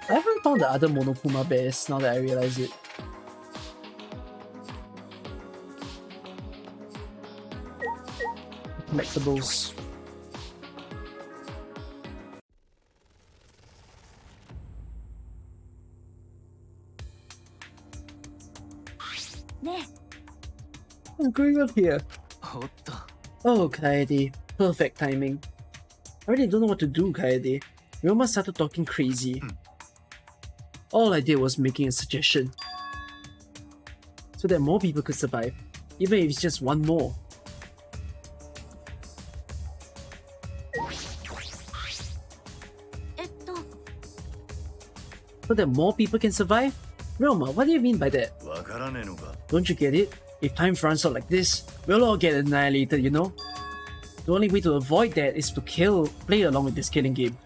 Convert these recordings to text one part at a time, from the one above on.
I haven't found the other Monokuma bears now that I realize it. Collectibles. What's going on here? Oh, Kaede. Perfect timing. I really don't know what to do, Kaede. Ryoma started talking crazy. All I did was making a suggestion. So that more people could survive, even if it's just one more. So that more people can survive? Ryoma, what do you mean by that? Don't you get it? If time runs out like this, we'll all get annihilated, you know? The only way to avoid that is to play along with this killing game.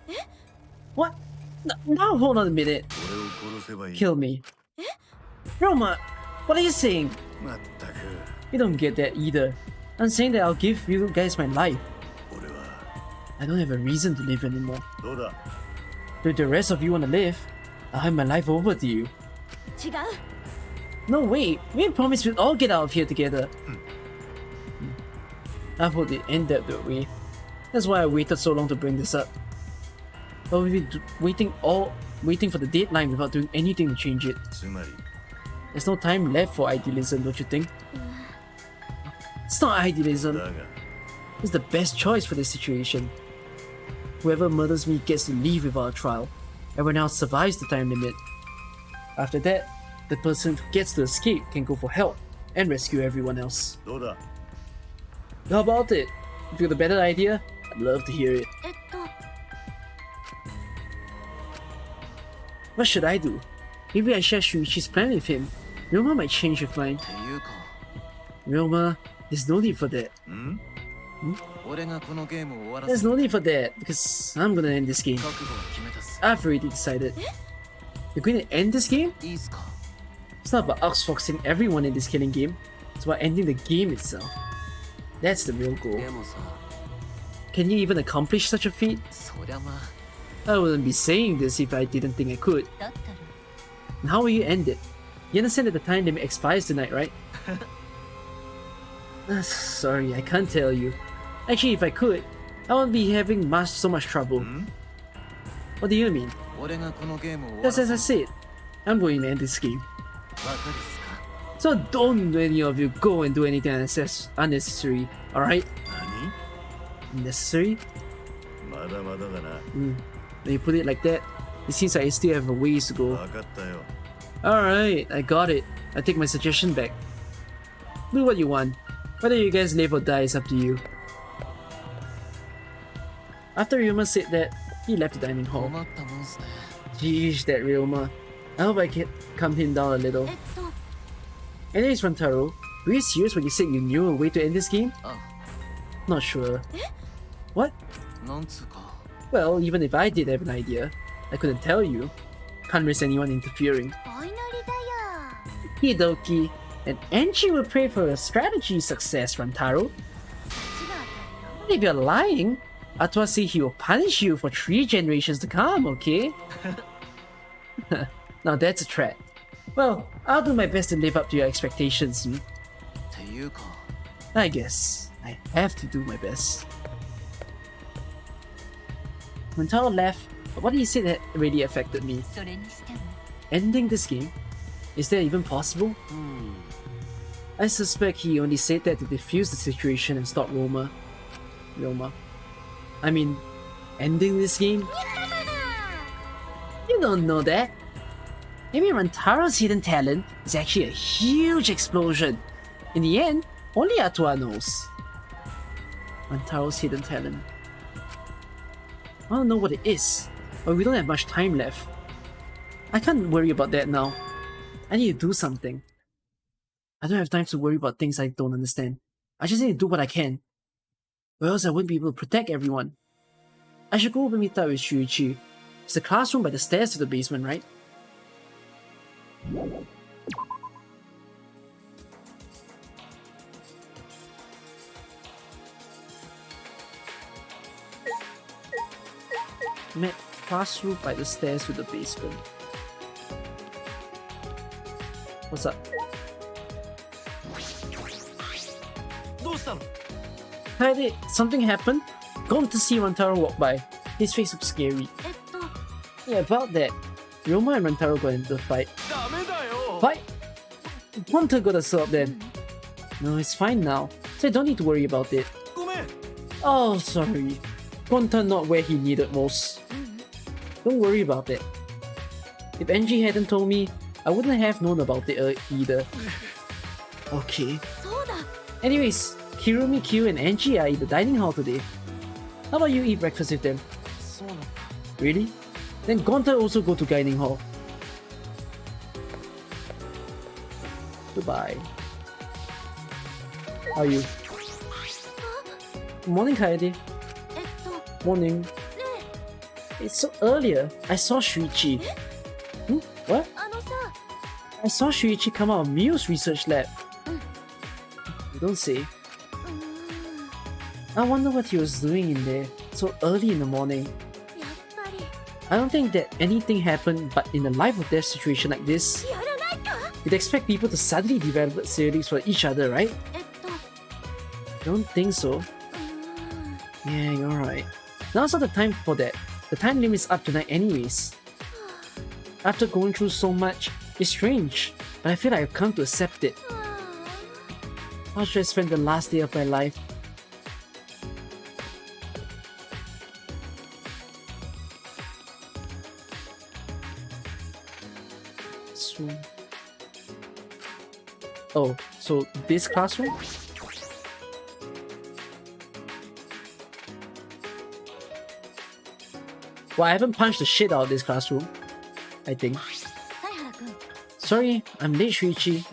What? Now hold on a minute. Kill me. Ryoma, what are you saying? You don't get that either. I'm saying that I'll give you guys my life. I don't have a reason to live anymore. If the rest of you want to live, I'll hand my life over to you. No, wait. We promised we'd all get out of here together. I thought it ended that way. That's why I waited so long to bring this up. But we've been waiting for the deadline without doing anything to change it. There's no time left for idealism, don't you think? It's not idealism. It's the best choice for this situation. Whoever murders me gets to leave without a trial. Everyone else survives the time limit. After that, the person who gets to escape can go for help and rescue everyone else. How about it? If you got a better idea, I'd love to hear it. What should I do? Maybe I share Shuichi's plan with him. Ryoma might change his mind. Ryoma, there's no need for that. There's no need for that, because I'm gonna end this game. I've already decided. You're going to end this game? It's not about outfoxing everyone in this killing game. It's about ending the game itself. That's the real goal. Can you even accomplish such a feat? I wouldn't be saying this if I didn't think I could. And how will you end it? You understand that the time limit expires tonight, right? Sorry, I can't tell you. Actually, if I could, I wouldn't be having so much trouble. What do you mean? Just as I said, I'm going to end this game. So don't any of you go and do anything unnecessary, alright? Necessary? When you put it like that, it seems like I still have a ways to go. Alright, I got it. I take my suggestion back. Do what you want. Whether you guys live or die is up to you. After Ryoma said that, he left the dining hall. Jeez, that Ryoma. I hope I can calm him down a little. Anyways, Rantaro, were you serious when you said you knew a way to end this game? Not sure. What? Well, even if I did have an idea, I couldn't tell you. Can't risk anyone interfering. Hidoki, and Enchi will pray for your strategy success, Rantaro. But if you're lying, Atuasi will punish you for 3 generations to come, okay? Now that's a threat. Well, I'll do my best to live up to your expectations. I guess I have to do my best. Rantaro left, but what he said had really affected me. Ending this game? Is that even possible? I suspect he only said that to defuse the situation and stop Ryoma. I mean, ending this game? You don't know that. Maybe Rantaro's hidden talent is actually a huge explosion. In the end, only Atua knows. Rantaro's hidden talent. I don't know what it is, but we don't have much time left. I can't worry about that now. I need to do something. I don't have time to worry about things I don't understand. I just need to do what I can. Or else I wouldn't be able to protect everyone. I should go over and meet up with Shuichi. It's the classroom by the stairs to the basement, right? classroom by the stairs to the basement. What's up? Kaede, something happened? Going to see Rantaro walk by. His face looks scary. Yeah, about that. Ryoma and Rantaro got into a fight. Fight? Gonta got us up then. No, it's fine now, so I don't need to worry about it. Oh, sorry. Gonta not where he needed most. Don't worry about it. If Angie hadn't told me, I wouldn't have known about it either. Okay. Anyways, Hirumi, Q, and Angie are in the dining hall today. How about you eat breakfast with them? Really? Then Gonta also go to dining hall. Goodbye. How are you? Morning, Kaede. Morning. It's so earlier. I saw Shuichi. What? I saw Shuichi come out of Mio's research lab. You don't say. I wonder what he was doing in there so early in the morning. I don't think that anything happened, but in a life or death situation like this, you'd expect people to suddenly develop feelings for each other, right? Don't think so. Yeah, you're right. Now's not the time for that. The time limit's up tonight anyways. After going through so much, it's strange, but I feel like I've come to accept it. How should I spend the last day of my life? Oh, so this classroom? Well, I haven't punched the shit out of this classroom, I think. Sorry, I'm late, Shuichi.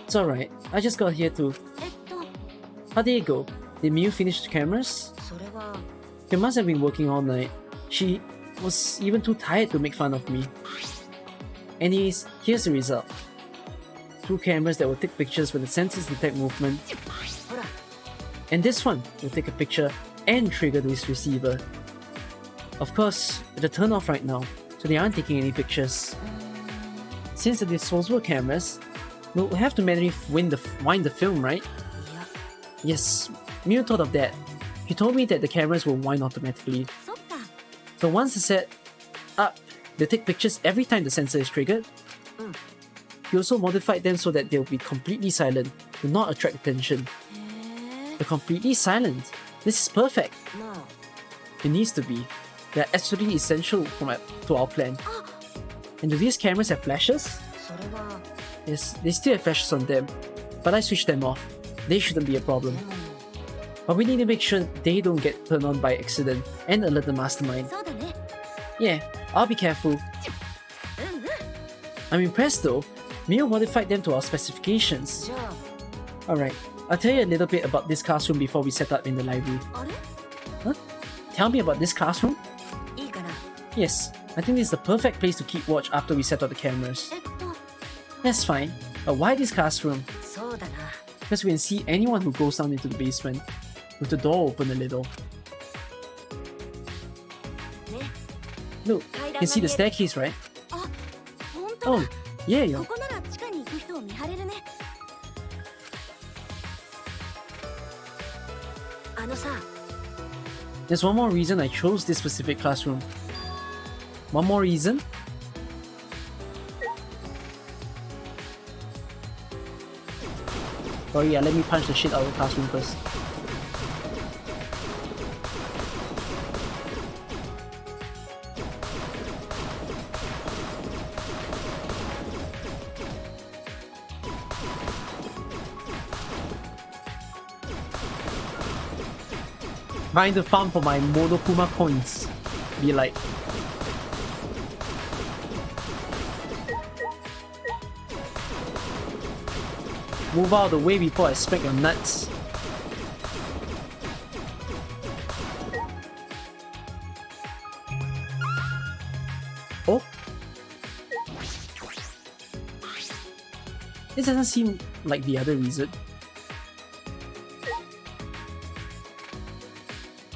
It's alright, I just got here too. How did it go? Did Miu finish the cameras? She must have been working all night. She was even too tired to make fun of me. Anyways, here's the result. 2 cameras that will take pictures when the sensors detect movement. And this one will take a picture and trigger this receiver. Of course, they're turned off right now, so they aren't taking any pictures. Since they're disposable cameras, we'll have to manually wind the film, right? Yes, Miu thought of that. He told me that the cameras will wind automatically. So once they're set up, they take pictures every time the sensor is triggered. He also modified them so that they'll be completely silent, to not attract attention. They're completely silent. This is perfect. It needs to be. They're absolutely essential to our plan. And do these cameras have flashes? Yes, they still have flashes on them, but I switched them off. They shouldn't be a problem. But we need to make sure they don't get turned on by accident and alert the mastermind. Yeah, I'll be careful. I'm impressed though. Mio modified them to our specifications. Alright, I'll tell you a little bit about this classroom before we set up in the library. Huh? Tell me about this classroom? Yes, I think this is the perfect place to keep watch after we set up the cameras. That's fine, but why this classroom? Because we can see anyone who goes down into the basement, with the door open a little. Look, you can see the staircase, right? Oh, yeah, yo. There's one more reason I chose this specific classroom. One more reason? Oh yeah, let me punch the shit out of the classroom first. Trying to farm for my Monokuma coins. Be like... Move out of the way before I smack your nuts. Oh? This doesn't seem like the other reason.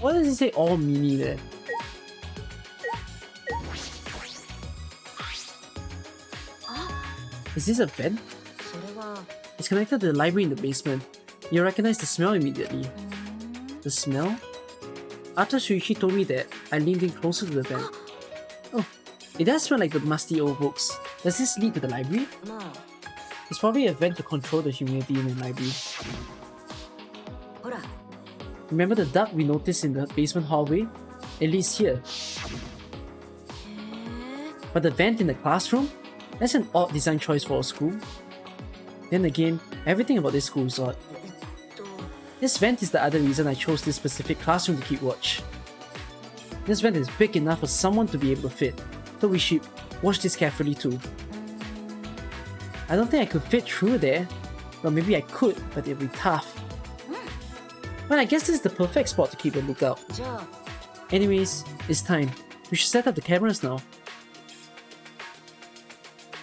Why does it say all Mimi there? Is this a vent? It's connected to the library in the basement. You recognize the smell immediately. The smell? After Shuichi told me that, I leaned in closer to the vent. Oh, it does smell like the musty old books. Does this lead to the library? It's probably a vent to control the humidity in the library. Remember the duct we noticed in the basement hallway? It leads here. But the vent in the classroom? That's an odd design choice for a school. Then again, everything about this school is odd. This vent is the other reason I chose this specific classroom to keep watch. This vent is big enough for someone to be able to fit, so we should watch this carefully too. I don't think I could fit through there. Well, maybe I could, but it'd be tough. But I guess this is the perfect spot to keep a lookout. Anyways, it's time. We should set up the cameras now.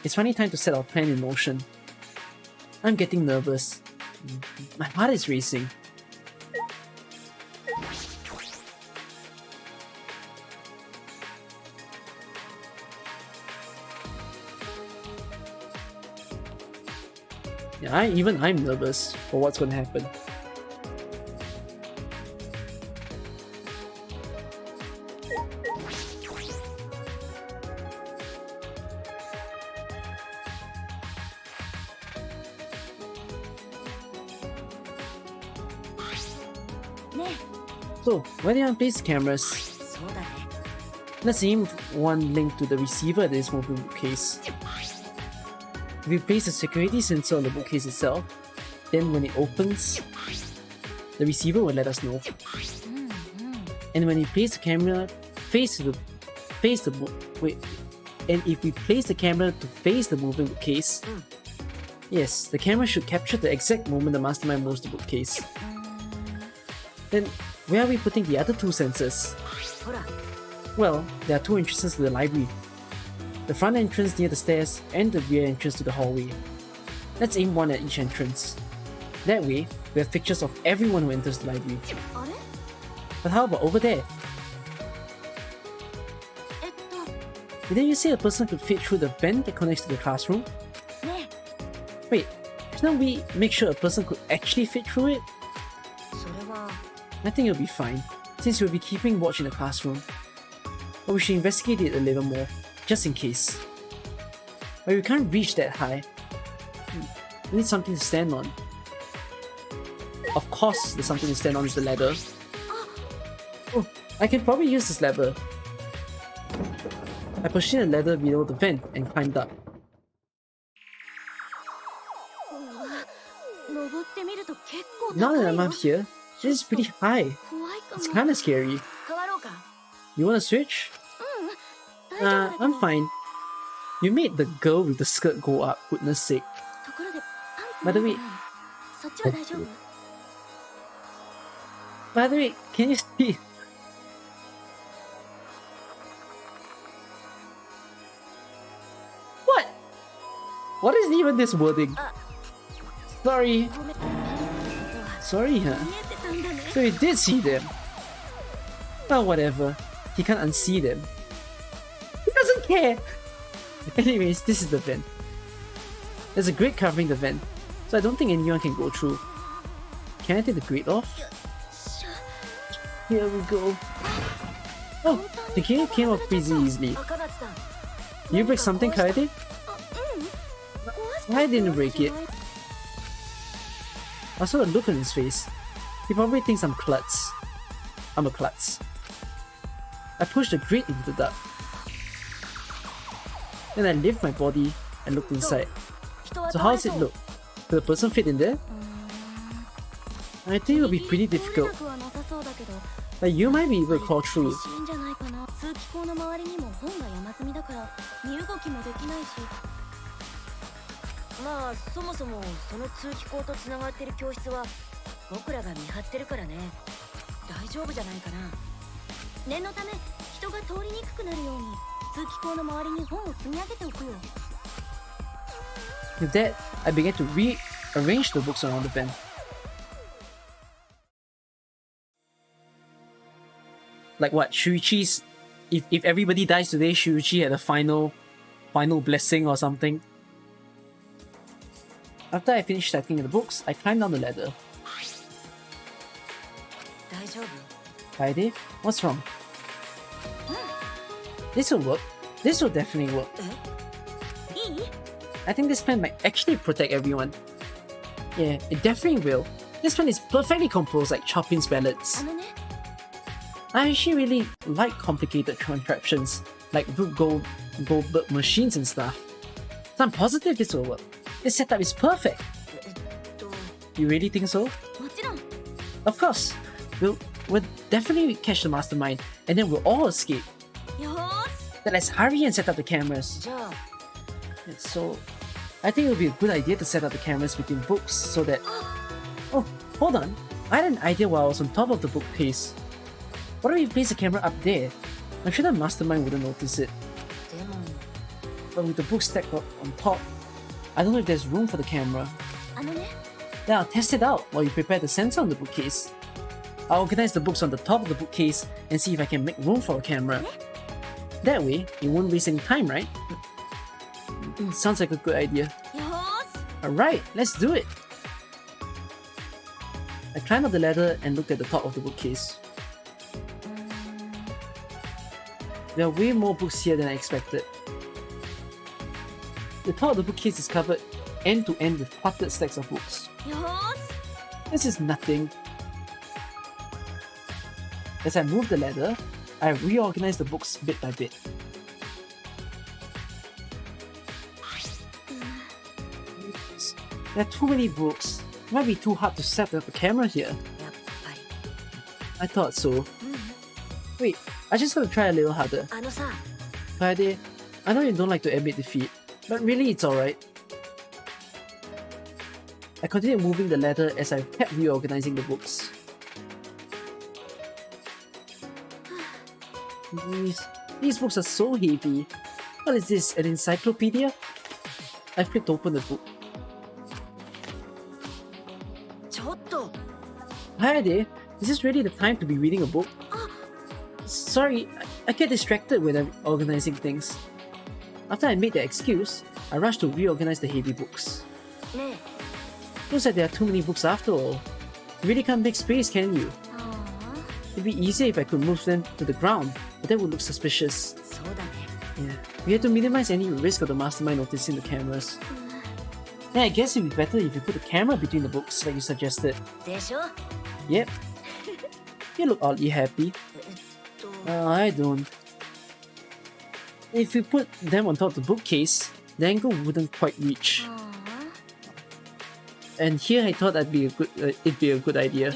It's finally time to set our plan in motion. I'm getting nervous. My heart is racing. Yeah, I'm nervous for what's gonna happen. So, where do you want to place the cameras? Let's aim one linked to the receiver that is moving bookcase. If we place the security sensor on the bookcase itself, then when it opens, the receiver will let us know. And when we place the camera and if we place the camera to face the moving bookcase, yes, the camera should capture the exact moment the mastermind moves the bookcase. Then, where are we putting the other two sensors? Well, there are two entrances to the library. The front entrance near the stairs and the rear entrance to the hallway. Let's aim one at each entrance. That way, we have pictures of everyone who enters the library. But how about over there? Didn't you say a person could fit through the vent that connects to the classroom? Wait, shouldn't we make sure a person could actually fit through it? I think it'll be fine, since we'll be keeping watch in the classroom. But we should investigate it a little more, just in case. But we can't reach that high. We need something to stand on. Of course, there's something to stand on is the ladder. Oh, I can probably use this lever. I pushed in a ladder below the vent and climbed up. Now that I'm up here, this is pretty high. It's kinda scary. You wanna switch? I'm fine. You made the girl with the skirt go up, goodness sake. By the way, can you see? What? What is even this wording? Sorry. Sorry, huh? So you did see them. Well, whatever. He can't unsee them. He doesn't care! Anyways, this is the vent. There's a grate covering the vent, so I don't think anyone can go through. Can I take the grate off? Here we go. Oh, the game came off pretty easily. Did you break something, Kaede? I didn't break it. I saw a look on his face. He probably thinks I'm klutz. I'm a klutz. I pushed the grate into the duct. Then I lift my body and looked inside. So how does it look? Could the person fit in there? I think it'll be pretty difficult. But you might be able to crawl through. With that, I began to rearrange the books around the vent. Like what, Shuichi's... If everybody dies today, Shuichi had a final blessing or something. After I finished stacking the books, I climbed down the ladder. Friday? What's wrong? This will work. This will definitely work. I think this plan might actually protect everyone. Yeah, it definitely will. This plan is perfectly composed like Chopin's ballads. I actually really like complicated contraptions, like Rube Goldberg machines and stuff. So I'm positive this will work. This setup is perfect. You really think so? Of course. We'll definitely catch the mastermind, and then we'll all escape. Then let's hurry and set up the cameras. Yeah, so, I think it would be a good idea to set up the cameras between books so that... Oh, hold on. I had an idea while I was on top of the bookcase. What if we place the camera up there? I'm sure the mastermind wouldn't notice it. But with the book stacked up on top, I don't know if there's room for the camera. Then I'll test it out while you prepare the sensor on the bookcase. I'll organize the books on the top of the bookcase and see if I can make room for a camera. That way, it won't waste any time, right? Sounds like a good idea. Alright, let's do it! I climbed up the ladder and looked at the top of the bookcase. There are way more books here than I expected. The top of the bookcase is covered end to end with cluttered stacks of books. This is nothing. As I moved the ladder, I reorganized the books bit by bit. There are too many books. It might be too hard to set up a camera here. I thought so. Wait, I just gotta try a little harder. Friday, I know you don't like to admit defeat, but really it's alright. I continued moving the ladder as I kept reorganizing the books. These books are so heavy. What is this, an encyclopedia? I flipped open the book. Hi there, is this really the time to be reading a book? Sorry, I get distracted when I'm organizing things. After I made the excuse, I rushed to reorganize the heavy books. Looks like there are too many books after all. You really can't make space, can you? It'd be easier if I could move them to the ground, but that would look suspicious. Yeah, we had to minimize any risk of the mastermind noticing the cameras. Yeah, I guess it'd be better if you put a camera between the books like you suggested. Yep. You look oddly happy. I don't. If you put them on top of the bookcase, the angle wouldn't quite reach. And here I thought it'd be a good idea.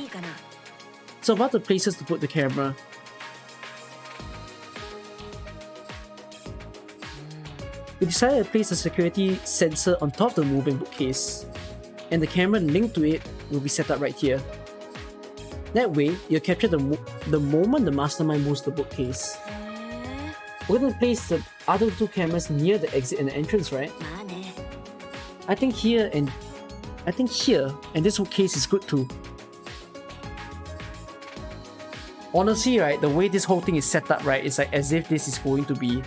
So about the places to put the camera. We decided to place a security sensor on top of the moving bookcase, and the camera linked to it will be set up right here. That way, you'll capture the moment the mastermind moves the bookcase. We're gonna place the other two cameras near the exit and the entrance, right? I think here and this bookcase is good too. Honestly, right, the way this whole thing is set up, right, it's like as if this is going to be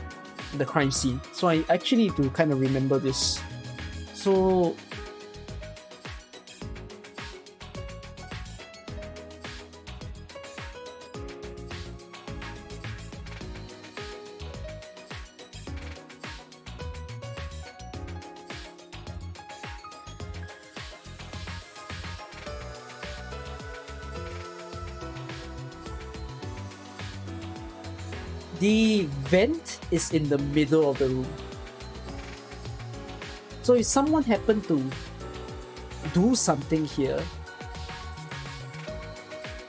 the crime scene. So I actually need to kind of remember this. So the vent is in the middle of the room. So if someone happened to do something here,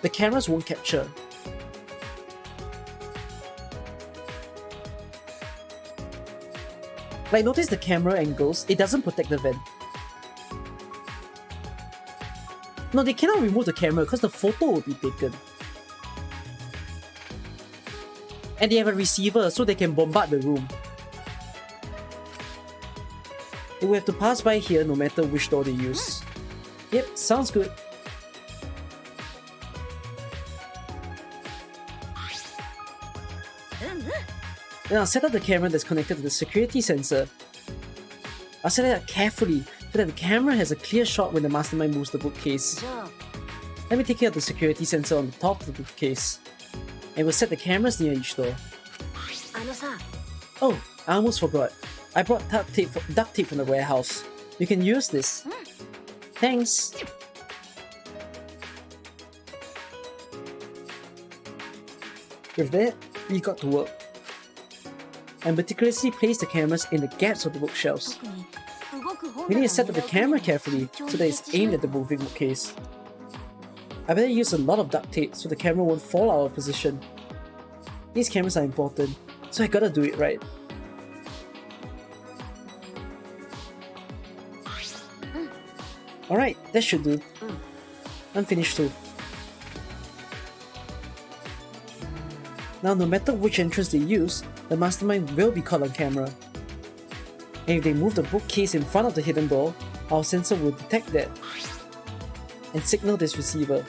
the cameras won't capture. Like, notice the camera angles, it doesn't protect the vent. No, they cannot remove the camera because the photo will be taken. And they have a receiver so they can bombard the room. We will have to pass by here no matter which door they use. Yep, sounds good. Then I'll set up the camera that's connected to the security sensor. I'll set it up carefully so that the camera has a clear shot when the mastermind moves the bookcase. Let me take care of the security sensor on the top of the bookcase. And we'll set the cameras near each door. Oh, I almost forgot. I brought duct tape from the warehouse. You can use this. Thanks. With that, we got to work. I meticulously placed the cameras in the gaps of the bookshelves. We need to set up the camera carefully so that it's aimed at the moving bookcase. I better use a lot of duct tape so the camera won't fall out of position. These cameras are important, so I gotta do it right. Alright, that should do. I'm finished too. Now, no matter which entrance they use, the mastermind will be caught on camera. And if they move the bookcase in front of the hidden door, our sensor will detect that and signal this receiver.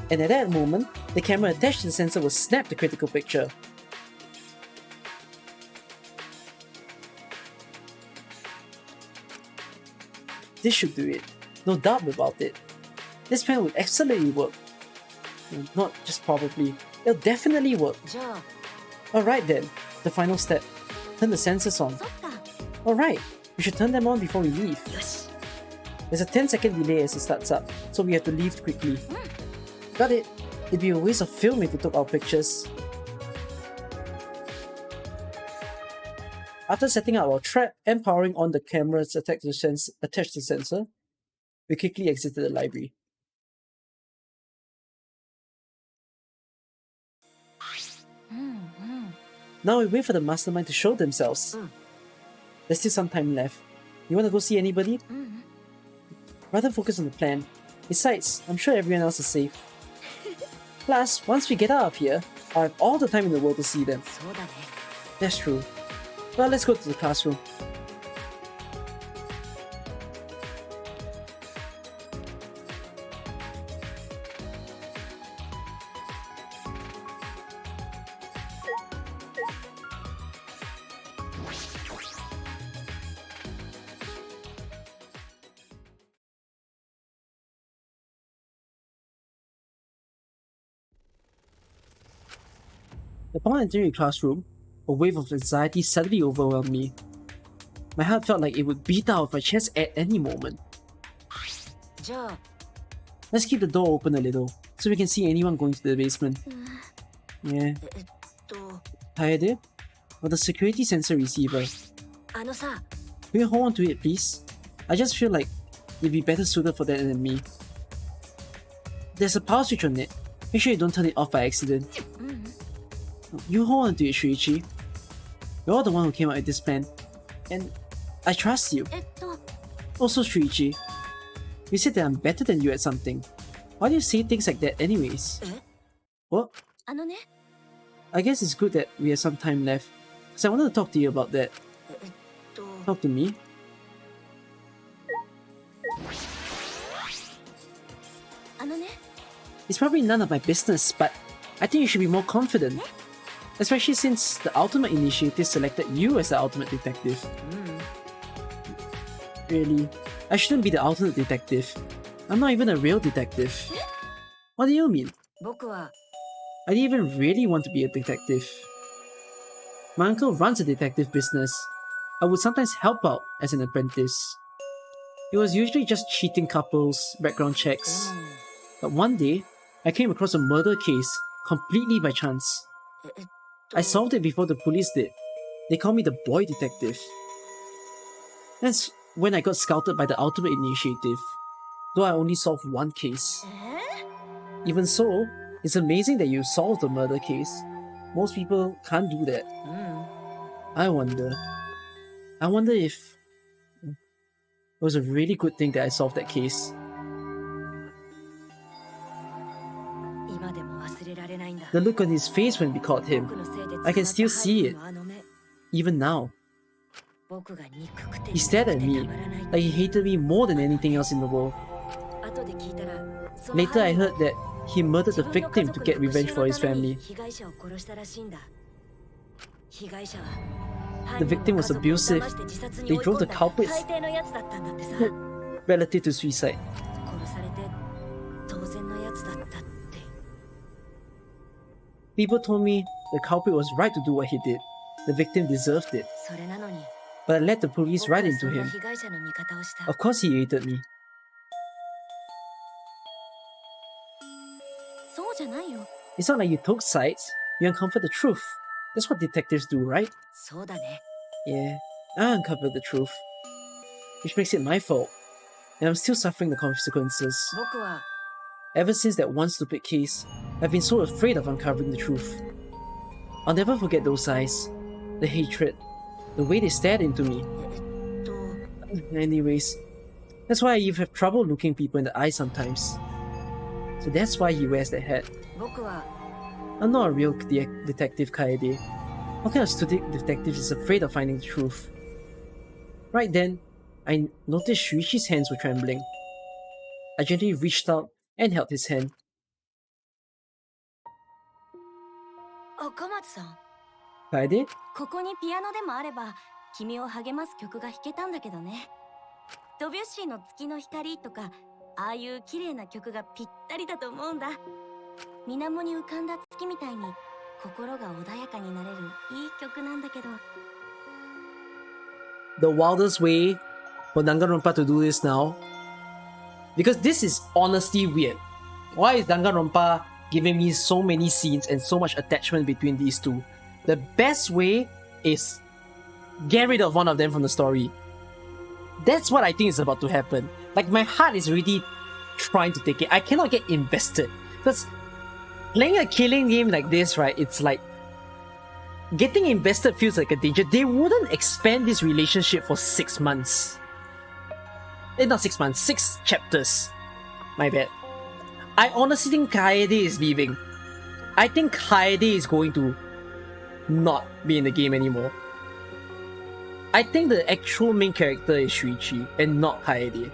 And at that moment, the camera attached to the sensor will snap the critical picture. This should do it, no doubt about it. This plan will absolutely work. Not just probably, it'll definitely work. Alright then, the final step. Turn the sensors on. Alright, we should turn them on before we leave. There's a 10-second delay as it starts up, so we have to leave quickly. Got it! It'd be a waste of film if we took our pictures. After setting up our trap and powering on the cameras attached to the sensor, we quickly exited the library. Now we wait for the mastermind to show themselves. There's still some time left. You wanna go see anybody? Rather focus on the plan. Besides, I'm sure everyone else is safe. Plus, once we get out of here, I'll have all the time in the world to see them. That's true. Well, let's go to the classroom. Upon entering the classroom, a wave of anxiety suddenly overwhelmed me. My heart felt like it would beat out of my chest at any moment. Let's keep the door open a little, so we can see anyone going to the basement. Yeah. Hi there? Or the security sensor receiver. Will you hold on to it, please? I just feel like you'd be better suited for that than me. There's a power switch on it. Make sure you don't turn it off by accident. You hold on to it, Shuichi. You're the one who came up with this plan, and I trust you. Also, Shuichi, you said that I'm better than you at something. Why do you say things like that anyways? What? I guess it's good that we have some time left, because I wanted to talk to you about that. Talk to me? It's probably none of my business, but I think you should be more confident. Especially since the Ultimate Initiative selected you as the Ultimate Detective. Really? I shouldn't be the Ultimate Detective. I'm not even a real detective. What do you mean? I didn't even really want to be a detective. My uncle runs a detective business. I would sometimes help out as an apprentice. It was usually just cheating couples, background checks. But one day, I came across a murder case completely by chance. I solved it before the police did. They call me the boy detective. That's when I got scouted by the Ultimate Initiative, though I only solved one case. Even so, it's amazing that you solved a murder case. Most people can't do that. I wonder if it was a really good thing that I solved that case. The look on his face when we caught him, I can still see it, even now. He stared at me like he hated me more than anything else in the world. Later I heard that he murdered the victim to get revenge for his family. The victim was abusive. They drove the culprits relative to suicide. People told me the culprit was right to do what he did. The victim deserved it. But I let the police right into him. Of course he hated me. It's not like you took sides, you uncovered the truth. That's what detectives do, right? Yeah, I uncovered the truth. Which makes it my fault. And I'm still suffering the consequences. Ever since that one stupid case, I've been so afraid of uncovering the truth. I'll never forget those eyes, the hatred, the way they stared into me. Anyways, that's why I even have trouble looking people in the eye sometimes. So that's why he wears that hat. I'm not a real detective, Kaede. What kind of stupid detective is afraid of finding the truth? Right then, I noticed Shuichi's hands were trembling. I gently reached out and held his hand. Kaede? ここにピアノでもあれば君を励ます曲が弾けたんだけどね。ドビュッシーの月の光とかああいう綺麗な曲がぴったりだと思うんだ。水面に浮かんだ月みたいに心が穏やかになれるいい曲なんだけど。The wildest way for Danganronpa to do this now, because this is honestly weird. Why is Danganronpa giving me so many scenes and so much attachment between these two? The best way is get rid of one of them from the story. That's what I think is about to happen. Like, my heart is really trying to take it. I cannot get invested. Because playing a killing game like this, right, it's like getting invested feels like a danger. They wouldn't expand this relationship for 6 months. Not 6 months, 6 chapters. My bad. I honestly think Kaede is leaving. I think Kaede is going to not be in the game anymore. I think the actual main character is Shuichi and not Kaede.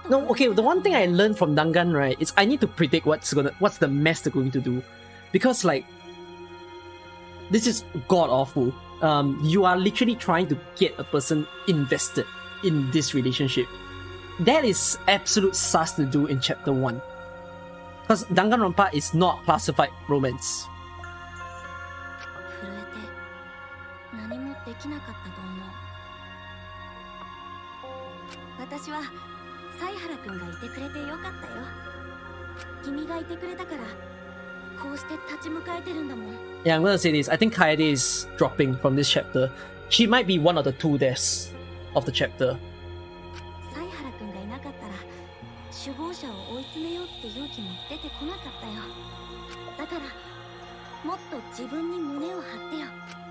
No, okay, the one thing I learned from Dangan, right, is I need to predict what's the mess they're going to do. Because, like, this is god-awful. You are literally trying to get a person invested in this relationship. That is absolute sus to do in chapter 1. Because Danganronpa is not classified romance. Yeah, I'm gonna say this. I think Kaede is dropping from this chapter. She might be one of the 2 deaths of the chapter.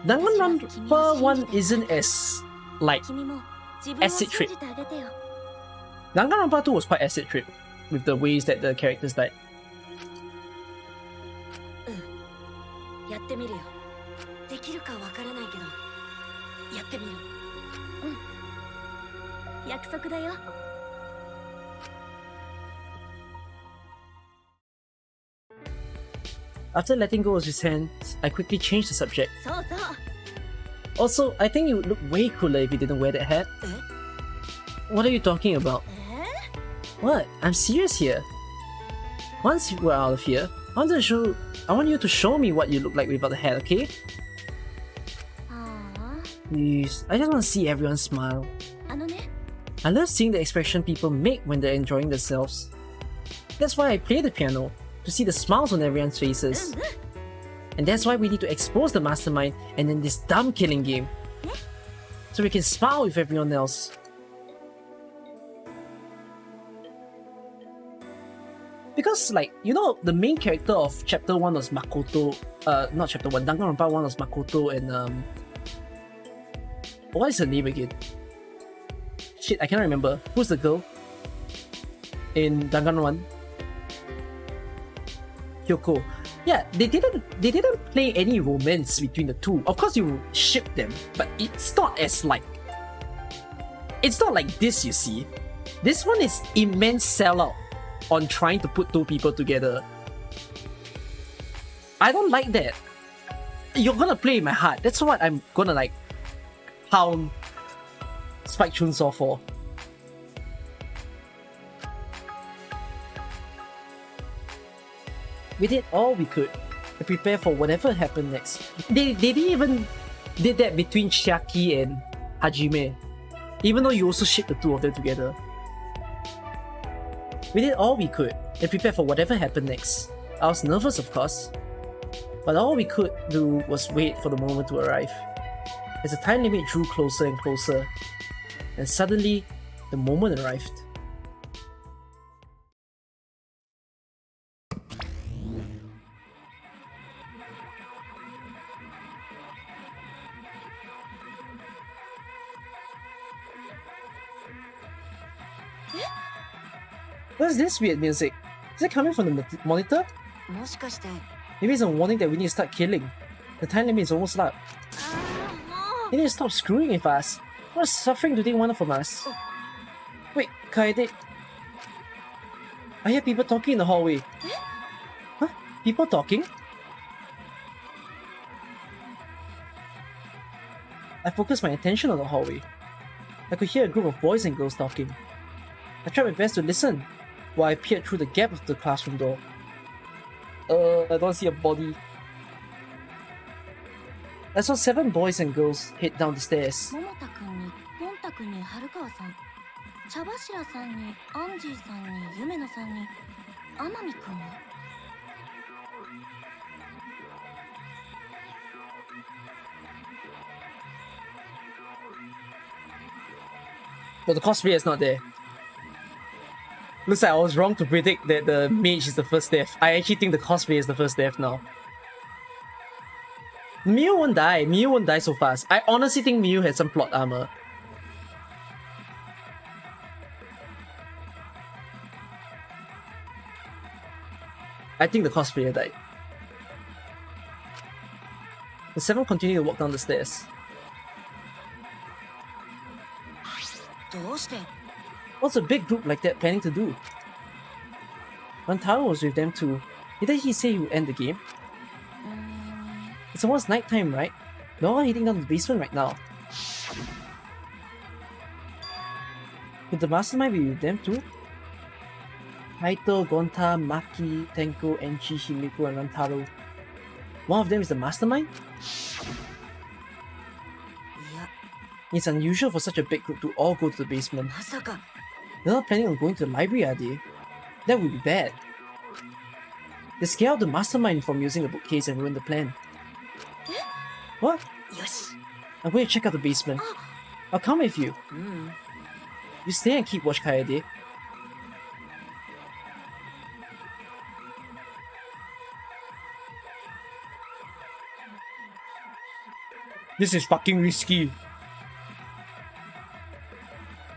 Danganronpa 1 isn't as, like, acid trip. Danganronpa 2 was quite acid trip with the ways that the characters died. After letting go of his hands, I quickly changed the subject. Also, I think you would look way cooler if you didn't wear that hat. What are you talking about? What? I'm serious here. Once we're out of here, I want you to show me what you look like without the hat, okay? Please, I just want to see everyone smile. I love seeing the expression people make when they're enjoying themselves. That's why I play the piano, to see the smiles on everyone's faces. And that's why we need to expose the mastermind and then this dumb killing game. So we can smile with everyone else. Because, like, you know, the main character of chapter 1 was Makoto. Not chapter 1, Danganronpa 1 was Makoto and, what is her name again? Shit, I cannot remember. Who's the girl in Danganronpa 1? Hyoko. Yeah, they didn't play any romance between the two. Of course you ship them, but it's not like this, you see. This one is immense sellout on trying to put two people together. I don't like that. You're gonna play in my heart. That's what I'm gonna like pound Spike Chunsoft for. We did all we could to prepare for whatever happened next. They didn't even did that between Chiaki and Hajime, even though you also shipped the two of them together. We did all we could to prepare for whatever happened next. I was nervous, of course, but all we could do was wait for the moment to arrive. As the time limit drew closer and closer, and suddenly, the moment arrived. What's this weird music? Is it coming from the monitor? Maybe it's a warning that we need to start killing. The time limit is almost up. You need to stop screwing with us. What suffering do they want from us? Wait, Kaede. I hear people talking in the hallway. Huh? People talking? I focused my attention on the hallway. I could hear a group of boys and girls talking. I tried my best to listen while I peered through the gap of the classroom door. I don't see a body. I saw 7 boys and girls head down the stairs. But the cosplayer is not there. Looks like I was wrong to predict that the mage is the first death. I actually think the cosplayer is the first death now. Miu won't die. Miu won't die so fast. I honestly think Miu has some plot armor. I think the cosplayer died. The 7 continue to walk down the stairs. What's a big group like that planning to do? Rantaro was with them too. Didn't he say he would end the game? It's almost nighttime, right? They're all heading down to the basement right now. Could the mastermind be with them too? Haito, Gonta, Maki, Tenko, Enchi, Himiko, and Rantaro. One of them is the mastermind? It's unusual for such a big group to all go to the basement. They're not planning on going to the library, are they? That would be bad. They scare out the mastermind from using the bookcase and ruin the plan. What? I'm going to check out the basement. I'll come with you. You stay and keep watch, Kaede. This is fucking risky.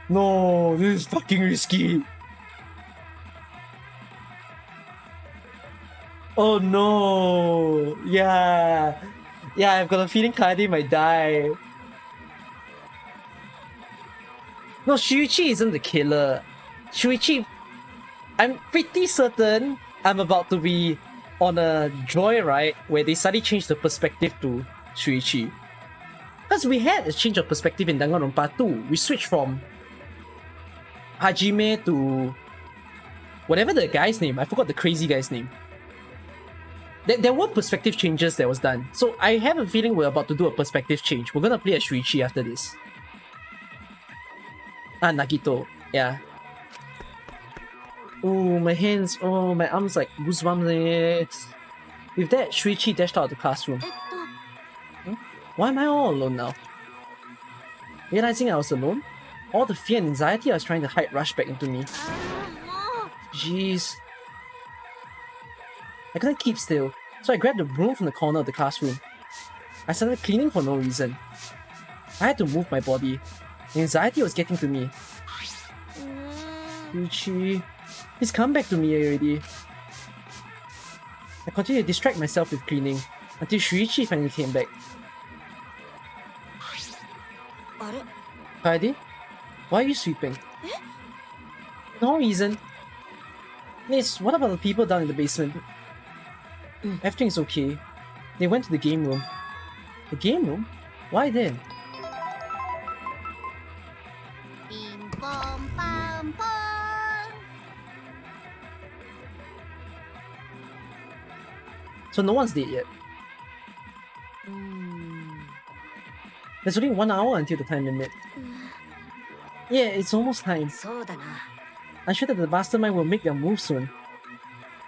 No, this is fucking risky. Oh no. Yeah, I've got a feeling Kaede might die. No, Shuichi isn't the killer. Shuichi, I'm pretty certain I'm about to be on a joyride where they suddenly change the perspective to Shuichi. Because we had a change of perspective in Danganronpa 2. We switched from Hajime to whatever the guy's name. I forgot the crazy guy's name. There were perspective changes that was done. So I have a feeling we're about to do a perspective change. We're gonna play as Shuichi after this. Nagito. Yeah. Oh, my hands. Oh, my arms like goosebumps. With that, Shuichi dashed out of the classroom. Why am I all alone now? Realizing I was alone, all the fear and anxiety I was trying to hide rushed back into me. Jeez. I couldn't keep still, so I grabbed a broom from the corner of the classroom. I started cleaning for no reason. I had to move my body. The anxiety was getting to me. Yuichi, he's come back to me already. I continued to distract myself with cleaning until Shuichi finally came back. Kaede, why are you sweeping? No reason. Miss, what about the people down in the basement? Everything's okay. They went to the game room. The game room? Why then? So no one's dead yet. There's only 1 hour until the time limit. Yeah, it's almost time. I'm sure that the mastermind will make their move soon.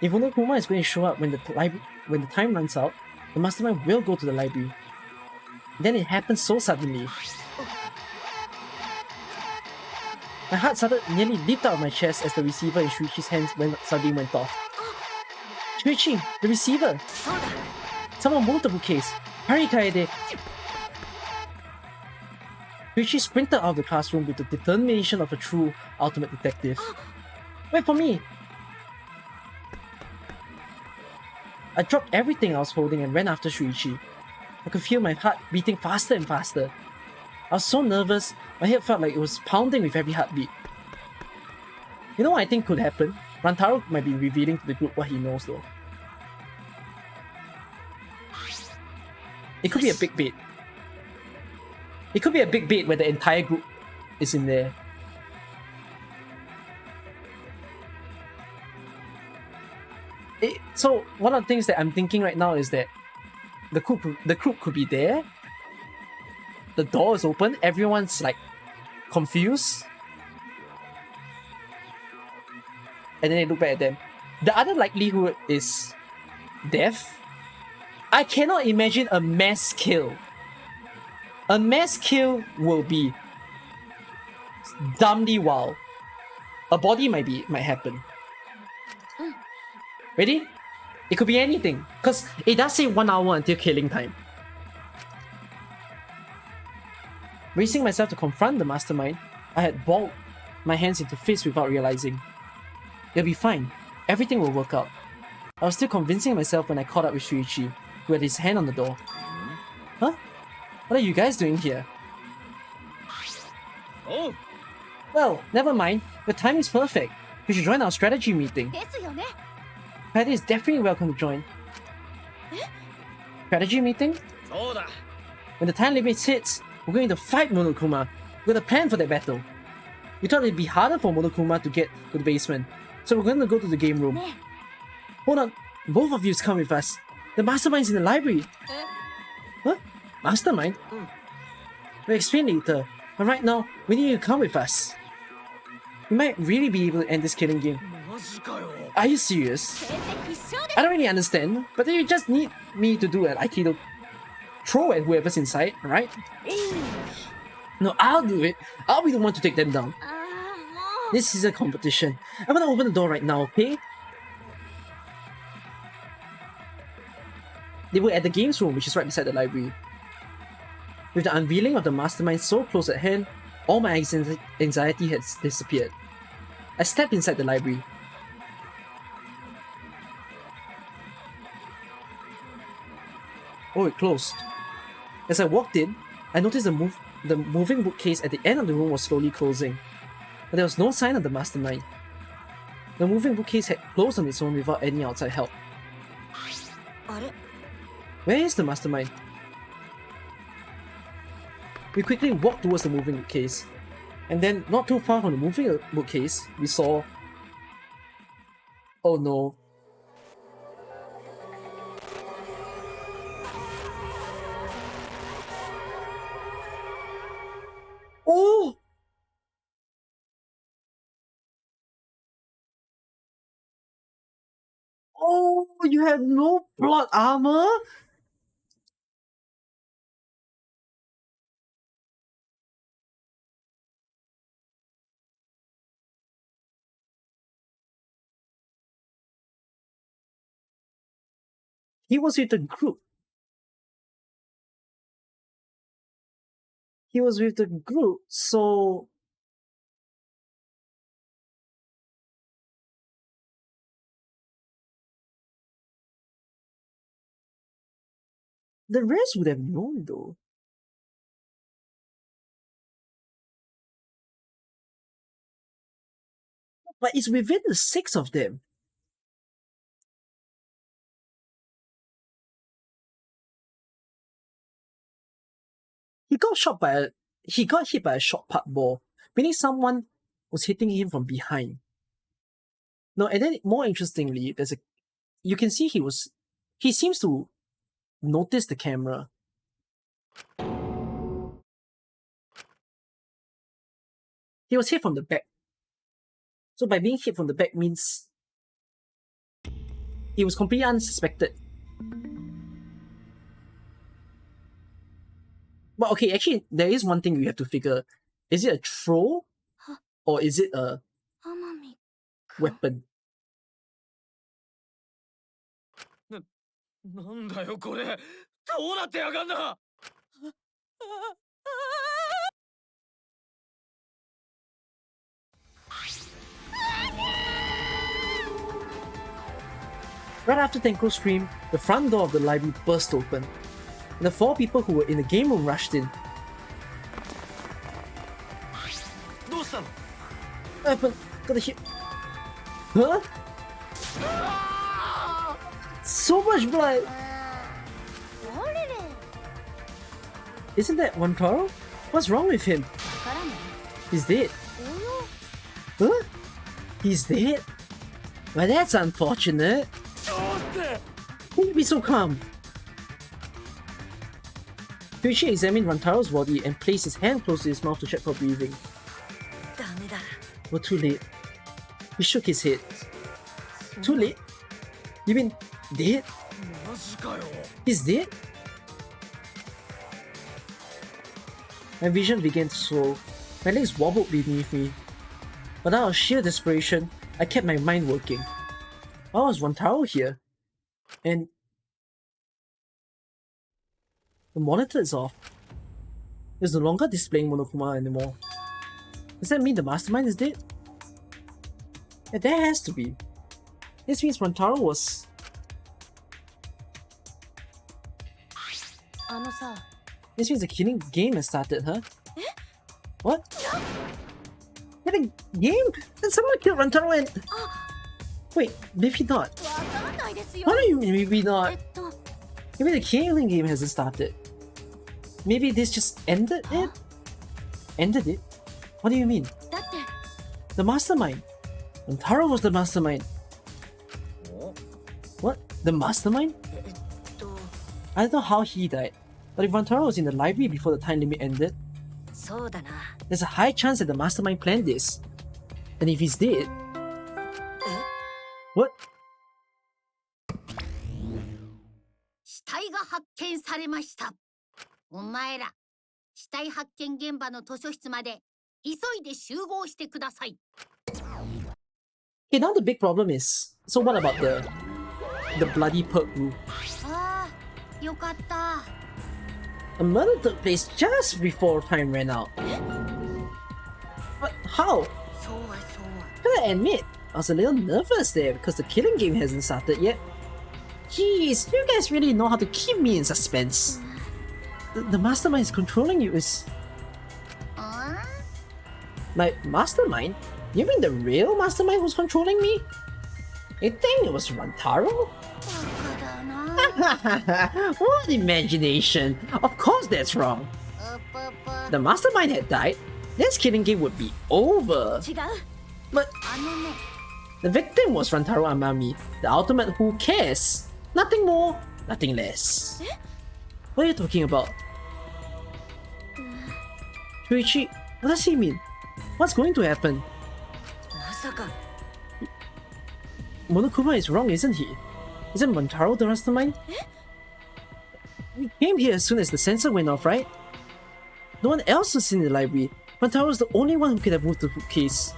If Monokuma is going to show up when the time runs out, the mastermind will go to the library. Then it happens so suddenly. My heart nearly leaped out of my chest as the receiver in Shuichi's hands suddenly went off. Shuichi, the receiver! Someone moved the bookcase! Hurry, Kaede! Shuichi sprinted out of the classroom with the determination of a true ultimate detective. Wait for me! I dropped everything I was holding and ran after Shuichi. I could feel my heart beating faster and faster. I was so nervous, my head felt like it was pounding with every heartbeat. You know what I think could happen? Rantaro might be revealing to the group what he knows though. It could be a big bait. It could be a big bait where the entire group is in there. So one of the things that I'm thinking right now is that the group could be there. The door is open. Everyone's like confused, and then they look back at them. The other likelihood is death. I cannot imagine a mass kill. A mass kill will be dumbly wild. A body might happen. Ready? It could be anything, because it does say 1 hour until killing time. Bracing myself to confront the mastermind, I had balled my hands into fists without realizing. It'll be fine. Everything will work out. I was still convincing myself when I caught up with Shuichi, who had his hand on the door. Huh? What are you guys doing here? Oh! Well, never mind. The time is perfect. You should join our strategy meeting. Patty is definitely welcome to join. Strategy meeting? When the time limit hits, we're going to fight Monokuma. We're going to plan for that battle. We thought it'd be harder for Monokuma to get to the basement, so we're going to go to the game room. Hold on, both of you come with us. The mastermind's in the library. Huh? Mastermind? We'll explain later, but right now, we need you to come with us. We might really be able to end this killing game. Are you serious? I don't really understand, but you just need me to do an Aikido throw at whoever's inside, right? No, I'll do it. I'll be the one to take them down. This is a competition. I'm gonna open the door right now, okay? They were at the games room, which is right beside the library. With the unveiling of the mastermind so close at hand, all my anxiety had disappeared. I stepped inside the library. Oh, it closed. As I walked in, I noticed the moving bookcase at the end of the room was slowly closing, but there was no sign of the mastermind. The moving bookcase had closed on its own without any outside help. Where is the mastermind? We quickly walked towards the moving bookcase, and then not too far from the moving bookcase, we saw... Oh no. Oh! Oh, you have no plot armor? He was with the group. He was with the group, so... The rest would have known though. But it's within the 6 of them. He got hit by a shot put ball, meaning someone was hitting him from behind. No, and then more interestingly, you can see he seems to notice the camera. He was hit from the back. So by being hit from the back means he was completely unsuspected. But okay, actually, there is one thing we have to figure. Is it a throw? Or is it a weapon? なんだよこれどうなってやがんだ Right after Tenko's scream, the front door of the library burst open, and the 4 people who were in the game room rushed in. どうしたの What happened? Got a hit. Huh? So much blood! Isn't that Wantaro? What's wrong with him? He's dead. Huh? He's dead? Well, that's unfortunate. Can you be so calm? Kyuichi examined Rantaro's body and placed his hand close to his mouth to check for breathing. Well, too late. He shook his head. Too late? You mean dead? マジかよ He's dead? My vision began to swirl. My legs wobbled beneath me. But out of sheer desperation, I kept my mind working. Why was Wantaro here? And the monitor is off. It's no longer displaying Monokuma anymore. Does that mean the mastermind is dead? Yeah, there has to be. This means Wantaro was... This means the killing game has started, huh? What? Killing game? Then someone killed Rantaro and... Wait, maybe not. What do you mean maybe not? Maybe the killing game hasn't started. Maybe this just ended it? Ended it? What do you mean? The mastermind. Rantaro was the mastermind. What? The mastermind? I don't know how he died, but if Rantaro was in the library before the time limit ended, there's a high chance that the mastermind planned this. And if he's dead... What? 死体が発見されました。お前ら、死体発見現場の図書室まで急いで集合してください。 Okay, now the big problem is... So what about the bloody perk room? ああ、よかった。 A murder took place just before time ran out. But how? そうはそうは。 Gotta admit, I was a little nervous there because the killing game hasn't started yet. Jeez, you guys really know how to keep me in suspense. The mastermind is controlling you is... あ My mastermind? You mean the real mastermind who's controlling me? You think it was Rantaro? あ、バカだな。 What imagination! Of course that's wrong! うぷぷ。 The mastermind had died, this killing game would be over. 違う But あのね、 the victim was Rantaro Amami, the ultimate who cares. Nothing more, nothing less. What are you talking about? Kyuichi, what does he mean? What's going to happen? まさか Monokuma is wrong, isn't he? Isn't Rantaro the mastermind? We came here as soon as the sensor went off, right? No one else was in the library. Rantaro was the only one who could have moved the case.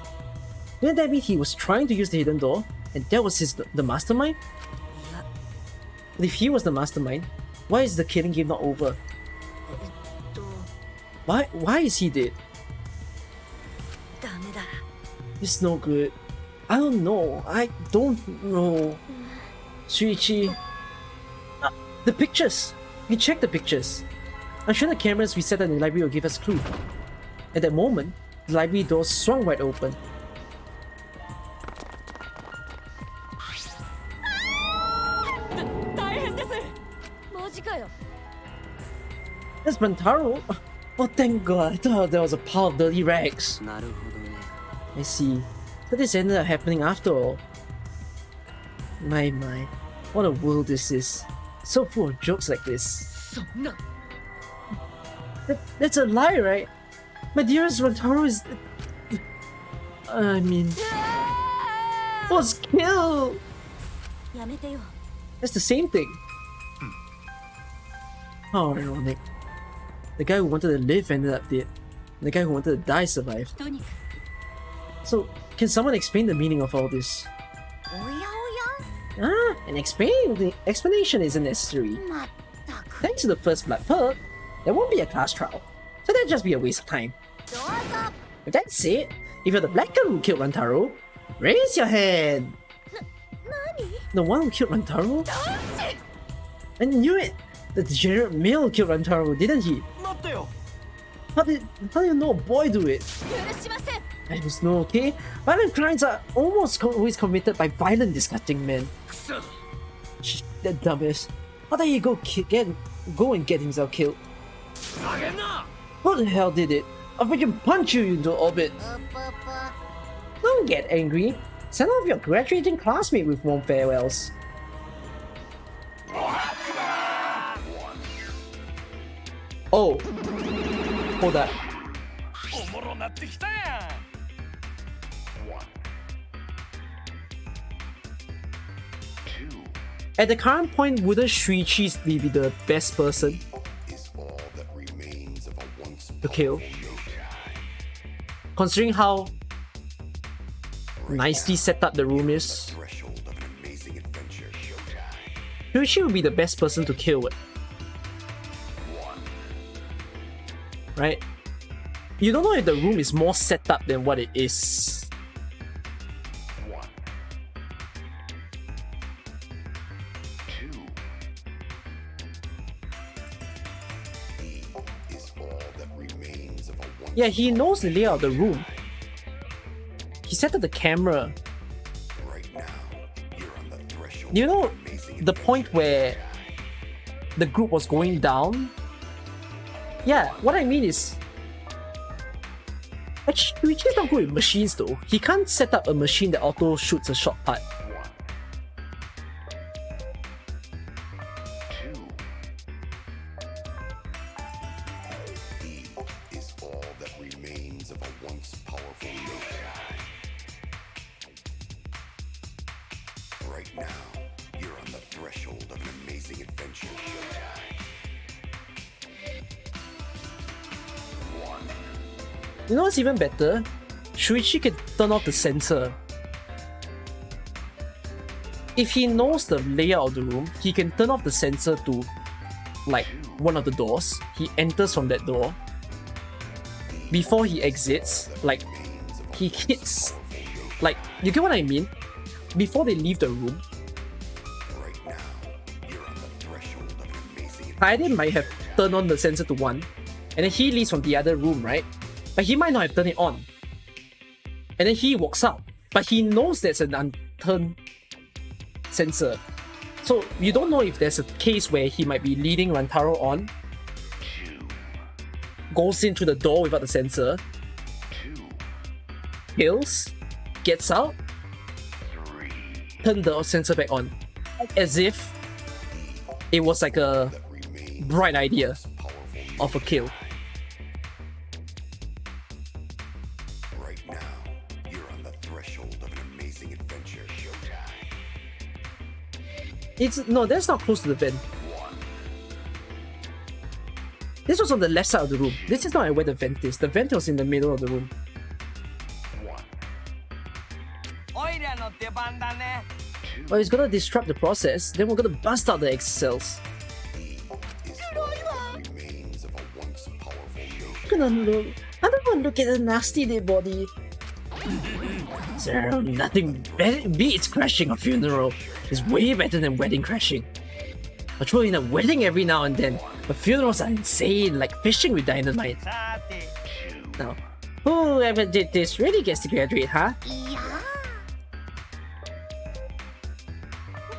Wouldn't that mean he was trying to use the hidden door, and that was the mastermind? いや But if he was the mastermind, why is the killing game not over? と Why is he dead? ダメだ It's no good. I don't know. I don't know. Shuichi. The pictures! We checked the pictures. I'm sure the cameras we set in the library will give us a clue. At that moment, the library doors swung wide open. That's Rantaro? Oh, thank God. I thought there was a pile of dirty rags. I see. So this ended up happening after all. My. What a world this is. So full of jokes like this. That's a lie, right? My dearest Rantaro is... I mean... was killed! That's the same thing. How ironic. The guy who wanted to live ended up dead. The guy who wanted to die survived. So, can someone explain the meaning of all this? An explanation isn't necessary. Thanks to the first blood perk, there won't be a class trial. So that'd just be a waste of time. With that said, if you're the black girl who killed Rantaro, raise your hand! The one who killed Rantaro? I knew it! The degenerate male killed Rantaro, didn't he? How did you know a boy do it? I was no okay. Violent crimes are almost always committed by violent, disgusting men. Shh, that dumbass. How did he go and get himself killed? Who the hell did it? I'll freaking punch you into orbit. Don't get angry. Send off your graduating classmate with warm farewells. Oh. Hold up. At the current point, wouldn't Shuichi be the best person to kill? Considering how nicely set up the room is, Shuichi would be the best person to kill. Right? You don't know if the room is more set up than what it is. Yeah, he knows the layout of the room. He set up the camera. You know the point where the group was going down? Yeah, what I mean is... Actually, Shuichi's not good with machines though. He can't set up a machine that auto shoots a shot part. You know what's even better? Shuichi can turn off the sensor. If he knows the layout of the room, he can turn off the sensor to like one of the doors. He enters from that door. Before he exits, like he hits, like, you get what I mean? Before they leave the room, Kaede might have turned on the sensor to 1, and then he leaves from the other room, right? But he might not have turned it on. And then he walks out, but he knows there's an unturned sensor. So you don't know if there's a case where he might be leading Rantaro on, goes in through the door without the sensor, kills, gets out, turn the sensor back on. As if it was like a bright idea of a kill. No, that's not close to the vent. This was on the left side of the room. This is not where the vent is. The vent was in the middle of the room. Well, it's gonna disrupt the process, then we're gonna bust out the X cells. I don't want to look at the nasty dead body. Sir, nothing beats crashing a funeral. It's way better than wedding crashing. Or throwing a wedding every now and then. But funerals are insane, like fishing with dynamite. Now, whoever did this really gets to graduate, huh?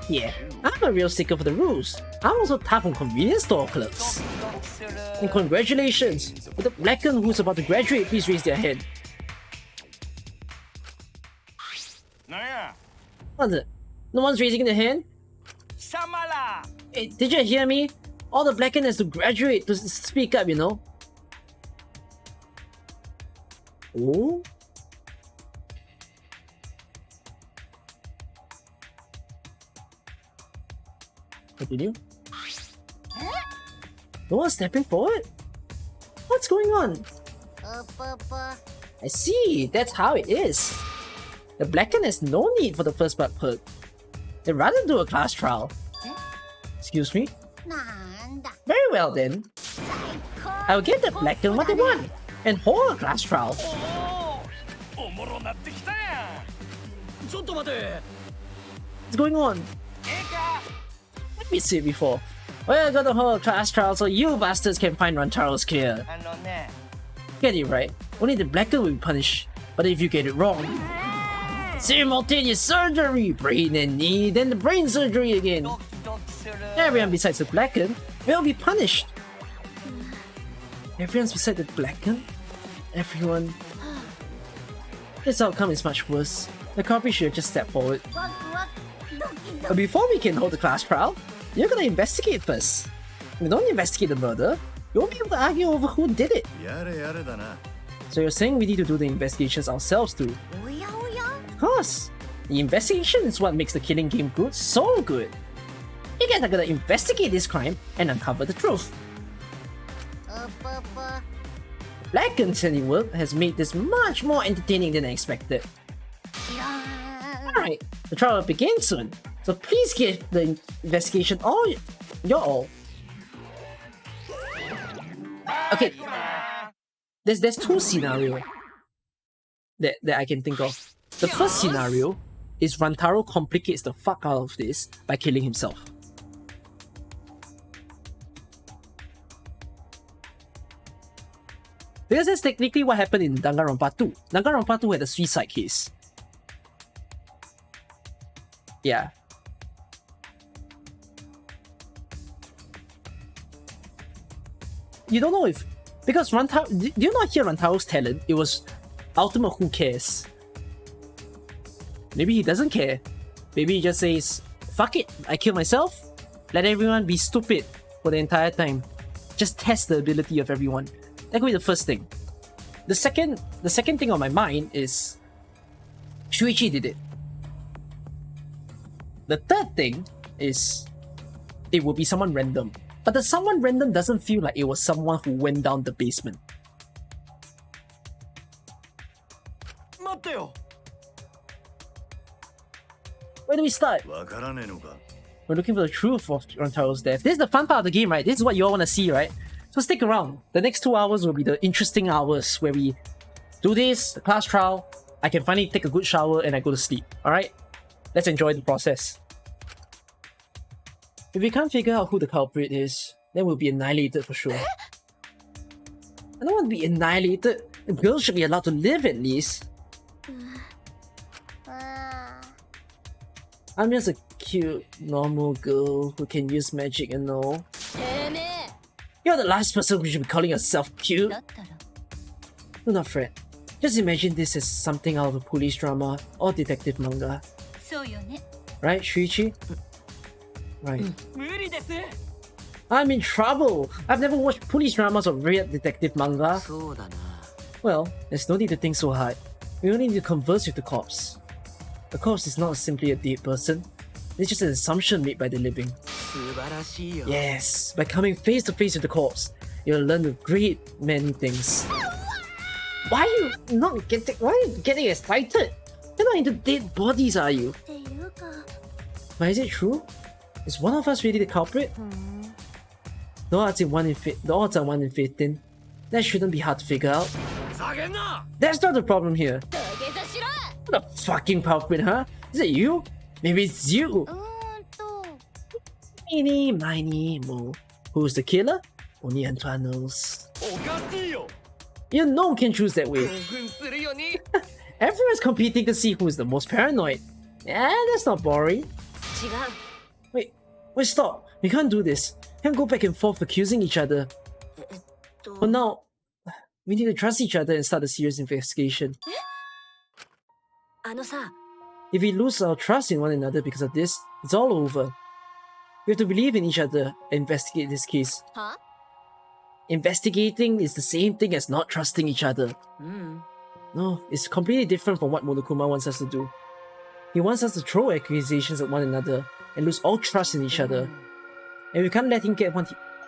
Yeah, I'm a real sticker for the rules. I'm also tough on convenience store clerks. And congratulations! For the Blacken who's about to graduate, please raise their hand. What's it? No one's raising their hand? Hey, did you hear me? All the Blacken has to graduate to speak up, you know? Oh? Continue. No one's stepping forward? What's going on? I see, that's how it is. The Blacken has no need for the first blood perk. They'd rather do a class trial. Excuse me? Very well then. I'll give the Blacken what they want and hold a class trial. What's going on? Let me see it before. We're gonna hold a class trial so you bastards can find Rantaro's clear. Get it right. Only the Blacken will be punished. But if you get it wrong, simultaneous surgery! Brain and knee, then the brain surgery again. Everyone besides the Blacken will be punished. Everyone's beside the Blacken? Everyone. This outcome is much worse. The culprit should have just stepped forward. But before we can hold the class trial, you're gonna investigate first. If we don't investigate the murder, you won't be able to argue over who did it. So you're saying we need to do the investigations ourselves too? Of course! The investigation is what makes the killing game good so good. You guys are gonna investigate this crime and uncover the truth. Blacken's handiwork has made this much more entertaining than I expected. Alright, the trial will begin soon, so please give the investigation all your all. Okay, there's two scenarios that I can think of. The first scenario is Rantaro complicates the fuck out of this by killing himself. Because that's technically what happened in Danganronpa 2. Danganronpa 2 had a suicide case. Yeah. You don't know if... Because Rantaro... Do you not hear Rantaro's talent? It was ultimate who cares. Maybe he doesn't care. Maybe he just says, fuck it, I kill myself. Let everyone be stupid for the entire time. Just test the ability of everyone. That could be the first thing. The second thing on my mind is Shuichi did it. The third thing is it would be someone random. But the someone random doesn't feel like it was someone who went down the basement. Where do we start? We're looking for the truth of Rantaro's death. This is the fun part of the game, right? This is what you all want to see, right? So stick around. The next 2 hours will be the interesting hours where we do this, the class trial, I can finally take a good shower and I go to sleep. Alright? Let's enjoy the process. If we can't figure out who the culprit is, then we'll be annihilated for sure. I don't want to be annihilated. The girl should be allowed to live at least. I'm just a cute, normal girl who can use magic and all. You're the last person who should be calling yourself cute. Do not fret. Just imagine this as something out of a police drama or detective manga. Right, Shuichi? Right. I'm in trouble! I've never watched police dramas or read detective manga. Well, there's no need to think so hard. We only need to converse with the corpse. The corpse is not simply a dead person. It's just an assumption made by the living. Yes, by coming face to face with the corpse, you'll learn a great many things. Why are you getting excited? You're not into dead bodies, are you? But is it true? Is one of us really the culprit? The odds are 1 in 15. That shouldn't be hard to figure out. That's not the problem here. What a fucking culprit, huh? Is it you? Maybe it's you. Eeny, miny, mo. Who's the killer? Only Antoine knows. おかしいよ You know one can choose that way. 興奮するよに Everyone's competing to see who's the most paranoid. That's not boring. 違う Wait, stop. We can't do this. Can't go back and forth accusing each other. えっと For now, we need to trust each other and start a serious investigation. あのさ If we lose our trust in one another because of this, it's all over. We have to believe in each other and investigate this case. は Investigating is the same thing as not trusting each other. うん No, it's completely different from what Monokuma wants us to do. He wants us to throw accusations at one another and lose all trust in each other. And we can't let him get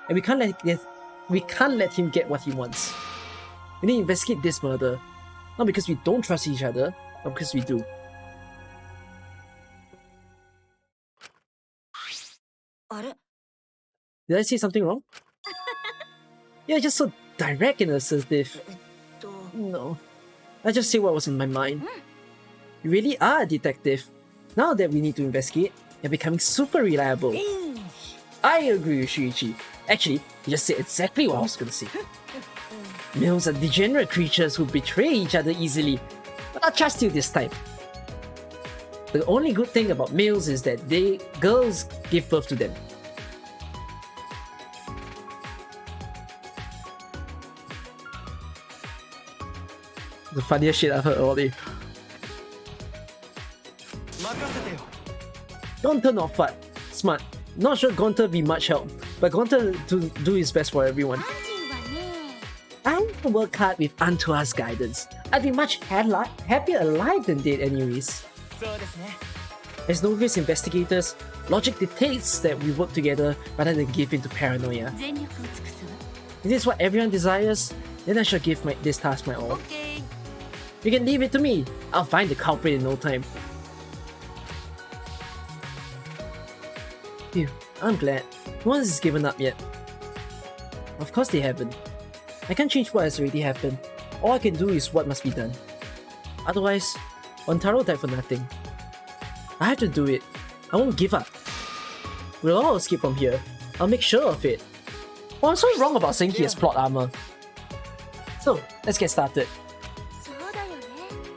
we can't let him get what he wants. We need to investigate this murder. Not because we don't trust each other, but because we do. あれ Did I say something wrong? You're just so direct and assertive. えっと No. I just say what was in my mind. You really are a detective. Now that we need to investigate, you're becoming super reliable. I agree with Shuichi. Actually, he just said exactly what I was gonna say. Males are degenerate creatures who betray each other easily. But I'll trust you this time. The only good thing about males is that girls give birth to them. The funniest shit I've heard all day. 任せてよ Gonta not fat. Smart. Not sure Gonta be much help, but Gonta to do his best for everyone. アンジーはね I will work hard with Antoine's guidance. I'd be much happier alive than dead anyways. そうですね As novice investigators, logic dictates that we work together rather than give in to paranoia. 全力を尽くすわ If this is what everyone desires, then I shall give this task my all. オッケー You can leave it to me. I'll find the culprit in no time. Phew, I'm glad. No one has given up yet. Of course they haven't. I can't change what has already happened. All I can do is what must be done. Otherwise, Ontaro died for nothing. I have to do it. I won't give up. We'll all escape from here. I'll make sure of it. Oh, I'm so wrong about saying he has plot armor. So, let's get started. そうだよね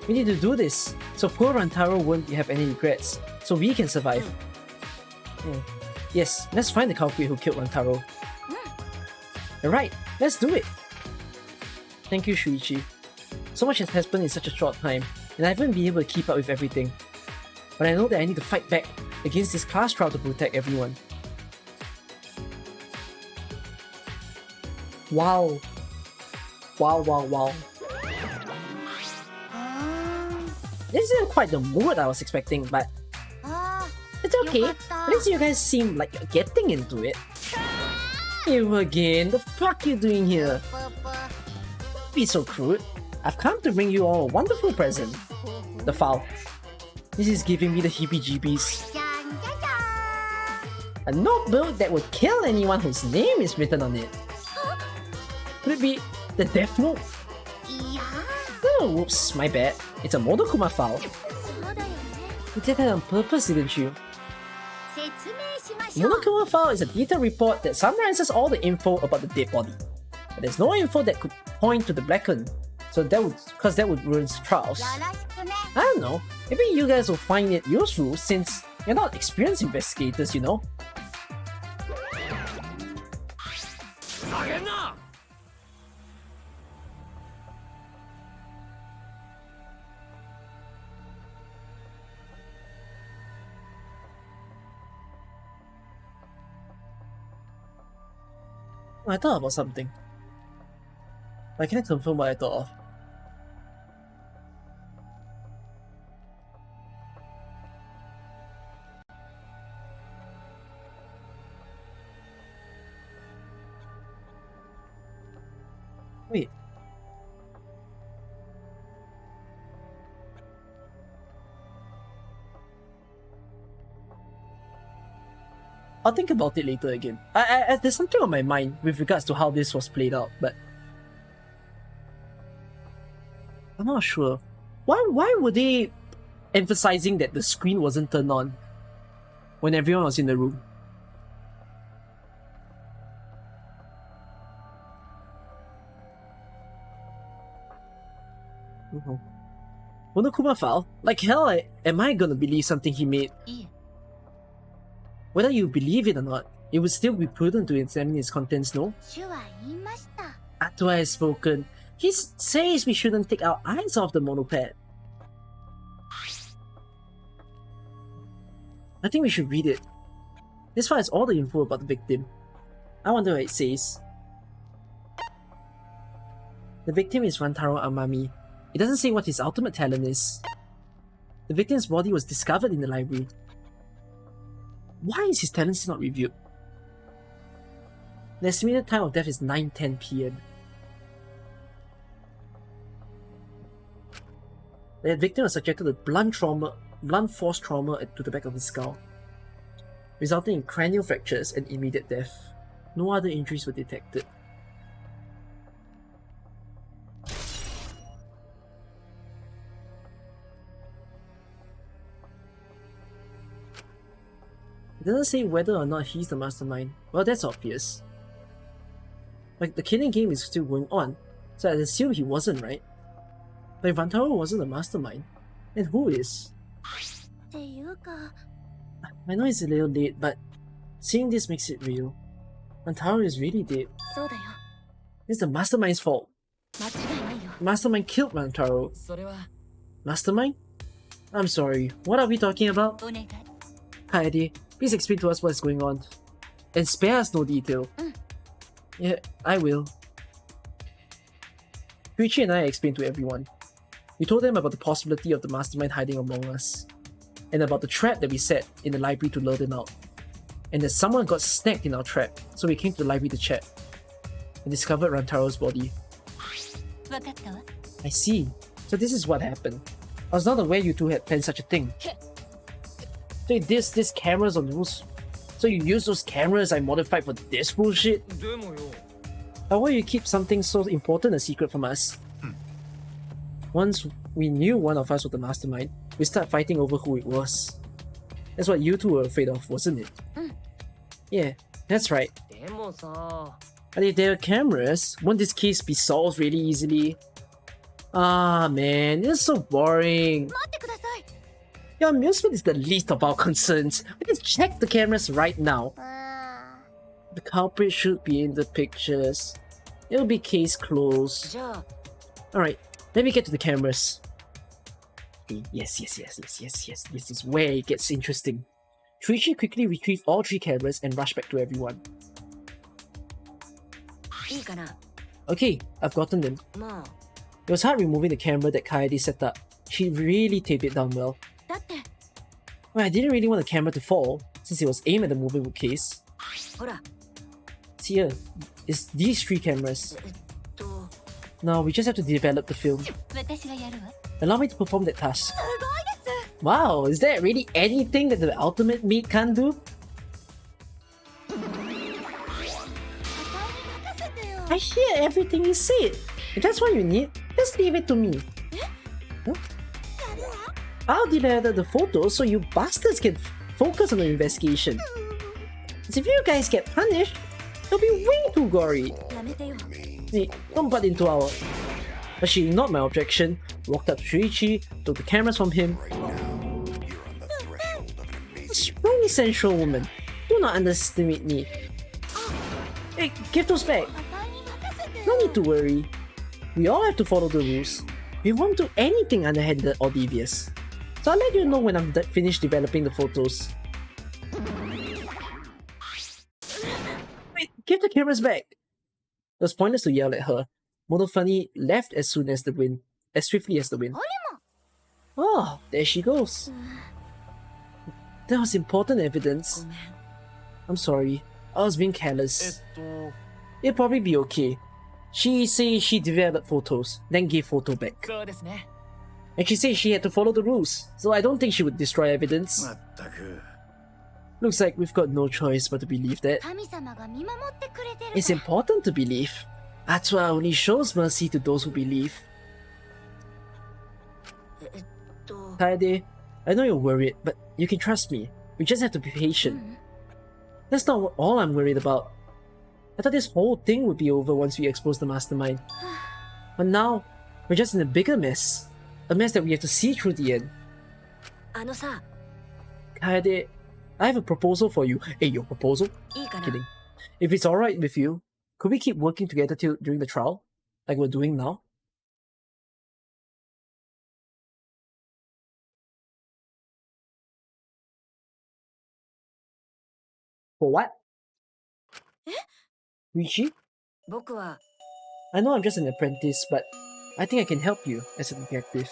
We need to do this, so poor Rantaro won't have any regrets, so we can survive. Yes, let's find the culprit who killed Rantaro. Alright, let's do it! Thank you, Shuichi. So much has happened in such a short time, and I haven't been able to keep up with everything. But I know that I need to fight back against this class trial to protect everyone. Wow. Wow. あ This isn't quite the mood I was expecting, but あ it's okay. よかった At least you guys seem like you're getting into it. You again? The fuck you doing here? ぷぷ Don't be so crude. I've come to bring you all a wonderful present. The file. This is giving me the heebie-jeebies. じゃんじゃじゃ A notebook that would kill anyone whose name is written on it. Could it be the Death Note? ーんいや Oh, whoops, my bad. It's a Monokuma file. そうだよね You did that on purpose, didn't you? 説明しましょう Monokuma file is a detailed report that summarizes all the info about the dead body. But there's no info that could point to the blackened, so that would ruin trials. よろしくね I don't know, maybe you guys will find it useful since you're not experienced investigators, you know? 下げんな I thought about something. I can't confirm what I thought of. Wait. I'll think about it later again. There's something on my mind with regards to how this was played out, but I'm not sure. Why were they emphasizing that the screen wasn't turned on when everyone was in the room? Oh. Monokuma file? Like hell, am I gonna believe something he made? いえ Whether you believe it or not, it would still be prudent to examine its contents, no? 主は言いました。 Atua has spoken. He says we shouldn't take our eyes off the monopad. I think we should read it. This file has all the info about the victim. I wonder what it says. The victim is Rantaro Amami. It doesn't say what his ultimate talent is. The victim's body was discovered in the library. Why is his talent still not revealed? The estimated time of death is 9:10 PM. The victim was subjected to blunt force trauma to the back of his skull, resulting in cranial fractures and immediate death. No other injuries were detected. It doesn't say whether or not he's the mastermind. Well, that's obvious. Like, the killing game is still going on, so I'd assume he wasn't, right? But if Rantaro wasn't the mastermind, then who is? っていうか I know it's a little late, but seeing this makes it real. Rantaro is really dead. そうだよ It's the mastermind's fault. 間違いないよ Mastermind killed Rantaro. それは Mastermind? I'm sorry, what are we talking about? お願い Kaede, please explain to us what's going on. And spare us no detail. Yeah, I will. Yuichi and I explained to everyone. We told them about the possibility of the mastermind hiding among us, and about the trap that we set in the library to lure them out, and that someone got snagged in our trap, so we came to the library to check, and discovered Rantaro's body. 分かったわ I see. So this is what happened. I was not aware you two had planned such a thing. So this cameras on those. So you use those cameras I modified for this bullshit? でもよ How will you keep something so important a secret from us? Once we knew one of us was the mastermind, we started fighting over who it was. That's what you two were afraid of, wasn't it? Yeah, that's right. でもさ And if there are cameras, won't this case be solved really easily? Ah man, this is so boring. 待ってください Your amusement is the least of our concerns. We just check the cameras right now. The culprit should be in the pictures. It'll be case closed. じゃあ Alright, let me get to the cameras. Yes. This is where it gets interesting. Shuichi quickly retrieved all 3 cameras and rushed back to everyone. いいかな Okay, I've gotten them. まあ It was hard removing the camera that Kaede set up. She really taped it down well. だって Well, I didn't really want the camera to fall, since it was aimed at the moving bookcase. ほら See here, it's these 3 cameras. と Now we just have to develop the film. 私がやるわ Allow me to perform that task. すごいです Wow, is there really anything that the ultimate meat can't do? 私に任せてよ I hear everything you said. If that's what you need, just leave it to me. Huh? I'll develop the photos so you bastards can focus on the investigation. 'Cause if you guys get punished, it'll be way too gory. やめてよ Hey, don't butt into our... But she ignored my objection, walked up to Shuichi, took the cameras from him. A strong, sensual woman. Do not underestimate me. Hey, give those back. 私に任せてよ No need to worry. We all have to follow the rules. We won't do anything underhanded or devious. So I'll let you know when I'm finished developing the photos. Wait, give the cameras back. It was pointless to yell at her. Motofani left as swiftly as the wind. あれも Oh, there she goes. That was important evidence. ごめん I'm sorry. I was being careless. と It'll probably be okay. She says she developed photos, then gave photo back. そうですね And she said she had to follow the rules, so I don't think she would destroy evidence. Looks like we've got no choice but to believe that. 神様が見守ってくれてる It's important to believe. Atua only shows mercy to those who believe. と Kaede, I know you're worried, but you can trust me. We just have to be patient. That's not all I'm worried about. I thought this whole thing would be over once we expose the mastermind. But now, We're just in a bigger mess. A mess that we have to see through the end. あのさ、 Kaede, I have a proposal for you. Hey, your proposal? いいかな？ Kidding. If it's alright with you, could we keep working together till during the trial? Like we're doing now? For what? え？ Rishi? 僕は I know I'm just an apprentice, but I think I can help you as a detective.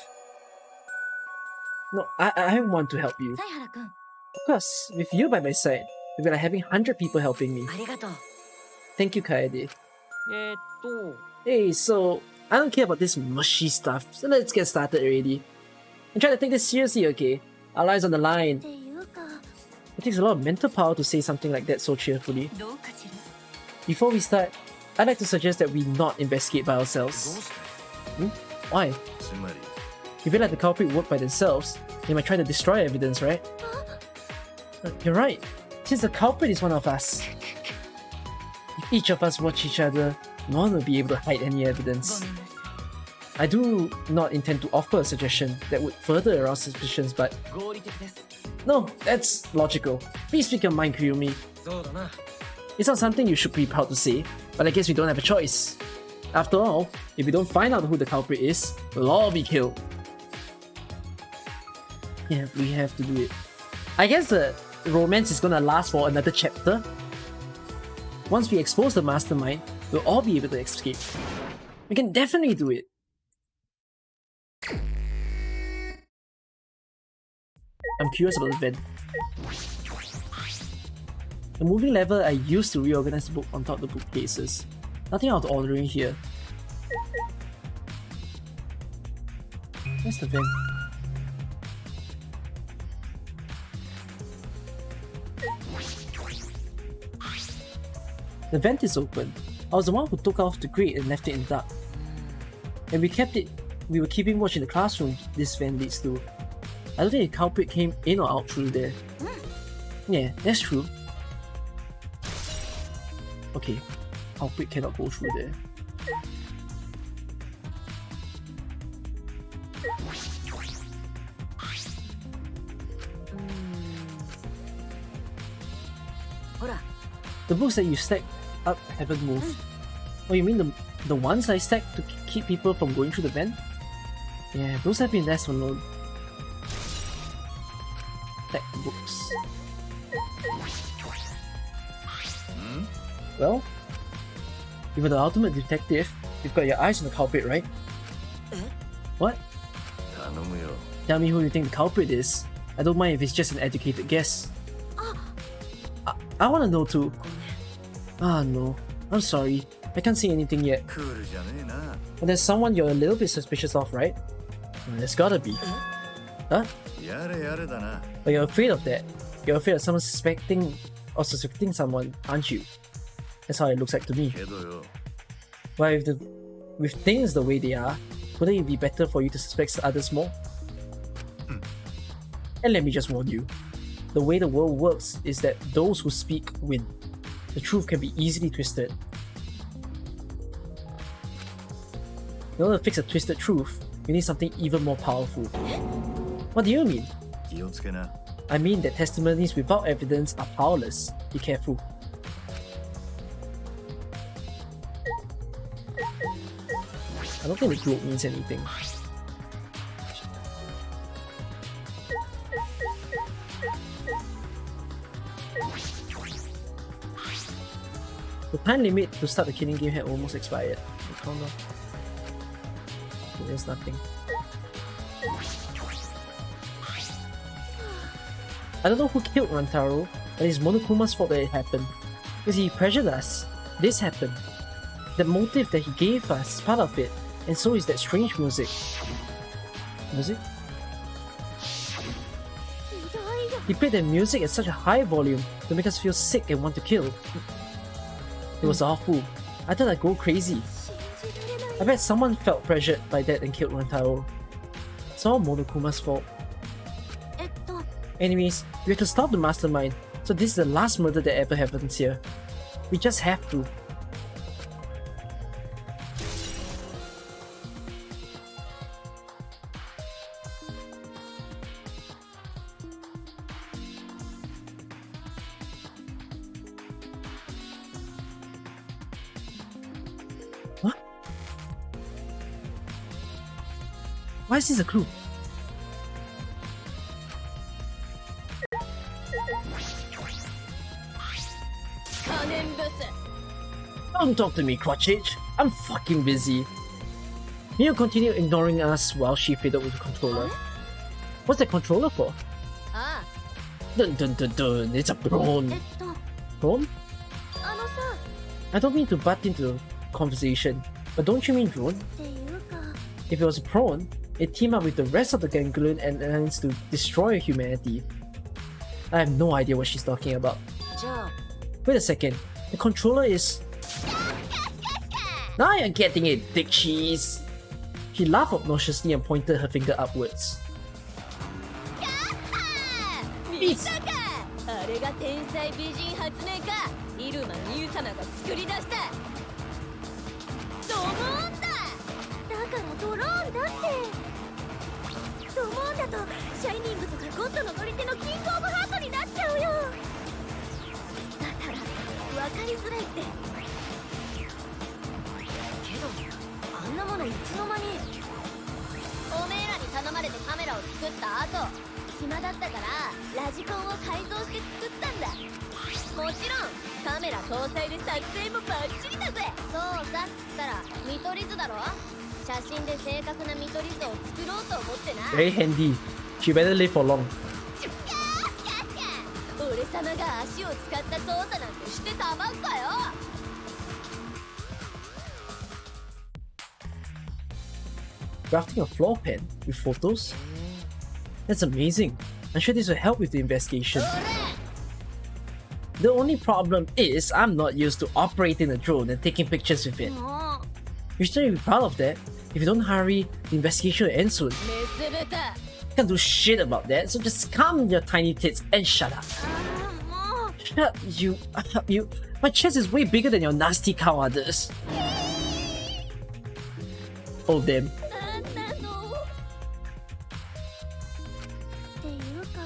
No, I want to help you. 犀原くん、 Of course, with you by my side, we'll be like having 100 people helping me. ありがとう。 Thank you, Kaede. と Hey, so I don't care about this mushy stuff, so let's get started already. And try to take this seriously, okay? Our lives on the っ line. ていうか、 It takes a lot of mental power to say something like that so cheerfully. どうかしら？ Before we start, I'd like to suggest that we not investigate by どう ourselves. して Why? つまり If we let the culprit work by themselves, they might try to destroy evidence, right? You're right. Since the culprit is one of us, if each of us watch each other, no one will be able to hide any ご evidence. めんなさい。 I do not intend to offer a suggestion that would further arouse suspicions, but 合理的です no, that's logical. Please speak your mind, Kyumi. そうだな It's not something you should be proud to say, but I guess we don't have a choice. After all, if we don't find out who the culprit is, we'll all be killed. Yeah, we have to do it. I guess the romance is gonna last for another chapter. Once we expose the mastermind, we'll all be able to escape. We can definitely do it. I'm curious about the vent. The moving lever I used to reorganize the book on top of the bookcases. Nothing out of the ordinary here. Where's the vent? The vent is open. I was the one who took off the grate and left it in dark. And we were keeping watch in the classroom this vent leads to. I don't think the culprit came in or out through there. Yeah, that's true. Okay, culprit cannot go through there. The books that you stacked up haven't moved. Oh, you mean the ones I stacked to keep people from going through the vent? Yeah, those have been left alone. Stack books. Well, you're the ultimate detective. You've got your eyes on the culprit, right? What? 頼むよ Tell me who you think the culprit is. I don't mind if it's just an educated guess. I wanna know too. Ah no, I'm sorry. I can't say anything yet. クールじゃねえな But there's someone you're a little bit suspicious of, right? Well, there's gotta be. Huh? やれやれだな But you're afraid of that. You're afraid of someone suspecting someone, aren't you? That's how it looks like to me. けどよ Why with things the way they are, wouldn't it be better for you to suspect others more? And let me just warn you. The way the world works is that those who speak win. The truth can be easily twisted. In order to fix a twisted truth, you need something even more powerful. What do you mean? 気をつけな I mean that testimonies without evidence are powerless. Be careful. I don't think the group means anything. The time limit to start the killing game had almost expired. So count down. Okay, there's nothing. I don't know who killed Rantaro, but it's Monokuma's fault that it happened. Because he pressured us. This happened. The motive that he gave us is part of it, and so is that strange music. Music? He played that music at such a high volume to make us feel sick and want to kill. It was awful. I thought I'd go crazy. I bet someone felt pressured by that and killed Rantaro. It's all Monokuma's fault. えっと、 Anyways, we have to stop the mastermind, so this is the last murder that ever happens here. We just have to. Why is this a clue? Don't talk to me, Crotchage. I'm fucking busy. Mio continued ignoring us while she fiddled with the controller. What's that controller for? Ah. Dun dun dun dun, it's a prawn. Prawn? あのさ I don't mean to butt into the conversation, but don't you mean drone? っていうか If it was a prawn, it teamed up with the rest of the Ganglion and aims to destroy humanity. I have no idea what she's talking about. じゃあ Wait a second, the controller is... Now you're getting it, dick cheese! She laughed obnoxiously and pointed her finger upwards. 見たかあれが天才美人発明家入間美優様が作り出したドモーンだだからドローンだってドモーンだとシャイニングとかゴッドの乗り手のキングオブハートになっちゃうよだから分かりづらいってけどあんなものいつの間におめえらに頼まれてカメラを作った後暇だったからラジコンを改造して作ったんだもちろんカメラ搭載で撮影もバッチリだぜそうさっつったら見取り図だろ写真で正確な見取り図を作ろうと思ってな Very handy. She better live for long. 俺様が足を使った操作なんてしてたまんかよ Drafting a floor pen with photos? That's amazing. I'm sure this will help with the investigation. The only problem is I'm not used to operating a drone and taking pictures with it. も You shouldn't be proud of that. If you don't hurry, the investigation will end soon. うメス豚 Can't do shit about that, so just calm your tiny tits and shut up. もう Shut up, you. My chest is way bigger than your nasty cow udders. Oh damn. なんなのっていうか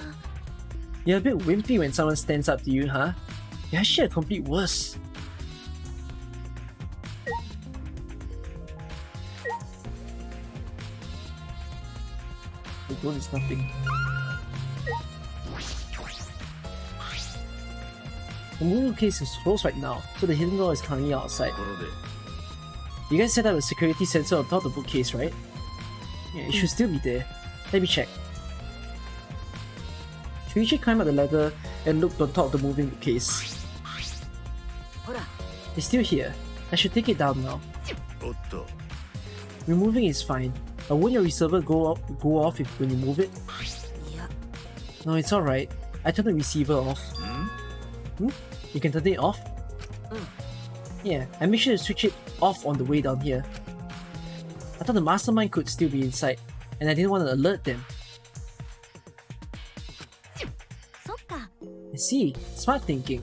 You're a bit wimpy when someone stands up to you, huh? You're actually a complete wuss. The door is nothing. The moving case is closed right now, so the hidden door is currently outside. ところで You guys set up a security sensor on top of the bookcase, right? Yeah, it should still be there. Let me check. Should we climb up the ladder and look on top of the moving bookcase? ほら It's still here. I should take it down now. おっと Removing is fine, but won't your receiver go off when you move it? いや No, it's alright. I turned the receiver off. ん You can turn it off? Yeah, I made sure to switch it off on the way down here. I thought the mastermind could still be inside, and I didn't want to alert them. そっか I see. Smart thinking.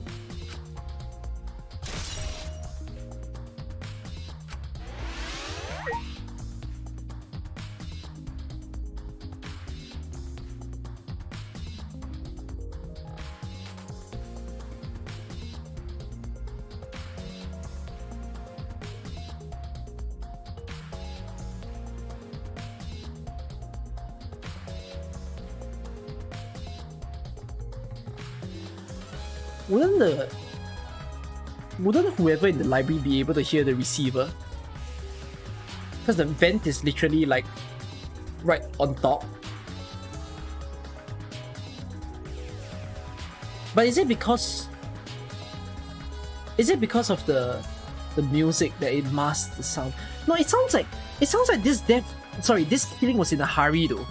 Wouldn't whoever in the library be able to hear the receiver? Because the vent is literally like right on top. But is it because of the music that it masks the sound? No, it sounds like this this killing was in a hurry though.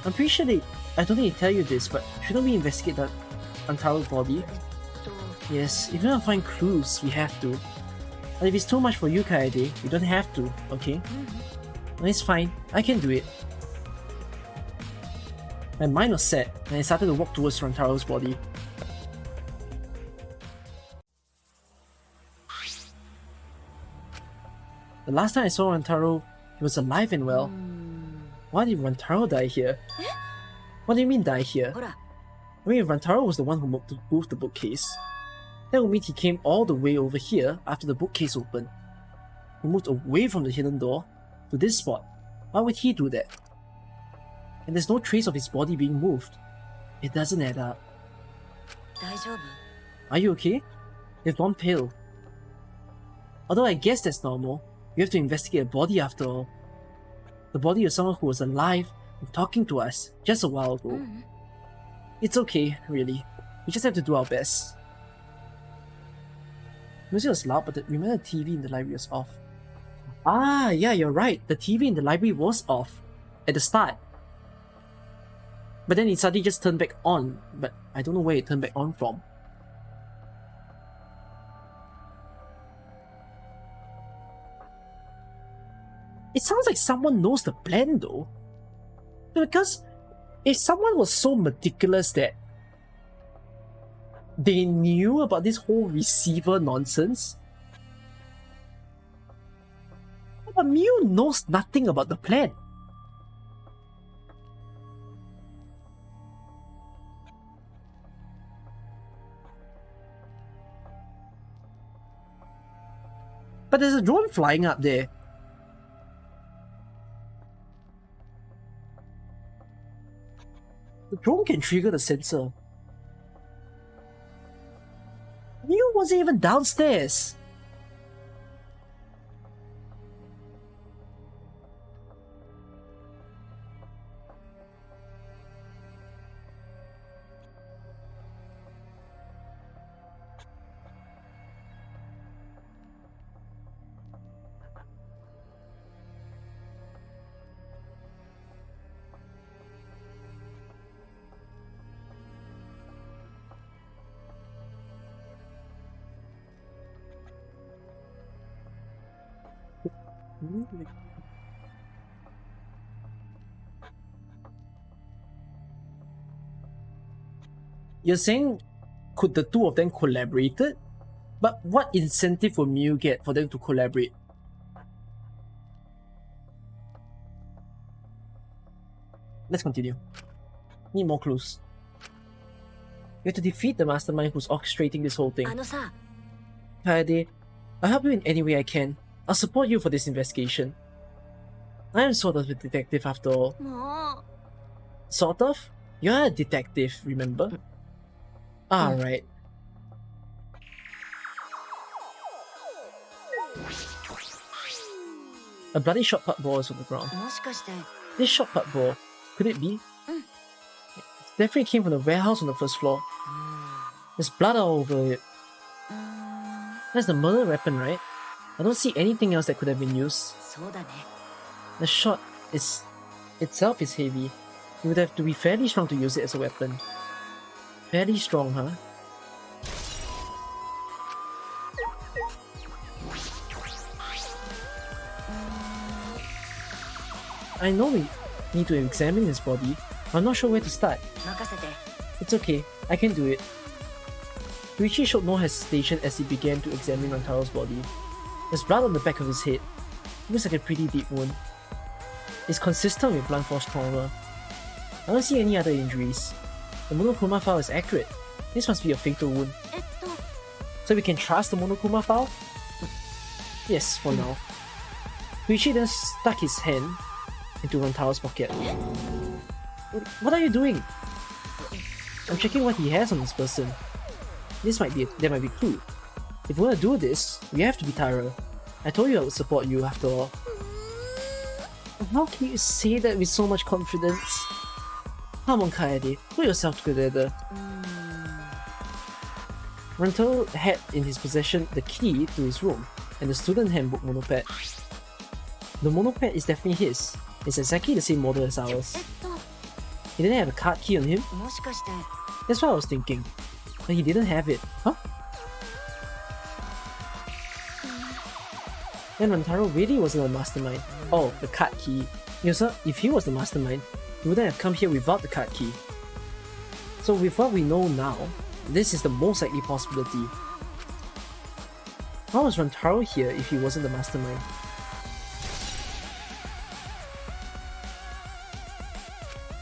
I'm pretty sure I don't think they tell you this, but shouldn't we investigate that Antaro's body? Yes, if we want to find clues, we have to. But if it's too much for you, Kaede, you don't have to, okay? No, it's fine, I can do it. My mind was set, and I started to walk towards Rantaro's body. The last time I saw Rantaro, he was alive and well. Why did Rantaro die here? What do you mean die here? ほら I mean, if Rantaro was the one who moved the bookcase, that would mean he came all the way over here after the bookcase opened. He moved away from the hidden door to this spot. Why would he do that? And there's no trace of his body being moved. It doesn't add up. 大丈夫? Are you okay? You've gone pale. Although I guess that's normal. You have to investigate a body after all. The body of someone who was alive and talking to us just a while ago. It's okay, really. We just have to do our best. Music was loud, but remember the TV in the library was off. Ah, yeah, you're right. The TV in the library was off at the start. But then it suddenly just turned back on. But I don't know where it turned back on from. It sounds like someone knows the plan though. Because if someone was so meticulous that they knew about this whole receiver nonsense, but Miu knows nothing about the plan. But there's a drone flying up there. The drone can trigger the sensor. Miu wasn't even downstairs. You're saying, could the two of them collaborated? But what incentive will Miu get for them to collaborate? Let's continue. Need more clues. You have to defeat the mastermind who's orchestrating this whole thing. あのさ、 Kaede, I'll help you in any way I can. I'll support you for this investigation. I am sort of a detective after all. もう Sort of? You're a detective, remember? Ah, right. A bloody shot put ball is on the ground. もしかして This shot put ball, could it be? It definitely came from the warehouse on the first floor. There's blood all over it. That's the murder weapon, right? I don't see anything else that could have been used. そうだね。 The shot itself is heavy. You would have to be fairly strong to use it as a weapon. Fairly strong, huh? I know we need to examine his body, but I'm not sure where to start. 任せて。 It's okay, I can do it. Ryuichi showed no hesitation as he began to examine Rantaro's body. There's blood on the back of his head. It looks like a pretty deep wound. It's consistent with blunt force trauma. I don't see any other injuries. The monochroma file is accurate. This must be a fatal wound. えっと、 So we can trust the monochroma file? Yes, for now. Ryuichi then stuck his hand into Rantaro's pocket. What are you doing? I'm checking what he has on this person. There might be a clue. If we want to do this, we have to be Tyra. I told you I would support you after all. How can you say that with so much confidence? Come on, Kaede, put yourself together. Rantaro had in his possession the key to his room and the student handbook monopad. The monopad is definitely his. It's exactly the same model as えっ ours. と、 He didn't have a card key on him. もしかして、 That's what I was thinking. But he didn't have it. Huh? Then Rantaro really wasn't a mastermind. Oh, the card key. If he was the mastermind, he wouldn't have come here without the card key. So with what we know now, this is the most likely possibility. How was Rantaro here if he wasn't the mastermind?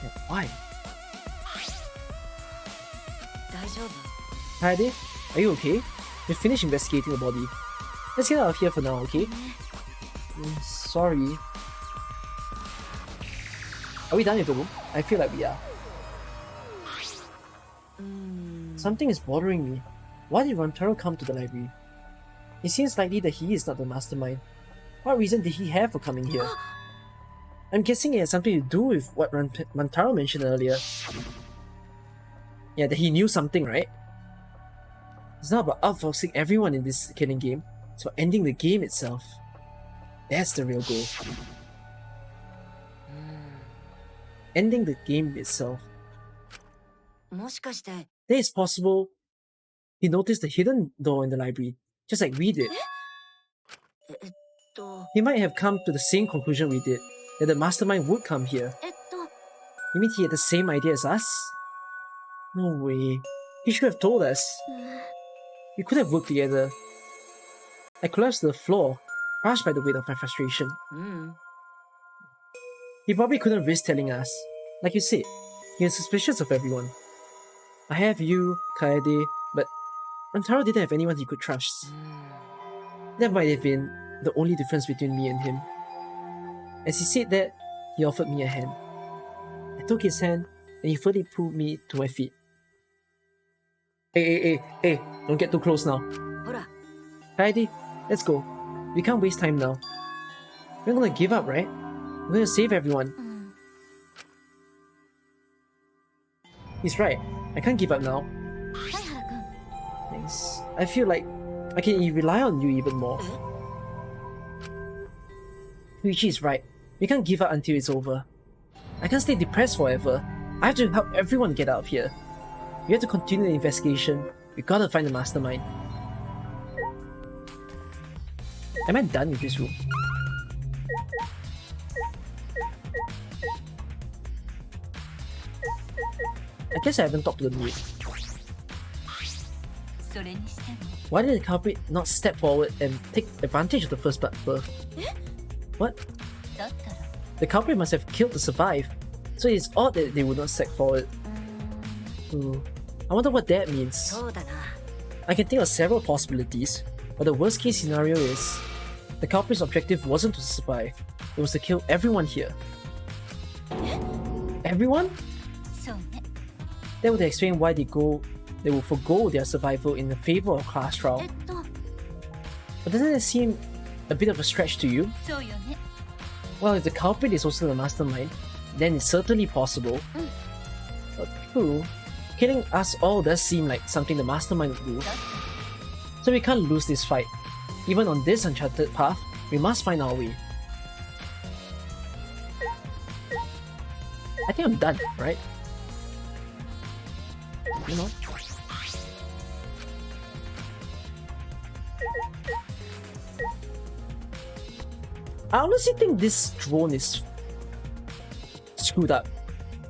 Yeah, why? Kaede, are you okay? We finished investigating the body. Let's get out of here for now, okay? Sorry. Are we done with the room? I feel like we are. Something is bothering me. Why did Rantaro come to the library? It seems likely that he is not the mastermind. What reason did he have for coming here? I'm guessing it has something to do with what Rantaro mentioned earlier. Yeah, that he knew something, right? It's not about outfoxing everyone in this killing game. It's about ending the game itself. That's the real goal. Ending the game itself. Then it's possible he noticed the hidden door in the library, just like we did. He might have come to the same conclusion we did, that the mastermind would come here. You mean he had the same idea as us? No way. He should have told us. We could have worked together. I collapsed to the floor, crushed by the weight of my frustration. He probably couldn't risk telling us. Like you said, he was suspicious of everyone. I have you, Kaede, but Rantaro didn't have anyone he could trust. That might have been the only difference between me and him. As he said that, he offered me a hand. I took his hand, and he fully pulled me to my feet. Hey, don't get too close now. Kaede, let's go. We can't waste time now. We're gonna give up, right? We're gonna save everyone. He's right. I can't give up now. Thanks. I feel like I can rely on you even more. Yuichi is right. We can't give up until it's over. I can't stay depressed forever. I have to help everyone get out of here. We have to continue the investigation. We gotta find the mastermind. Am I done with this room? I guess I haven't talked to them yet. Why did the culprit not step forward and take advantage of the first birth? What? The culprit must have killed to survive, so it's odd that they would not step forward. I wonder what that means. I can think of several possibilities, but the worst case scenario is the culprit's objective wasn't to survive, it was to kill everyone here. Everyone? That would explain why they will forgo their survival in the favor of class trial. But doesn't it seem a bit of a stretch to you? Well, if the culprit is also the mastermind, then it's certainly possible. But true, killing us all does seem like something the mastermind would do. So we can't lose this fight. Even on this uncharted path, we must find our way. I think I'm done, right? You know? I honestly think this drone is screwed up.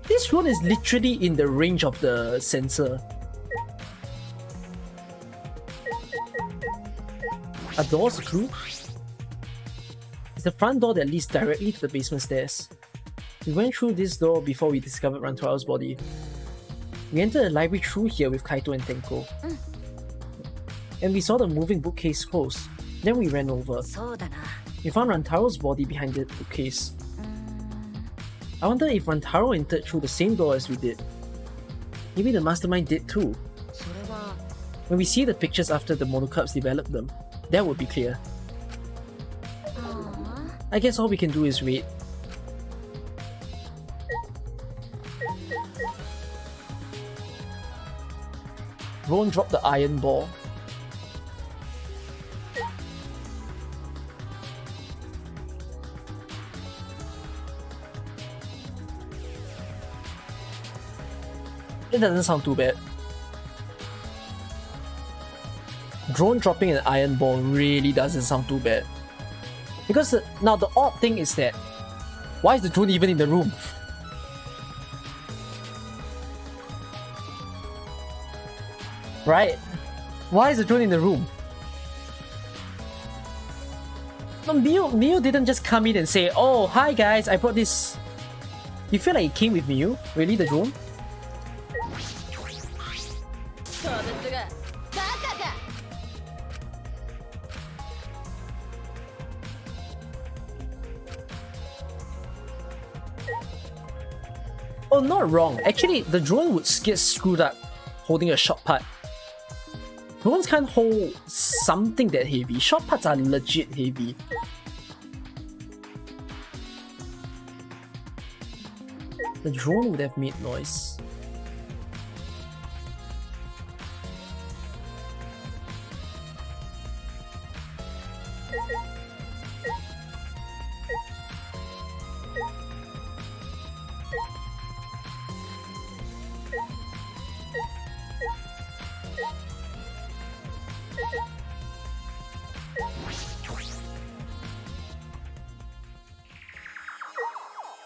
This drone is literally in the range of the sensor. Are doors a clue? It's the front door that leads directly to the basement stairs. We went through this door before we discovered Rantaro's body. We entered the library through here with Kaito and Tenko. And we saw the moving bookcase close. Then we ran over. We found Rantaro's body behind the bookcase. I wonder if Rantaro entered through the same door as we did. Maybe the mastermind did too. When we see the pictures after the monocups developed them, that would be clear. I guess all we can do is wait. Ron dropped the iron ball. It doesn't sound too bad. Drone dropping an iron ball really doesn't sound too bad. Because now the odd thing is that, why is the drone even in the room? Right? Why is the drone in the room? No, Miyu didn't just come in and say, "Oh, hi guys, I brought this." You feel like it came with Miyu? Really, the drone? you're not wrong. Actually, the drone would get screwed up holding a shot put. Drones can't hold something that heavy. Shot puts are legit heavy. The drone would have made noise.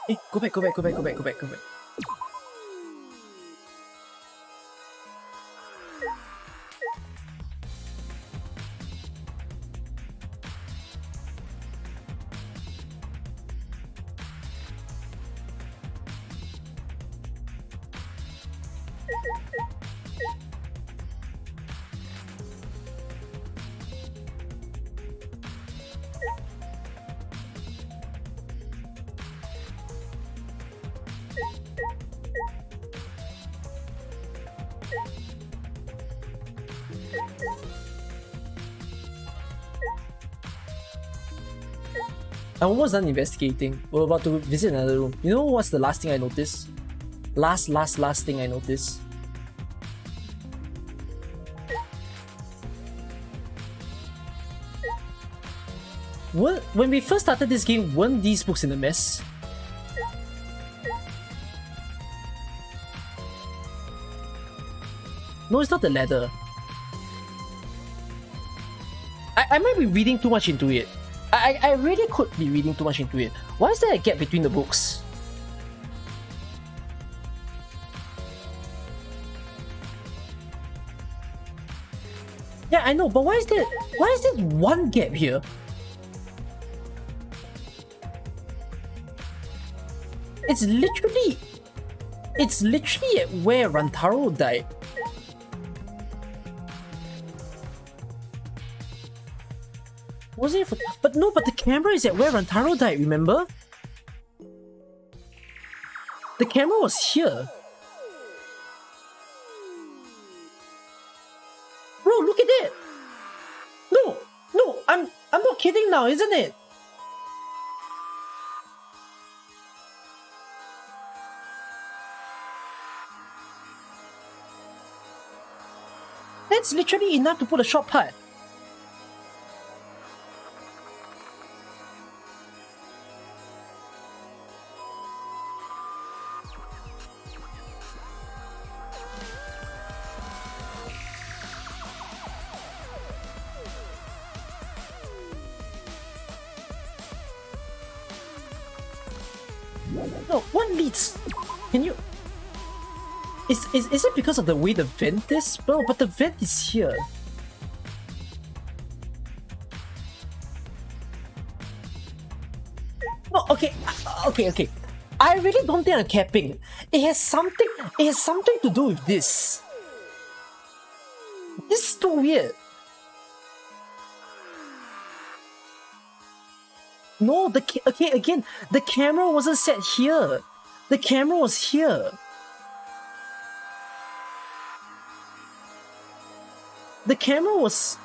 Hey, go back. I'm almost done investigating. We're about to visit another room. You know what's the last thing I noticed? Last thing I noticed. When we first started this game, weren't these books in a mess? No, it's not the ladder. I might be reading too much into it. I really could be reading too much into it. Why is there a gap between the books? Yeah, I know, but why is there one gap here? It's literally at where Rantaro died. Wasn't it for, but the camera is at where Rantaro died, remember? The camera was here. Bro, look at it! No, I'm not kidding now, isn't it? That's literally enough to put a shot put. No, what leads? Can you? Is it because of the way the vent is? Bro, but the vent is here. No, okay. I really don't think I'm capping. It has something to do with this. This is too weird. No, the camera wasn't set here. The camera was here. The camera was...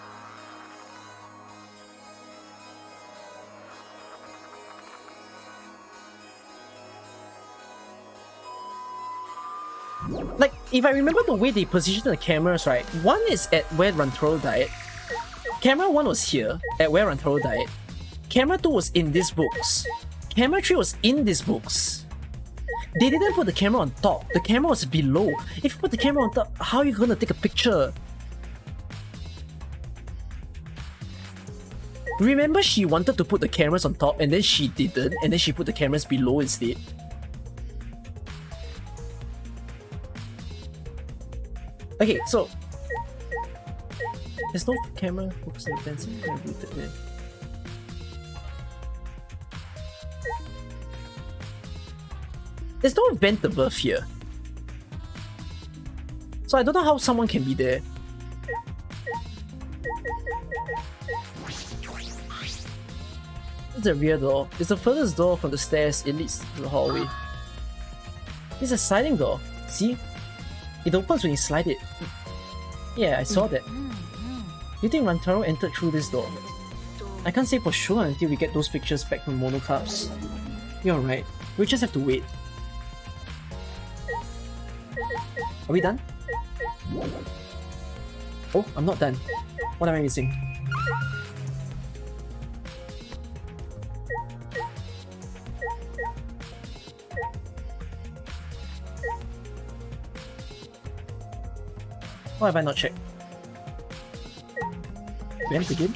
Like, if I remember the way they positioned the cameras, right? One is at where Rantaro died. Camera 1 was here, at where Rantaro died. Camera 2 was in these books. Camera 3 was in these books. They didn't put the camera on top. The camera was below. If you put the camera on top, how are you gonna take a picture? Remember she wanted to put the cameras on top and then she didn't, and then she put the cameras below instead. Okay, so there's no camera focusing on fencing. There's no vent above here. So I don't know how someone can be there. It's the rear door. It's the furthest door from the stairs. It leads to the hallway. It's a sliding door. See? It opens when you slide it. Yeah, I saw that. You think Rantaro entered through this door? I can't say for sure until we get those pictures back from Monoclubs. You're right. We just have to wait. Are we done? Oh, I'm not done. What am I missing? Why have I not checked? Vent again?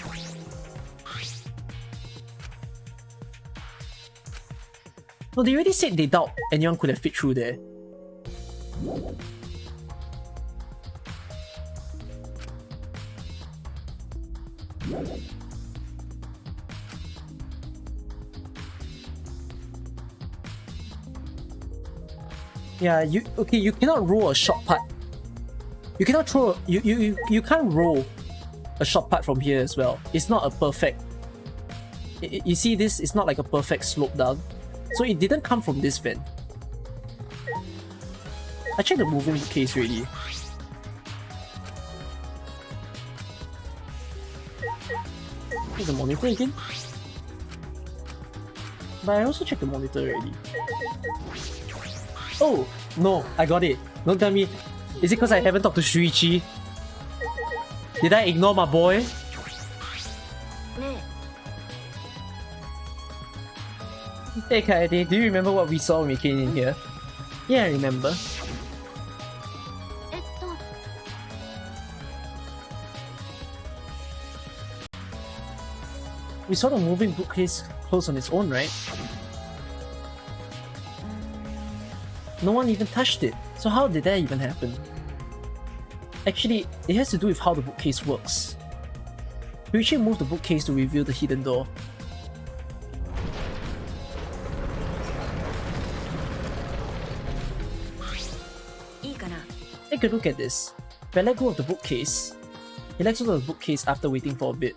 No, they already said they doubt anyone could have fit through there. Yeah, you cannot roll a short putt. You cannot throw you can't roll a short putt from here as well. It's not a perfect. You see this? It's not like a perfect slope down. So it didn't come from this vent. I checked the moving case already. Check the monitor again. But I also checked the monitor already. Oh, no, I got it. Don't tell me. Is it because I haven't talked to Shuichi? Did I ignore my boy? Hey Kaede, do you remember what we saw when we came in here? Yeah, I remember. We saw the moving bookcase close on its own, right? No one even touched it, so how did that even happen? Actually, it has to do with how the bookcase works. Shuichi moved the bookcase to reveal the hidden door. Take a look at this. If I let go of the bookcase, he lets go of the bookcase after waiting for a bit.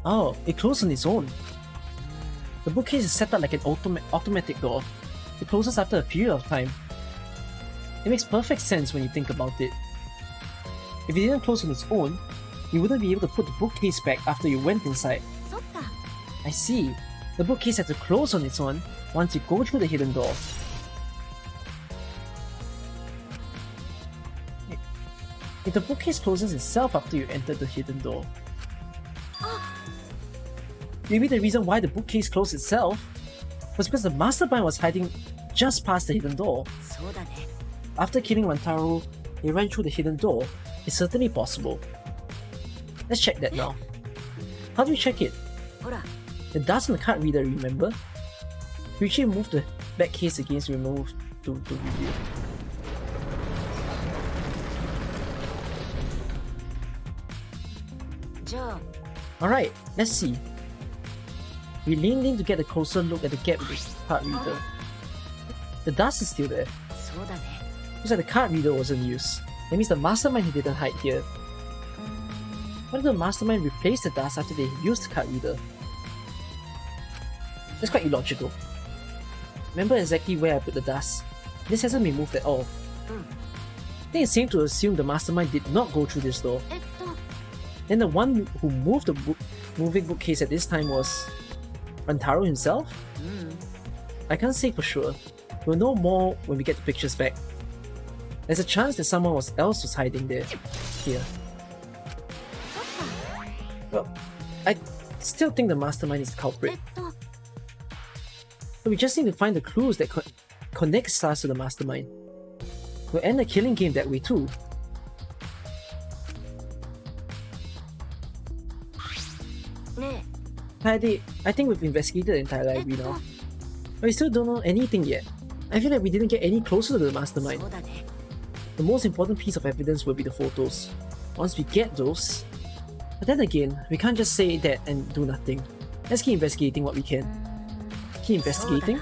Oh, it closed on its own. The bookcase is set up like an automatic door. It closes after a period of time. It makes perfect sense when you think about it. If it didn't close on its own, you wouldn't be able to put the bookcase back after you went inside. I see. The bookcase had to close on its own once you go through the hidden door. If the bookcase closes itself after you enter the hidden door, maybe the reason why the bookcase closed itself was because the mastermind was hiding just past the hidden door. After killing Rantaro, he ran through the hidden door. It's certainly possible. Let's check that now. How do we check it? The dust on the card reader, remember? Shuichi moved the back case against remove to review. Alright, let's see. We leaned in to get a closer look at the gap with the card reader. The dust is still there. Looks like the card reader wasn't used. That means the mastermind didn't hide here. Why did the mastermind replace the dust after they used the card reader? That's quite illogical. Remember exactly where I put the dust. This hasn't been moved at all. I think it's safe to assume the mastermind did not go through this door. Then the one who moved the moving bookcase at this time was Rantaro himself? I can't say for sure. We'll know more when we get the pictures back. There's a chance that someone else was hiding there. Here. Well, I still think the mastermind is the culprit. So we just need to find the clues that connect stars to the mastermind. We'll end the killing game that way too. Heidi, I think we've investigated the entire library now. But we still don't know anything yet. I feel like we didn't get any closer to the mastermind. The most important piece of evidence will be the photos. Once we get those... But then again, we can't just say that and do nothing. Let's keep investigating what we can. Keep investigating?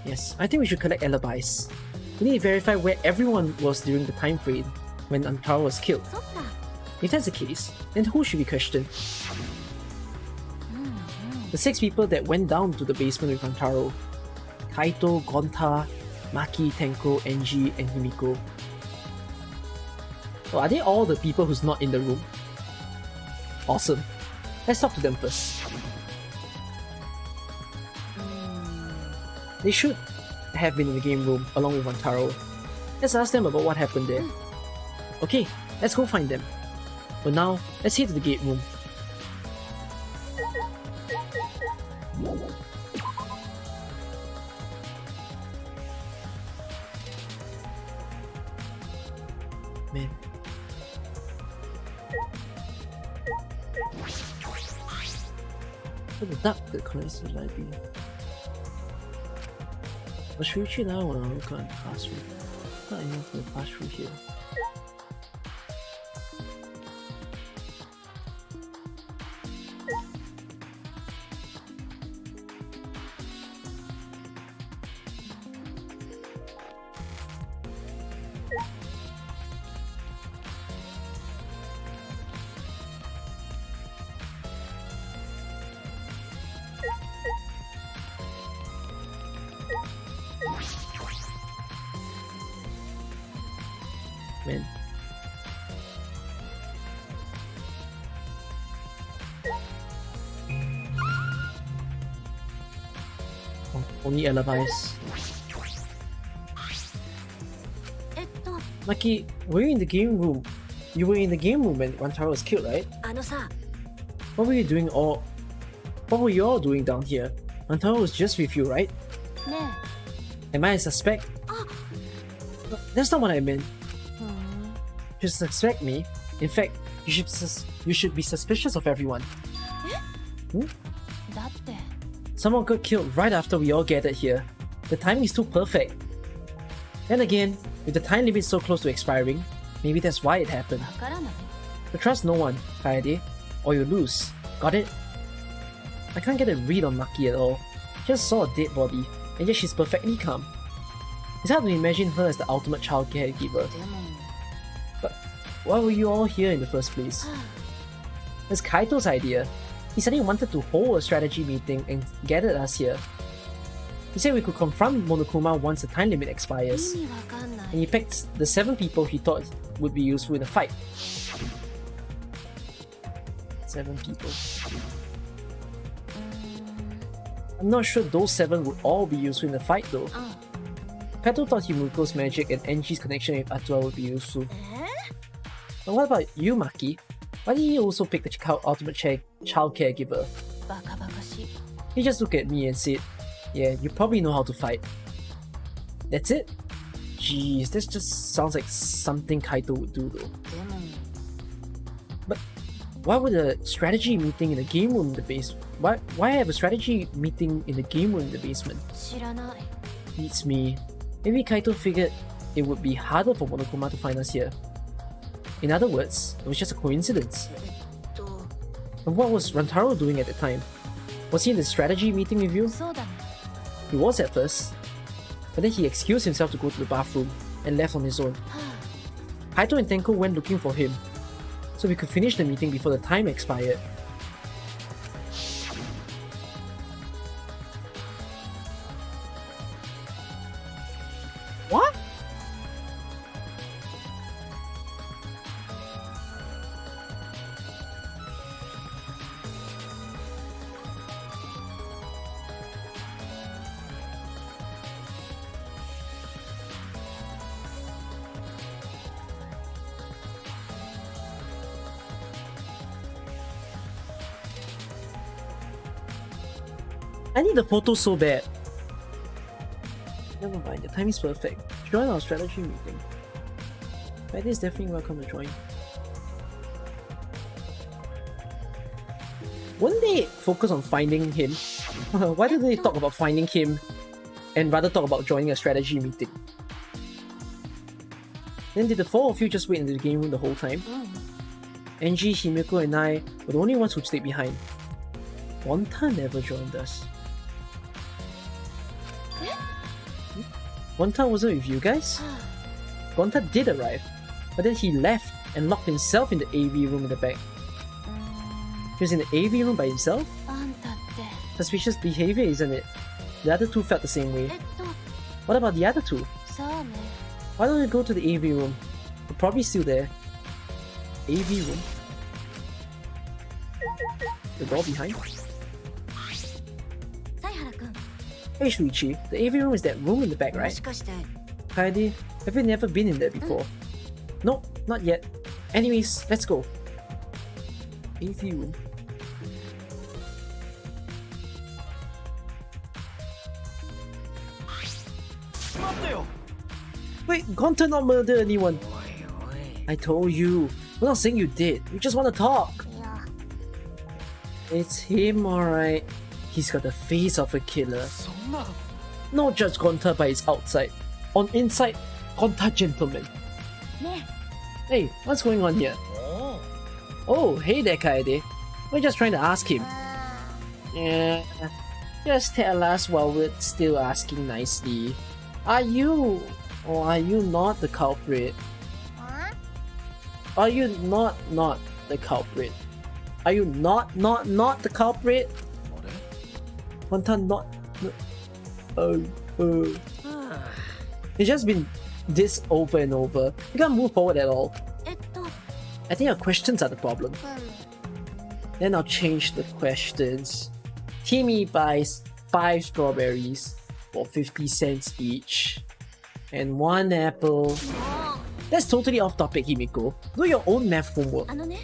Yes, I think we should collect alibis. We need to verify where everyone was during the time frame when Rantaro was killed. If that's the case, then who should be questioned? The 6 people that went down to the basement with Rantaro. Kaito, Gonta, Maki, Tenko, Enji, and Himiko. Oh, are they all the people who's not in the room? Awesome. Let's talk to them first. They should have been in the game room along with Rantaro. Let's ask them about what happened there. Okay, let's go find them. But now, let's head to the gate room. Man. What the duck that connects to the library? 我出去拿我的个人 pass through. Not enough to pass through here. Man. Oh, only alibis. Maki, were you in the game room? You were in the game room when Rantaro was killed, right? What were you doing all... What were you all doing down here? Rantaro was just with you, right? Am I a suspect? No, that's not what I meant. You should suspect me. In fact, you should be suspicious of everyone. Hmm? Someone got killed right after we all gathered here. The timing is too perfect. Then again, with the time limit so close to expiring, maybe that's why it happened. But trust no one, Kaede, or you lose. Got it? I can't get a read on Maki at all. Just saw a dead body, and yet she's perfectly calm. It's hard to imagine her as the ultimate child caregiver. But why were you all here in the first place? It's Kaito's idea. He said he wanted to hold a strategy meeting and gathered us here. He said we could confront Monokuma once the time limit expires. And he picked the 7 people he thought would be useful in the fight. 7 people. I'm not sure those 7 would all be useful in the fight though. Peto thought Himiko's magic and Enji's connection with Atua would be useful. And what about you, Maki? Why did you also pick the ultimate child caregiver? He just looked at me and said, yeah, you probably know how to fight. That's it? Jeez, this just sounds like something Kaito would do though. But why would a strategy meeting in the game room in the basement? Why have a strategy meeting in the game room in the basement? Beats me. Maybe Kaito figured it would be harder for Monokuma to find us here. In other words, it was just a coincidence. And what was Rantaro doing at the time? Was he in the strategy meeting with you? He was at first, but then he excused himself to go to the bathroom and left on his own. Kaito and Tenko went looking for him, so we could finish the meeting before the time expired. What? I need the photo so bad. Never mind, the time is perfect. Join our strategy meeting. Friday is definitely welcome to join. Wouldn't they focus on finding him? Why do they talk about finding him and rather talk about joining a strategy meeting? Then did the 4 of you just wait in the game room the whole time? Enji, Himiko and I were the only ones who stayed behind. Wonta never joined us. Wonta wasn't with you guys? Wonta did arrive, but then he left and locked himself in the AV room in the back. He was in the AV room by himself? あんたって Suspicious behavior, isn't it? The other two felt the same way. What about the other two? さあね Why don't you go to the AV room? They're probably still there. AV room? The door behind? 犀原くん Hey Shuichi, the AV room is that room in the back, も right? しかして Kaede, have you never been in there before? Nope, not yet. Anyways, let's go. AV room. Wait, Gonta not murder anyone. I told you. We're not saying you did. We just want to talk. いや It's him, alright. He's got the face of a killer. Not judge Gonta by his outside. On inside, Gonta gentleman. ね Hey, what's going on here? Oh, hey there, Kaede. We're just trying to ask him. Yeah, just tell us while we're still asking nicely. Are you or are you not the culprit? Are you not the culprit? Are you not the culprit? Gonta not. It's just been this over and over. You can't move forward at all. えっと I think our questions are the problem. Then I'll change the questions. Timmy buys 5 strawberries for 50 cents each. And 1 apple. That's totally off topic, Himiko. Do your own math homework. あのね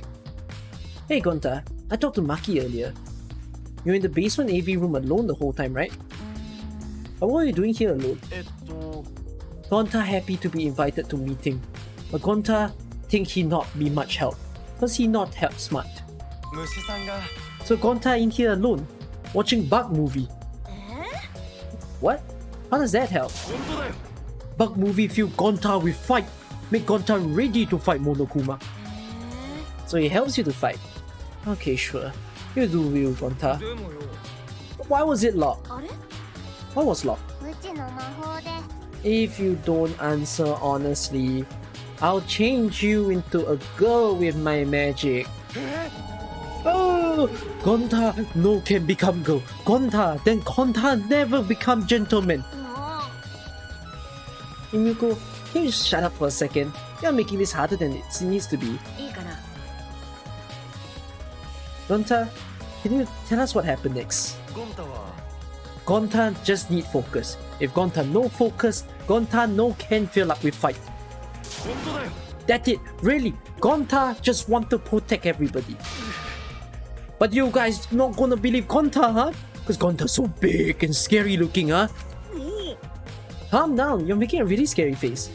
Hey Gonta, I talked to Maki earlier. You're in the basement AV room alone the whole time, right? But what are you doing here alone? Gonta happy to be invited to meeting. But Gonta think he not be much help. Cause he not help smart. So Gonta in here alone, watching bug movie. え What? How does that help? Bug movie fill Gonta with fight. Make Gonta ready to fight Monokuma. So it helps you to fight. Okay, sure. You do you, Gonta. Why was it locked? あれ What was locked? うちの魔法で If you don't answer honestly, I'll change you into a girl with my magic. Oh, Gonta no can become girl. Gonta, then Gonta never become gentleman. も Himiko, can you just shut up for a second? You're making this harder than it needs to be. ういいかな Gonta, can you tell us what happened next? Gonta just need focus. If Gonta no focus, Gonta no can fill up with fight. That's it, really. Gonta just want to protect everybody. But you guys not gonna believe Gonta, huh? Cause Gonta's so big and scary looking, huh? Calm down, you're making a really scary face.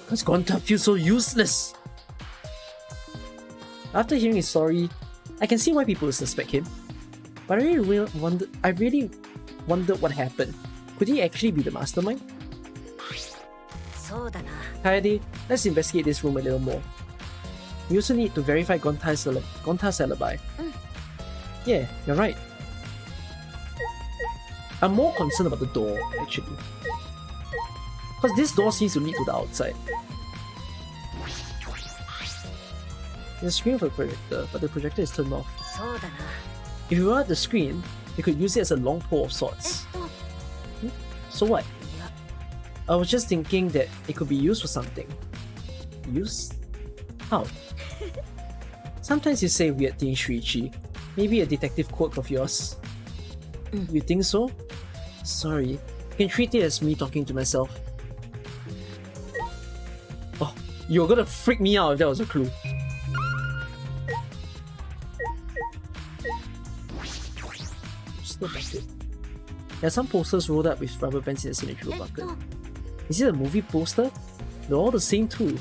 Cause Gonta feels so useless. After hearing his story, I can see why people suspect him. But I really wondered what happened. Could he actually be the mastermind? そうだな Kaede, let's investigate this room a little more. We also need to verify Gonta's alibi. Yeah, you're right. I'm more concerned about the door, actually. Because this door seems to lead to the outside. There's a screen for the projector, but the projector is turned off. そうだな If you were at the screen, you could use it as a long pole of えっ sorts. と So what? いや I was just thinking that it could be used for something. Used? How? Sometimes you say weird things, Shuichi. Maybe a detective quirk of yours. You think so? Sorry. You can treat it as me talking to myself. Oh, you're gonna freak me out if that was a clue. Still bucket. There are some posters rolled up with rubber bands in a symmetrical えっ bucket. と Is it a movie poster? They're all the same too.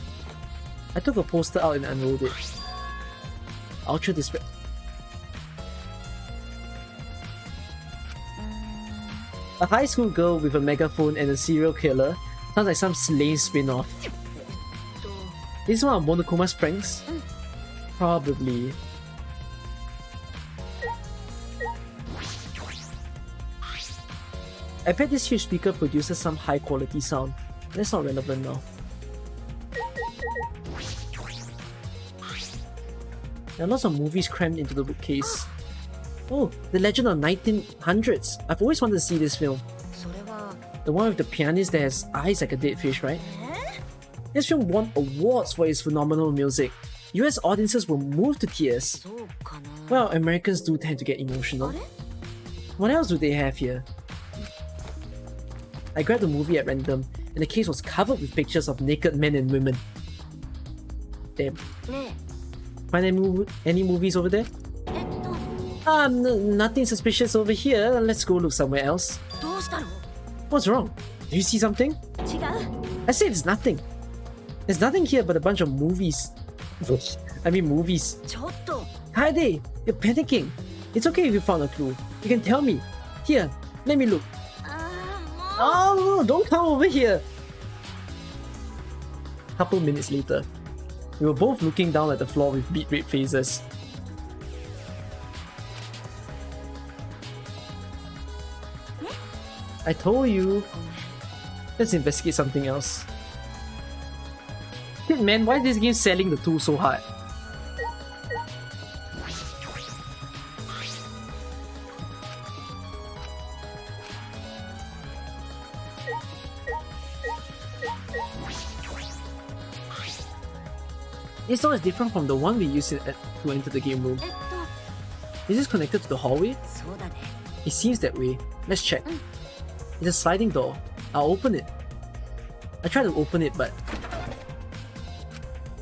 I took a poster out and unrolled it. Ultra disrespect. A high school girl with a megaphone and a serial killer? Sounds like some Slay spin-off. えっと This is one of Monokuma's pranks? Probably. I bet this huge speaker produces some high quality sound. That's not relevant now. There are lots of movies crammed into the bookcase. Oh, The Legend of 1900s. I've always wanted to see this film. それは The one with the pianist that has eyes like a dead fish, right? This film won awards for its phenomenal music. US audiences were moved to tears. そうかな Well, Americans do tend to get emotional. あれ What else do they have here? I grabbed the movie at random, and the case was covered with pictures of naked men and women. Damn. ね Find any movies over there? えNothing suspicious over here. Let's go look somewhere else. どうしたの What's wrong? Do you see something? 違う I said it's nothing. There's nothing here but a bunch of movies. I mean movies. ちょっと Heidi, you're panicking. It's okay if you found a clue. You can tell me. Here, let me look. ああもう Oh, don't come over here. Couple minutes later, we were both looking down at the floor with beet red faces. I told you. Let's investigate something else. Shit, man, why is this game selling the tool so hard? This door is different from the one we used to enter the game room. えっと Is this connected to the hallway? そうだね It seems that way. Let's check. It's a sliding door. I'll open it. I tried to open it, but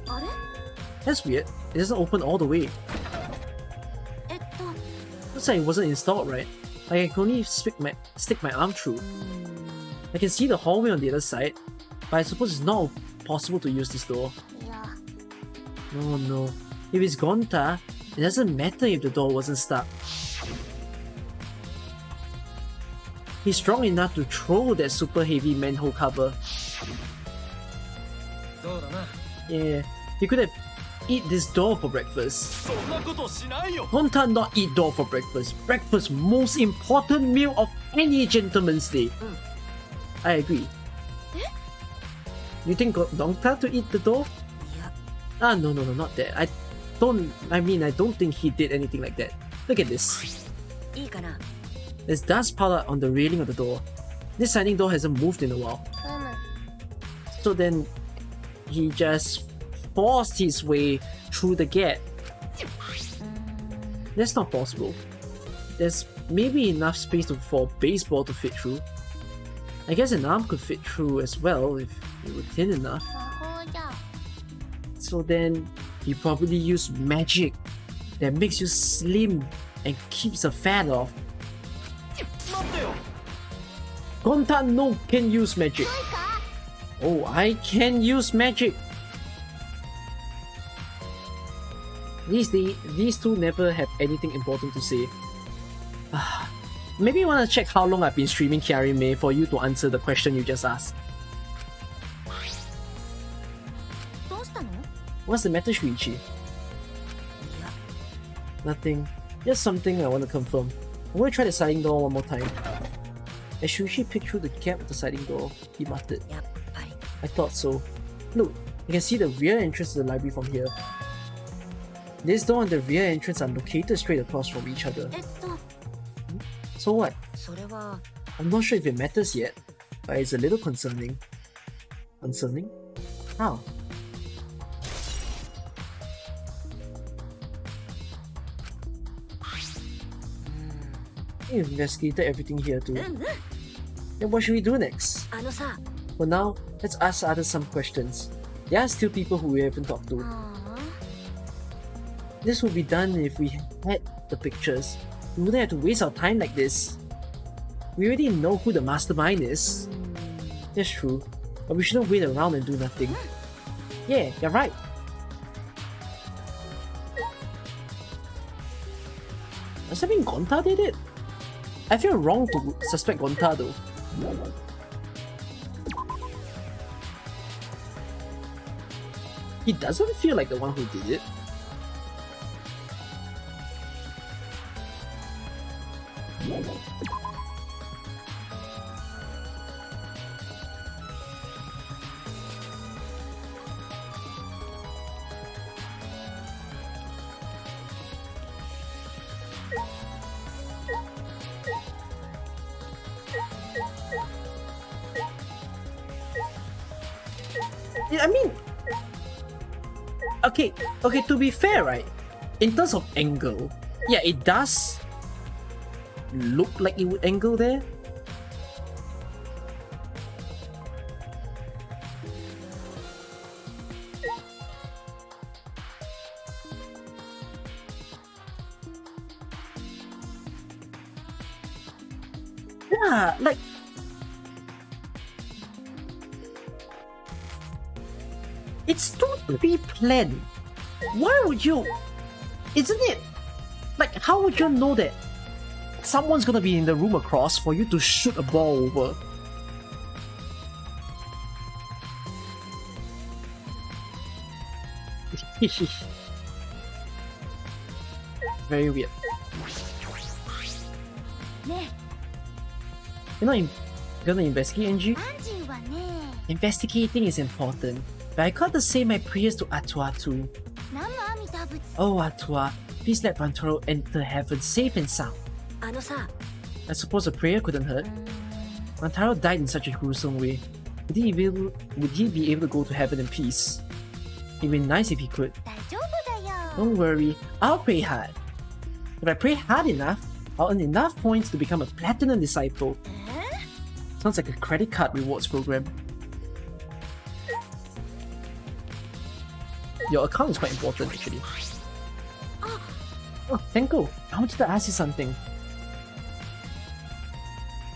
あれ that's weird. It doesn't open all the way. えっと Looks like it wasn't installed right. I can only stick my arm through. I can see the hallway on the other side, but I suppose it's not possible to use this door. いや No, no. If it's Gonta, it doesn't matter if the door wasn't stuck. He's strong enough to throw that super heavy manhole cover. そうだな Yeah, he could have eat this door for breakfast. そんなことしないよ Gonta not eat door for breakfast. Breakfast most important meal of any gentleman's day. I agree. You think Gonta to eat the door? いや No, not that. I don't think he did anything like that. Look at this. いいかな There's dust powder on the railing of the door. This sliding door hasn't moved in a while. うむ So then, he just forced his way through the gap. That's not possible. There's maybe enough space for a baseball to fit through. I guess an arm could fit through as well if it were thin enough. 魔法じゃ So then, he probably used magic that makes you slim and keeps the fat off. 待ってよ Gonta no can use magic. Oh, I can use magic. These two never have anything important to say. Maybe you want to check how long I've been streaming Kiari Mei for you to answer the question you just asked. どうしたの What's the matter, Shuichi? いや Nothing. Just something I want to confirm. I'm going to try the sliding door one more time. As Shuichi peeked through the gap of the sliding door, he muttered, やっぱり I thought so. Look, you can see the rear entrance to the library from here. This door and the rear entrance are located straight across from each other. えっと So what? それは I'm not sure if it matters yet, but it's a little concerning. Concerning? How? You investigated everything here too. うんうん Then what should we do next? あのさ For now, let's ask others some questions. There are still people who we haven't talked to. あ This would be done if we had the pictures. We wouldn't have to waste our time like this. We already know who the mastermind is. That's true, but we shouldn't wait around and do nothing. Yeah, you're right. Does that mean Gonta did it? I feel wrong to suspect Gonta though. He doesn't feel like the one who did it. I mean, okay, to be fair, right? In terms of angle, yeah, it does look like it would angle there. Yeah, like it's too pre-planned. Why would you? Isn't it? Like, how would you know that someone's gonna be in the room across for you to shoot a ball over? Very weird. You're not gonna investigate, Angie? アンジーはね、 Investigating is important, but I got to say my prayers to Atua too. 何の阿弥陀仏？ Oh Atua, please let Rantaro enter heaven safe and sound. あのさ、 I suppose a prayer couldn't hurt. Rantaro died in such a gruesome way. Would he be able to go to heaven in peace? It'd be nice if he could. 大丈夫だよ。 Don't worry, I'll pray hard. If I pray hard enough, I'll earn enough points to become a platinum disciple. Sounds like a credit card rewards program. Your account is quite important actually. Oh, Tenko, I wanted to ask you something.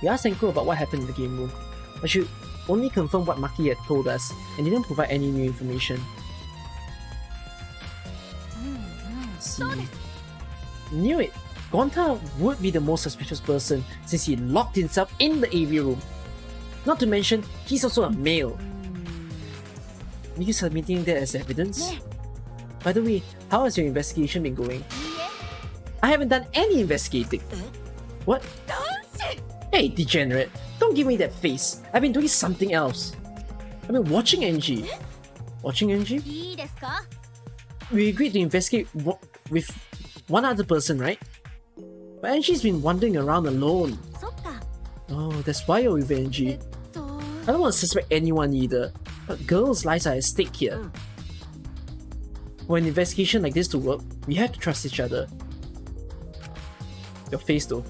We asked Tenko about what happened in the game room, but she only confirmed what Maki had told us and didn't provide any new information. See. Knew it! Gonta would be the most suspicious person since he locked himself in the AV room. Not to mention, he's also a male. Are you submitting that as evidence? By the way, how has your investigation been going? I haven't done any investigating. What? Hey, degenerate! Don't give me that face. I've been doing something else. I've been watching NG. Watching NG? いいですか？ We agreed to investigate with one other person, right? But Angie's been wandering around alone. そっか。 Oh, that's why you're with Angie. I don't want to suspect anyone either, but girls' lives are at stake here. For an investigation like this to work, we have to trust each other. Your face though.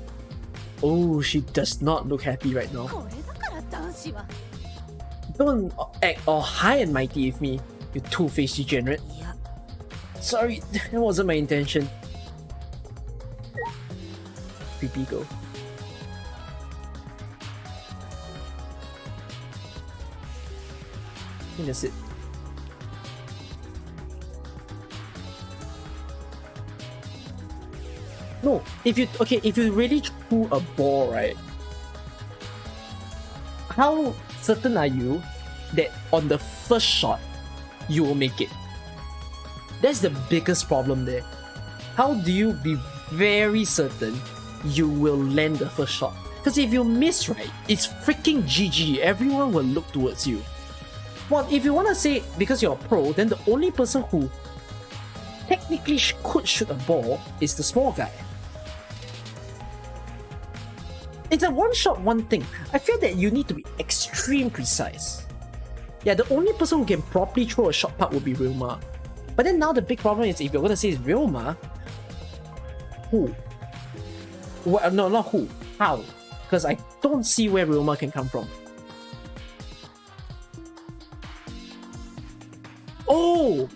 Oh, she does not look happy right now. これだから男子は。 Don't act all high and mighty with me, you two-faced degenerate. いや、 Sorry, that wasn't my intention. Creepy girl. I think that's it. No, if you really threw a ball, right? How certain are you that on the first shot you will make it? That's the biggest problem there. How do you be very certain you will land the first shot? Because if you miss, right, it's freaking GG. Everyone will look towards you. Well, if you want to say because you're a pro, then the only person who technically could shoot a ball is the small guy. It's a one shot, one thing. I feel that you need to be extreme precise. Yeah, the only person who can properly throw a shot putt would be Ryoma. But then now the big problem is if you're gonna say it's Ryoma, who? Well, no, not who. How? Because I don't see where Ryoma can come from. Oh!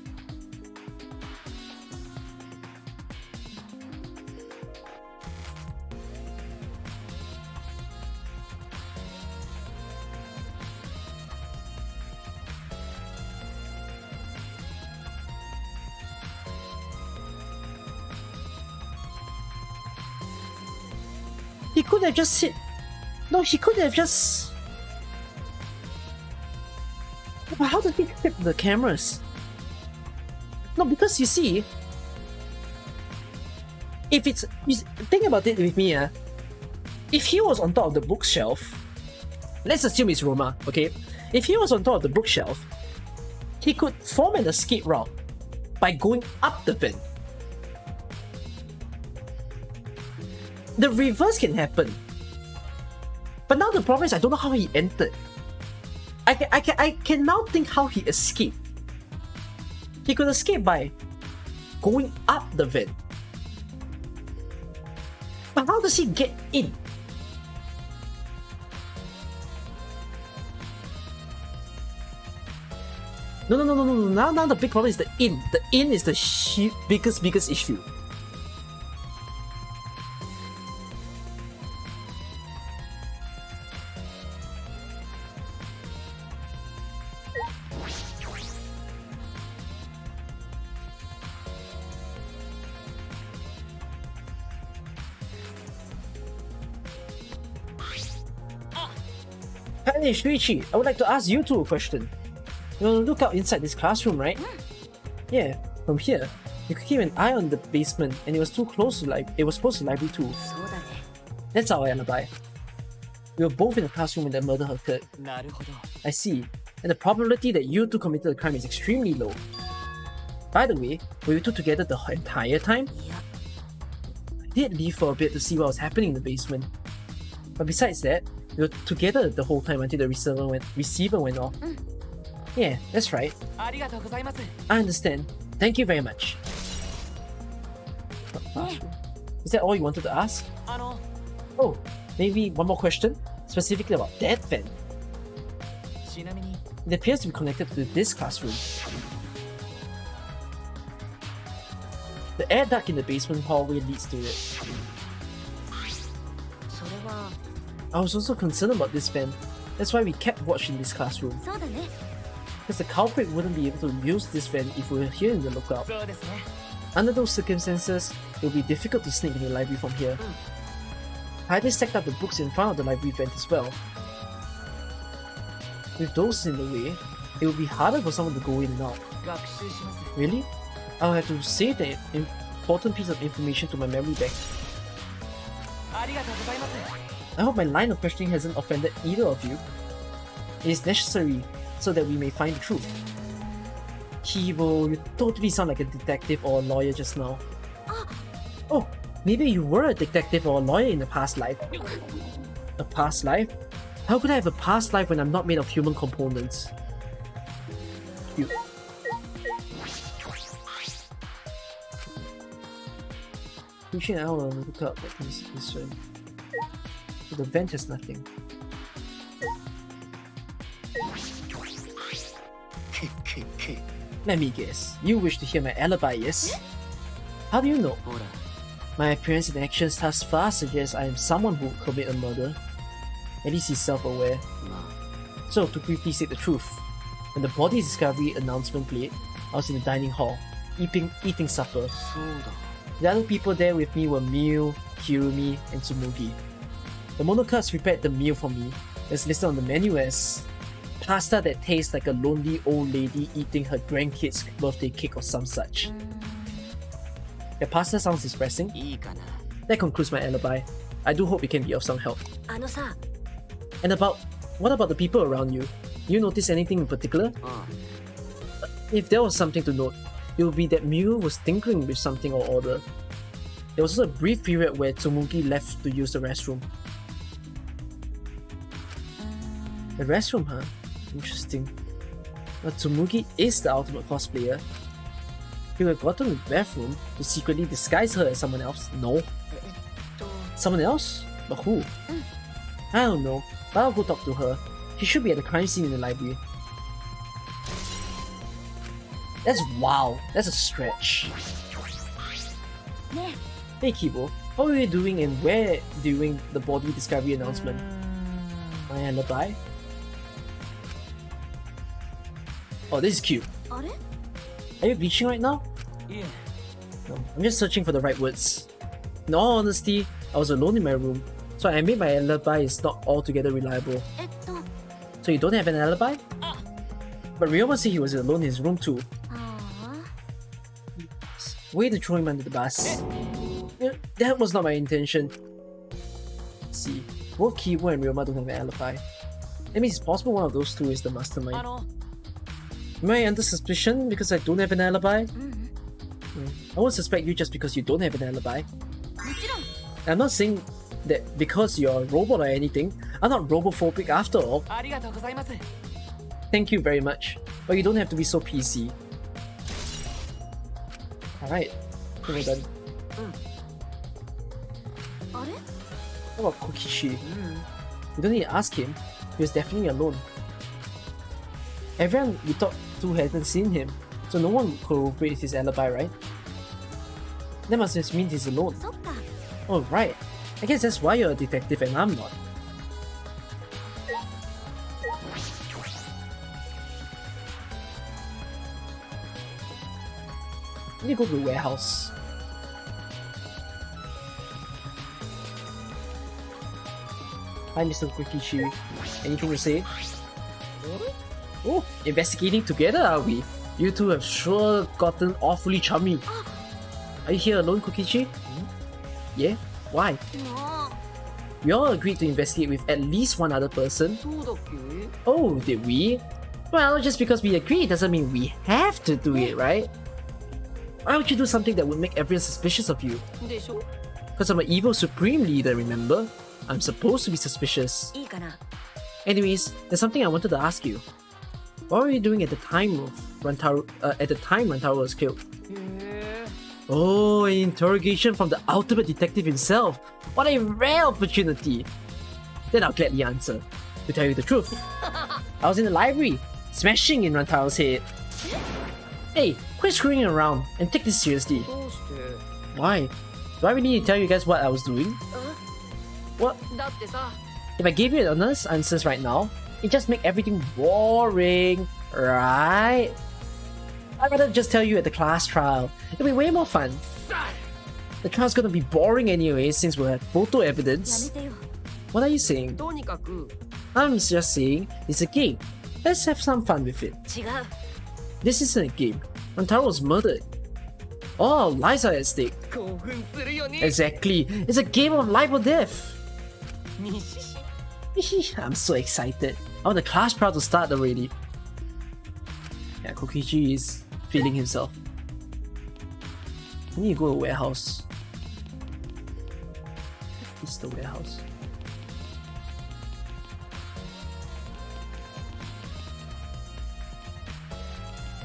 He could have just hit. No, he could have just. But how did he clip the cameras? No, because you see, if it's think about it with me, if he was on top of the bookshelf, let's assume it's Roma, okay? If he was on top of the bookshelf, he could form an escape route by going up the vent. The reverse can happen. But now the problem is I don't know how he entered. I can now think how he escaped. He could escape by going up the vent. But how does he get in? No. Now the big problem is the in. The in is the biggest issue. Hey Shuichi, I would like to ask you two a question. You want to look out inside this classroom, right? Yeah, from here, you could keep an eye on the basement, and it was close to library too. That's our alibi. We were both in the classroom when the murder occurred. I see. And the probability that you two committed the crime is extremely low. By the way, were you two together the entire time? I did leave for a bit to see what was happening in the basement. But besides that, we were together the whole time until the receiver went off. Yeah, that's right. I understand. Thank you very much. Is that all you wanted to ask? Oh, maybe one more question? Specifically about that vent. It appears to be connected to this classroom. The air duct in the basement hallway leads to it. I was also concerned about this vent. That's why we kept watch in this classroom. Because the culprit wouldn't be able to use this vent if we were here in the lookout. Under those circumstances, it would be difficult to sneak into the library from here. I had stacked up the books in front of the library vent as well. With those in the way, it would be harder for someone to go in and out. Really? I'll have to save the important piece of information to my memory bank. I hope my line of questioning hasn't offended either of you. It is necessary so that we may find the truth. Kibo, you totally sound like a detective or a lawyer just now. Oh, maybe you were a detective or a lawyer in a past life. A past life? How could I have a past life when I'm not made of human components? Cute. Pushing out and look up at this one. The vent has nothing. Let me guess. You wish to hear my alibi, yes? How do you know? My appearance and actions thus far suggest I am someone who would commit a murder. At least he's self-aware. So, to briefly state the truth, when the body discovery announcement played, I was in the dining hall, eating supper. The other people there with me were Miu, Hirumi, and Tsumugi. The monocuts prepared the meal for me. It's listed on the menu as pasta that tastes like a lonely old lady eating her grandkid's birthday cake or some such. The pasta sounds distressing. That concludes my alibi. I do hope it can be of some help. And what about the people around you? You notice anything in particular? If there was something to note, it would be that Miu was tinkering with something or other. There was also a brief period where Tsumugi left to use the restroom. The restroom, huh? Interesting. But Tsumugi is the ultimate cosplayer. He would have gotten to the bathroom to secretly disguise her as someone else? No. Someone else? But who? I don't know, but I'll go talk to her. She should be at the crime scene in the library. That's wow. That's a stretch. Hey Kibo, what were you doing and where during the body discovery announcement? My alibi? Oh, this is cute. Are you bleaching right now? Yeah. No, I'm just searching for the right words. In all honesty, I was alone in my room, so I admit my alibi is not altogether reliable. So you don't have an alibi? But Ryoma said he was alone in his room too. Way to throw him under the bus. That was not my intention. Let's see, both Kibo and Ryoma don't have an alibi. That means it's possible one of those two is the mastermind. Am I under suspicion because I don't have an alibi? I won't suspect you just because you don't have an alibi. I'm not saying that because you're a robot or anything. I'm not robophobic after all. Thank you very much. But you don't have to be so PC. Alright, I think we're done. あれ What about Kokishi? You don't need to ask him. He was definitely alone. Everyone we talked to hasn't seen him, so no one corroborates his alibi, right? That must just mean he's alone. そっか Oh, right. I guess that's why you're a detective and I'm not. Let me go to the warehouse. Hi, Mr. Kokishi. Anything to say? Oh, investigating together, are we? You two have sure gotten awfully chummy. Are you here alone, Kokichi? Yeah? Why? も We all agreed to investigate with at least one other person. そうだっけ Oh, did we? Well, just because we agree doesn't mean we have to do it, right? Why would you do something that would make everyone suspicious of you? でしょ Because I'm an evil supreme leader, remember? I'm supposed to be suspicious. ういいかな Anyways, there's something I wanted to ask you. What were you doing at the time of Rantaro was killed? へえ Oh, an interrogation from the ultimate detective himself. What a rare opportunity. Then I'll gladly answer. To tell you the truth, I was in the library, smashing in Rantaro's head. Hey, quit screwing around and take this seriously. どうして Why? Do I really need to tell you guys what I was doing? What? だってさ If I gave you honest answers right now, it just make everything boring, right? I'd rather just tell you at the class trial. It'll be way more fun. The trial's gonna be boring anyway since we'll have photo やめ evidence. てよ What are you saying? とにかく I'm just saying it's a game. Let's have some fun with it. 違う This isn't a game. Rantaro was murdered. All our lives are at stake. 興奮するよね Exactly. It's a game of life or death. にしし I'm so excited. I want the class trial to start already. Yeah, Kokichi is feeling himself. I need to go to a warehouse. This is the warehouse.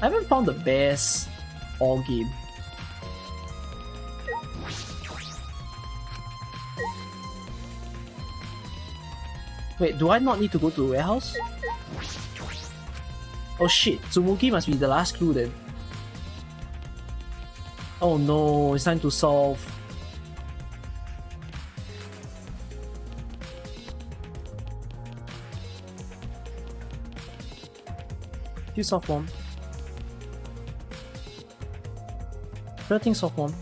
I haven't found the best all game. Wait, do I not need to go to the warehouse? Oh shit, Tsumugi must be the last clue then. Oh no, it's time to solve. You soft one. 13 soft one.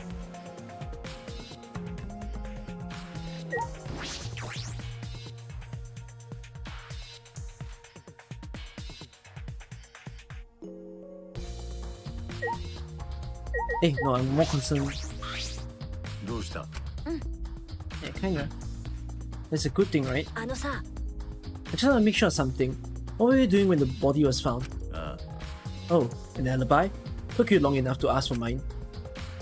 Hey, no, I'm more concerned. どうした Yeah, kinda. That's a good thing, right? あのさ I just want to make sure of something. What were you doing when the body was found? あ Oh, an alibi? Took you long enough to ask for mine.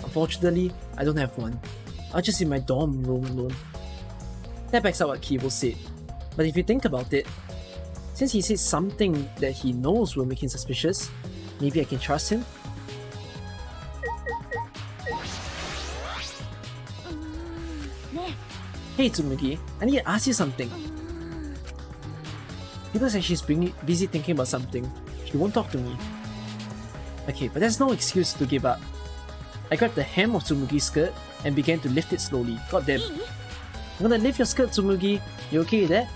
Unfortunately, I don't have one. I'll just in my dorm room alone. That backs up what Kibo said. But if you think about it, since he said something that he knows will make him suspicious, maybe I can trust him? Hey Tsumugi, I need to ask you something. People say she's busy thinking about something. She won't talk to me. Okay, but there's no excuse to give up. I grabbed the hem of Tsumugi's skirt and began to lift it slowly. God damn. I'm gonna lift your skirt, Tsumugi. You okay with that?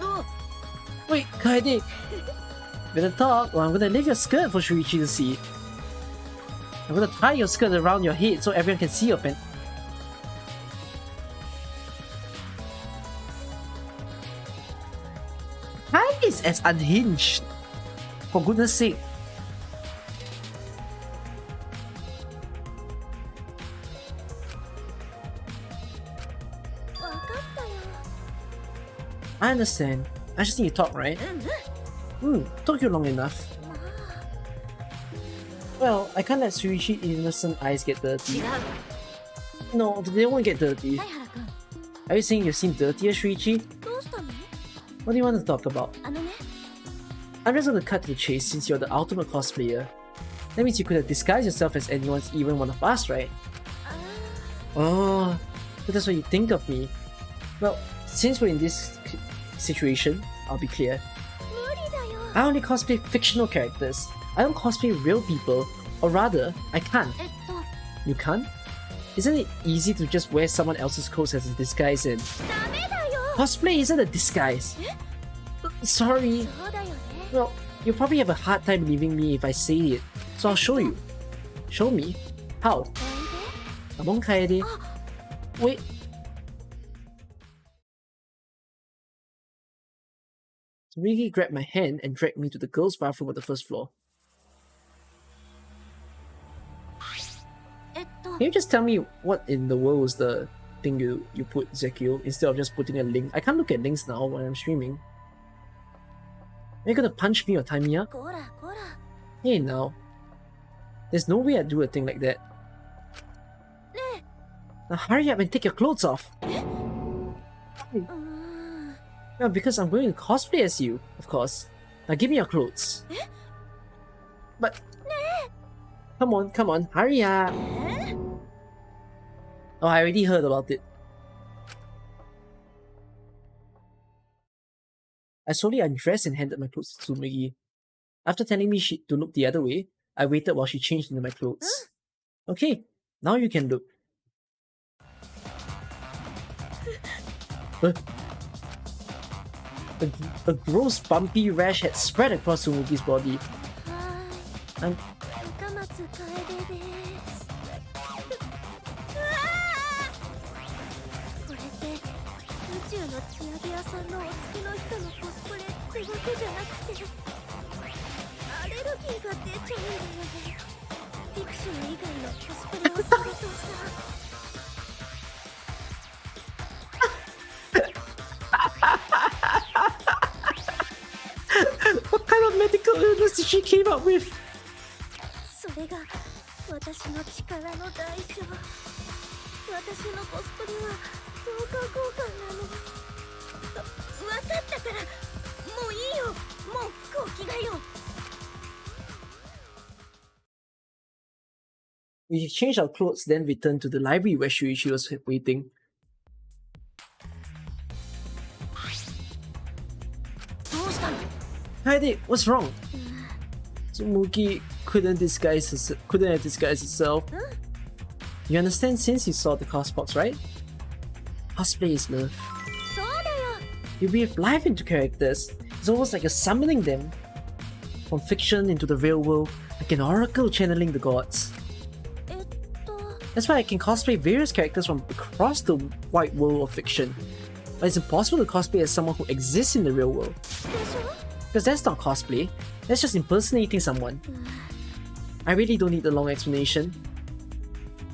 Wait, Kaede. Better talk or I'm gonna lift your skirt for Shuichi to see. I'm gonna tie your skirt around your head so everyone can see your pant. Time is as unhinged. For goodness sake. I understand. I just need to talk, right? Took you long enough. Well, I can't let Shuichi's innocent eyes get dirty. 違う No, they won't get dirty. 犀原くん Are you saying you've seen dirtier Shuichi? どうしたの What do you want to talk about? あのね I'm just gonna cut to the chase since you're the ultimate cosplayer. That means you could have disguised yourself as anyone's, even one of us, right? Oh, so that's what you think of me. Well, since we're in this situation, I'll be clear. I only cosplay fictional characters. I don't cosplay real people, or rather, I can't. You can't? Isn't it easy to just wear someone else's clothes as a disguise and... Cosplay isn't a disguise. Sorry. Well, you'll probably have a hard time believing me if I say it, so I'll show you. Show me? How? Come on, Kaede. Wait. Rigi grabbed my hand and dragged me to the girls' bathroom on the first floor. Can you just tell me what in the world was the thing you put, Zekio, instead of just putting a link? I can't look at links now when I'm streaming. Are you gonna punch me or tie me up? Hey now. There's no way I'd do a thing like that. Now hurry up and take your clothes off! Well, because I'm going to cosplay as you, of course. Now give me your clothes. But... Come on, hurry up! Oh, I already heard about it. I slowly undressed and handed my clothes to Tsumugi. After telling me to look the other way, I waited while she changed into my clothes. Okay, now you can look. A gross bumpy rash had spread across Tsumugi's body. I'm... What kind of medical illness did she came up with? We changed our clothes, then returned to the library where Shuichi was waiting. Kaede, what's wrong? Tsumugi couldn't have disguised herself. You understand since you saw the cosbox, right? Cosplay is love. You breathe life into characters. It's almost like you're summoning them from fiction into the real world, like an oracle channeling the gods. That's why I can cosplay various characters from across the wide world of fiction. But it's impossible to cosplay as someone who exists in the real world. Because that's not cosplay, that's just impersonating someone. I really don't need a long explanation.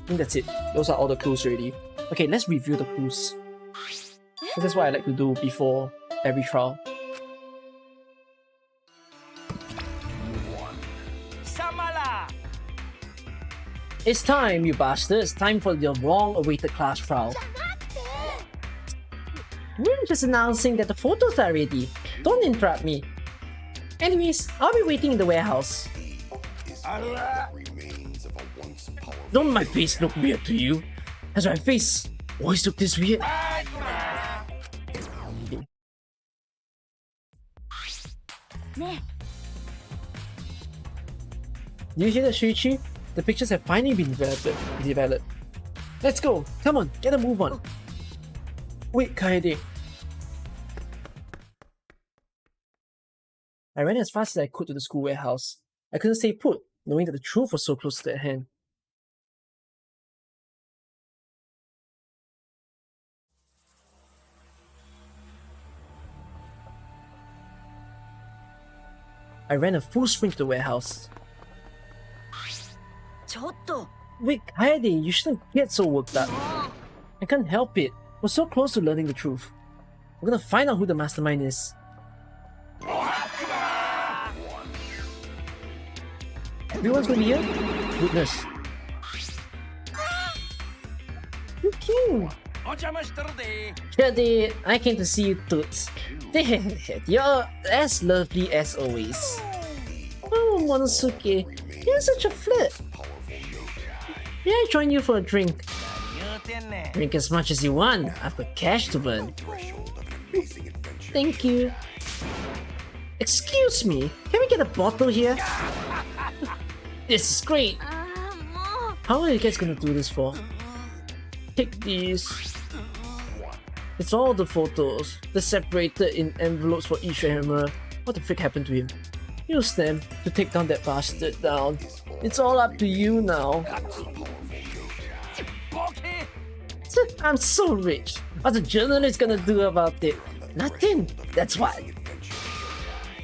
I think that's it. Those are all the clues already. Okay, let's review the clues. That's what I like to do before every trial. It's time, you bastards! Time for your long-awaited class trial. We're just announcing that the photos are ready. Don't interrupt me. Anyways, I'll be waiting in the warehouse. Don't my face look weird to you? Has my face always looked this weird? Do you hear that, Shuichi? The pictures have finally been developed. Let's go! Come on, get a move on! Wait, Kaede. I ran as fast as I could to the school warehouse. I couldn't stay put, knowing that the truth was so close to at hand. I ran a full sprint to the warehouse. Wait, Kaede, you shouldn't get so worked up. I can't help it. We're so close to learning the truth. We're gonna find out who the mastermind is. Everyone's gonna be here? Goodness. You king! Shady, I came to see you toots. You're as lovely as always. Oh, Monosuke, you're such a flirt. May I join you for a drink? Drink as much as you want. I've got cash to burn. Thank you. Excuse me, can we get a bottle here? This is great. How are you guys gonna do this for? Take these. It's all the photos. They're separated in envelopes for each camera. What the frick happened to him? Use them to take down that bastard down. It's all up to you now. I'm so rich. What's a journalist gonna do about it? Nothing. That's what.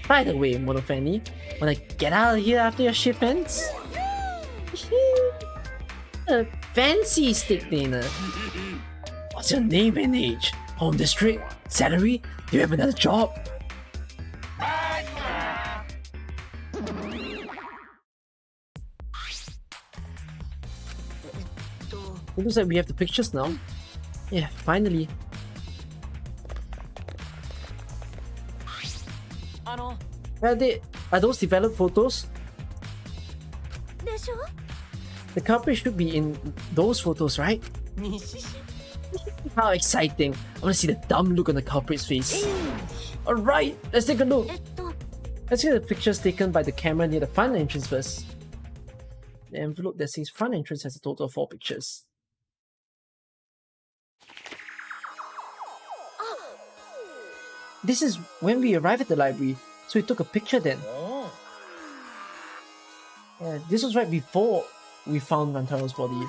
By the way, Monofanny, wanna get out of here after your shift ends? A fancy steak dinner. What's your name and age? Home district? Salary? Do you have another job? It looks like we have the pictures now. Yeah, finally. Are those developed photos? The culprit should be in those photos, right? How exciting! I want to see the dumb look on the culprit's face. Alright, let's take a look. Let's get the pictures taken by the camera near the front entrance first. The envelope that says front entrance has a total of 4 pictures. This is when we arrived at the library, so we took a picture then. Yeah, this was right before we found Rantaro's body.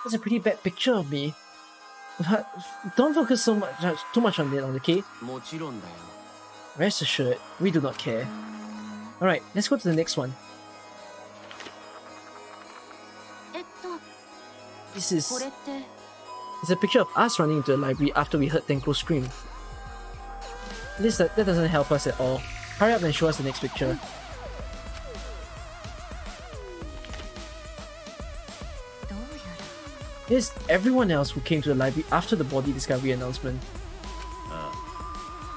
That's a pretty bad picture of me. But don't focus too much on it, okay? Rest assured, we do not care. Alright, let's go to the next one. This is... It's a picture of us running into the library after we heard Tenko scream. That doesn't help us at all. Hurry up and show us the next picture. Here's everyone else who came to the library after the body discovery announcement.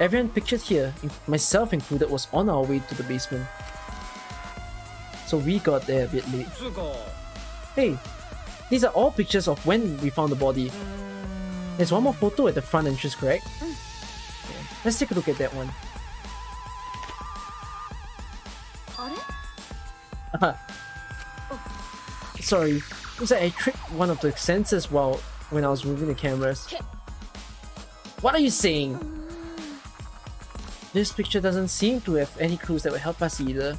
Everyone pictured here, myself included, was on our way to the basement. So we got there a bit late. Hey, these are all pictures of when we found the body. There's one more photo at the front entrance, correct? Let's take a look at that one. Sorry, looks like I tripped one of the sensors when I was moving the cameras. What are you saying? This picture doesn't seem to have any clues that will help us either.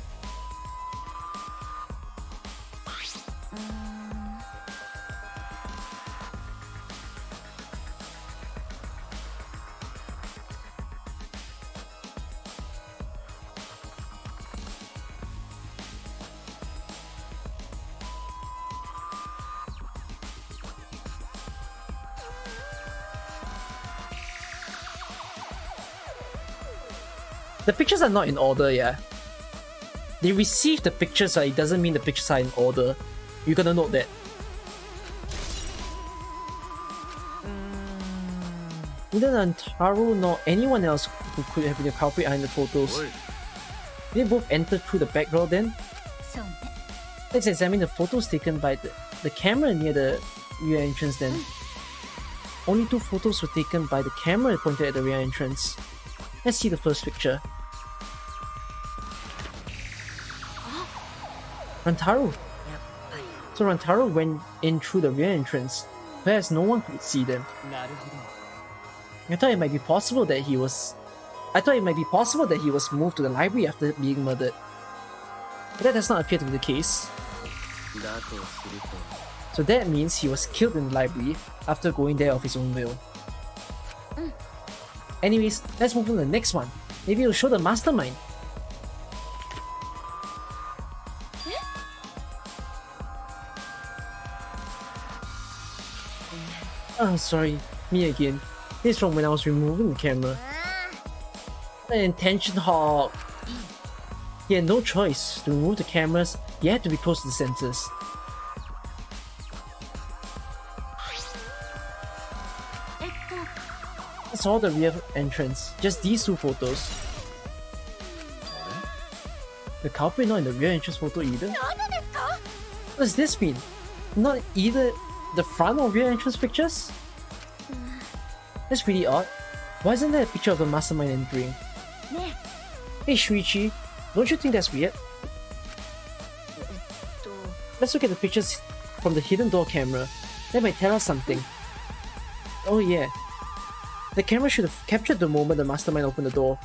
The pictures are not in order, yeah. They received the pictures, but it doesn't mean the pictures are in order. You gotta note that. Neither Rantaro nor anyone else who could have been a culprit are in the photos. They both entered through the back door then? Let's examine the photos taken by the camera near the rear entrance then. Only 2 photos were taken by the camera pointed at the rear entrance. Let's see the first picture. Rantaro! So Rantaro went in through the rear entrance, whereas no one could see them. I thought it might be possible that he was moved to the library after being murdered. But that does not appear to be the case. So that means he was killed in the library after going there of his own will. Anyways, let's move on to the next one. Maybe it'll show the mastermind. Oh, sorry. Me again. This is from when I was removing the camera. An intention hog. He had no choice. To remove the cameras, he had to be close to the sensors. saw the rear entrance. Just these two photos. The culprit not in the rear entrance photo either? What does this mean? Not either the front or rear entrance pictures? That's pretty odd. Why isn't there a picture of the mastermind entering? Hey Shuichi, don't you think that's weird? Let's look at the pictures from the hidden door camera. That might tell us something. Oh yeah. The camera should have captured the moment the mastermind opened the door.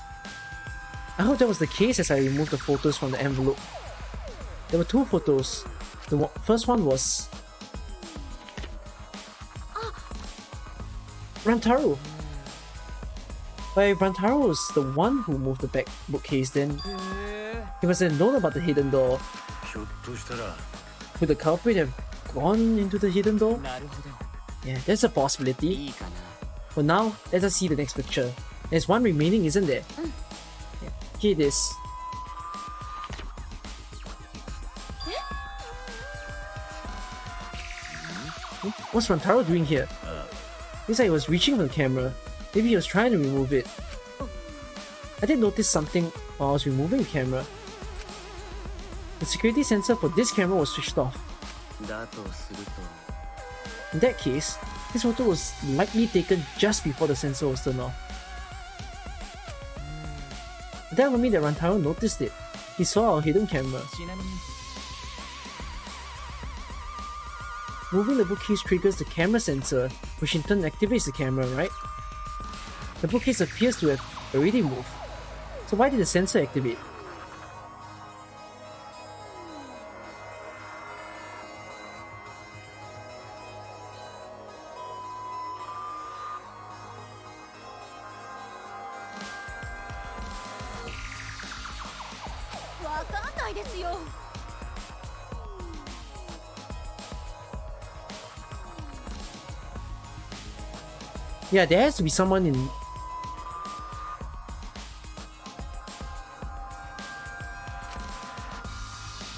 I hope that was the case as I removed the photos from the envelope. There were two photos. The first one was Rantaro. But if Rantaro was the one who moved the back bookcase, then he must have known about the hidden door. Would the culprit have gone into the hidden door? Yeah, there's a possibility. For now, let us see the next picture. There's one remaining, isn't there? Yeah, here it is. What's Rantaro doing here? Looks like he was reaching for the camera. Maybe he was trying to remove it. I did notice something while I was removing the camera. The security sensor for this camera was switched off. In that case, this photo was likely taken just before the sensor was turned off. That would mean that Rantaro noticed it. He saw our hidden camera. Moving the bookcase triggers the camera sensor, which in turn activates the camera, right? The bookcase appears to have already moved. So why did the sensor activate? Yeah, there has to be someone in...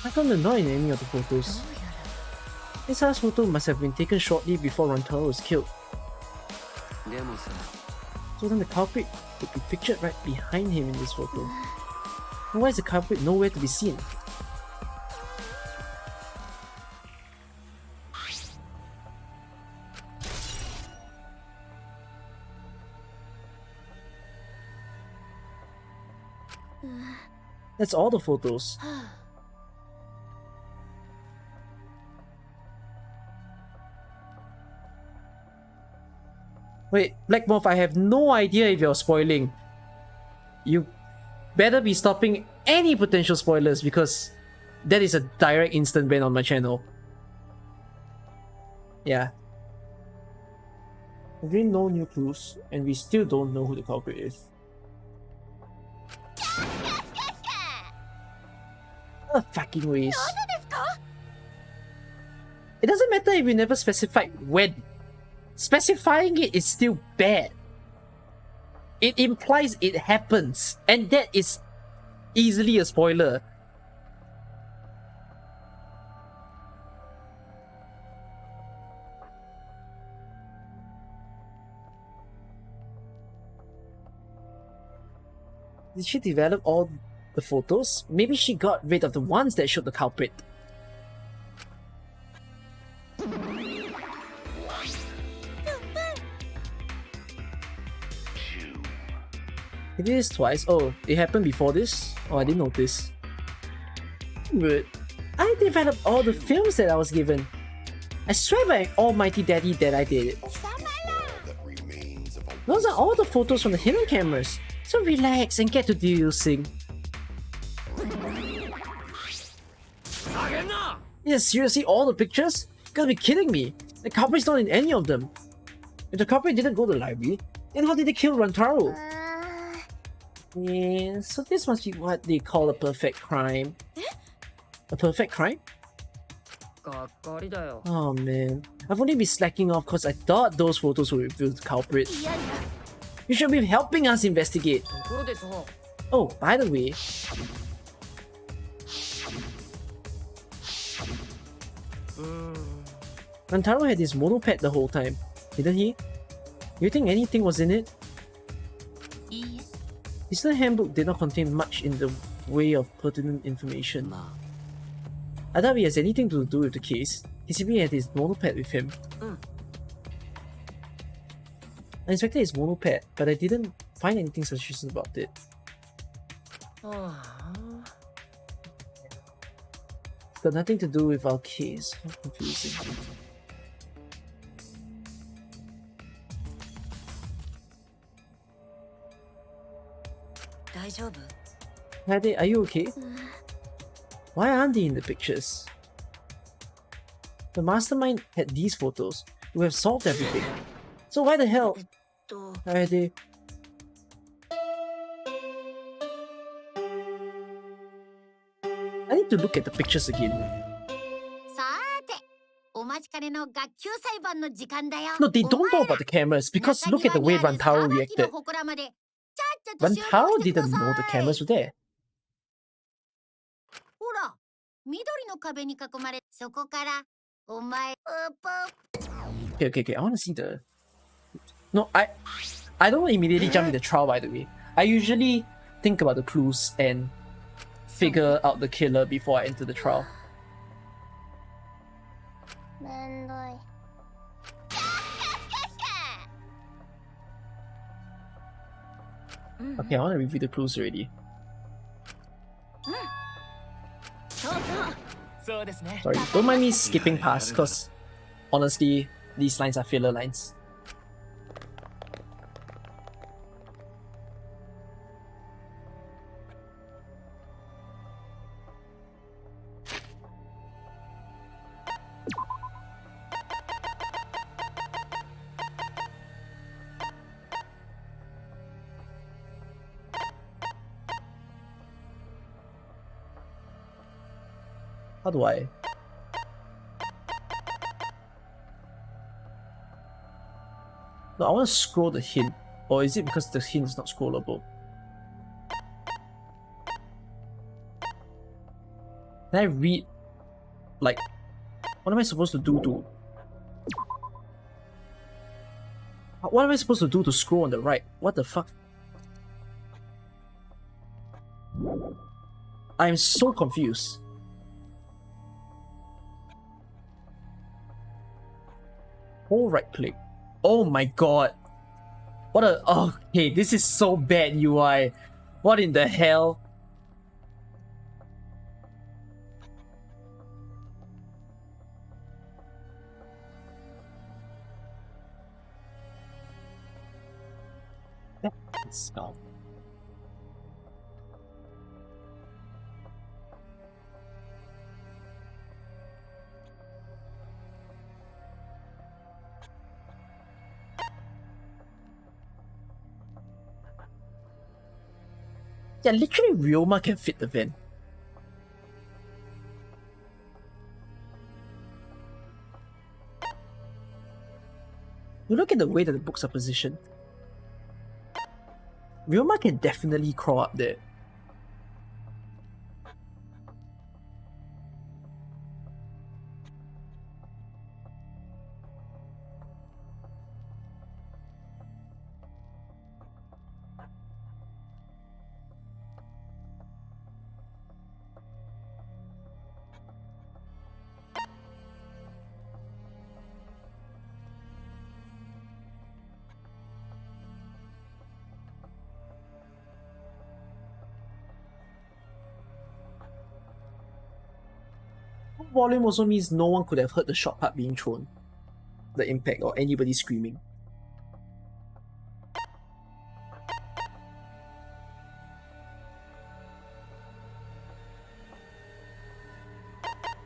How come they're not in any of the photos? This last photo must have been taken shortly before Rantaro was killed. So then the culprit could be pictured right behind him in this photo. And why is the culprit nowhere to be seen? That's all the photos. Wait, Black Moth, I have no idea if you're spoiling. You better be stopping any potential spoilers because that is a direct instant ban on my channel. Yeah. Again, no new clues, and we still don't know who the culprit is. Fucking ways. It doesn't matter if you never specified when. Specifying it is still bad. It implies it happens, and that is easily a spoiler. Did she develop all the photos? Maybe she got rid of the ones that showed the culprit. It is twice. Oh, it happened before this? Oh, I didn't notice. But I developed all the films that I was given. I swear by almighty daddy that I did it. Those are all the photos from the hidden cameras. So relax and get to deducing. Yeah, seriously, all the pictures? You gotta be kidding me. The culprit's not in any of them. If the culprit didn't go to the library, then how did they kill Rantaro? Yeah, so this must be what they call a perfect crime. A perfect crime? Oh man, I've only been slacking off because I thought those photos would reveal the culprit. You should be helping us investigate. Oh, by the way, Rantaro had his monopad the whole time, didn't he? You think anything was in it? His handbook did not contain much in the way of pertinent information. I doubt he has anything to do with the case. He simply had his monopad with him. I inspected his monopad, but I didn't find anything suspicious about it. It's got nothing to do with our case. How confusing. Hade, are you okay? Why aren't they in the pictures? The mastermind had these photos. You have solved everything. So why the hell? Hade. I need to look at the pictures again. さーて、お待ちかねの学級裁判の時間だよ。 No, they don't know about the cameras because look at the way Rantaro reacted. Rantaro didn't know the cameras were there. ほら、緑の壁に囲まれ、そこからお前、Okay. I want to see the. No, I don't immediately jump in the trial. By the way, I usually think about the clues and figure out the killer before I enter the trial. Okay, I want to review the clues already. そうですね。 Sorry, don't mind me skipping past because honestly, these lines are filler lines. How do I? No, I want to scroll the hint. Or is it because the hint is not scrollable? Can I read? Like, what am I supposed to do to... What am I supposed to do to scroll on the right? What the fuck? I'm so confused. Hold right click. Oh my god. What a... Okay, this is so bad UI. What in the hell? That's dumb. Yeah, literally Ryoma can fit the van. You look at the way that the books are positioned. Ryoma can definitely crawl up there. Volume also means no one could have heard the shot part being thrown, the impact, or anybody screaming.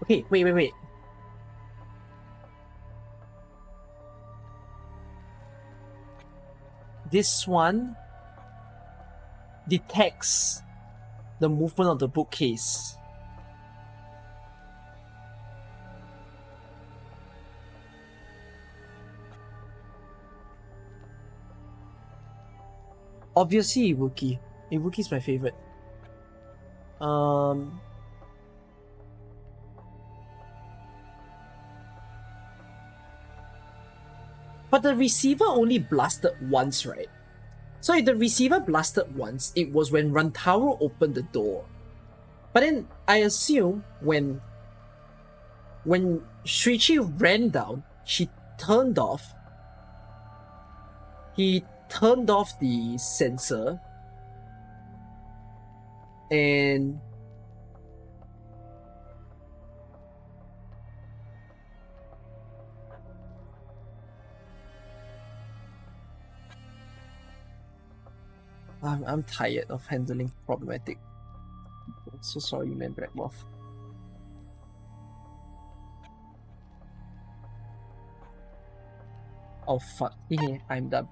Okay, wait. This one detects the movement of the bookcase. Obviously Ibuki. Ibuki's my favorite. But the receiver only blasted once, right? So if the receiver blasted once, it was when Rantaro opened the door. But then I assume when Shuichi ran down, he turned off the sensor, and I'm tired of handling problematic. So sorry, man, Blackmoth. Oh fuck, I'm done.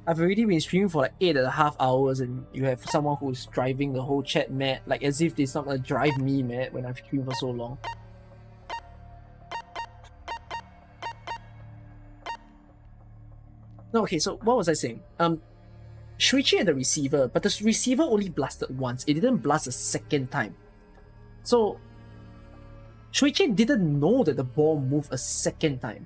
I've already been streaming for like 8.5 hours, and you have someone who's driving the whole chat mad, like as if it's not gonna drive me mad when I've streamed for so long. No, okay, so what was I saying? Shuichi had the receiver, but the receiver only blasted once. It didn't blast a second time. So Shuichi didn't know that the ball moved a second time.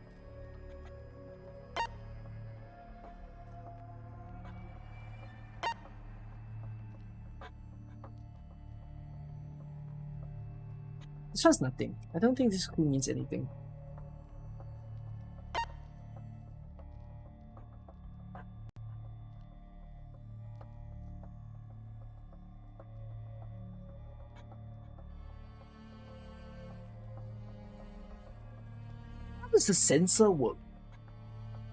This one's nothing. I don't think this clue means anything. How does the sensor work?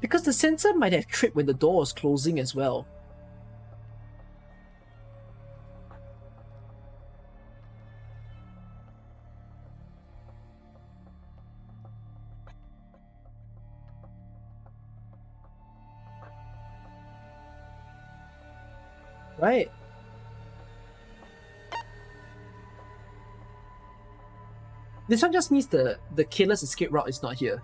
Because the sensor might have tripped when the door was closing as well. Right? This one just means the killer's escape route is not here.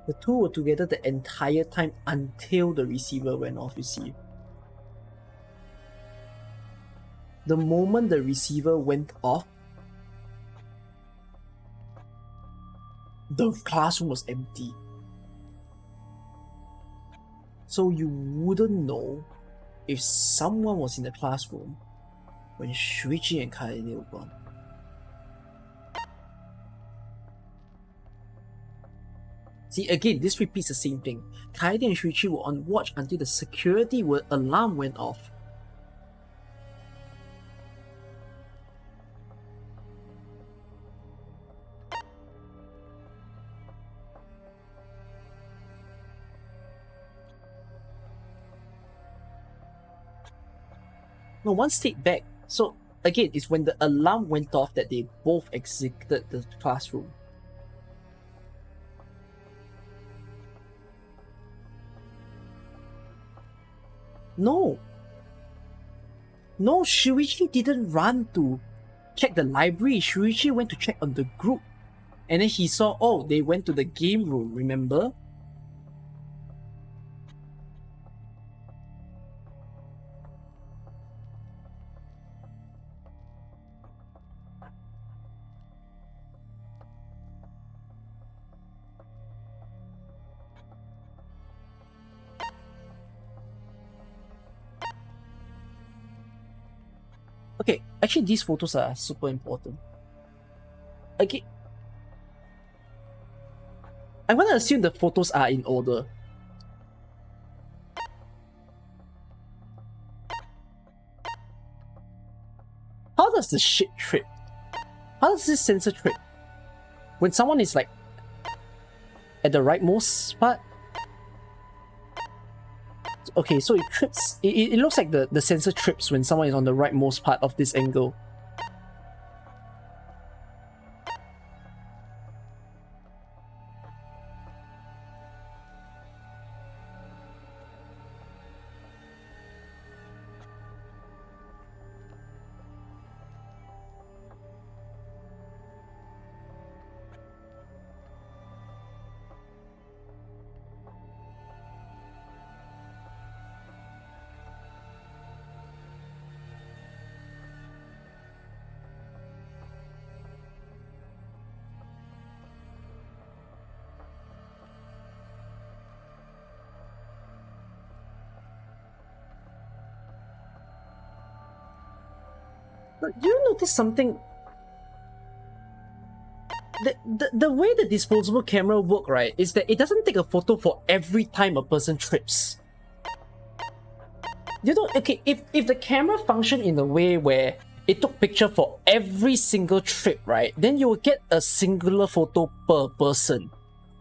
The two were together the entire time until the receiver went off, you see. The moment the receiver went off, the classroom was empty. So you wouldn't know if someone was in the classroom when Shuichi and Kaede were gone. See, again, this repeats the same thing. Kaede and Shuichi were on watch until the security alarm went off. No, one step back. So, again, it's when the alarm went off that they both exited the classroom. No, Shuichi didn't run to check the library. Shuichi went to check on the group. And then he saw, oh, they went to the game room, remember? Okay, actually these photos are super important. Okay, I'm gonna assume the photos are in order. How does the shit trip? How does this sensor trip? When someone is like at the rightmost part? Okay, so it trips. It looks like the sensor trips when someone is on the rightmost part of this angle. But do you notice something? The way the disposable camera work, right, is that it doesn't take a photo for every time a person trips. You know, okay, if the camera functioned in a way where it took picture for every single trip, right, then you will get a singular photo per person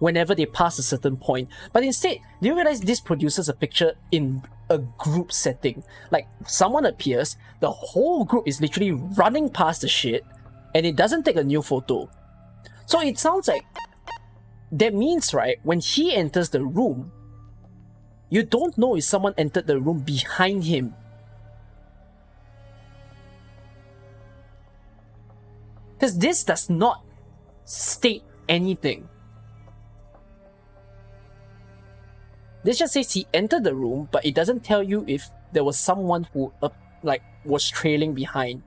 whenever they pass a certain point. But instead, do you realize this produces a picture in a group setting? Like, someone appears, the whole group is literally running past the shit, and it doesn't take a new photo. So it sounds like that means, right, when he enters the room, you don't know if someone entered the room behind him. Because this does not state anything. This just says he entered the room, but it doesn't tell you if there was someone who was trailing behind.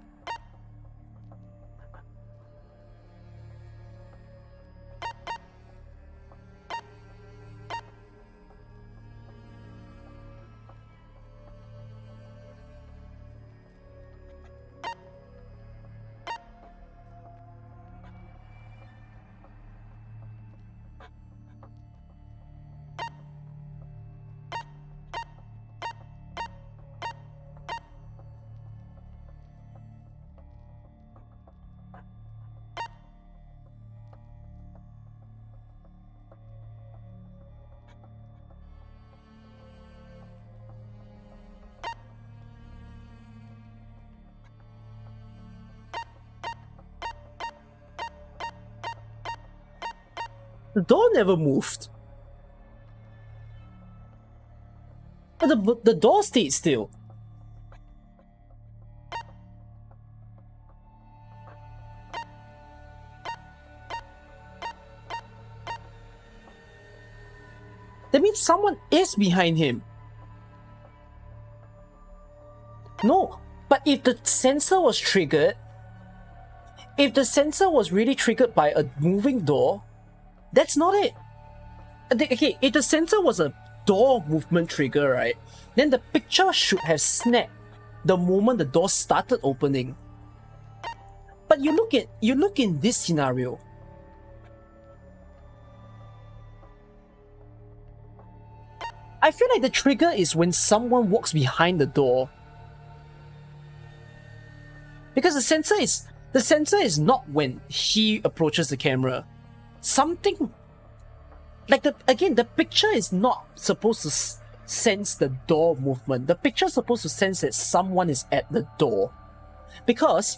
The door never moved. But the door stayed still. That means someone is behind him. No, but if the sensor was triggered, if the sensor was really triggered by a moving door, that's not it. Okay, if the sensor was a door movement trigger, right, then the picture should have snapped the moment the door started opening. But you look in this scenario. I feel like the trigger is when someone walks behind the door. Because the sensor is not when he approaches the camera. Something like the picture is not supposed to sense the door movement. The picture is supposed to sense that someone is at the door. Because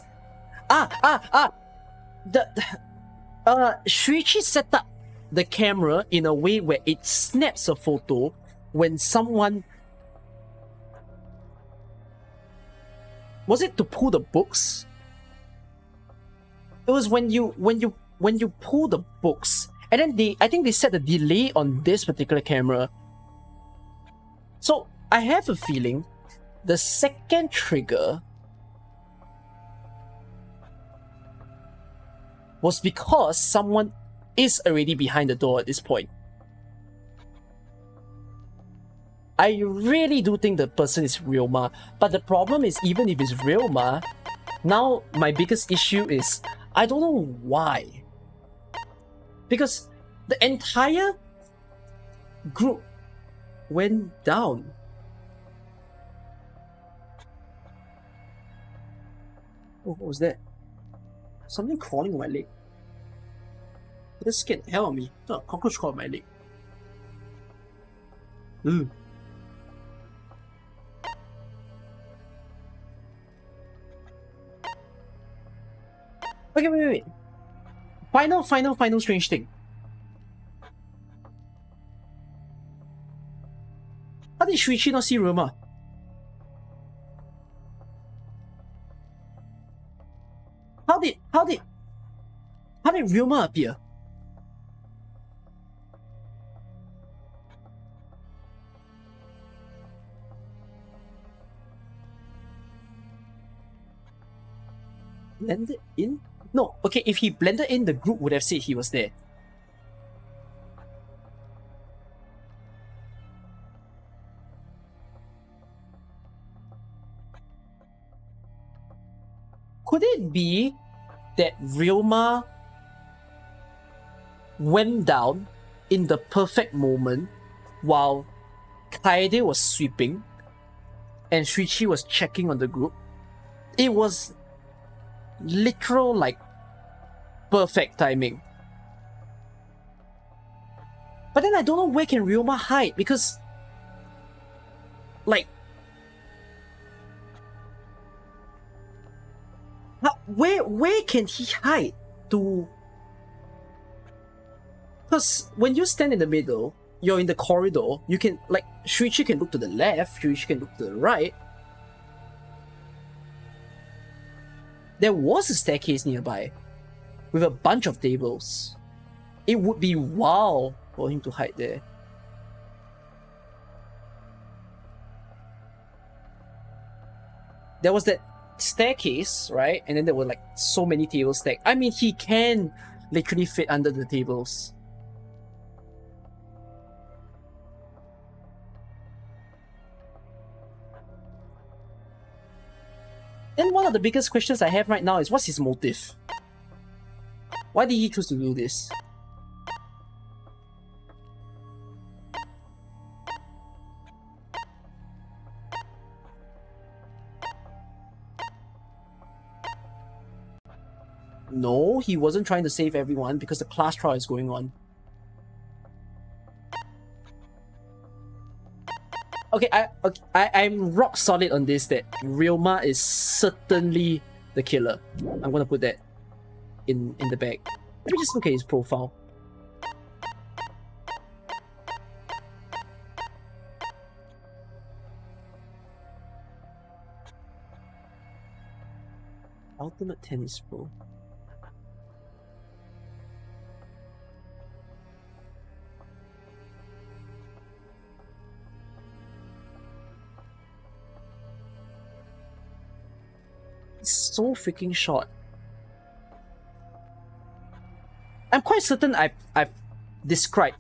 Shuichi set up the camera in a way where it snaps a photo when someone... Was it to pull the books? It was when you pull the books, and then I think they set a delay on this particular camera. So I have a feeling the second trigger was because someone is already behind the door at this point. I really do think the person is Ryoma, but the problem is, even if it's Ryoma, Now my biggest issue is I don't know why. Because the entire group went down. Oh, what was that? Something crawling on my leg. It just scared the hell out of me. Oh, cockroach crawled on my leg. Ugh. Okay, wait. Final strange thing. How did Shuichi not see Ryoma? How did Ryoma appear? Blended in? No, okay, if he blended in, the group would have said he was there. Could it be that Ryoma went down in the perfect moment while Kaede was sweeping and Shuichi was checking on the group? It was literal, like, perfect timing. But then I don't know where can Ryoma hide, because like where can he hide to? Because when you stand in the middle, you're in the corridor, you can, like, Shuichi can look to the left, Shuichi can look to the right. There was a staircase nearby with a bunch of tables. It would be wild for him to hide there. There was that staircase, right? And then there were like so many tables stacked. I mean, he can literally fit under the tables. Then one of the biggest questions I have right now is, what's his motive? Why did he choose to do this? No, he wasn't trying to save everyone because the class trial is going on. Okay, I'm rock solid on this that Ryoma is certainly the killer. I'm gonna put that in the bag. Let me just look at his profile. Ultimate Tennis Pro. It's so freaking short. I'm quite certain I've described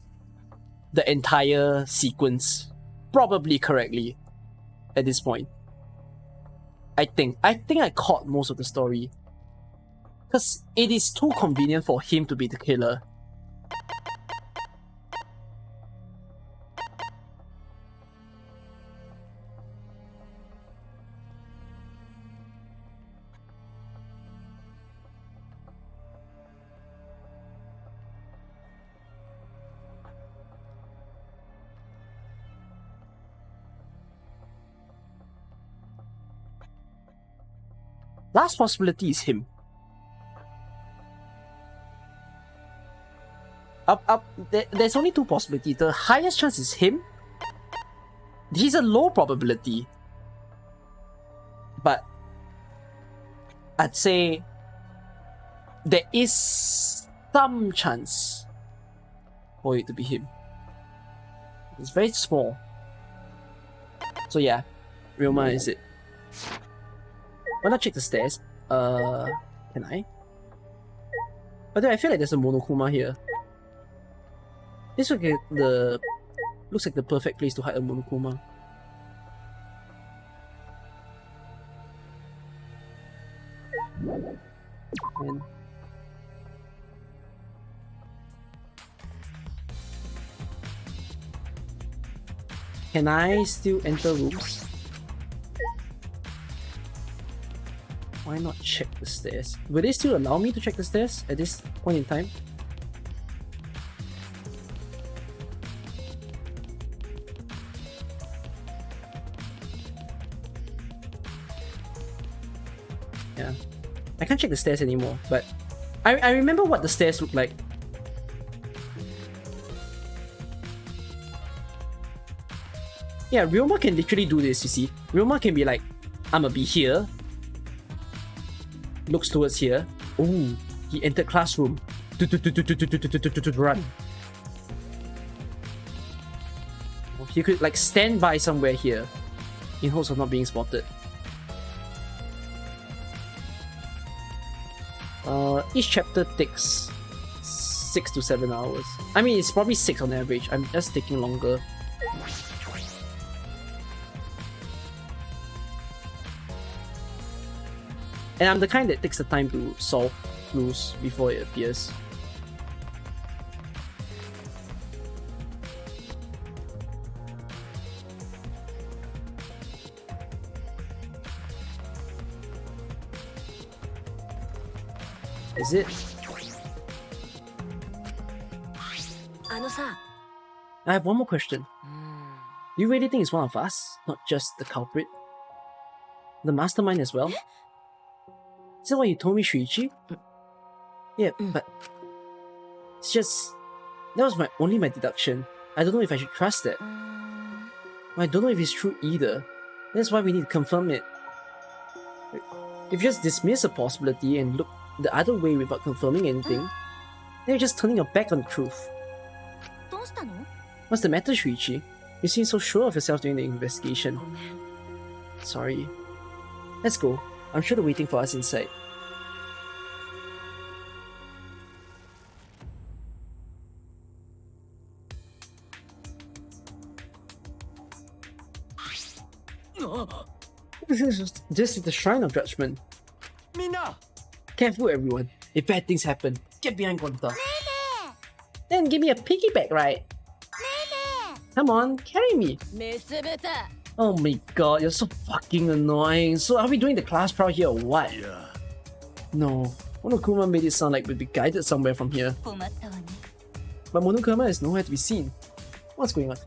the entire sequence probably correctly at this point. I think I caught most of the story. Because it is too convenient for him to be the killer. Last possibility is him. There's only two possibilities. The highest chance is him. He's a low probability. But I'd say there is some chance for it to be him. It's very small. So yeah, Ryoma is it. Why not check the stairs? Can I? But then I feel like there's a Monokuma here. This looks like the perfect place to hide a Monokuma. Can I still enter rooms? Why not check the stairs? Will they still allow me to check the stairs at this point in time? Yeah. I can't check the stairs anymore, but I remember what the stairs look like. Yeah, Ryoma can literally do this, you see. Ryoma can be like, I'ma be here. Looks towards here. Ooh, he entered classroom. Run. He could like stand by somewhere here in hopes of not being spotted. Each chapter takes 6 to 7 hours. I mean, it's probably 6 on average. I'm just taking longer. And I'm the kind that takes the time to solve clues before it appears. Is it? あのさ、 I have one more question. Do you really think it's one of us? Not just the culprit? The mastermind as well? Is that what you told me, Shuichi? Yeah, but... It's just... That was only my deduction. I don't know if I should trust it. I don't know if it's true either. That's why we need to confirm it. If you just dismiss a possibility and look the other way without confirming anything, then you're just turning your back on the truth. どうしたの？ What's the matter, Shuichi? You seem so sure of yourself during the investigation. ごめん。 Sorry. Let's go. I'm sure they're waiting for us inside. This is the Shrine of Judgment. みんな Careful, everyone. If bad things happen, get behind Gonta. Then give me a piggyback ride. Come on, carry me. めすぶた Oh my god, you're so fucking annoying. So are we doing the class prowl here or what? Yeah. No. Monokuma made it sound like we'd be guided somewhere from here. 困ったわね。 But Monokuma is nowhere to be seen. What's going on?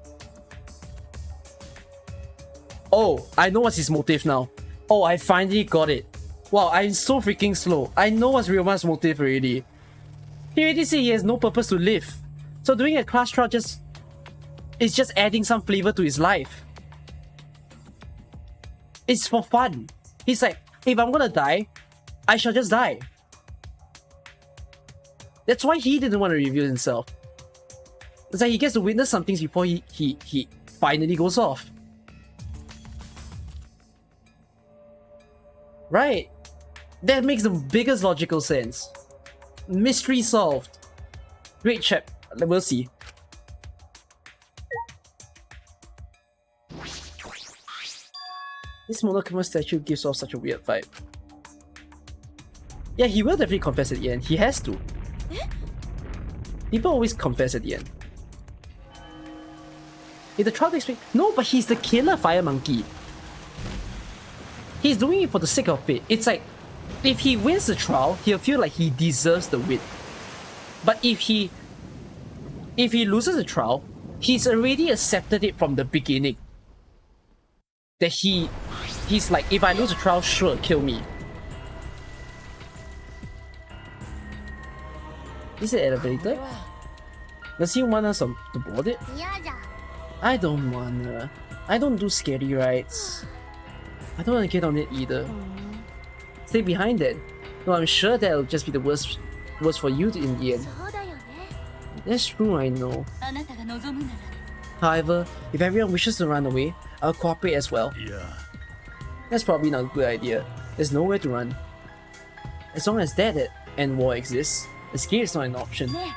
Oh, I know what's his motive now. Oh, I finally got it. Wow, I'm so freaking slow. I know what's Ryoma's motive already. He already said he has no purpose to live. So doing a class trial is just adding some flavor to his life. It's for fun. He's like, if I'm gonna die, I shall just die. That's why he didn't want to reveal himself. It's like he gets to witness some things before he finally goes off. Right. That makes the biggest logical sense. Mystery solved. Great chap. We'll see. This Monokuma statue gives off such a weird vibe. Yeah, he will definitely confess at the end. He has to. People always confess at the end. If the trial takes place... No, but he's the killer fire monkey. He's doing it for the sake of it. It's like, if he wins the trial, he'll feel like he deserves the win. But if he loses the trial, he's already accepted it from the beginning. That he's like, if I lose the trial, sure, kill me. Is it elevated? Does he want us to board it? 嫌じゃ I don't wanna. I don't do scary rides. I don't wanna get on it either. Stay behind then. No, I'm sure that'll just be the worst for you in the end. そうだよね。 That's true, I know. あなたが望むなら。 However, if everyone wishes to run away, I'll cooperate as well. Yeah. That's probably not a good idea. There's nowhere to run. As long as that and war exists, escape is not an option. ね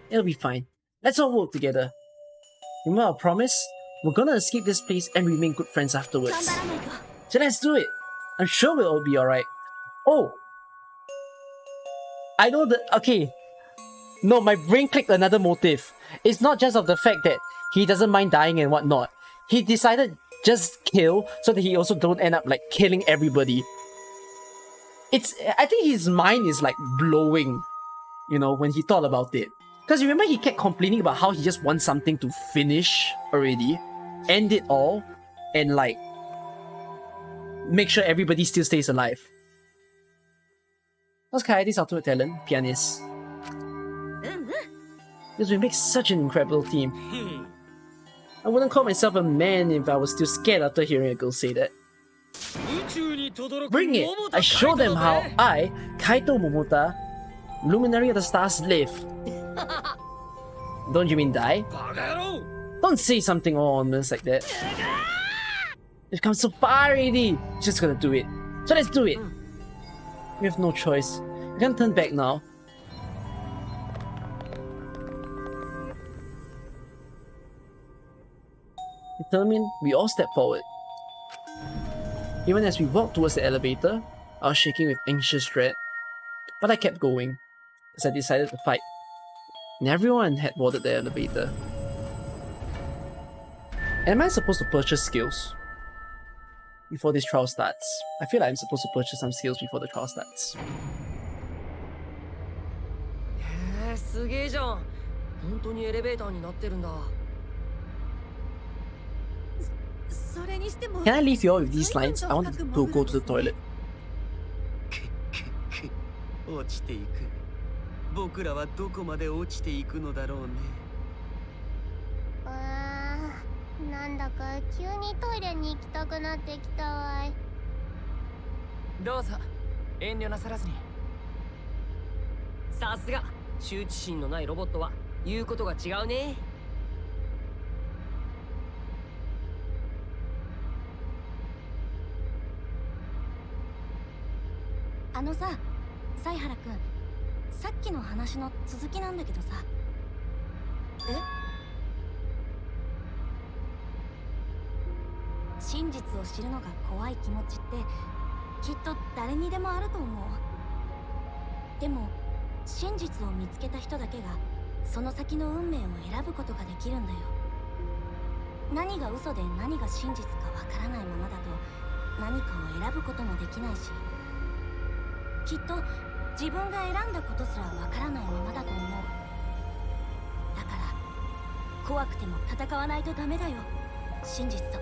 It'll be fine. Let's all work together. Remember our promise? We're gonna escape this place and remain good friends 頑 afterwards. 張らないと。 So let's do it. I'm sure we'll all be alright. Oh! I know that. Okay. No, my brain clicked another motive. It's not just of the fact that he doesn't mind dying and whatnot. He decided just kill so that he also don't end up like killing everybody. I think his mind is like blowing, you know, when he thought about it. Because you remember he kept complaining about how he just wants something to finish already, end it all, and like make sure everybody still stays alive. What's Kaede's ultimate talent? Pianist. Because we make such an incredible team. I wouldn't call myself a man if I was still scared after hearing a girl say that. Bring it! I show them how I, Kaito Momota, luminary of the stars, live. Don't you mean die? Don't say something all ominous like that. We've come so far already. Just gonna do it. So let's do it. We have no choice. We can't turn back now. Determined, we all step forward. Even as we walked towards the elevator, I was shaking with anxious dread. But I kept going, as I decided to fight. And everyone had boarded the elevator. Am I supposed to purchase skills before this trial starts? I feel like I'm supposed to purchase some skills before the trial starts. すげえじゃん。本当にエレベーターになってるんだ。それにしても Can I leave you all with these lines? I want to go to the toilet. 落ちていく。僕らはどこまで落ちていくのだろうね。なんだか急にトイレに行きたくなってきたわい。どうぞ遠慮なさらずに。さすが羞恥心のないロボットは言うことが違うね。あのさ、犀原くん、さっきの話の続きなんだけどさ。真実を知るのが怖い気持ちってきっと誰にでもあると思う。でも真実を見つけた人だけがその先の運命を選ぶことができるんだよ。何が嘘で何が真実かわからないままだと何かを選ぶこともできないし、きっと自分が選んだことすらわからないままだと思う。だから怖くても戦わないとダメだよ、真実と。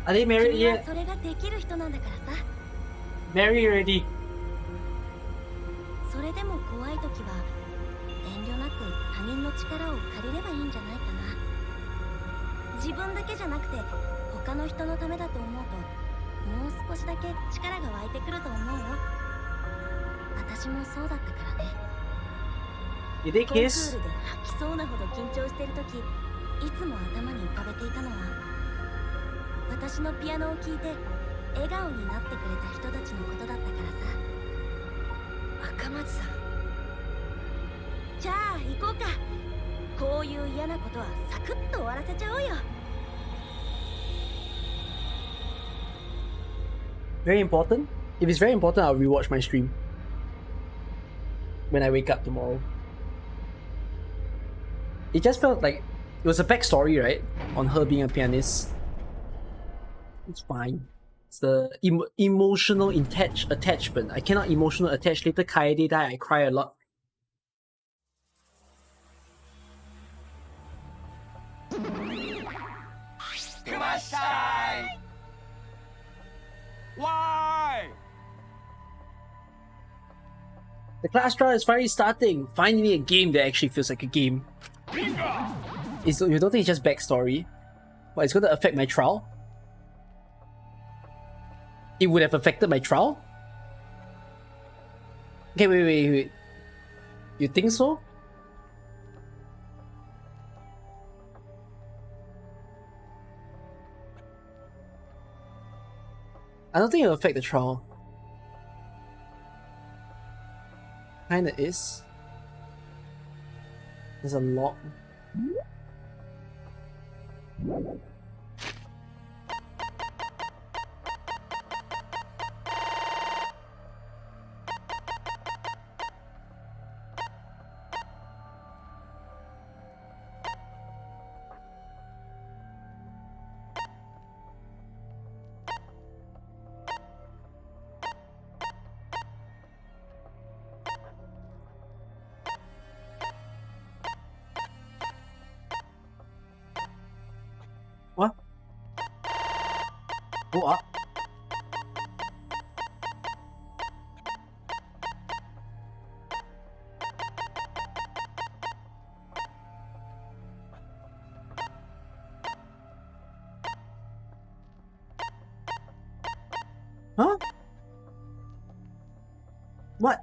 Are they married 君は yet? それができる人なんだからさ。 Married already. それでも怖い時は遠慮なく他人の力を借りればいいんじゃないかな。自分だけじゃなくて他の人のためだと思うともう少しだけ力が湧いてくると思うよ。私もそうだったからね。 Did they コンクールで kiss? 吐きそうなほど緊張してる時、いつも頭に浮かべていたのは私のピアノを聴いて笑顔になってくれた人たちのことだったからさ。赤松さん、じゃあ行こうか。こういう嫌なことはサクッと終わらせちゃおうよ。 Very important? If it's very important, I'll rewatch my stream when I wake up tomorrow. It just felt like it was a backstory, right? On her being a pianist. It's fine. It's the emotional attachment. I cannot emotional attach. Later Kaede die, I cry a lot. Why? The class trial is finally starting. Finally a game that actually feels like a game. You don't think it's just backstory? What, it's gonna affect my trial? It would have affected my trial? Okay, wait. You think so? I don't think it'll affect the trial. Kinda is. There's a lock. go up. Huh? What?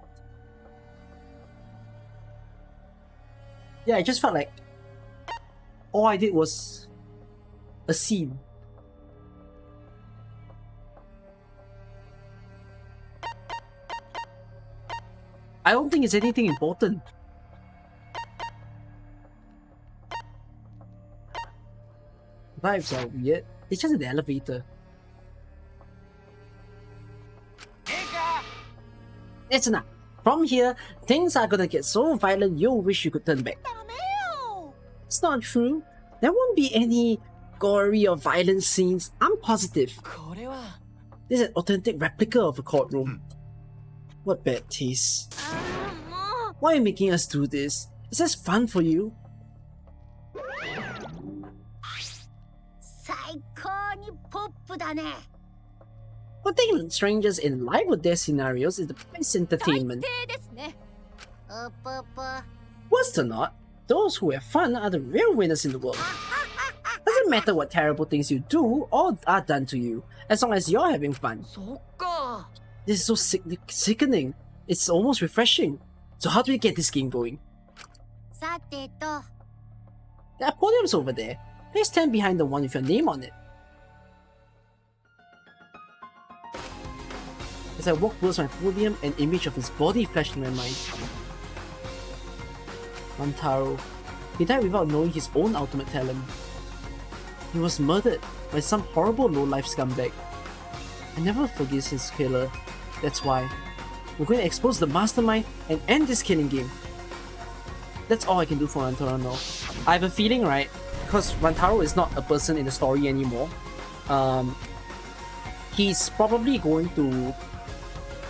Yeah, I just felt like all I did was a scene. I don't think it's anything important. Vibes are weird. It's just an elevator. It's enough. From here, things are gonna get so violent you'll wish you could turn back. It's not true. There won't be any gory or violent scenes. I'm positive. これは This is an authentic replica of a courtroom. What bad taste. もう Why are you making us do this? Is this fun for you? 最高にポップだね。 Putting strangers in life or death scenarios is the best entertainment. ですね。うぷぷ。 Worse or not, those who have fun are the real winners in the world. Doesn't matter what terrible things you do or are done to you, as long as you're having fun. そっか。 This is so sickening. It's almost refreshing. So how do we get this game going? さてと、 That podium's over there. Please stand behind the one with your name on it. As I walked towards my podium, an image of his body flashed in my mind. Mantaro. He died without knowing his own ultimate talent. He was murdered by some horrible low-life scumbag. I never forgive his killer. That's why we're going to expose the mastermind and end this killing game. That's all I can do for Mantaro now. I have a feeling, right? Because Mantaro is not a person in the story anymore. He's probably going to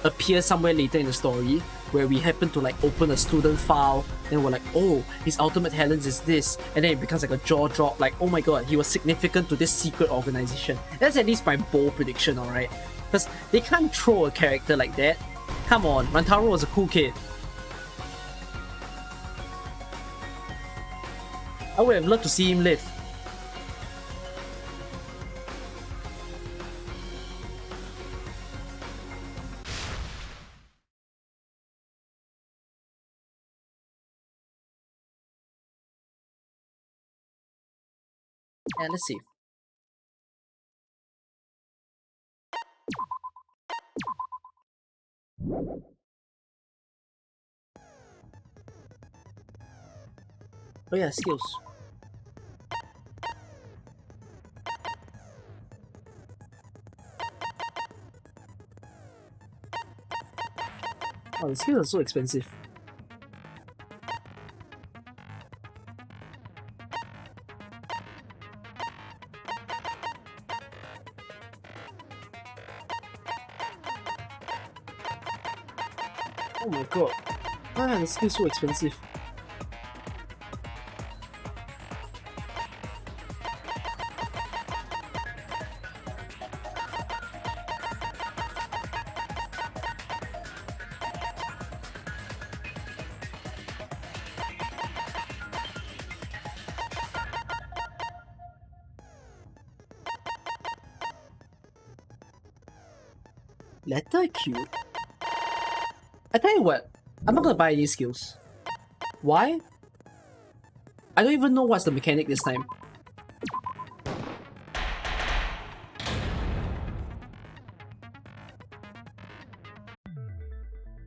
appear somewhere later in the story where we happen to like open a student file and we're like, oh, his ultimate talent is this, and then it becomes like a jaw drop, like, oh my god, he was significant to this secret organization. That's at least my bold prediction, alright? Because they can't throw a character like that. Come on, Mantaro was a cool kid. I would have loved to see him live. Yeah, let's see. Oh yeah, skills. Oh, the skills are so expensive. Oh my god. Why are the skills so expensive? Letter Q? I tell you what, I'm not gonna buy these skills. Why? I don't even know what's the mechanic this time.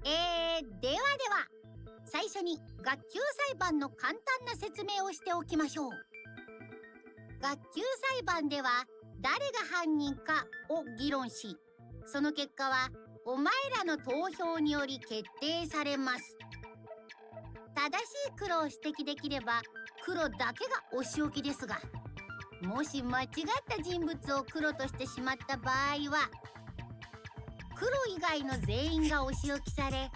Eh, ではでは、最初に学級裁判の簡単な説明をしておきましょう。学級裁判では誰が犯人かを議論し、その結果はお前らの投票により決定されます。正しい黒を指摘できれば黒だけがお仕置きですが、もし間違った人物を黒としてしまった場合は、黒以外の全員がお仕置きされ、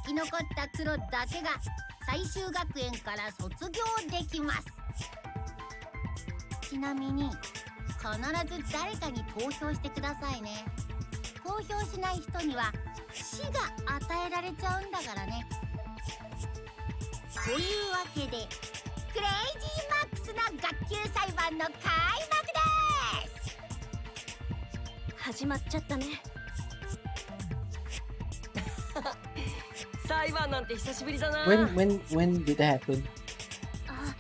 生き残った黒だけが最終学園から卒業できます。ちなみに必ず誰かに投票してくださいね。投票しない人には死が与えられちゃうんだからね。というわけでクレイジーマックスな学級裁判の開幕です。始まっちゃったね。裁判なんて久しぶりだな。 When did that happen? あ、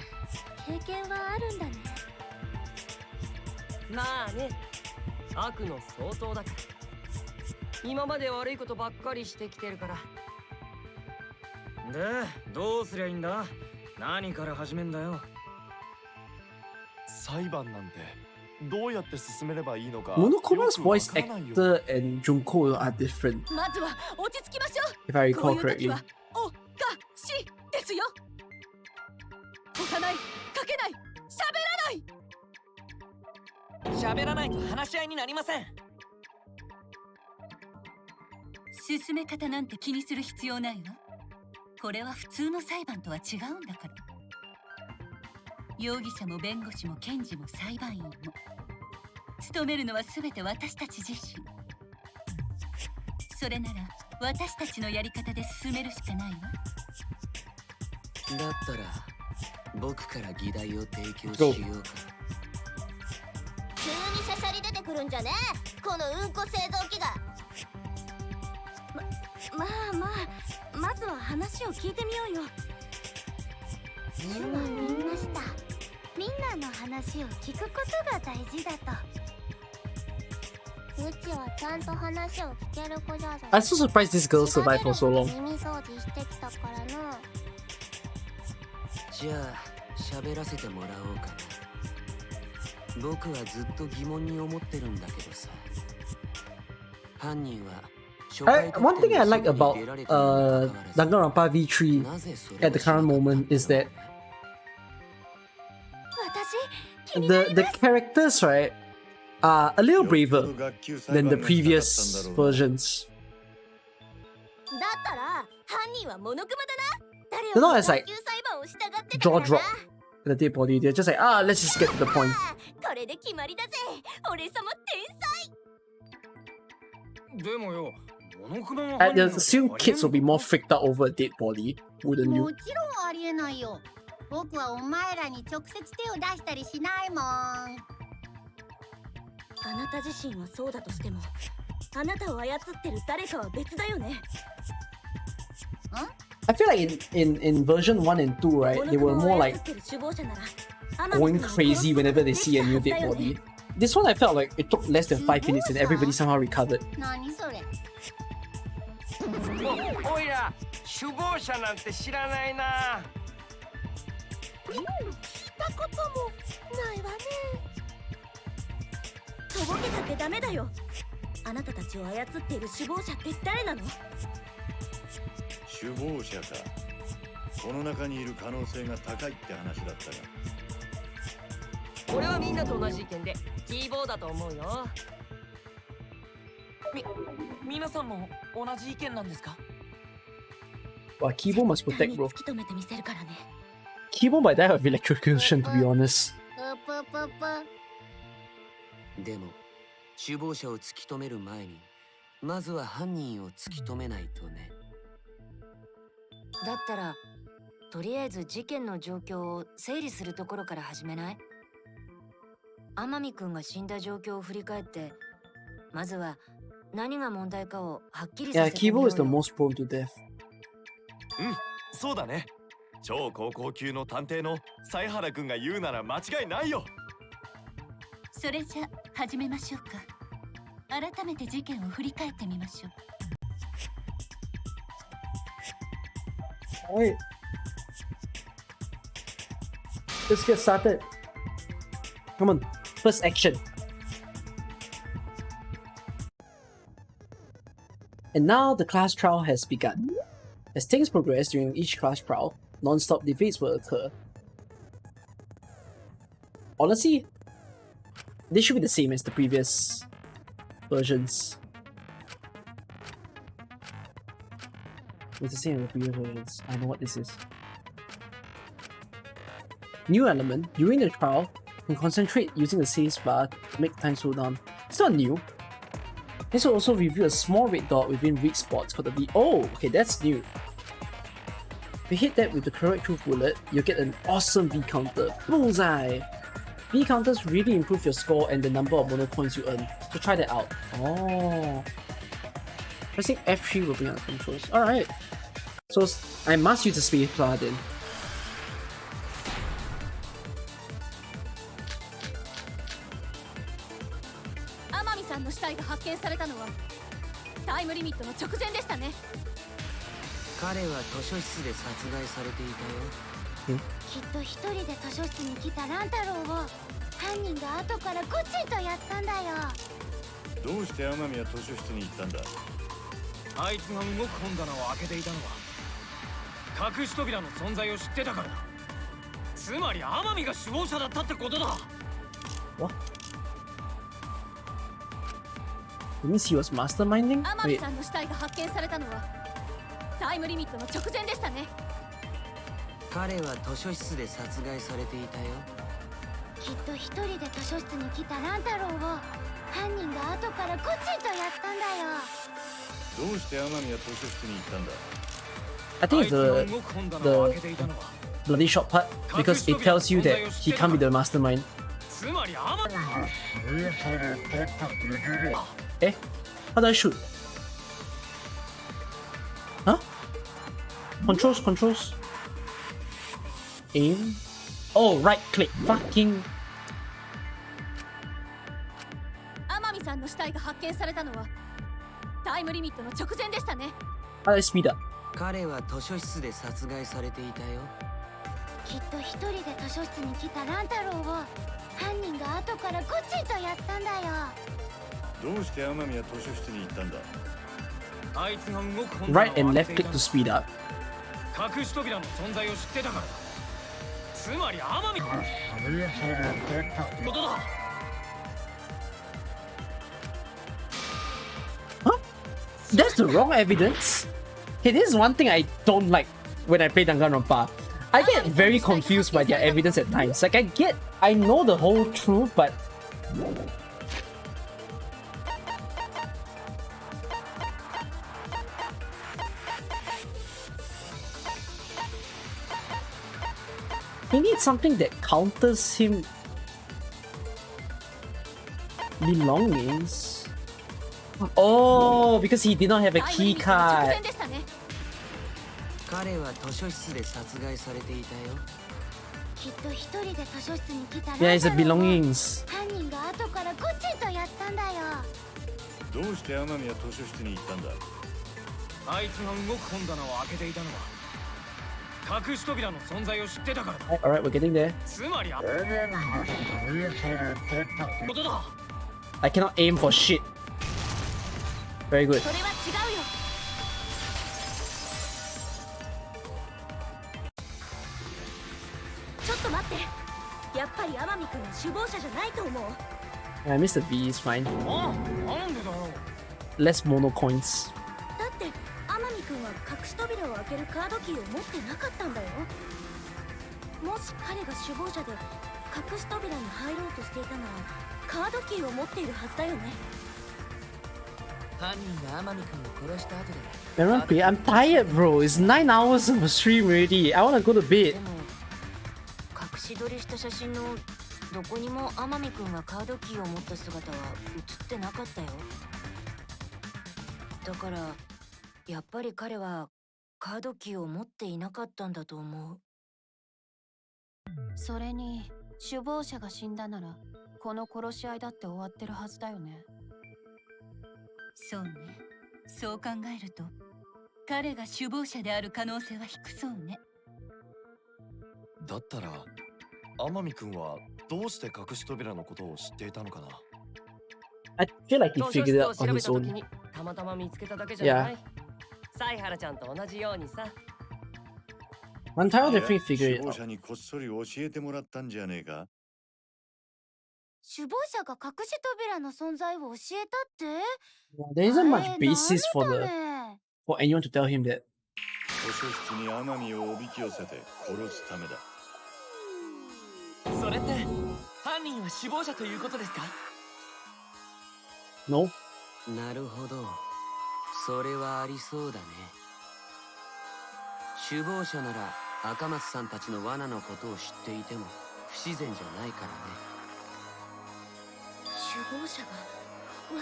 経験はあるんだね。まあね、悪の相当だから。今まで悪いことばっかりしてきてるから。で、どうすりゃいいんだ？何から始めんだよ。裁判なんてどうやって進めればいいのか。 Monokoma's よくわ voice からないよ。 actor and Junko are different, まずは落ち着きましょう。 if I こう recall いう時 correctly. はおがしですよ。押さない、かけない、喋らないと話し合いになりません。進め方なんて気にする必要ないわ。これは普通の裁判とは違うんだから。容疑者も弁護士も検事も裁判員も務めるのは全て私たち自身。それなら私たちのやり方で進めるしかないわ。だったら僕から議題を提供しようか。急にしゃしゃり出てくるんじゃねえ、このうんこ製造機が。まあまずは話を聞いてみようよ。主は言いました。みんなの話を聞くことが大事だと。うちはちゃんと話を聞ける子じゃぞ。 I'm so surprised this girl survived for so long. 耳掃除してきたからな。じゃあ喋らせてもらおうかな。僕はずっと疑問に思ってるんだけどさ。犯人は One thing I like about Danganronpa V3 at the current moment is that 私、 the characters, right, are a little braver than the previous versions. だったら犯人はモノクマだな。誰 They're not を as like 学級裁判をしたがってたか jaw ら drop な。 in the dead body. They're just like, let's just get to the point. これで決まりだぜ。俺様天才。でもよ、モノクマは I assume kids will be more freaked out over a dead body, wouldn't も you? ちろんありえないよ。僕はお前らに直接手を出したりしないもん。あなた自身はそうだとしても、あなたを操ってる誰かは別だよね。 I feel like in version 1 and 2, right, they were more like going crazy whenever they see a new dead body. This one I felt like it took less than 5 minutes and everybody somehow recovered. 何それ。おいら、首謀者なんて知らないな。聞いたこともないわね。とぼけたってダメだよ。あなたたちを操っている首謀者って誰なの？首謀者か。この中にいる可能性が高いって話だったが。俺はみんなと同じ意見でキーボーだと思うよ。皆さんも同じ意見なんですか？ Wow, Kibo must protect, bro. 突き止めてみせるからね。 Kibo might die of electrocution, to be honest. ぷぷぷぷ。でも首謀者を突き止める前にまずは犯人を突き止めないとね。だったらとりあえず事件の状況を整理するところから始めない？天海くんが死んだ状況を振り返って、まずは何が問題かをはっきりさ Yeah, せてみよう Kibo is the よ。 most prone to death. そうだね。超高校級の探偵の犀原くんが言うなら間違いないよ。それじゃ始めましょうか。改めて事件を振り返ってみましょう。 Alright. Let's get started. Come on, first action. And now the class trial has begun. As things progress during each class trial, non-stop debates will occur. Honestly, they should be the same as the previous versions. It's the same as the previous versions. I know what this is. New element. During the trial, can concentrate using the saves bar to make time slow down. It's not new. This will also reveal a small red dot within weak spots called the V. Oh, okay, that's new. If you hit that with the correct truth bullet, you'll get an awesome V counter. Bullseye! V counters really improve your score and the number of mono coins you earn, so try that out. Oh. Pressing F3 will bring out the controls. Alright. So I must use the space bar then. Amami さんの死体が発見されたのはタイムリミットの直前でしたね。彼は図書室で殺害されていたよ。きっと一人で図書室に来た乱太郎を犯人が後からゴチンとやったんだよ。どうして天海は図書室に行ったんだ？あいつが動く本棚を開けていたのは隠し扉の存在を知ってたからだ。つまり天海が首謀者だったってことだ。What? It means he was masterminding? 天海さんの死体が発見されたのはタイムリミットの直前でしたね。彼は図書室で殺害されていたよ。きっと一人で図書室に来た乱太郎を犯人が後からゴチンとやったんだよ。どうして天海は図書室に行ったんだ？ I think it's the bloody shot part because it tells you that he can't be the mastermind. つまり天海 Eh? How do I shoot? Huh? Controls. Aim. Oh, right click. Fucking. 天海さんの死体が発見されたのはタイムリミットの直前でしたね。How do I speed up? 彼は図書室で殺害されていたよ。きっと一人で図書室に来た乱太郎を犯人が後からゴチンとやったんだよ。どうして天海は図書室に行ったんだ？あいつが動く本棚を Right and 開 left けてい click た to speed up. 隠し扉の存在を知ってたからだ。つまり天海ことだ。Huh? That's the wrong evidence. Hey, this is one thing I don't like when I play Danganronpa. I get very confused by their evidence at times. Like I know the whole truth, but he needs something that counters him belongings. Oh, because he did not have a key card. 彼は図書室で殺害されていたよ。きっと一人で図書室に来た Yeah, 乱 it's 太 the 郎を belongings. 犯人が後からゴチンとやったんだよ。どうして天海は図書室に行ったんだ？あいつが動く本棚を開けていたのは隠し扉の存在を知ってたからだ。 Alright, we're getting there. つまりことだ。 I cannot aim for shit. Very good. それは違うよ。ちょっと待って。やっぱり天海くんは首謀者じゃないと思う。I missed the V, it's fine. なんでだろう。 Less mono coins. だって天海くんは隠し扉を開けるカードキーを持ってなかったんだよ。もし彼が首謀者で隠し扉に入ろうとしていたならカードキーを持っているはずだよね。犯人が天海君を殺した後で Danganronpa, I'm tired, bro. It's 9 hours of a stream already. I wanna go to bed. でも隠し撮りした写真のどこにも天海くんがカードキーを持った姿は写ってなかったよ。だからやっぱり彼はカードキーを持っていなかったんだと思う。それに首謀者が死んだならこの殺し合いだって終わってるはずだよね。そうね。そう考えると彼が首謀者である可能性は低そうね。だったら天海君はどうして隠し扉のことを知っていたのかな。 I feel like he 図書 figured 室 it を out 調 on べ his た時 own. にたまたま見つけただけじゃない。サイハラちゃんと同じようにさ。Mantaro definitely figured 首 it 謀 out. 者にこっそり教えてもらったんじゃねえか？首謀者が隠し扉の存在を教えたって Yeah, there isn't much basis for 何 the だね。 for anyone to tell him that. 図書室に天海をおびき寄せて殺すためだ。それって犯人は首謀者ということですか？ No? なるほど。それはありそうだね。首謀者なら赤松さんたちの罠のことを知っていても不自然じゃないからね。首謀者が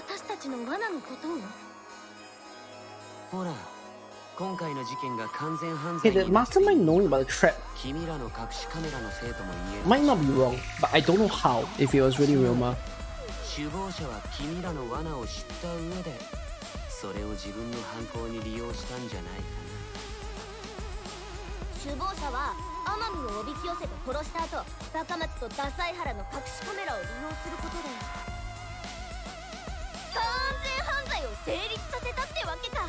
私たちの罠のことを。ほら、今回の事件が完全犯 Okay, 罪 the になってい mastermind る。 knowing about the trap 君らの隠しカメラのせいとも言える。 might not be wrong, but I don't know how if it was really Ryoma. 首謀者は君らの罠を知った上でそれを自分の犯行に利用したんじゃないか首謀者は天海をおびき寄せて殺した後、高松とダサイハラの隠しカメラを利用することで完全犯罪を成立させたってわけか。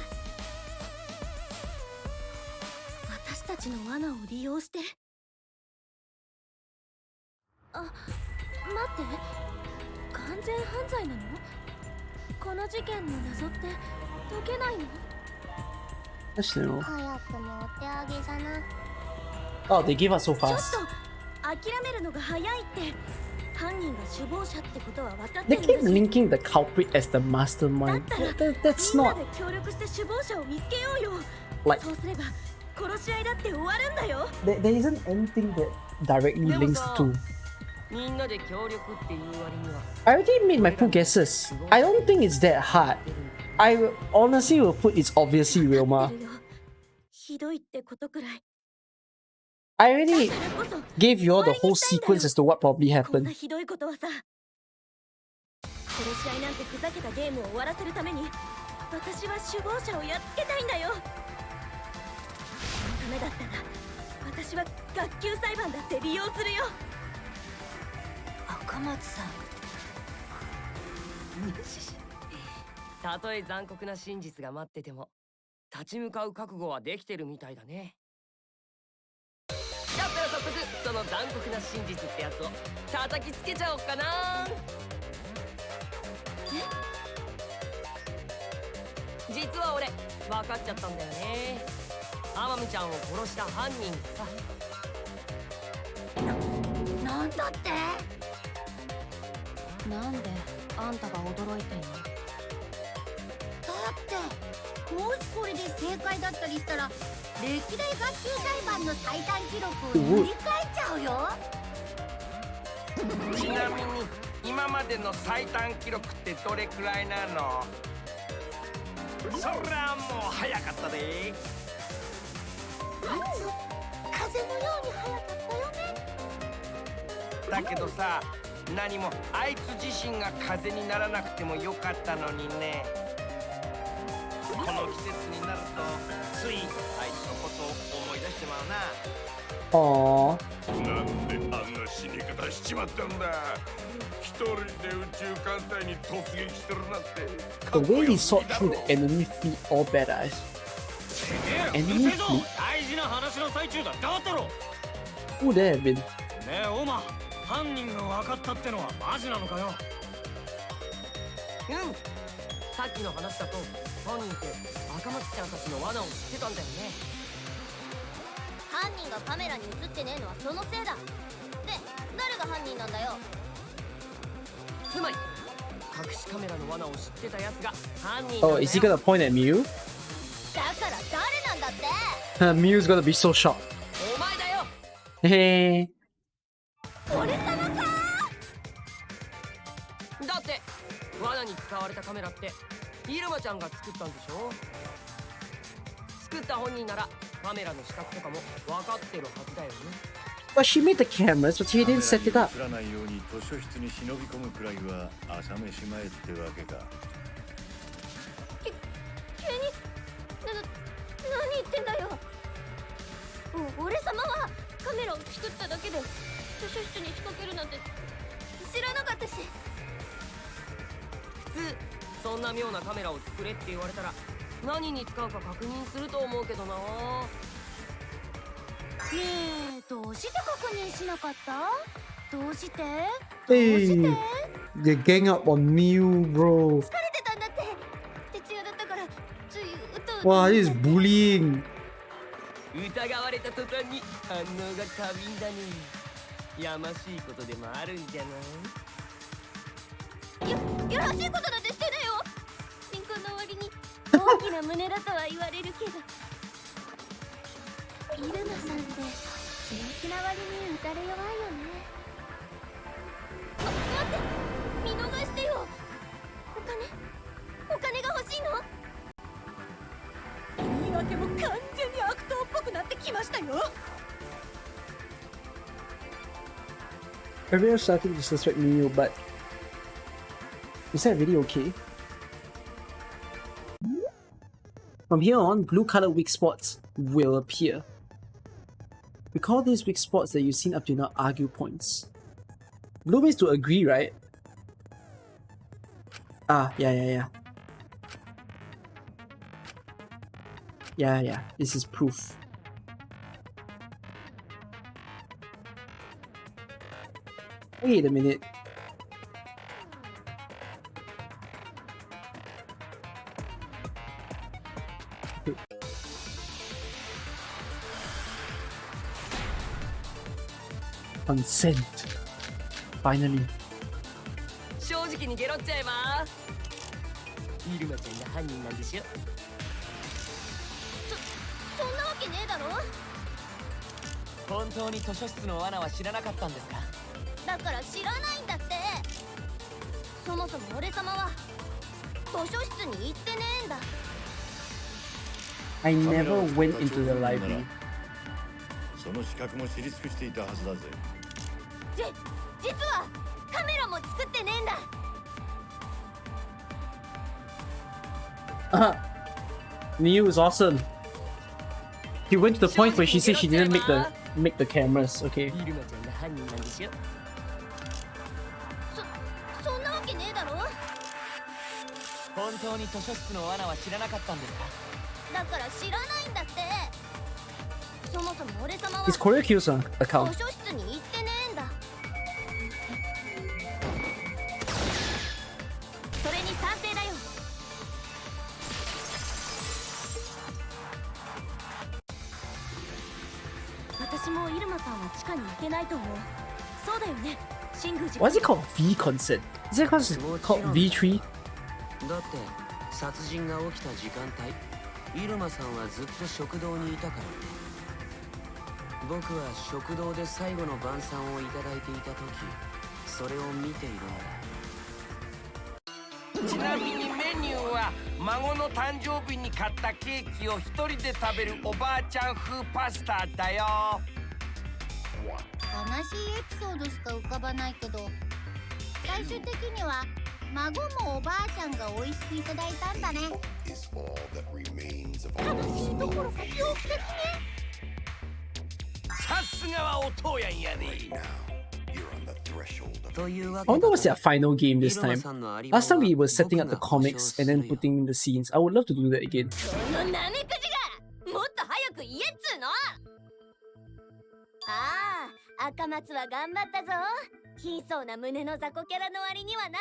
私たちの罠を利用して。あ、待って、完全犯罪なの？この事件の謎って解けないの？ Actually, no. 早くもお手上げじゃな。 Oh, they give us so ちょっ fast. と諦めるのが早いって。犯人が首謀者ってことは分かっ They てるん keep だし。 linking the culprit as the mastermind. That's みんな not で協力して首謀者を見つけようよ。 like そうすれば殺し合いだって終わるんだよ。 there isn't anything that directly links the two. みんなで協力っていう割には I already made my 2 guesses. I don't think it's that hard. I honestly will put it's obviously Ryoma. ひどいってことくらい。 I already だからこそ gave you all the whole sequence as to what probably こんな happened. ひどいことはさ。殺し合いなんてふざけたゲームを終わらせるために私は首謀者をやっつけたいんだよ。そのためだったら私は学級裁判だって利用するよ。赤松さん。たとえ残酷な真実が待ってても立ち向かう覚悟はできてるみたいだね。だったら早速その残酷な真実ってやつを叩きつけちゃおっかな。実は俺分かっちゃったんだよね。天海ちゃんを殺した犯人さ。なんだって？なんであんたが驚いてんの？だってもしこれで正解だったりしたら歴代学級裁判の最短記録を塗り替えちゃうよ。ちなみに今までの最短記録ってどれくらいなの？そりゃもう早かったで。風のように早かったよね。だけどさ、何もあいつ自身が風にならなくてもよかったのにね。この季節になるとついあいつのことを思い出してまうな。 Aww. なんであんな死に方しちまったんだ。一人で宇宙艦隊に突撃してるなんて。 The way he sought through the enemy fleet all badass. Enemy fleet? 大事な話の最中だ。黙ってろ。 Who there have been? ねえオマ、犯人が分かったってのはマジなのかよ。うん、さっきの話だと犯人って赤松ちゃんたちの罠を知ってたんだよね。犯人がカメラに映ってねえのはそのせいだ。で、誰が犯人なんだよ。つまり隠しカメラの罠を知ってたやつが犯人なんだ Oh, よ。 is he gonna point at Mew? だから誰なんだって。 Mew's gonna be so shocked. お前だよ。 Hey. 俺様か。だって罠に使われたカメラってイルマちゃんが作ったんでしょ。作った本人ならカメラの仕掛けとかも分かってるはずだよね。But she made the cameras, but she didn't set it up. 映らないように図書室に忍び込むくらいは朝飯前ってわけか。急に何言ってんだよ。俺様はカメラを作っただけで図書室に仕掛けるなんて知らなかったし。普通そんな妙なカメラを作れって言われたら何に使うか確認すると思うけどな。ねえ、どうして確認しなかった？どうして？どうして？ Hey. They gang up on Mew, bro. 疲れてたんだって。徹夜だったからついうとうと。Wow, this is bullying. 疑われた途端に反応が過敏だね。やましいことでもあるんじゃない？よろしいことなんてしてないよ。新婚の割に大きな胸だとは言われるけど、イルマさんって強気な割に打たれ弱いよね。待って、見逃してよ。お金が欲しいの？言い訳も完全に悪党っぽくなってきましたよ。Everyone's starting to suspect Miyu, but is that really okay? From here on, blue-colored weak spots will appear. We call these weak spots that you've seen up to now argue points. No ways to agree, right? Ah, yeah. Yeah, this is proof. Wait a minute. Consent. Finally. 正直にゲロっちゃえば。イルマちゃんが犯人なんでしょ。そんなわけねえだろ。本当に図書室の罠は知らなかったんですか？だから知らないんだって。そもそも俺様は図書室に行ってねえんだ。 I never went into the library. その資格も知り尽くしていたはずだぜ。実はカメラも作ってねえんだ。Miyu is awesome. He went to the point where she said she didn't make the cameras. Okay. イルマちゃんが犯人なんでしょ。そんなわけねえだろ。本当に図書室の罠は知らなかったんですか？だから知らないんだって。そもそも俺様は Is Korea Kyo's account? 図書室に行ってねえんだ。それに賛成だよ。私もイルマさんは地下に行けないと思う。そうだよね、新宮寺。 Why is it called V consent? Is it called V3? だって殺人が起きた時間帯、イルマさんはずっと食堂にいたからね。僕は食堂で最後の晩餐をいただいていた時、それを見ているんだ。ちなみにメニューは孫の誕生日に買ったケーキを一人で食べるおばあちゃん風パスタだよ。悲しいエピソードしか浮かばないけど、最終的には孫もおばあちゃんが美味しくいただいたんだね。悲しいところが狂気的ね。さすがはお父やんやね。 I wonder what's their final game this time. Last time we were setting up the comics and then putting in the scenes. I would love to do that again. このナメクジがもっと早く言えっつーの。ああ、赤松は頑張ったぞ。貧相な胸の雑魚キャラの割にはな。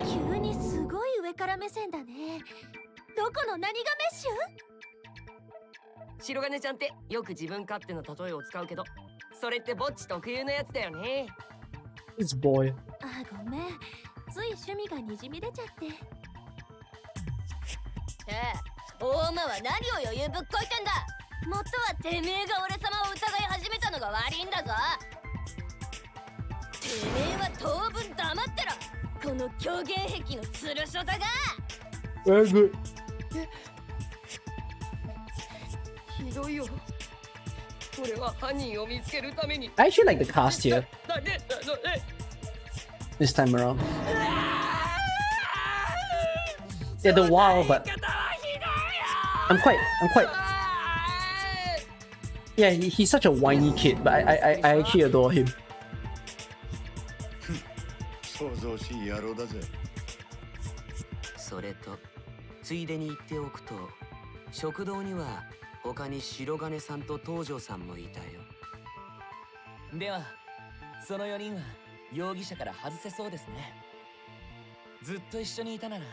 急にすごい上から目線だね。どこの何がメッシュ？白金ちゃんってよく自分勝手な例えを使うけど、それってぼっち特有のやつだよね。It's boy. あ、ごめん。つい趣味がにじみ出ちゃって。大間は何を余裕ぶっこいてんだ。もっとはてめえが俺様を疑い始めたのが悪いんだぞ。てめえは当分黙ってろ。この狂言癖のつるしょだが。Very good. ひどいよ。俺は犯人を見つけるために。I actually like the cast here. This time around. Yeah, the wow, but I'm quite. Yeah, he's such a whiny kid, but I actually adore him. 想像しい野郎だぜ。それとついでに言っておくと、食堂には他に白金さんと東條さんもいたよ。ではその4人は容疑者から外せそうですね。ずっと一緒にいたなら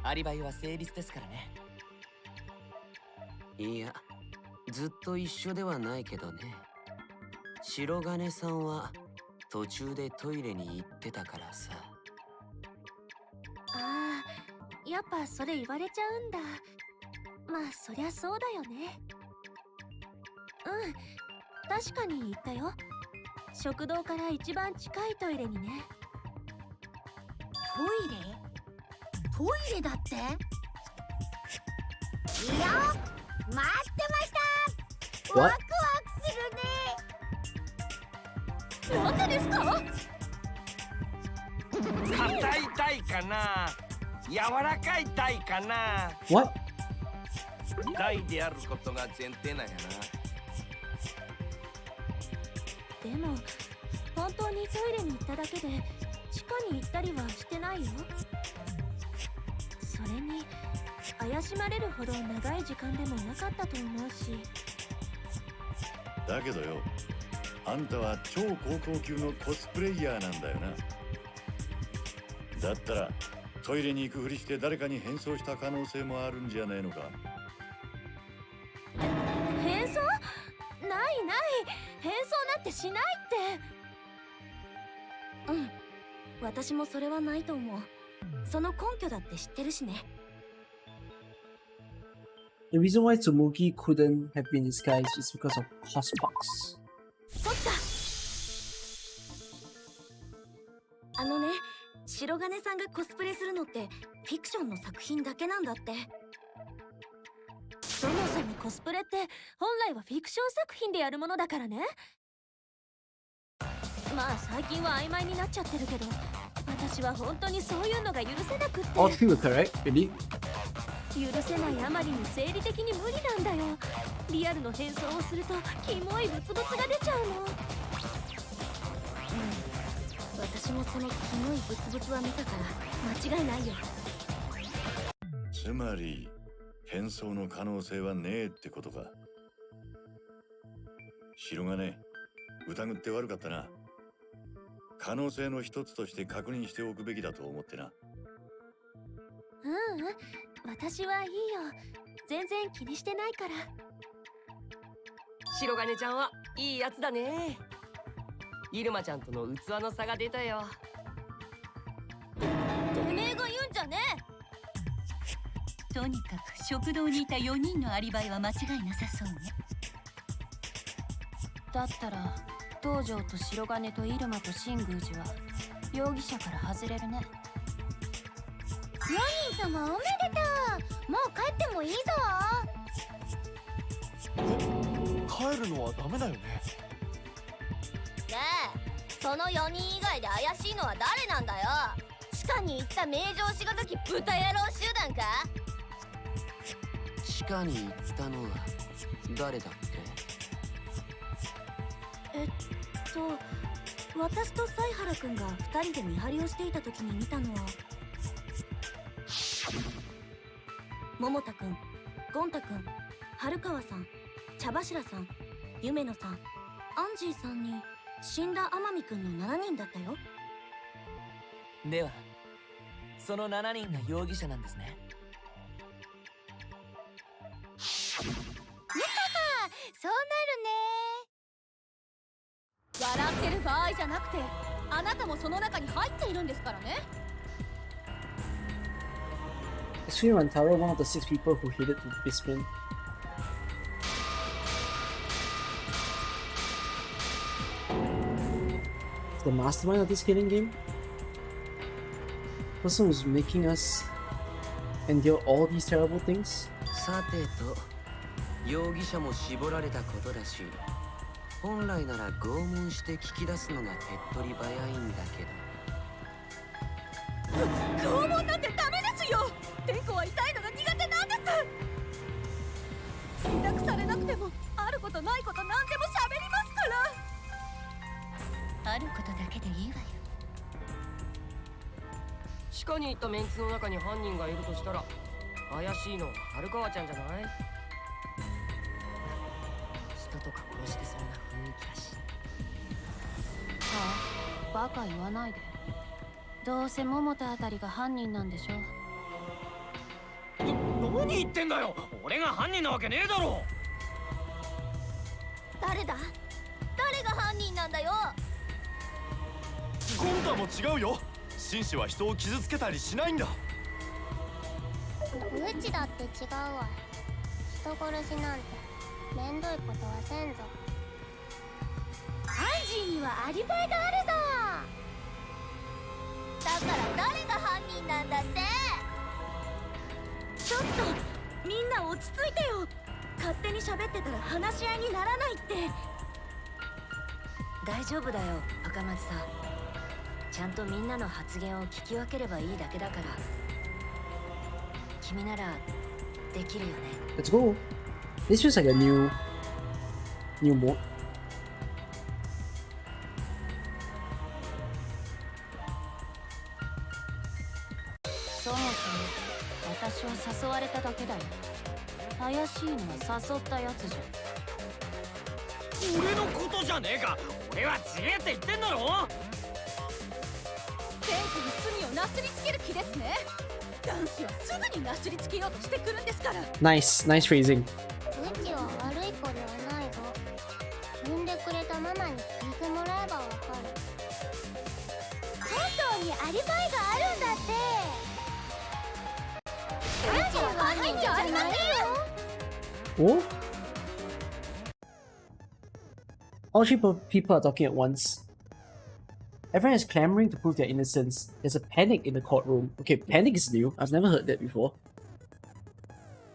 アリバイは成立ですからね。いや、ずっと一緒ではないけどね。白金さんは途中でトイレに行ってたからさ。ああ、やっぱそれ言われちゃうんだ。まあそりゃそうだよね。うん、確かに言ったよ。食堂から一番近いトイレにね。トイレだって。いや、待ってました。ワクワクするね。なんでですか？硬いタイかな、柔らかいタイかな。 What? タイであることが前提なんやな。でも本当にトイレに行っただけで地下に行ったりはしてないよ。それに怪しまれるほど長い時間でもなかったと思うし。だけどよ、あんたは超高校級のコスプレイヤーなんだよな。だったらトイレに行くふりして誰かに変装した可能性もあるんじゃないのか。変装？ないない、変装なんてしないって。うん、私もそれはないと思う。その根拠だって知ってるしね。The reason why Tsumugi couldn't have been disguised is because of Cosbox. そっか。ね、白金さんがコスプレするのってフィクションの作品だけなんだって。そもそもコスプレって本来はフィクション作品でやるものだからね。まあ最近は曖昧になっちゃってるけど、私は本当にそういうのが許せなくって。 All three were correct, really? 許せないあまりに生理的に無理なんだよ。リアルの変装をするとキモいブツブツが出ちゃうの。私もそのキモいブツブツは見たから間違いないよ。つまり変装の可能性はねえってことか。白金、疑って悪かったな。可能性の一つとして確認しておくべきだと思ってな。私はいいよ。全然気にしてないから。白金ちゃんはいいやつだね。イルマちゃんとの器の差が出たよ。てめえが言うんじゃねえ。とにかく食堂にいた4人のアリバイは間違いなさそうね。だったら東條と白金と入間と新宮寺は容疑者から外れるね。4人様おめでとう。もう帰ってもいいぞ。帰るのはダメだよね。ねえ、その4人以外で怪しいのは誰なんだよ。地下に行った名城しごとき豚野郎集団か。地下に行ったのは誰だっけ？私と犀原くんが2人で見張りをしていた時に見たのは桃田くん、ゴン太くん、春川さん、茶柱さん、夢野さん、アンジーさんに死んだ天海くんの7人だったよ。ではその7人が容疑者なんですね。そうなるね。笑ってる場合じゃなくて、あなたもその中に入っているんですからね。Is Rantaro one of the 6 people who hated Bispin? The mastermind of this killing game? Person who's making us endure all these terrible things? さてと、容疑者も絞られたことだし、本来なら拷問して聞き出すのが手っ取り早いんだけど。拷問なんてダメですよ。天子は痛いのが苦手なんです。委託されなくてもあることないこと何でも喋りますから。あることだけでいいわよ。地下に行ったメンツの中に犯人がいるとしたら、怪しいのは春川ちゃんじゃない？人とか殺してそうな雰囲気だし。ああ、バカ言わないで。どうせ桃田あたりが犯人なんでしょ。何言ってんだよ。俺が犯人なわけねえだろ。誰だ？誰が犯今も違うよ。紳士は人を傷つけたりしないんだ。うちだって違うわ。人殺しなんてめんどいことはせんぞ。アンジーにはアリバイがあるぞ。だから誰が犯人なんだって。ちょっとみんな落ち着いてよ。勝手に喋ってたら話し合いにならないって。大丈夫だよ赤松さん。ちゃんとみんなの発言を聞き分ければいいだけだから。君ならできるよね。 Let's go. This feels like a new mode. そもそも私は誘われただけだよ。怪しいのは誘ったやつじゃ。俺のことじゃねえか。俺は違えって言ってんだろ。天子に罪をなすりつける気ですね。男子はすぐになすりつけようとしてくるんですから。 Nice phrasing. うちは悪い子ではないぞ。産んでくれたママに聞いてもらえばわかる。本当にアリバイがあるんだって。うちは犯人じゃありませんよ。 Oh? All three people are talking at once. Everyone is clamoring to prove their innocence. There's a panic in the courtroom. Okay, panic is new. I've never heard that before.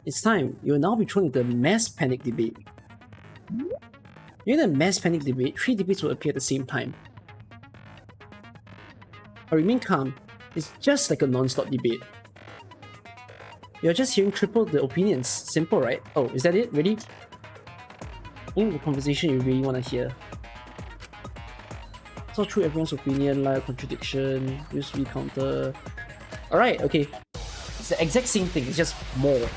It's time. You will now be thrown into a mass panic debate. In a mass panic debate, 3 debates will appear at the same time. But remain calm. It's just like a non-stop debate. You're just hearing triple the opinions. Simple, right? Oh, is that it? Really? In the conversation you really want to hear. So through everyone's opinion, lie, contradiction, use recounter. Alright, okay. It's the exact same thing, it's just more.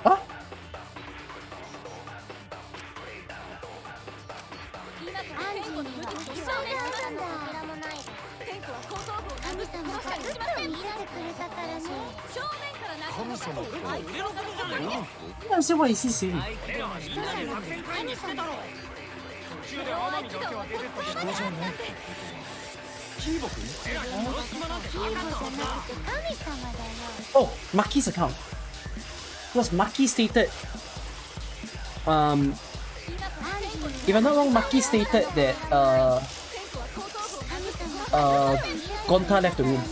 Huh? I don't see what is he saying. Oh, Maki's account. Because Maki stated, if I'm not wrong, Maki stated that Gonta left the room.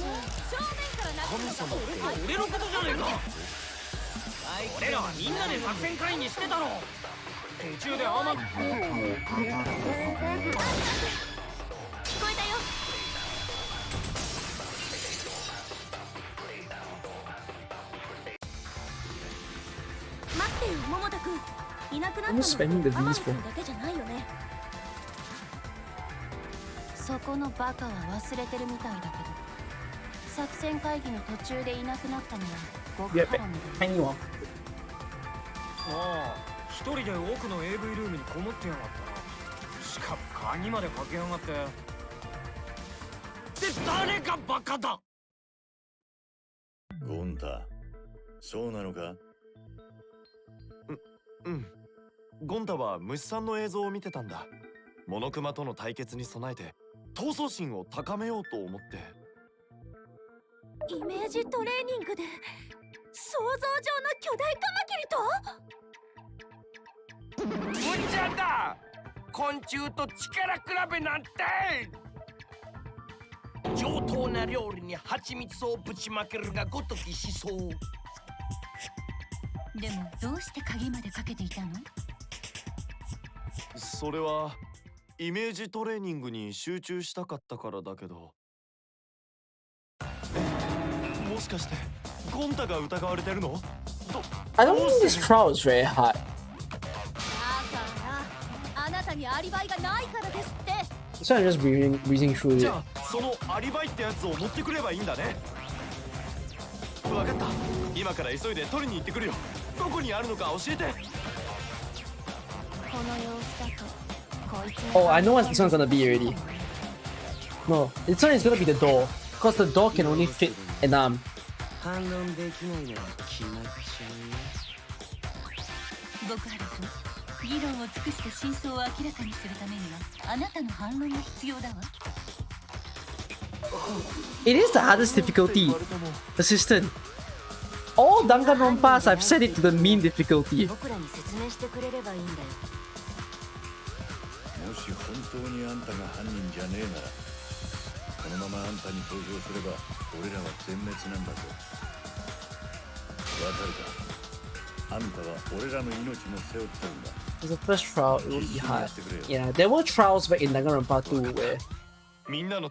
俺らはみんなで作戦会議してたろ。途中で天海。聞こえたよ。待ってよ桃田君。いなくなったのは天海君だけじゃないよね。そこのバカは忘れてるみたいだけど、作戦会議の途中でいなくなったのは僕からもだよ。ああ、一人で奥の AV ルームにこもってやがったな。しかも鍵までかけやがって。で、誰がバカだ。ゴンタ、そうなのか？うん。ゴンタは虫さんの映像を見てたんだ。モノクマとの対決に備えて闘争心を高めようと思って。イメージトレーニングで想像上の巨大カマキリと？無茶だ。昆虫と力比べなんて。上等な料理に蜂蜜をぶちまけるがごとき思想。でもどうして鍵までかけていたの？それはイメージトレーニングに集中したかったからだけど。もしかしてゴンタが疑われてるの？I don't think this trial is very hard. だからあなたにアリバイがないからですって。So I'm just reading through じ it. ゃあそのアリバイってやつを持ってくればいいんだね。わかった。今から急いで取りに行ってくるよ。どこにあるのか教えて。この様子だとこいつ Oh, I know what this one's gonna be already. No, this one is gonna be the door. Because the door can only fit an arm. 反論できないなら決まっちゃ僕原君、議論を尽くして真相を明らかにするためにはあなたの反論が必要だわ。It is the hardest difficulty. Assistant. All Danganronpas, I've set it to the mean difficulty. 僕らに説明してくれればいいんだよ。もし本当にあんたが犯人じゃねえなら、このままあんたに投票すれば俺らは全滅なんだぞ。わかるか？あんたは俺らの命も背負ってるんだ。 As the first trial, it would be hard. Yeah, there were trials back in Danganronpa 2 where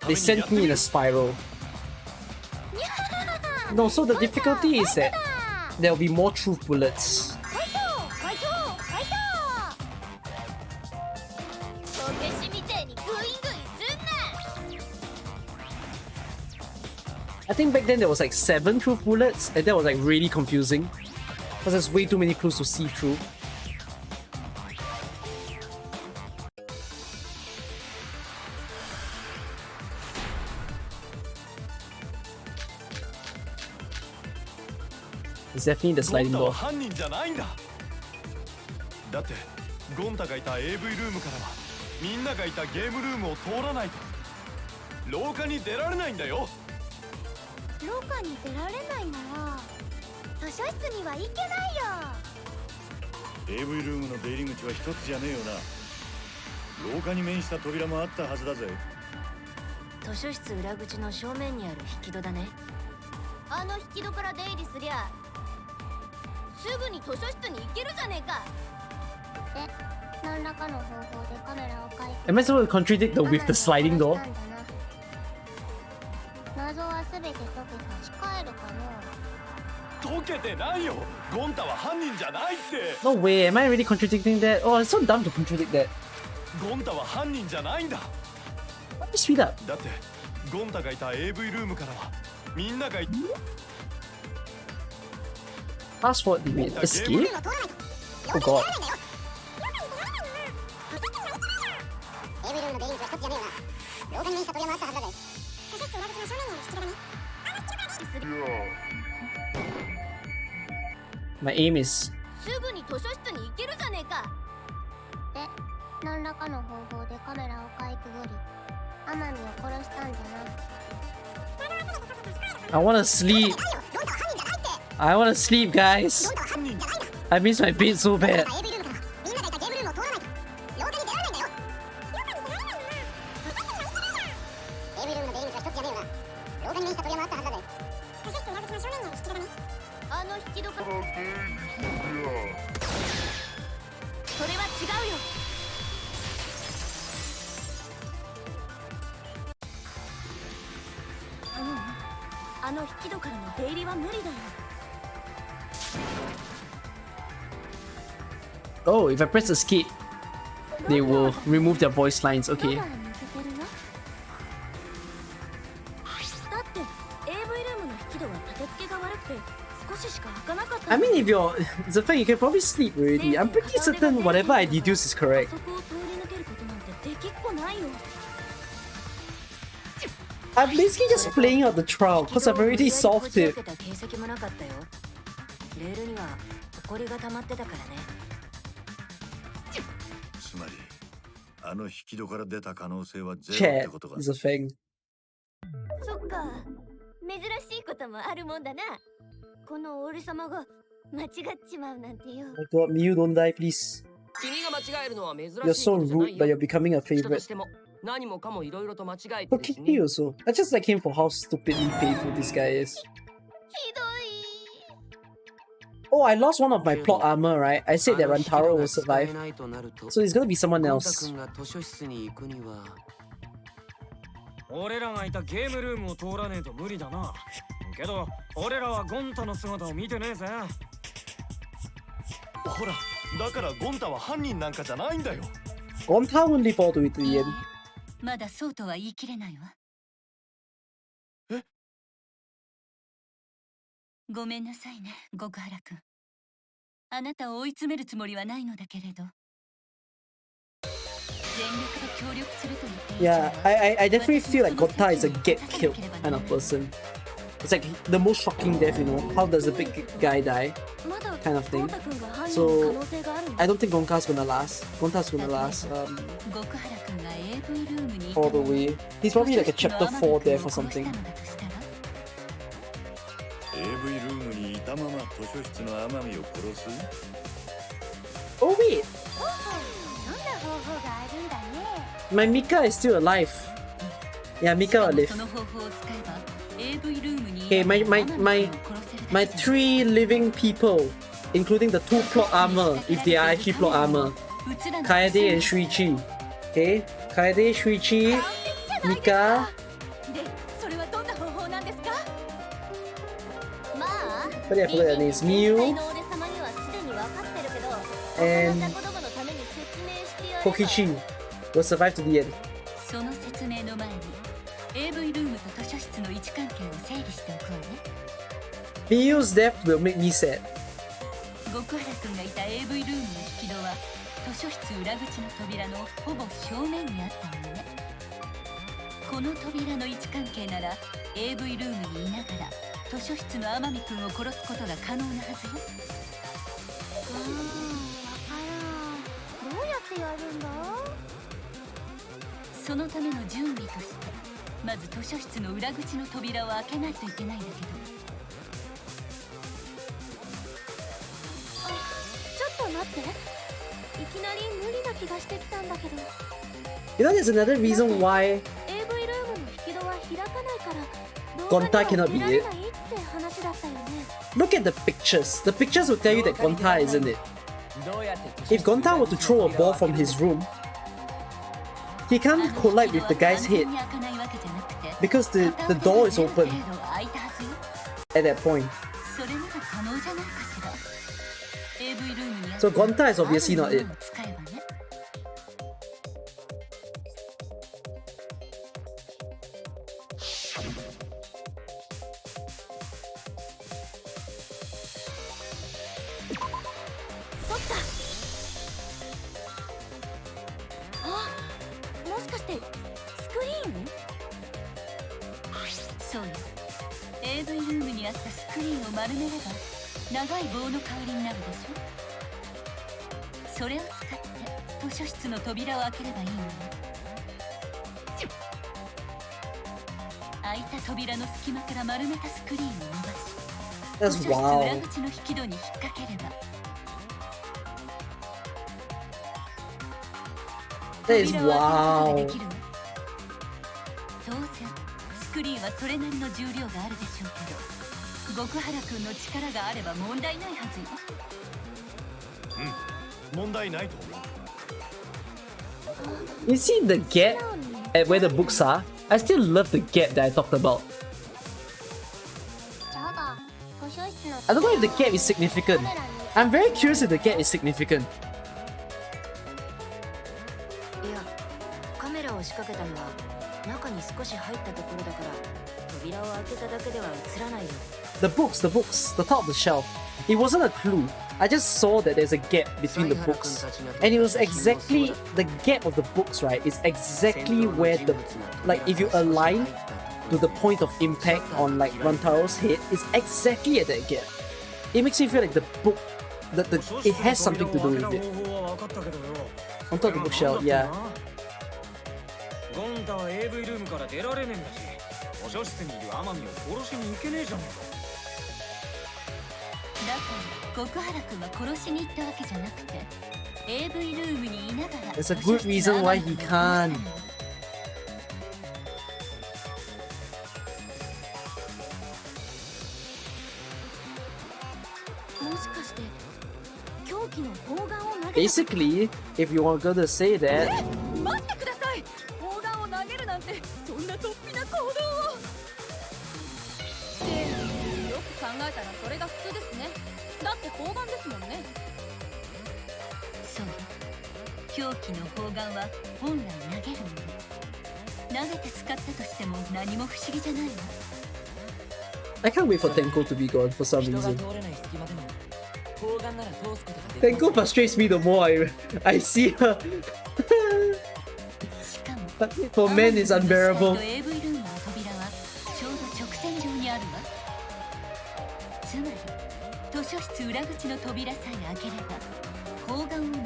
they sent me in a spiral. No, so the difficulty is that there will be more truth bullets. ファイトファイトファイトこけしみてえにグイングイすんな。 I think back then there was like 7 truth bullets, and that was like really confusing. Because there's way too many clues to see through. It's definitely the sliding ゴンタは door. 犯人じゃないんだ。だってゴンタがいた AV ルームからはみんながいたゲームルームを通らないと廊下に出られないんだよ。廊下に出られないなら図書室には行けないよ。 AV ルームの出入り口は一つじゃねえよな。廊下に面した扉もあったはずだぜ。図書室裏口の正面にある引き戸だね。あの引き戸から出入りすりゃすぐに図書室に行けるじゃねえか。で、何らかの方法でカメラを回復。 Am I supposed to contradict the with the sliding door? 謎はすべて解け差し替えるかの。解けてないよ。ゴンタは犯人じゃないって。 No way, am I really contradicting that? Oh, it's so dumb to contradict that. ゴンタは犯人じゃないんだ。 Let me speed up. だってゴンタがいた AV ルームからはみんながい Fast forward, do we escape? Oh god. My aim is すぐに図書室に行けるじゃねえか。で、何らかの方法でカメラをかいくぐり、天海を殺したんじゃな。 I wanna sleep. I wanna sleep, guys. I miss my bed so bad. Oh, if I press escape, they will remove their voice lines. Okay. だって AV ルームの引き戸は立て付けが悪くて少ししか開かなかった。 I mean, if you're the thing, you can probably sleep already. I'm pretty certain whatever I deduce is correct. そこを通り抜けることなんてできっこないよ。 I'm basically just playing out the trial because I've already solved it. 形跡もなかったよ。レールには埃が溜まってたからね。つまりあの引き戸から出た可能性はゼロって Chat ことか。 is a thing. そっか、珍しいこともあるもんだな。この俺様が間違っちまうなんてよ。 Oh god, Miyu, don't die, please. 君が間違えるのは珍しい You're こ so とじゃない rude, よ。 but you're becoming a 人と favorite. しても何もかもいろいろと間違えて But るし Kiki ね。 also. I just like him for how stupidly painful this guy is. ひどい。 Oh, I lost one of my plot armor, right? I said that Rantaro will survive. So it's gonna be someone ゴンタ else. 君が図書室に行くには俺らがいたゲームルームを通らねえと無理だな。けど俺らはゴンタの姿を見てねえぜ。ほらだからゴンタは犯人なんかじゃないんだよ。 Gonta won't live all the way to the end. まだそうとは言い切れないわ。え？ごめんなさいね、極原君。あなたを追い詰めるつもりはないのだけれど。Yeah, I definitely feel like Gota is a get killed kind of person. It's like the most shocking death, you know. How does a big guy die? Kind of thing. So I don't think Gonka's gonna last. Gonta's gonna last all the way. He's probably like a chapter 4 death or something. Oh wait! My Mika is still alive. Yeah, Mika will live. Okay, my 3 living people, including the 2 plot armor, if they are actually plot armor. Kaede and Shuichi. Okay, Kaede, Shuichi, Mika. But yeah, I forgot their names. Miyu and Kokichi will survive to the end. Miyu's death will make me sad. 極原君がいた AV ルームの引き戸は図書室裏口の扉のほぼ正面にあったのね。この扉の位置関係なら AV ルームにいながら図書室の天海君を殺すことが可能なはずよ。どうやってやるんだ？そのための準備としてまず図書室の裏口の扉を開けないといけないんだけど。ちょっと待って。いきなり無理な気がしてきたんだけど。You know, there's another reason why AV ルームの引き戸は開かないから Gonta cannot be it. Look at the pictures. The pictures will tell you that Gonta isn't it. If Gonta were to throw a ball from his room, he can't collide with the guy's head because the door is open at that point. So Gonta is obviously not it. AV ルームにあったスクリーンを丸めれば長い棒の代わりになるでしょ。それを使って図書室の扉を開ければいいのよ。開いた扉の隙間から丸めたスクリーンを伸ばし、図書室裏口の引き戸に引っ掛ければ。That is wow. 当然スクリーンはそれなりの重量があるでしょうけど、極原君の力があれば問題ないはずよ。問題ないと思う。You see the gap at where the books are? I still love the gap that I talked about. I don't know if the gap is significant. I'm very curious if the gap is significant. いや、カメラを仕掛けたのは中に少し入ったところだから扉を開けただけでは映らないよ。The books, the top of the shelf. It wasn't a clue. I just saw that there's a gap between the books. And it was exactly, the gap of the books, right, is exactly where the, like if you align to the point of impact on like Rantaro's head, it's exactly at that gap. It makes me feel like the book, it has something to do with it. On top of the bookshelf, yeah. ゴンタは AV ルームから出られねえんだし、図書室にいる天海を殺しに行けねえじゃねえか。だから極原君は殺しに行ったわけじゃなくて AV ルームにいながら There's a good reason why he can't. もしかして凶器の砲丸を投げ Basically, if you were gonna say that, 待ってください。砲丸を投げるなんてそんな突飛な行動を。よく考えたらそれが普通ですね。だって砲丸ですもんね。そう、凶器の砲丸は本来投げるもの。投げて使ったとしても何も不思議じゃないわ。 I can't wait for Tenko to be gone for some 人が reason. 通れない隙間でも砲丸なら通すことができ Tenko frustrates me the more I see her. But for men it's unbearable. AV ルームの扉はちょうど直線上にあるわ。つまり図書室裏口の扉さえ開ければ砲丸を投げて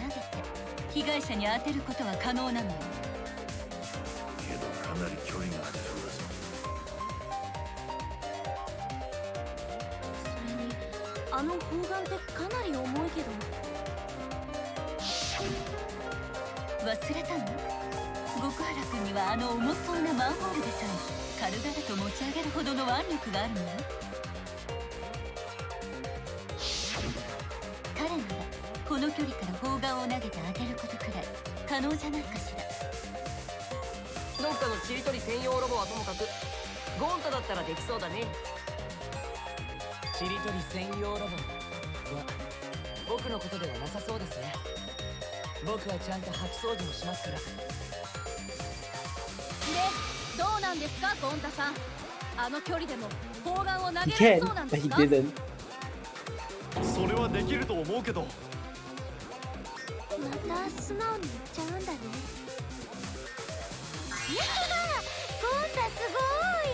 被害者に当てることは可能なのよ。けどかなり距離があるそうだぞ。それにあの砲丸ってかなり重いけど。忘れたの？極原君にはあの重そうなマンホールでさえ軽々と持ち上げるほどの腕力があるのよ。彼ならこの距離から砲丸を投げて当てることくらい可能じゃないかしら。どっかのちりとり専用ロボはともかくゴンタだったらできそうだね。ちりとり専用ロボは僕のことではなさそうですね。僕はちゃんと掃き掃除もしますから。でどうなんですかゴンタさん、あの距離でも砲丸を投 He げられ can, そうなん but です he か？ didn't. それはできると思うけど。また素直に言っちゃうんだね。やったゴンタすごい、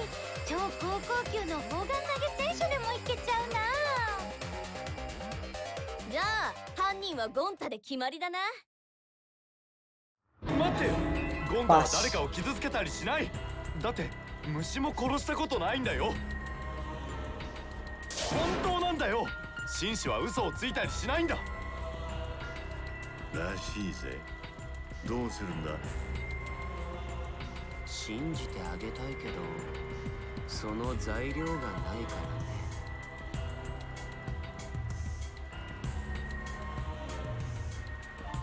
超高校級の砲丸投げ選手でもいけちゃうな。じゃあ犯人はゴンタで決まりだな。待ってよ、ゴンタは誰かを傷つけたりしない。だって虫も殺したことないんだよ。本当なんだよ。紳士は嘘をついたりしないんだ。らしいぜ。どうするんだ。信じてあげたいけどその材料がないからね。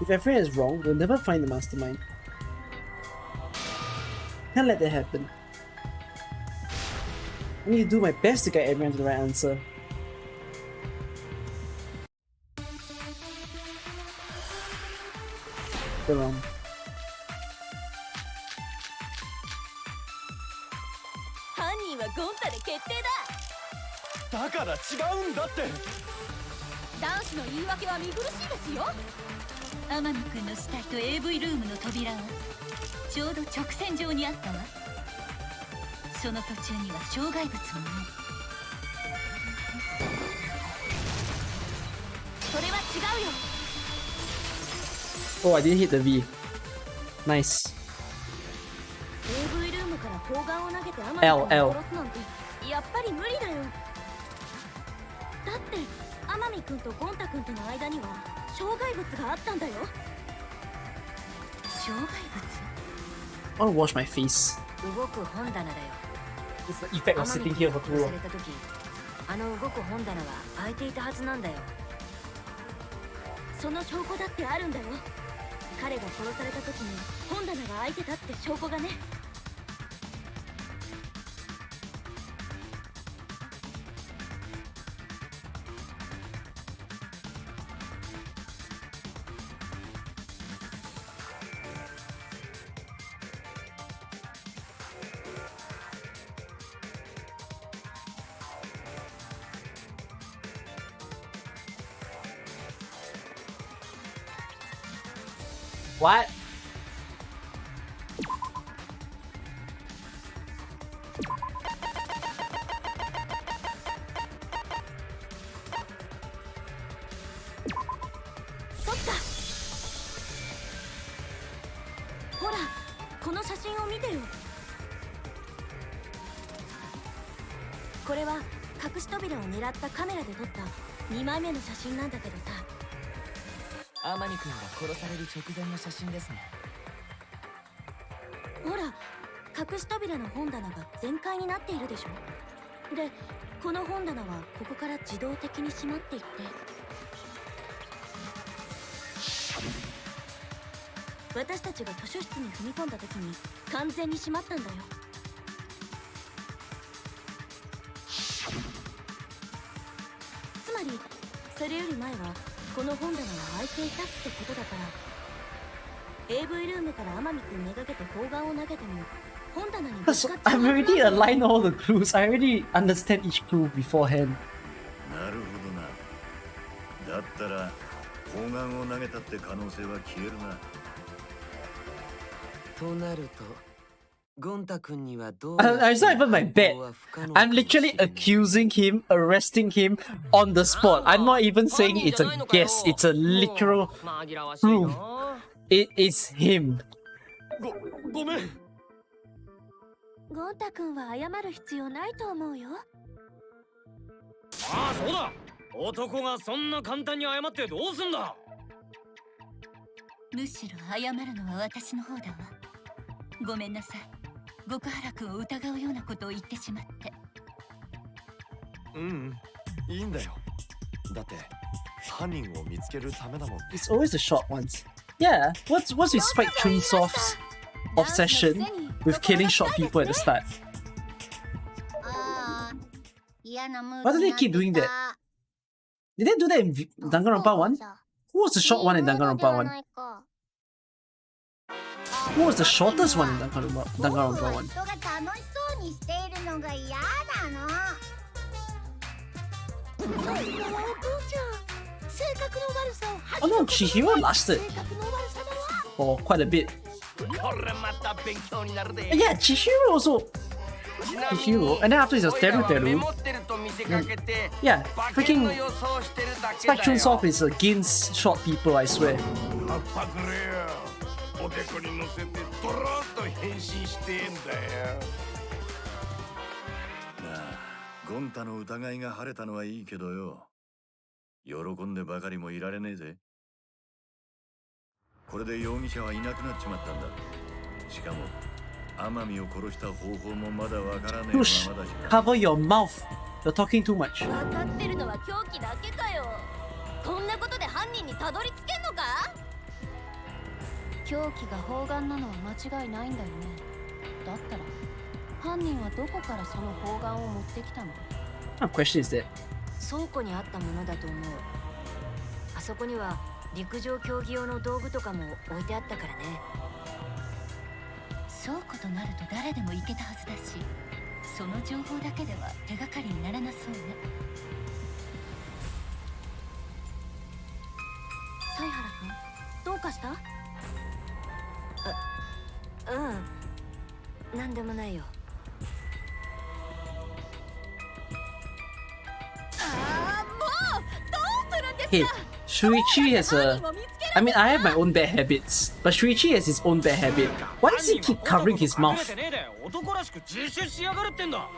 If everyone is wrong, we'll never find the mastermind. Can't let that happen. I need to do my best to get everyone to the right answer. They're wrong. 犯人はゴンタで決定だ。だから違うんだって。男子の言い訳は見苦しいですよ。天海君の死体と AV ルームの扉はちょうど直線上にあったわ。その途中には障害物もない。それは違うよ。 Oh, I didn't hit the V. Nice. AV ルームから砲丸を投げて天海 L 君を殺すなんてやっぱり無理だよ。だって天海君とゴンタ君との間には障害物があったんだよ。障害 I wanna wash my face. 動く本棚だよ。 It's the effect of sitting here for too 殺さ long. れた時、あの動く本棚は開いていたはずなんだよ。その証拠だってあるんだよ。彼が殺された時に本棚が開いてたって証拠がね。What?そっか。ほら、この写真を見てよ。これは隠し扉を狙ったカメラで撮った2枚目の写真なんだけどさ。天海君が殺される直前の写真ですね。ほら、隠し扉の本棚が全開になっているでしょ。で、この本棚はここから自動的に閉まっていって、私たちが図書室に踏み込んだ時に完全に閉まったんだよ。つまりそれより前はこの本棚が開いていたってことだから、 AV ルームから天海君めがけて砲丸を投げても本棚にぶつ Because かっちゃ I've うはず already なんだよ。 aligned all the clues. I already understand each clue beforehand. なるほどな。だったら砲丸を投げたって可能性は消えるな。となると、ゴンタ君にはどう It's not even my bet. I'm literally accusing him, arresting him on the spot. I'm not even saying it's a guess. It's a literal proof. It is him. ごめん。ゴンタ君は謝る必要ないと思うよ。ああ、そうだ。男がそんな簡単に謝ってどうすんだ。むしろ謝るのは私の方だわ。ごめんなさい。極原君を疑うようなことを言ってしまって。いいんだよ。だって犯人を見つけるためだもん。 It's always the short ones. Yeah, what's with Spike Chunsoft's obsession with killing short people at the start? ああ、嫌なムー Why ド do に they なって keep doing き that? た。 Did they do that in Danganronpa 1? Who was the short one in Danganronpa 1? Who was the shortest one in Danganronpa 1? 人が楽しそうにしているのが嫌だの。さすがはお父ちゃん。性格の悪さを吐 Oh き no, 出す Chihiro lasted 性格の悪さだわ。 for quite a bit. これまた勉強になるで。 Yeah, Chihiro also. Chihiro, and then after he's a Teru Teru. Yeah, freaking Spike Chunsoft is against short people, I swear. 葉っぱくれよ。おでこに乗せてドローンと変身してんだよ。なあ、ゴンタの疑いが晴れたのはいいけどよ。喜んでばかりもいられねえぜ。これで容疑者はいなくなっちまったんだ。しかも天海を殺した方法もまだわからねえ Push, ままだしな。 cover your mouth. You're talking too much. 分かってるのは狂気だけかよ。こんなことで犯人にたどり着けんのか。凶器が砲丸なのは間違いないんだよね。だったら犯人はどこからその砲丸を持ってきたの？ What question is that? 倉庫にあったものだと思う。あそこには陸上競技用の道具とかも置いてあったからね。倉庫となると誰でも行けたはずだし、その情報だけでは手がかりにならなそうね。犀原君、どうかした？なんでもないよ。ああ、もうどうするんです Hey, か。 Shuichi has a... I mean, I have my own bad habits, but Shuichi has his own bad habit. Why does he keep covering his mouth? 男らしく自首しやがるってんだ。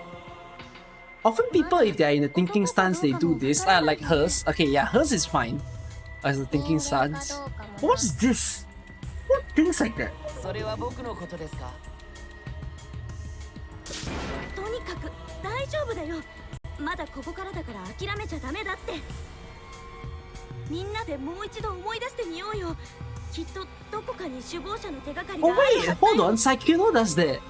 Often people, if they're in a thinking stance, they do this. Like hers. Okay, yeah, hers is fine as a thinking stance. But what is this? What things like that? それは僕のことですか？とにかく大丈夫だよ。まだここからだから諦めちゃダメだって。みんなでもう一度思い出してみようよ。きっとどこかに首謀者の手がかりが Oh あるはず wait, hold on. Saikuno does that.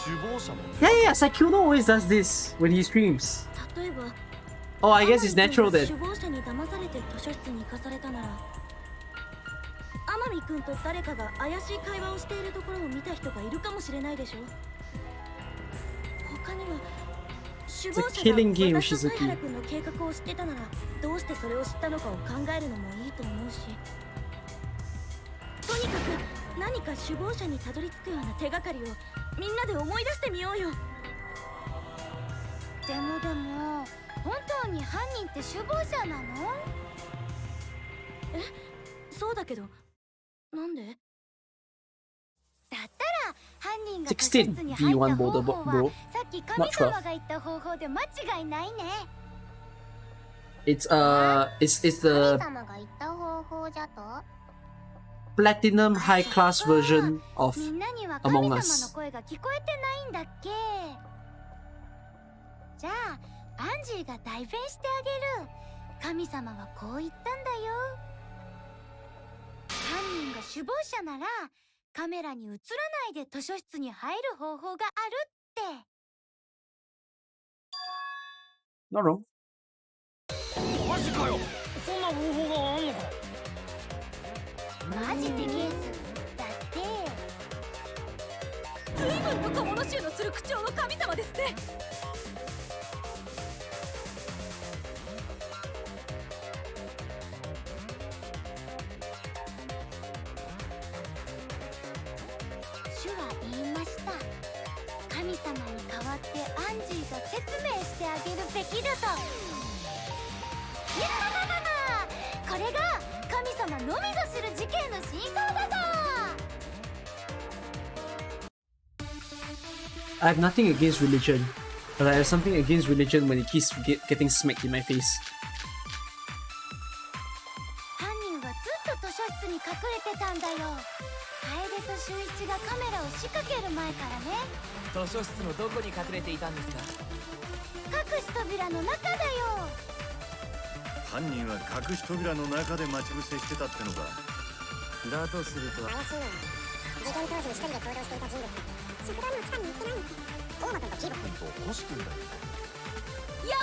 首謀者の Yeah, Saikuno always does this when he streams. 例えば Oh, I guess it's natural 天 that. 海君が首謀者に騙されて図書室に行かされたなら、天海君と誰かが怪しい会話をしているところを見た人がいるかもしれないでしょ。他には首謀者 killing game, が私と犀 Shizuki. 原君の計画を知ってたならどうしてそれを知ったのかを考えるのもいいと思うし、とにかく何か首謀者にたどり着くような手がかりをみんなで思い出してみようよ。でも本当に犯人って首謀者なの？そうだけど、なんで？だったら犯人が図書16室に入った V1 方 bro, 法は bro. さっき Not 神 12. 様が言った方法で間違いないね。 It's the 神様が言った方法じゃと？ platinum high class version of みんなには神 Among 様の Us. 声が聞こえてないんだっけ？じゃあアンジーが代弁してあげる。神様はこう言ったんだよ。犯人が首謀者ならカメラに映らないで図書室に入る方法があるって。 Not wrong. マジかよ。そんな方法があんのか。マジでケースだって。ずいぶんンの小物衆のする口調の神様ですね。主は言いました。神様に代わってアンジーが説明してあげるべきだと。これが神様のみぞ知る事件の真相だぞ。 I have nothing against religion, but I have something against religion when it keeps getting smacked in my face. 犯人はずっと図書室に隠れてたんだよ。楓と俊一がカメラを仕掛ける前からね。図書室のどこに隠れていたんですか？隠し扉の中だよ。犯人は隠し扉の中で待ち伏せしてたってのか。だとすると怪しいのよ。事件当時一人で行動していた人物だ。宿題も地下に行ってないの。大間君とキーボ君と星君だよ。やっ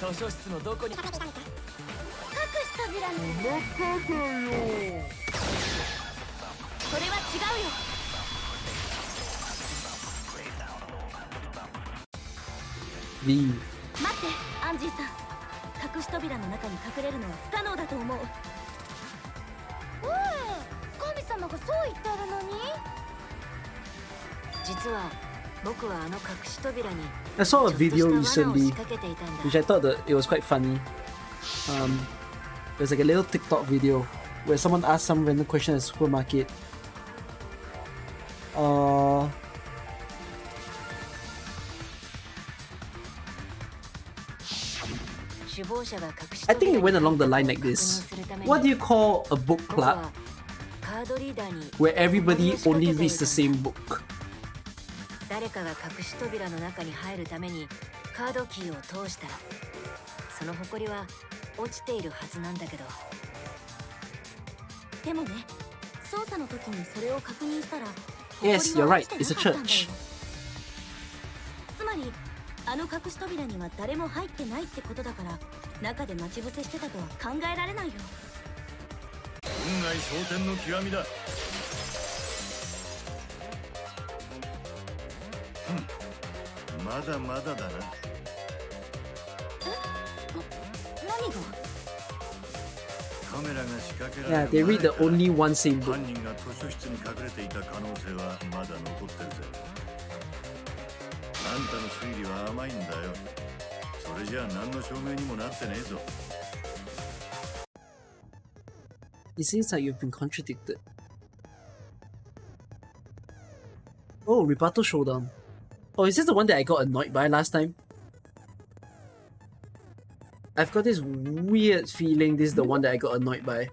図書室のどこに？隠し扉の中だよ。それは違うよ。The 待って、アンジーさん。隠し扉の中に隠れるのは不可能だと思う。おい、神様がそう言ってるのに。実は僕はあの隠し扉に I saw a video ちょっと recently, した罠を仕掛けていたんだ。 which I thought that it was quite funny. There's like a little TikTok video where someone asked some random question at a supermarket. I think it went along the line like this. What do you call a book club where everybody only reads the same book? 誰かが隠し扉の中に入るためにカードキーを通したら、その誇りは落ちているはずなんだけど。でもね、捜査の時にそれを確認したら、 Yes, you're right. It's a church. つまりあの隠し扉には誰も入ってないってことだから、中で待ち伏せしてたとは考えられないよ。運外蒼天の極みだ。まだまだだな。何が？カメラが仕掛けられ Yeah, they read the only one same book. 犯人が図書室に隠れていた可能性はまだ残ってるぜ。あんたの推理は甘いんだよ。それじゃあ何の証明にもなってねえぞ。It seems like you've been contradicted. Oh, Rebuttal Showdown. Oh, is this the one that I got annoyed by last time? I've got this weird feeling this is the one that I got annoyed by.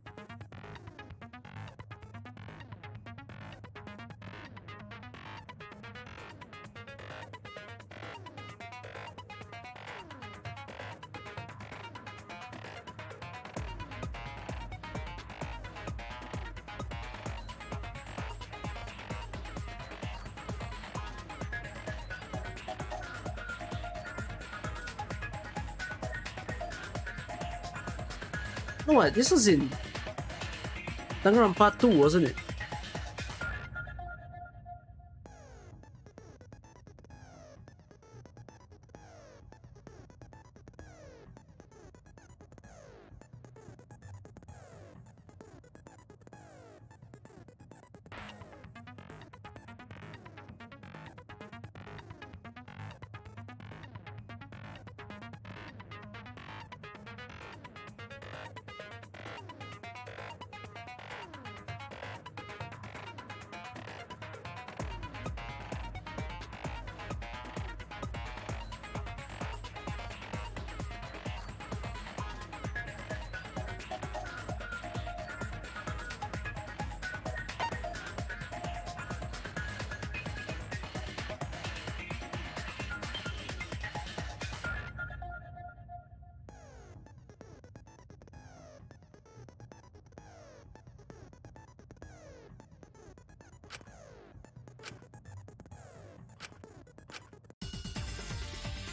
No, what? This was in Danganronpa 2, wasn't it?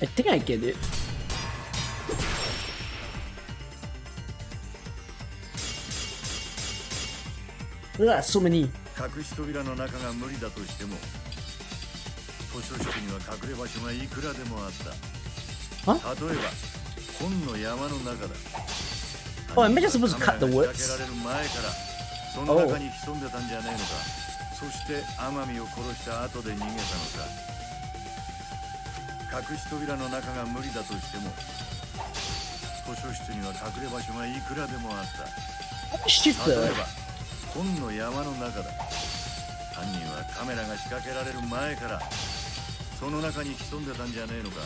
I think I get it. Ugh, so many. 隠し扉の中が無理だとしても図書室には隠れ場所がいくらでもあった。例えば本の山の中だ。 Oh, am I just supposed to cut the words? 仕掛けられる前からその中に潜んでたんじゃねえのか。そして天海を殺した後で逃げたのか。隠し扉の中が無理だとしても図書室には隠れ場所がいくらでもあった。例えば本の山の中だ。犯人はカメラが仕掛けられる前からその中に潜んでたんじゃねえのか。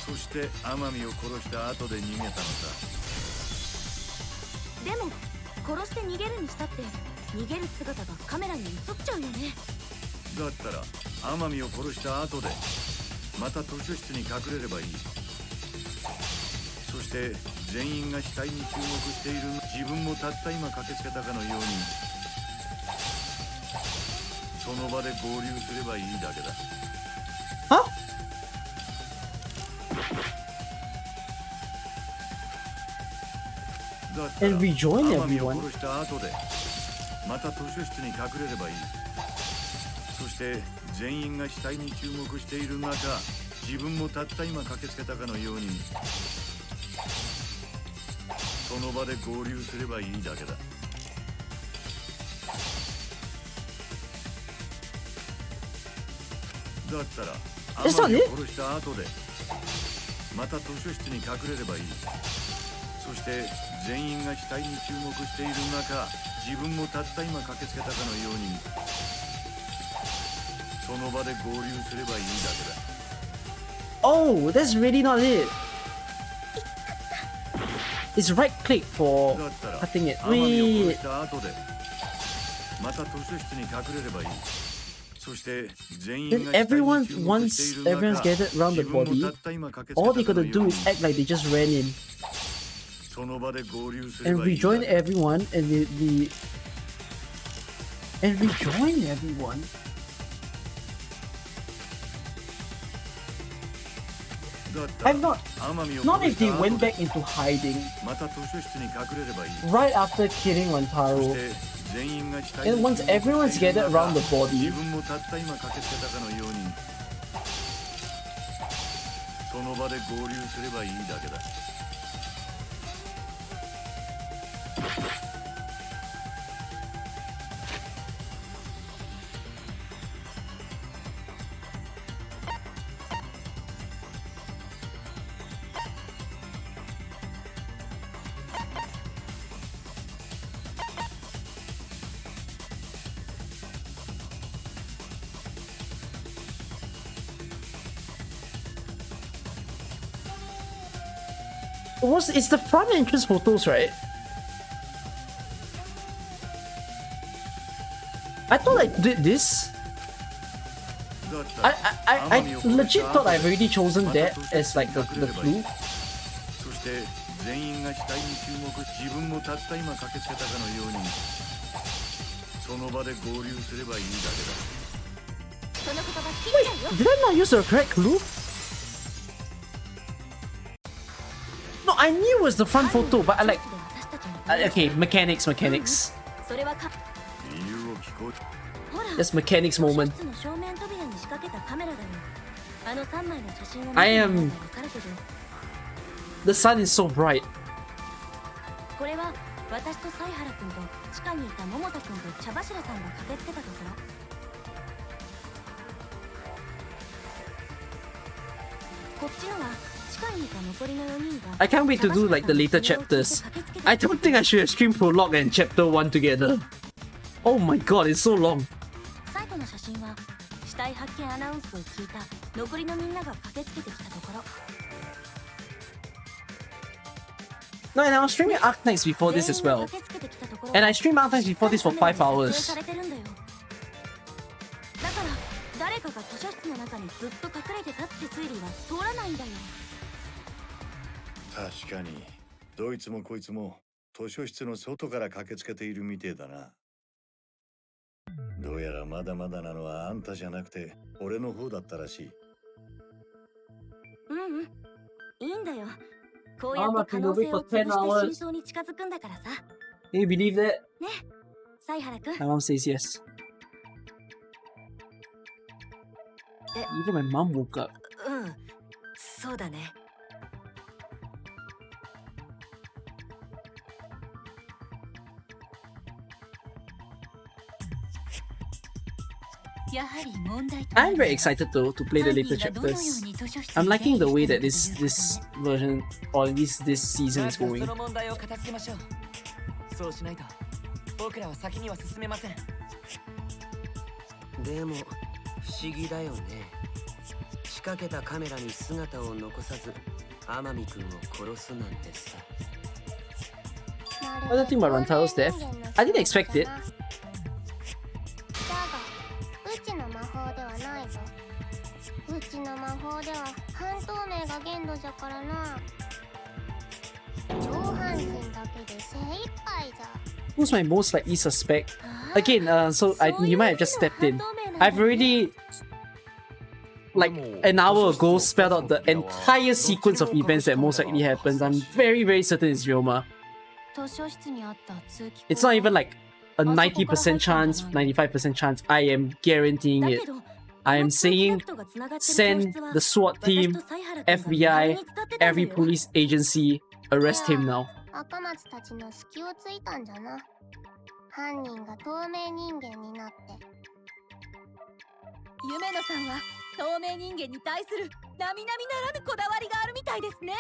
そして天海を殺した後で逃げたのか。でも殺して逃げるにしたって逃げる姿がカメラに映っちゃうよね。だったら天海を殺した後でまた図書室に隠れればいい。そして全員が死体に注目している自分もたった今駆けつけたかのようにその場で合流すればいいだけだ。は？And rejoin everyone. 殺した後でまた図書室に隠れればいい。そして全員が死体に注目している中自分もたった今駆けつけたかのようにその場で合流すればいいだけだ。だったら天海を殺した後でまた図書室に隠れればいい。そして全員が死体に注目している中自分もたった今駆けつけたかのようにその場で合流すればいいだけだ。Oh, that's really not it. It's right click for cutting it. Wait. また図書室に隠れればいい。そして全員 Then が everyone, once everyone's gathered around the body, all they gotta do is act like they just ran in. その場で合流すれ And ばいいだけ rejoin だ。 everyone and rejoin everyone. I'm not if they went back into hiding また図書室に隠れればいい。 right after killing Wantaro. 全員が死体 And に once everyone's gathered around the body, 自分もたった今駆けつけたかのようにその場で合流すればいいだけだ。it's the front entrance photos, right? I thought I did this. I legit thought I've already chosen that as like the clue. そして全員が死体に注目自分もたった今駆けつけたかのようにその場で合流すればいいだけだ。その言葉切っちゃうよ。 Did I not use the correct clue? No, I knew it was the front photo, but I like... okay, mechanics. それはか That's mechanics moment. 図書室の正面扉に仕掛けたカメラだよ。あの3枚の写真を見 I て am... みればわかるけど、 The sun is so bright. これは私と犀原君と地下にいた桃田君と茶柱さんが駆けつけたところ。こっちのは地下にいた残りの4人が I can't wait to do like the later chapters. I don't think I should have streamed Prologue and Chapter 1 together. Oh my god, it's so long. 最後の写真は死体発見アナウンスを聞いた残りのみんなが駆けつけてきたところ。 No, and I was streaming Arknights before this as well. And I streamed Arknights before this for 5 hours. だから誰かが図書室の中にずっと隠れてたって推理は通らないんだよ。確かにどいつもこいつも図書室の外から駆けつけているみてえだな。どうやらまだまだなのはあんたじゃなくて俺の方だったらしい。いいんだよ。こうやって可能性を潰して真相に近づくんだからさ。 Can you believe that? ね、サイハラくん。 My mom says yes. Even my mom woke up. うん、そうだね。I'm very excited though to play the later chapters. I'm liking the way that this version or at least this season is going. そうしないと僕らは先には進めません。でも不思議だよね。仕掛けたカメラに姿を残さず天海君を殺すなんてさ。 What do you think about Rantaro's death? I didn't expect it. だがうちの魔法ではないぞ。うちの魔法では半透明が限度じゃからな。上半身だけで精一杯じゃ。 Who's my most likely suspect? Again, you might have just stepped in. I've already, like an hour ago, spelled out the entire sequence of events that most likely happens. I'm very certain it's Ryoma. It's not even like a 90% chance, 95% chance. I am guaranteeing it. I am saying send the SWAT team, FBI, every police agency, arrest him now. 赤松たちの隙をついたんじゃな。犯人が透明人間になって。夢野さんは透明人間に対する並々ならぬこだわりがあるみたいですね。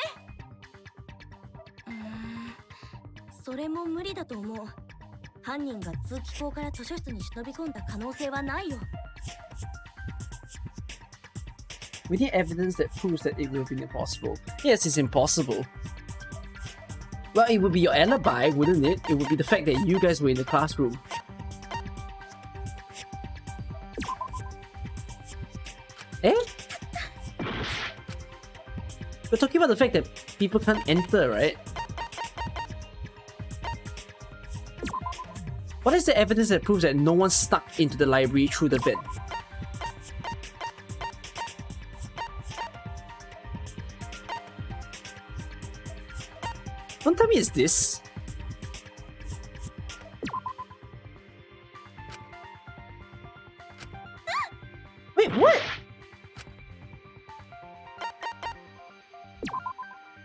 それも無理だと思う。犯人が通気口から図書室に忍び込んだ可能性はないよ。We need evidence that proves that it would have been impossible. Yes, it's impossible. Well, it would be your alibi, wouldn't it? It would be the fact that you guys were in the classroom. Eh? We're talking about the fact that people can't enter, right? What is the evidence that proves that no one snuck into the library through the vent? Don't tell me it's this. Wait, what?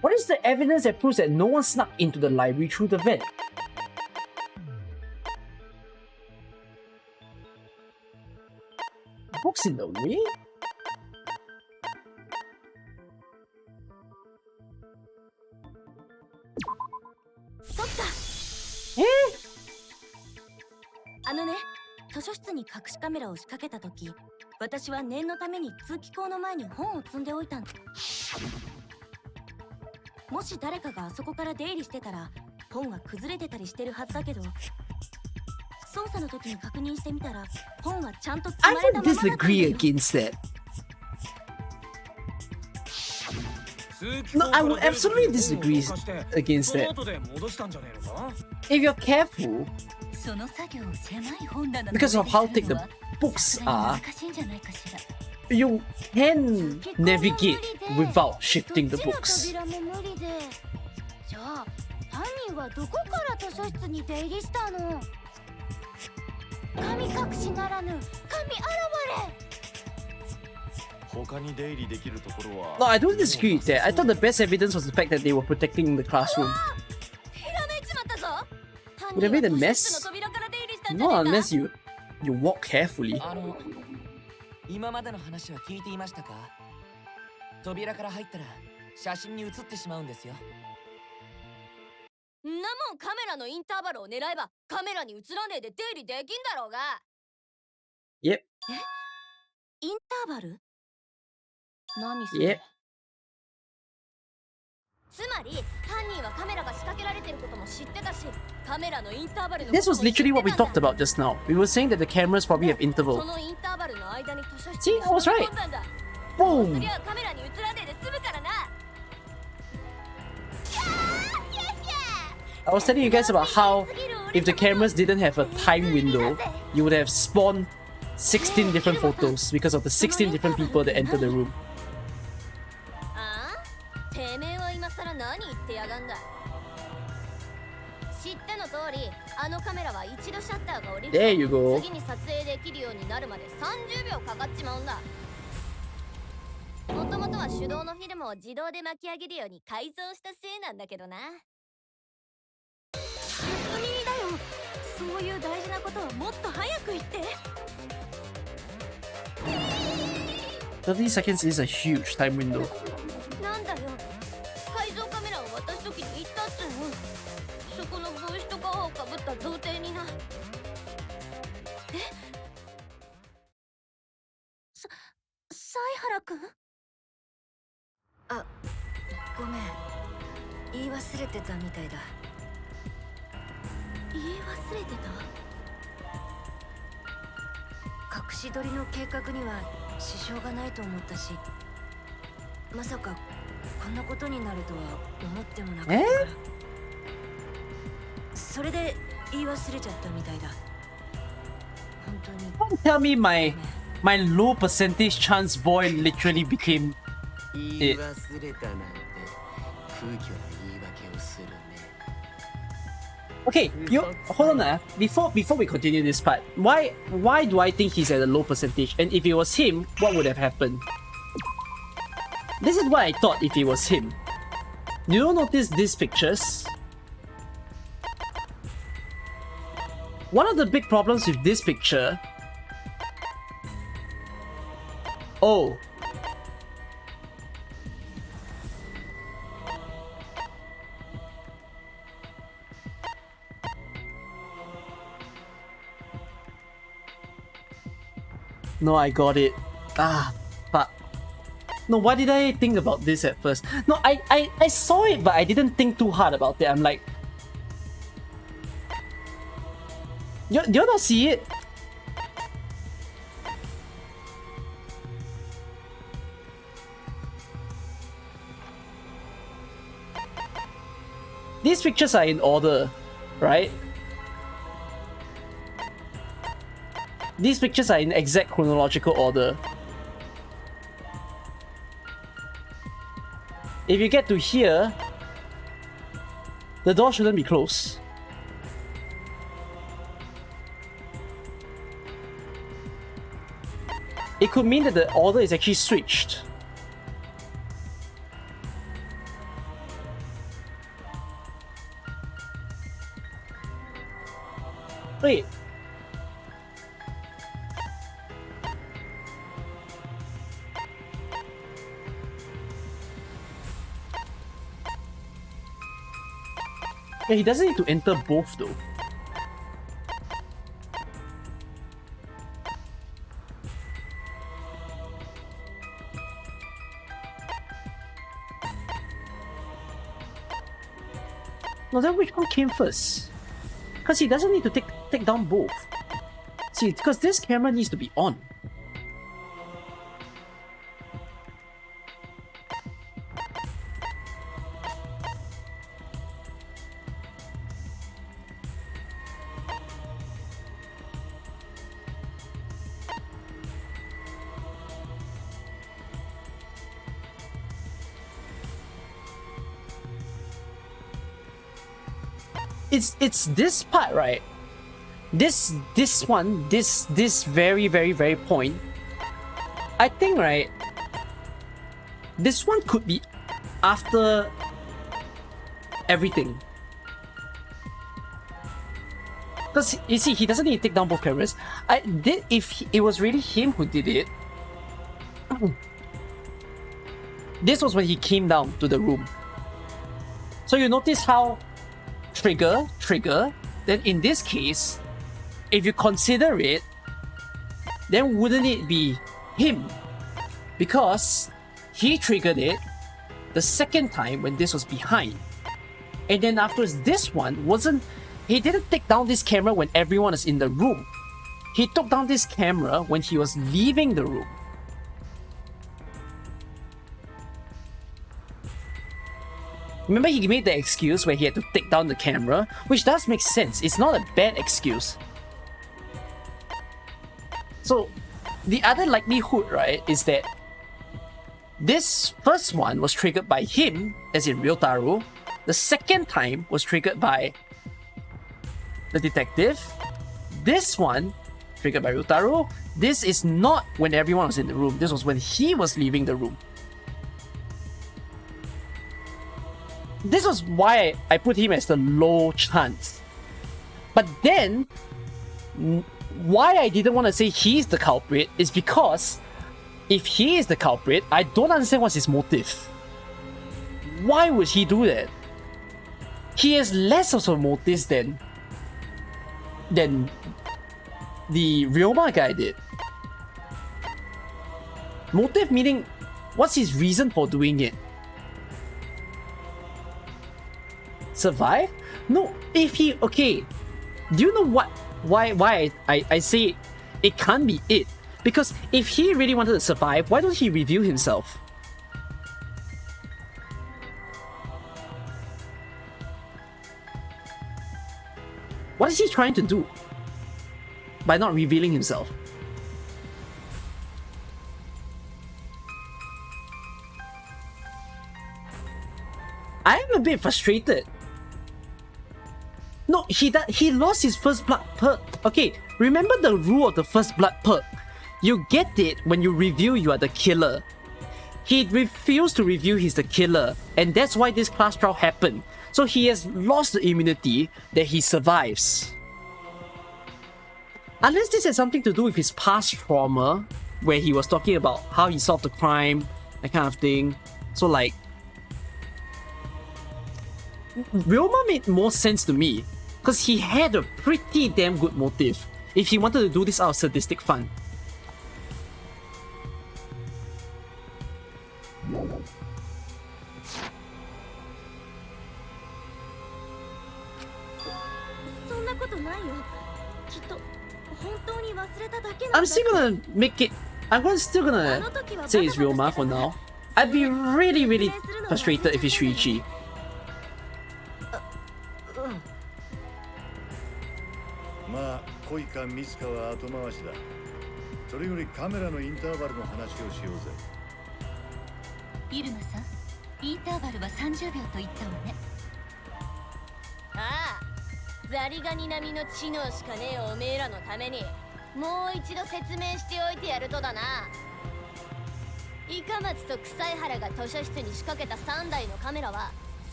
What is the evidence that proves that no one snuck into the library through the vent? Books in the way?あのね、図書室に隠しカメラを仕掛けたとき、私は念のために通気口の前に本を積んでおいたんだ。もし誰かがあそこから出入りしてたら、本は崩れてたりしてるはずだけど、操作の時に確認してみたら、本はちゃんと積まれたままだったんだよ。 I would disagree against that. No, I would absolutely disagree against that. If you're careful, because of how thick the books are, you can navigate without shifting the books. じゃあ犯人はどこから図書室に出入りしたの？神隠しならぬ神現れ。 No, I don't disagree with that. I thought the best evidence was the fact that they were protecting the classroom. Would have made a mess? No, unless you walk carefully. 今までの話は聞いていましたか？扉から入ったら写真に写ってしまうんですよ。んなもんカメラのインターバルを狙えばカメラに映らねえで出入りできんだろうが。Yep. インターバル？何それ？つまり犯人はカメラが仕掛けられてることも知ってたし、カメラのインターバルの This was literally what we talked about just now. We were saying that the cameras probably have interval. そのインターバルの間に図書室 See, に I was 忍び right. 込んだんだ。 Boom. そりゃカメラに映らねえで済むからな。 I was telling you guys about how if the cameras didn't have a time window, you would have spawned 16 different photos because of the 16 different people that entered the room. てめえは今さら何言ってやがんだ。知っての通り、あのカメラは一度シャッターが降りる There you go. 次に撮影できるようになるまで30秒かかっちまうんだ。もともとは手動のフィルムを自動で巻き上げるように改造したせいなんだけどな。別にだよ。そういう大事なことはもっと早く言って。30 seconds is a huge time window. なんだよ。改造カメラを渡すときに言ったっつうの。そこの帽子と顔をかぶった童貞にな。犀原くん？あ、ごめん。言い忘れてたみたいだ。言い忘れてた？隠し撮りの計画には支障がないと思ったし、まさかこんなことになるとは思ってもなかったから。それで言い忘れちゃったみたいだ。本当に。 Don't tell me my low percentage chance boy literally became it. Okay, you hold on. Before we continue this part, why do I think he's at a low percentage? And if it was him, what would have happened? This is what I thought if it was him. You don't notice these pictures? One of the big problems with this picture. Oh. No, I got it. Ah, fuck. No, why did I think about this at first? No, I saw it, but I didn't think too hard about it. I'm like... You not see it? These pictures are in order, right? These pictures are in exact chronological order. If you get to here, the door shouldn't be closed. It could mean that the order is actually switched. Wait. Yeah, he doesn't need to enter both though. No, then which one came first? Because he doesn't need to take down both. See, because this camera needs to be on. It's this part, right? This very point. I think, right? This one could be after everything. Because you see, he doesn't need to take down both cameras. If it was really him who did it. This was when he came down to the room. So you notice how trigger, then in this case, if you consider it, then wouldn't it be him? Because he triggered it the second time when this was behind. And then afterwards, this one he didn't take down this camera when everyone is in the room. He took down this camera when he was leaving the room. Remember, he made the excuse where he had to take down the camera, which does make sense. It's not a bad excuse. So, the other likelihood, right, is that this first one was triggered by him, as in Ryotaro. The second time was triggered by the detective. This one, triggered by Ryutaro, this is not when everyone was in the room. This was when he was leaving the room. This was why I put him as the low chance. But then, why I didn't want to say he's the culprit is because if he is the culprit, I don't understand what's his motive. Why would he do that? He has less of a motive than the Ryoma guy did. Motive meaning, what's his reason for doing it? Survive? No, if he... Okay, do you know what? Why I say it can't be it? Because if he really wanted to survive, why don't he reveal himself? What is he trying to do by not revealing himself? I am a bit frustrated. No, he lost his first blood perk. Okay, remember the rule of the first blood perk. You get it when you reveal you are the killer. He refused to reveal he's the killer, and that's why this class trial happened. So he has lost the immunity that he survives. Unless this has something to do with his past trauma, where he was talking about how he solved the crime, that kind of thing. So like, Ryoma made more sense to me, because he had a pretty damn good motive if he wanted to do this out of sadistic fun. I'm still gonna make it. I'm still gonna say it's Ryoma for now. I'd be really frustrated if it's Shuichi.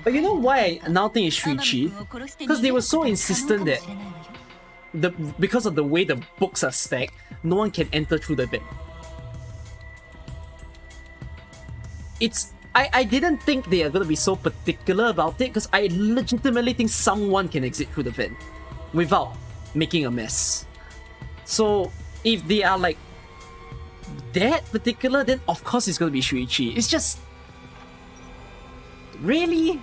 But you know why I now think it's Shuichi? Because they were so insistent that because of the way the books are stacked, no one can enter through the vent. I didn't think they are gonna be so particular about it, because I legitimately think someone can exit through the vent without making a mess. So if they are like that particular, then of course it's gonna be Shuichi. It's just... Really?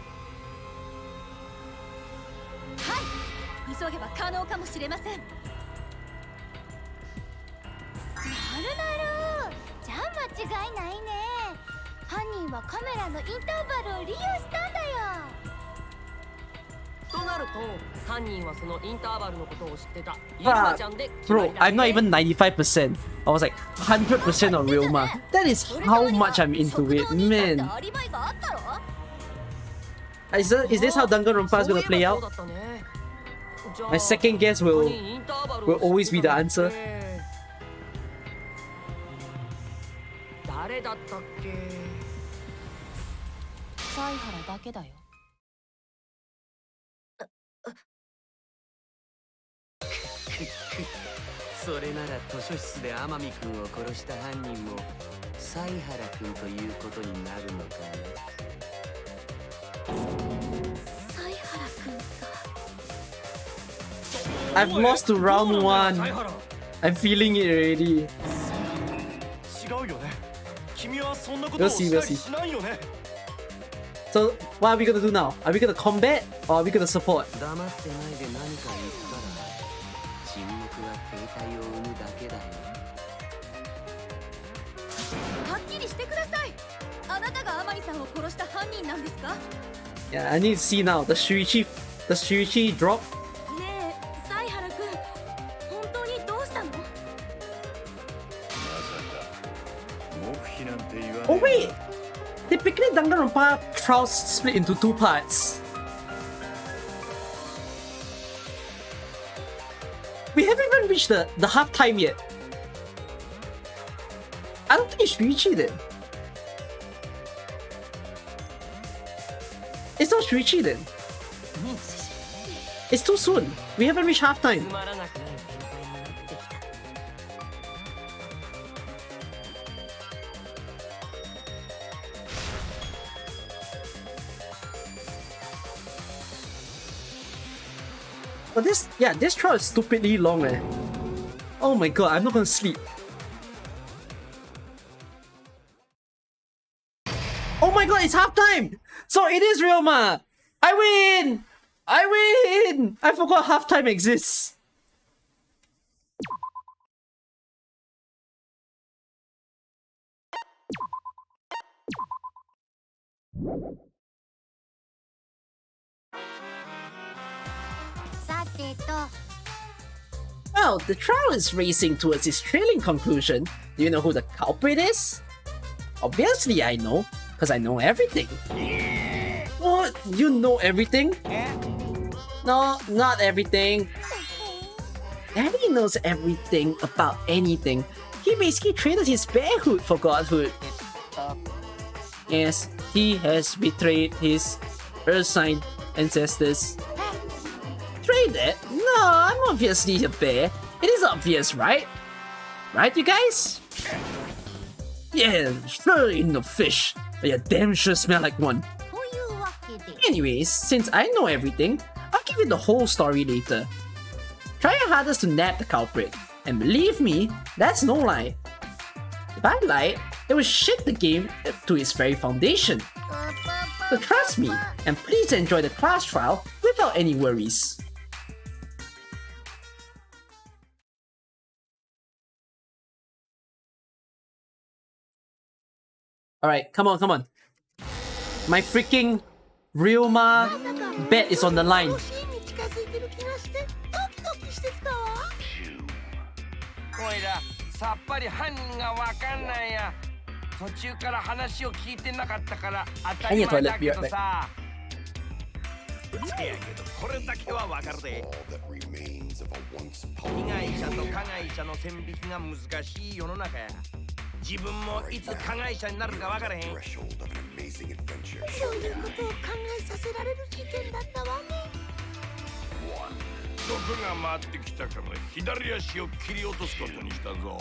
Bro, I'm not even 95%. I was like 100% on Ryoma. That is how much I'm into it, man. Is this how Danganronpa is gonna play out? My second guess will always be the answer. I've lost to round 1. I'm feeling it already. We'll see. So, what are we gonna do now? Are we gonna combat or are we gonna support? あなたが天海さんを殺した犯人なんですか？ Yeah, I need to see now. Does Shuichi drop? ねえ、犀原くん、本当にどうしたの？まさか黙秘なんて言わねえ。 Oh wait! Typically, Danganronpa trials split into two parts. We haven't even reached the half time yet. I don't think it's Shuichi then. It's not Shuichi then. It's too soon. We haven't reached half time. But this trial is stupidly long, eh. Oh my god, I'm not gonna sleep. Oh my god, it's halftime! So it is Ryoma! I win! I win! I forgot halftime exists. Well, the trial is racing towards its thrilling conclusion. Do you know who the culprit is? Obviously I know, because I know everything. What? You know everything? No, not everything. Daddy knows everything about anything. He basically traded his bearhood for godhood. Yes, he has betrayed his Earth sign ancestors. Traded? No, I'm obviously a bear. It is obvious, right? Right, you guys? Yeah, sure ain't no fish, but you damn sure smell like one. Anyways, since I know everything, I'll give you the whole story later. Try your hardest to nab the culprit, and believe me, that's no lie. If I lied, it would shake the game to its very foundation. So trust me, and please enjoy the class trial without any worries. Alright, come on, come on. My freaking Ryoma bet is on the line. おいら、さっぱり犯人がわかんないや。途中から話を聞いてなかったから当たり前だけどさ。せやけどこれだけはわかるで。被害者と加害者の線引きが難しい世の中や。自分もいつ加害者になるかわからへん。そういうことを考えさせられる事件だったわね。毒が回ってきたから左足を切り落とすことにしたぞ。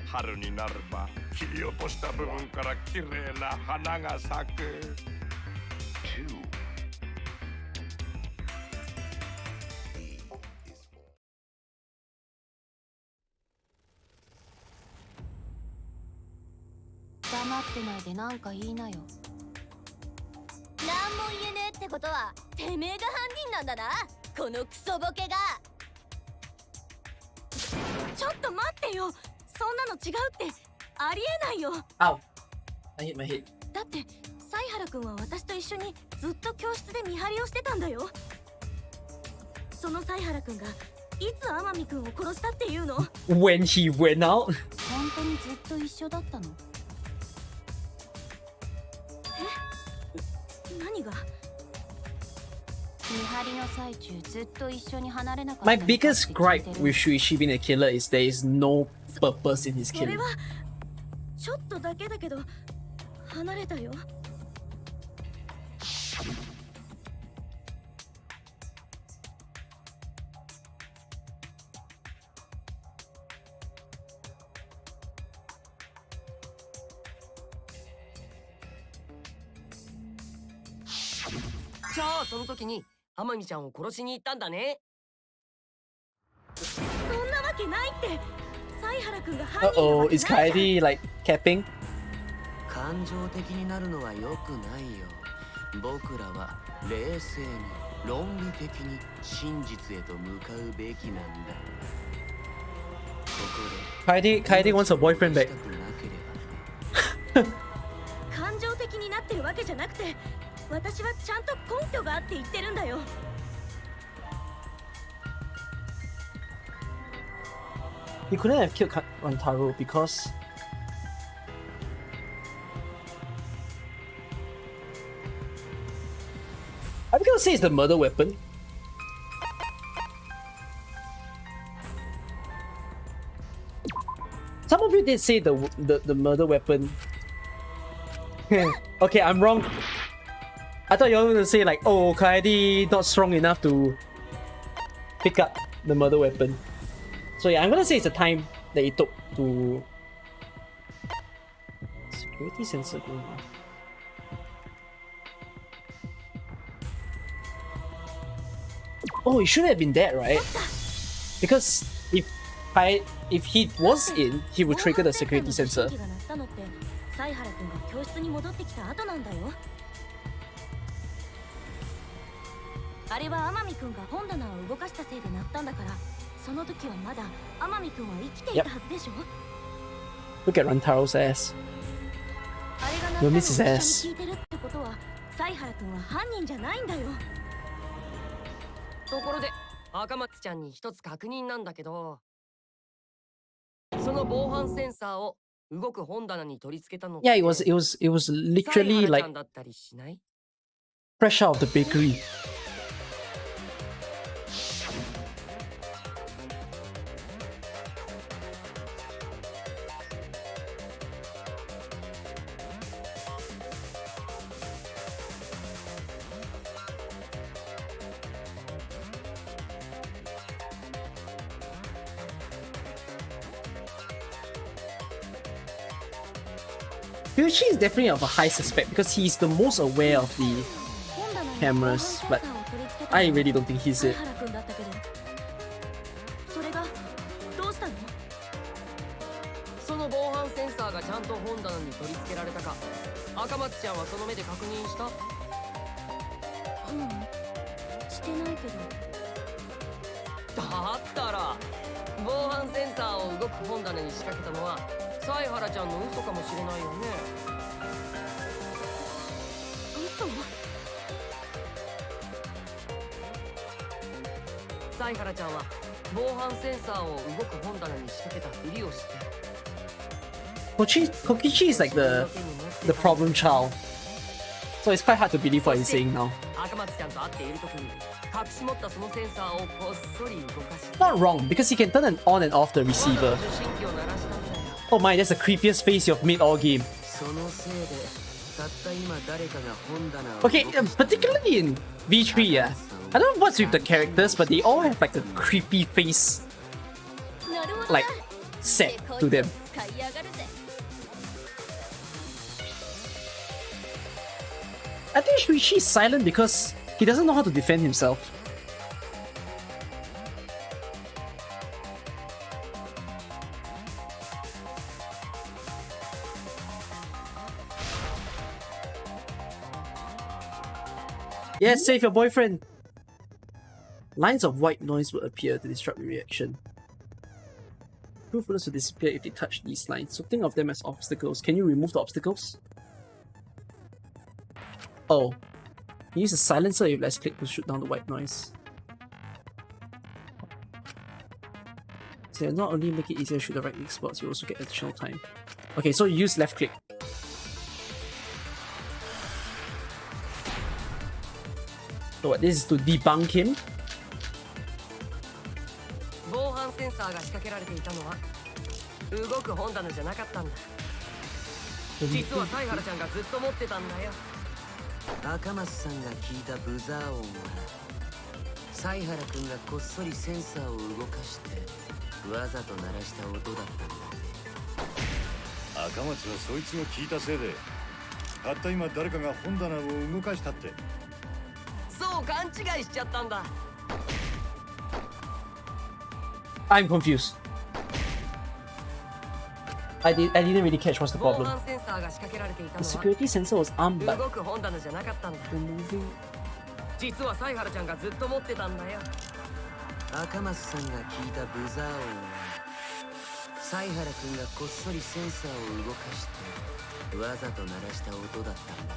春になれば切り落とした部分から綺麗な花が咲く。黙ってないでなんか言いなよ。なんも言えねえってことはてめえが犯人なんだな、このクソボケが。ちょっと待ってよ、そんなの違うってありえないよ。Ow! I hit my head. だって犀原くんは私と一緒にずっと教室で見張りをしてたんだよ。その犀原くんがいつ天海くんを殺したっていうの？ When he went out? 本当にずっと一緒だったの？何が？見張りの最中ずっと一緒に離れなかった。 My biggest gripe with Shuichi being a killer is there is no purpose in his それ killing. はちょっとだけだけど離れたよ。じゃあその時に天海ちゃんを殺しに行ったんだね。そんなわけないって。犀原くんが犯人な Uh-oh, わけ is ないじゃん。 Kaede like capping? 感情的になるのは良くないよ。僕らは冷静に論理的に真実へと向かうべきなんだ。ここで Kaede wants her boyfriend back. 感情的になってるわけじゃなくて、私はちゃんと根拠があって言ってるんだよ。He couldn't have killed Rantaro because I'm gonna say it's the murder weapon. Some of you did say the murder weapon. Okay, I'm wrong. I thought you were gonna say like, oh, Kaede not strong enough to pick up the murder weapon. So yeah, I'm gonna say it's the time that it took to security sensor. Oh, it should have been that, right? Because if he was in, he would trigger the security sensor. 犀原君が教室に戻ってきた後なんだよ。あれは天海君が本棚を動かしたせいで鳴ったんだから、その時はまだ天海君は生きていたはずでしょ。Look at Rantaro's ass. あれが鳴ったのを一緒に聞いてるってことは、犀原君は犯人じゃないんだよ。ところで赤松ちゃんに一つ確認なんだけど、その防犯センサーを動く本棚に取り付けたの。 Yeah, it was literally like fresh out of the bakery. Ryuichi is definitely of a high suspect because he's the most aware of the cameras, but I really don't think he's it. それがどうしたの？その防犯センサーがちゃんと本棚に取り付けられたか、赤松ちゃんはその目で確認した？してないけど。だったら防犯センサーを動く本棚に仕掛けたのは犀原ちゃんの嘘かもしれないよね。嘘？犀原ちゃんは防犯センサーを動く本棚に仕掛けたふりをして。Kokichi is like the problem child, so it's quite hard to believe what he's saying now. 赤松ちゃんと会っている時に隠し持ったそのセンサーをこっそり動かし。Not wrong because he can turn on and off the receiver. Oh my, that's the creepiest face you've made all game. Okay, particularly in V3, yeah. I don't know what's with the characters, but they all have like a creepy face, like, set to them. I think Shuichi is silent because he doesn't know how to defend himself. Yes, save your boyfriend! Lines of white noise will appear to disrupt your reaction. Proof bullets will disappear if they touch these lines, so think of them as obstacles. Can you remove the obstacles? Oh. Use a silencer if less click to shoot down the white noise. So not only make it easier to shoot the right click spots, you also get additional time. Okay, so use left click. So what, this is to debunk him? 防犯センサーが仕掛けられていたのは動く本棚じゃなかったんだ。実は犀原ちゃんがずっと持ってたんだよ。赤松さんが聞いたブザー音は犀原くんがこっそりセンサーを動かしてわざと鳴らした音だったんだ。赤松はそいつが聞いたせいでたった今誰かが本棚を動かしたって。そう勘違いしちゃったんだ。I'm confused. I didn't really catch what's the problem. The security sensor was armed by removing. 実は犀原ちゃんがずっと持ってたんだよ。赤松さんが聞いたブザー音は犀原くんがこっそりセンサーを動かしてわざと鳴らした音だったん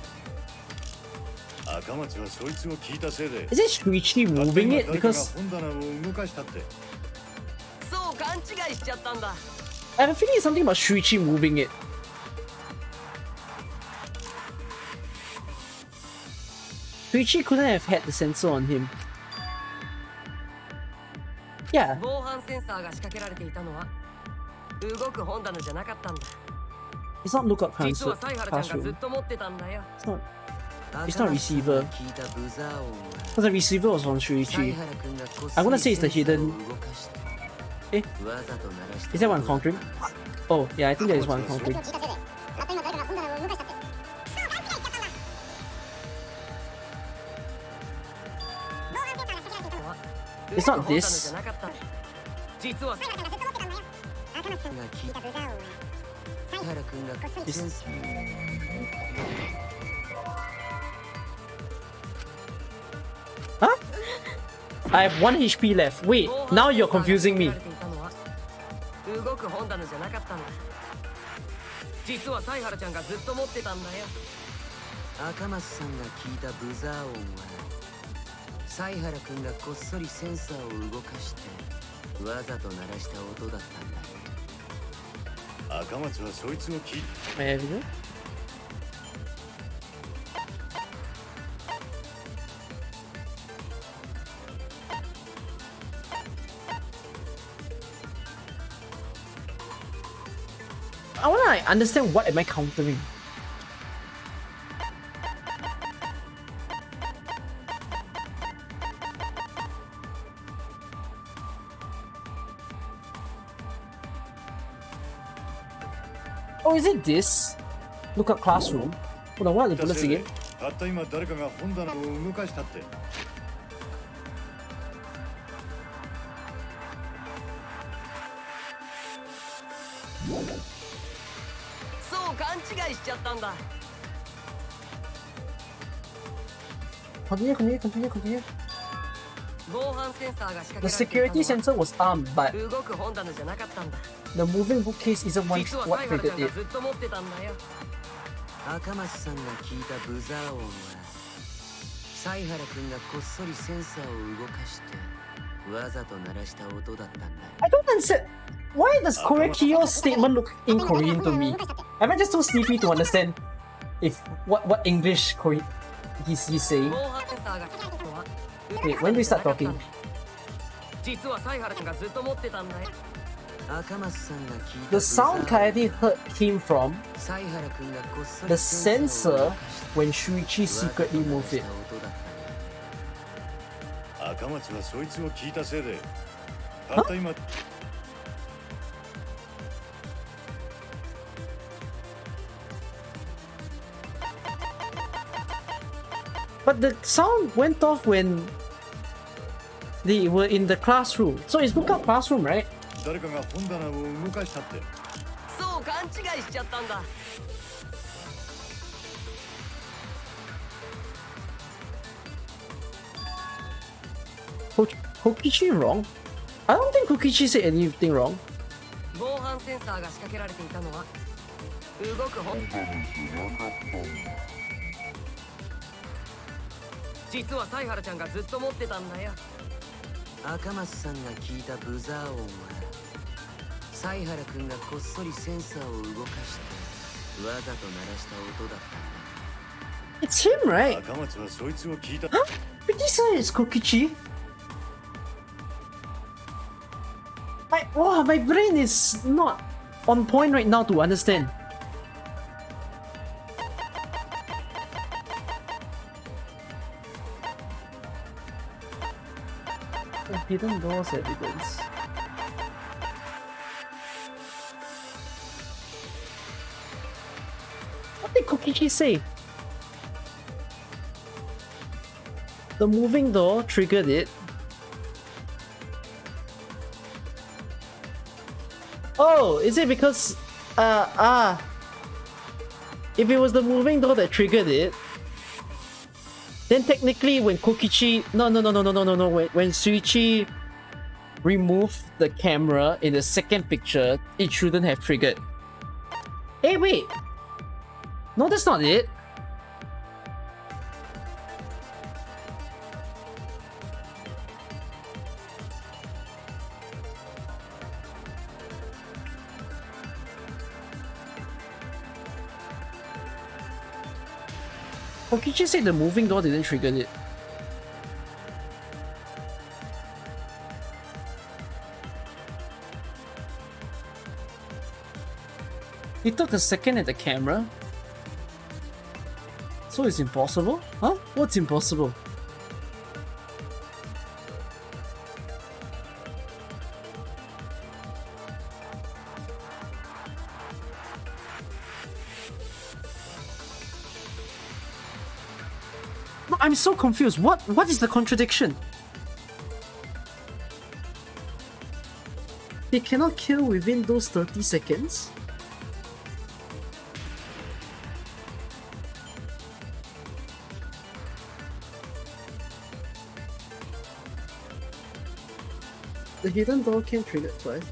だ。赤松はそいつを聞いたせいで。Is it Shuichi moving it? Because 本棚を動かしたって。そう勘違いしちゃったんだ。I have a feeling it's something about Shuichi moving it. Shuichi couldn't have had the sensor on him. Yeah. 防犯センサーが仕掛けられていたのは動く本棚じゃなかったんだ。 It's not lookup 実は classroom. サイハルちゃんがずっと持ってたんだよ。 It's not receiver. Because the receiver was on Shuichi. I'm gonna say it's the hidden. Eh? Is there one countering? Oh, yeah, I think there is one countering. It's not this. It's... Huh? I have 1 HP left. Wait, now you're confusing me. 動く本棚じゃなかったんだ。実はサイハルちゃんがずっと持ってたんだよ。赤松さんが聞いたブザー音はサイハラ君がこっそりセンサーを動かしてわざと鳴らした音だったんだ。赤松はそいつを聞いた。I wanna understand what am I countering. Oh, is it this? Look at classroom. Hold on, what are the bullets again? たった今誰かが本棚を動かしたって。そう勘違いしちゃったんだ。Continue. 防犯センサーが仕掛けられ The ていたのは security sensor was armed, but 動く本棚じゃなかったんだ。 the moving bookcase isn't what 実はサイハルちゃ triggered んが it. ずっと持ってたんだよ。赤松さんが聞いたブザー音はサイハラ君がこっそりセンサーを動かしてわざと鳴らした音だったんだ。 I don't understand. Why does Korekiyo's statement look in Korean to me? Am I just too sleepy to understand if what English he's saying? 防犯センサーが仕掛けたのは Wait, when do we start talking? 実はサイハルちゃんがずっと持ってたんだよ。 The sound Coyote heard came from the sensor when Shuichi secretly moved it. 赤松はそいつを聞いたせいで。たった今。But the sound went off when they were in the classroom. So it's lookup classroom, right? 誰かが本棚を動かしたって。そう勘違いしちゃったんだ。 Kokichi wrong? I don't think Kokichi said anything wrong. 防犯センサーが仕掛けられていたのは動く本棚じゃなかったんだ。実はサイハルちゃんがずっと持ってたんだよ。赤松さんが聞いたブザー音はサイハラ君がこっそりセンサーを動かしてわざと鳴らした音だったんだ。 It's him, right? 赤松はそいつを聞いた。Huh? Pretty sure it's Kokichi. My brain is not on point right now to understand. Hidden doors evidence. What did Kokichi say? The moving door triggered it. Oh, is it because if it was the moving door that triggered it, then technically when Kokichi when Suichi removed the camera in the second picture, it shouldn't have triggered. Hey, wait! No, that's not it. Kokichi said the moving door didn't trigger it. He took a second at the camera. So it's impossible? Huh? What's impossible? No, I'm so confused. What is the contradiction? They cannot kill within those 30 seconds? The hidden door can trigger twice.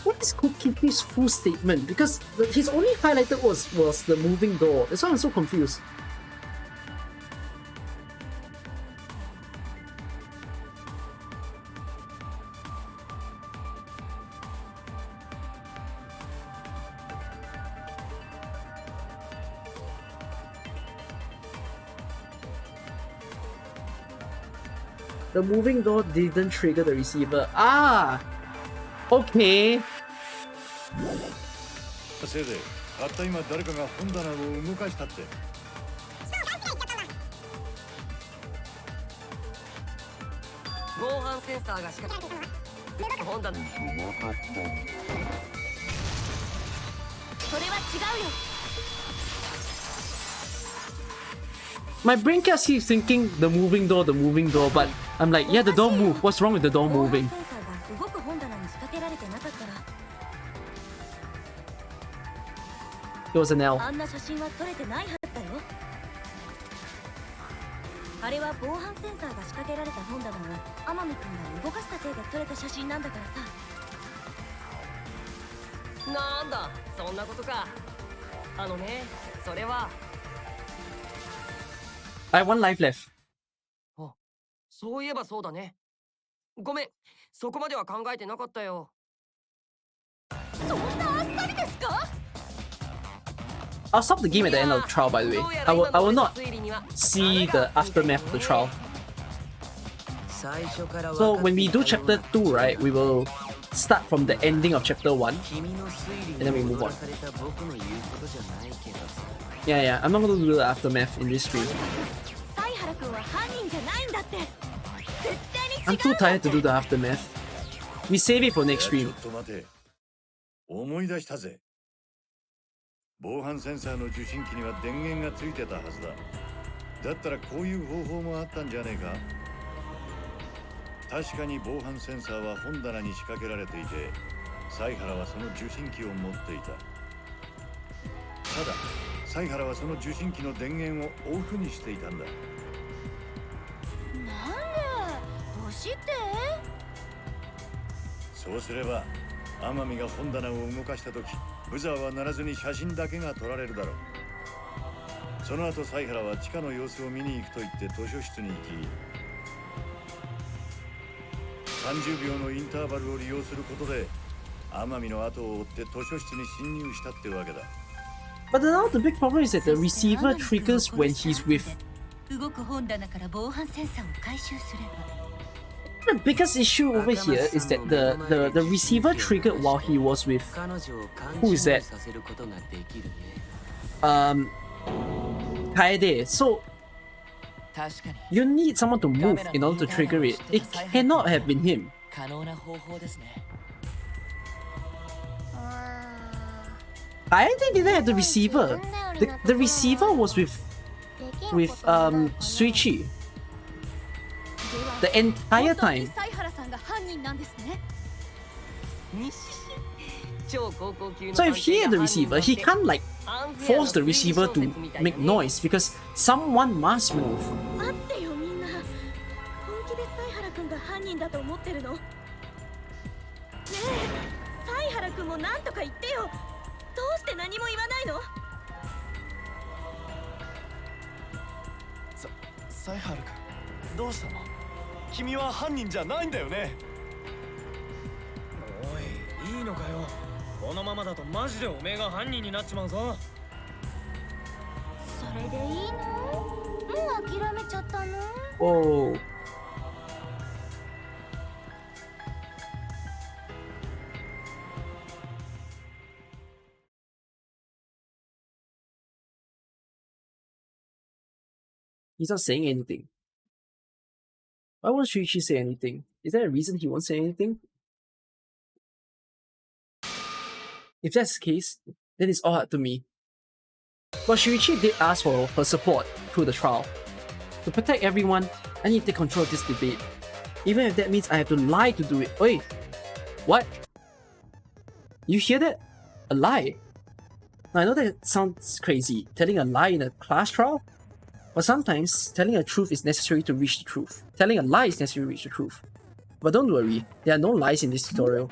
What is Kokichi's full statement? Because his only highlighted was the moving door. That's why I'm so confused. The moving door didn't trigger the receiver. Ah! Okay. せいで、たった今誰かが本棚を動かしたって。防犯センサーが仕掛けた本棚。それは違うよ。 My brain keeps thinking the moving door, but I'm like, yeah, the door moved. What's wrong with the door moving? It was an L. あれは防犯センサーが仕掛けられた本棚を天海君が動かしたせいで撮れた写真なんだからさ。なんだ、そんなことか。それは。 I have one life left. あ、そういえばそうだね。ごめん、そこまでは考えてなかったよ。そんなあっさりですか？ I'll stop the game at the end of the trial, by the way. I will not see the aftermath of the trial. So when we do chapter 2, right, we will start from the ending of chapter 1 and then we move on. Yeah, I'm not going to do the aftermath in this stream. I'm too tired to do the aftermath. We save it for next stream. 思い出したぜ。防犯センサーの受信機には電源がついてたはずだ。だったらこういう方法もあったんじゃねえか。確かに防犯センサーは本棚に仕掛けられていて、犀原はその受信機を持っていた。ただ、犀原はその受信機の電源をオフにしていたんだ。なんで？どうして？そうすれば、天海が本棚を動かしたとき、ブザーは鳴らずに写真だけが撮られるだろう。その後、犀原は地下の様子を見に行くと言って図書室に行き、30秒のインターバルを利用することで、天海の後を追って図書室に侵入したってわけだ。But now the big problem is that the receiver triggers when he's with. 動く本棚から防犯センサーを回収すれば。 The biggest issue over here is that the receiver triggered while he was with. Who is that? Kaede. So you need someone to move in order to trigger it. It cannot have been him. Kaede didn't have the receiver. The receiver was with Suichi. The entire time. So if he had the receiver, he can't like force the receiver to make noise because someone must move. 待ってよみんな。本気で犀原君が犯人だと思ってるの？ねえ、犀原君も何とか言ってよ。どうして何も言わないの？サイハル君、どうしたの？君は犯人じゃないんだよね。おい、いいのかよ。このままだとマジでおめえが犯人になっちまうぞ。それでいいの？もう諦めちゃったの？Oh. He's not saying anything. Why won't Shuichi say anything? Is there a reason he won't say anything? If that's the case, then it's all up to me. But Shuichi did ask for her support through the trial. To protect everyone, I need to take control of this debate. Even if that means I have to lie to do it. Oi! What? You hear that? A lie? Now I know that sounds crazy, telling a lie in a class trial? But sometimes, telling a truth is necessary to reach the truth. Telling a lie is necessary to reach the truth. But don't worry, there are no lies in this tutorial.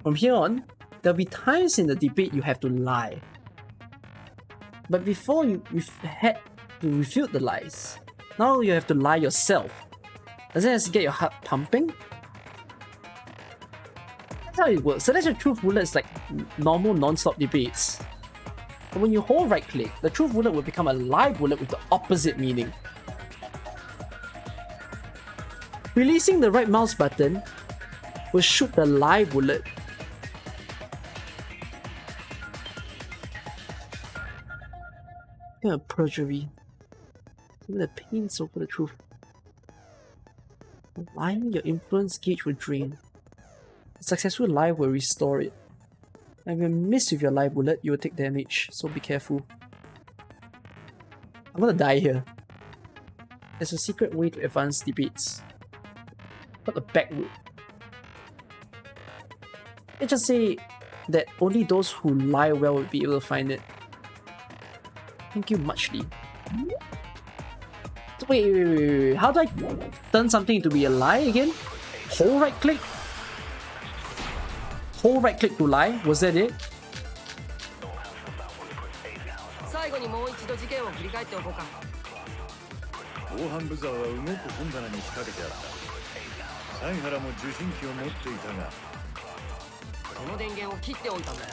From here on, there'll be times in the debate you have to lie. But before you had to refute the lies, now you have to lie yourself. Does it have to get your heart pumping? That's how it works. So that's your truth bullet is like normal non-stop debates. But when you hold right click, the truth bullet will become a lie bullet with the opposite meaning. Releasing the right mouse button will shoot the lie bullet. Yeah, perjury. Even the pain so for the truth. Lying, your influence gauge will drain. A successful lie will restore it. And if you miss with your lie bullet, you will take damage, so be careful. I'm gonna die here. There's a secret way to advance debates. Not a back route. Let's just say that only those who lie well will be able to find it. Thank you, Muchly. Wait. How do I turn something to be a lie again? Hold right click? Hold right click to lie? Was that it? 最後にもう一度事件を振り返っておこうか。防犯ブザーは動く本棚に仕掛けてあった。サイハラも受信機を持っていたが、その電源を切っておいたんだね。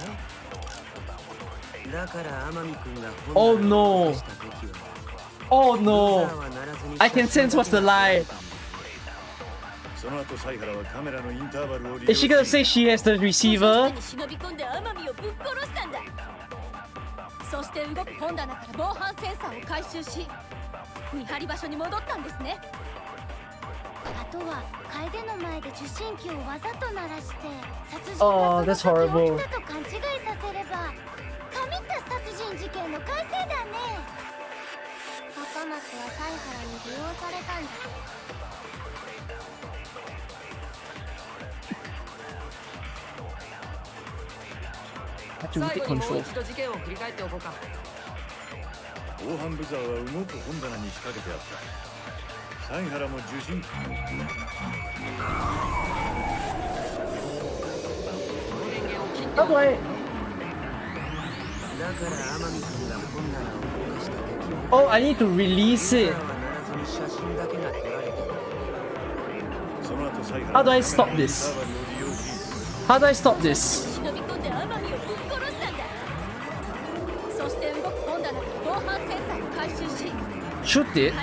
だから天海君が Oh no! Oh no! I can sense what's the lie! その後サイハラはカメラのインターバルを利用し、 Is she gonna say she has the receiver? 忍び込んで天海をぶっ殺したんだ。そして動く本棚から防犯センサーを回収し、見張り場所に戻ったんですね。あとは楓の前で受信機をわざと鳴らして殺人がその時起きたと勘違いさせれば、神った殺人事件の完成だね。赤松はサイハラに利用されたんだ。最後にもう一度事件を振り返っておこうか。防犯ブザーは動く本棚に仕掛けてあった。サイハラも受信機。 How do I? Oh, I need to release it. How do I stop this? How do I stop this? Shoot it?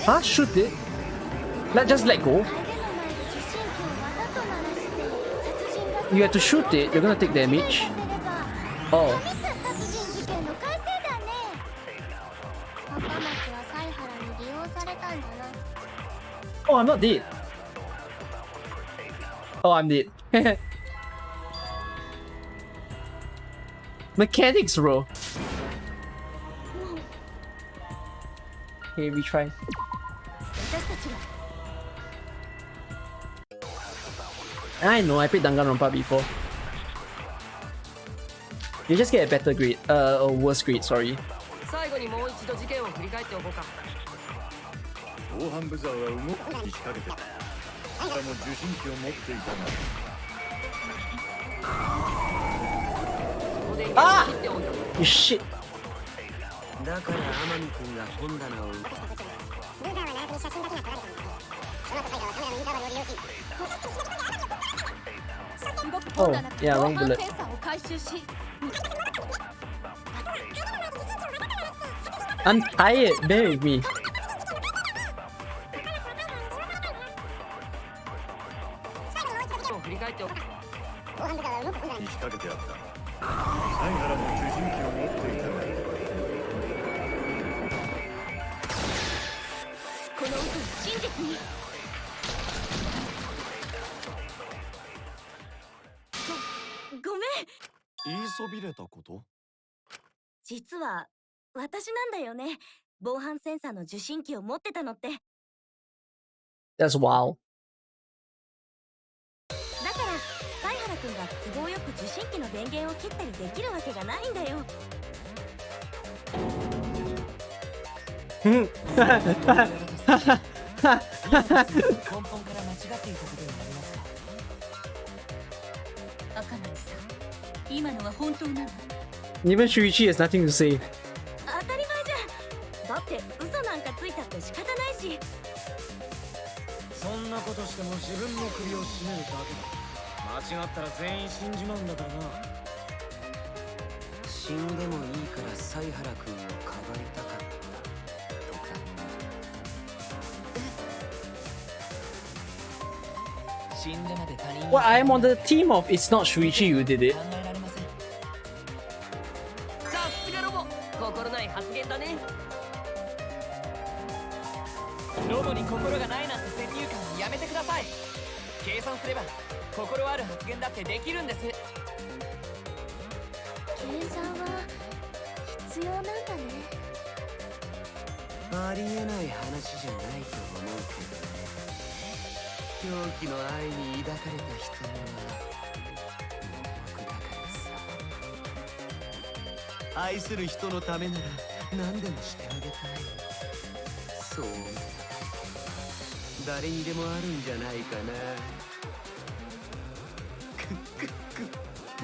Huh? Shoot it? Just let go? You have to shoot it, you're gonna take damage. Oh. Oh, I'm not dead. Oh, I'm dead. Mechanics, bro. Okay, retry. I know, I played Danganronpa before. You just get a better grade, a worse grade, sorry. 最後にもう一度事件を振り返っておこうか。防犯ブザーは動くに仕掛けてた。サイハラも受信機を持っていたが。Ah! You shit. Oh, yeah, wrong bullet. I'm tired, bear with me. 仕掛けてあった。相原も受信機を持っていたが、この嘘を真実に。ごめん。言いそびれたこと？実は私なんだよね。防犯センサーの受信機を持ってたのって。That's wild. だから犀原くんが都合よく受信機の電源を切ったりできるわけがないんだよ。根本から間違っていたことになりますか？赤松さん、今のは本当なの？ Even Shuichi has nothing to say. 当たり前じゃん。だって嘘なんかついたって仕方ないし。そんなことしても自分の首を絞めるだけだ。間違ったら全員死んじまうんだからな。死んでもいいから犀原君をかばいたかったとか。死んでまで他人 Well, I'm on the team of it's not Shuichi who did it. 考えられません。さすがロボ、心ない発言だね。ロボに心がないなんて先入観はやめてください。計算すれば心ある発言だってできるんです。計算は必要なんだね。ありえない話じゃないと思うけどね。狂気の愛に抱かれた人は僕だからさ。愛する人のためなら何でもしてあげたい。そう誰にでもあるんじゃないかな。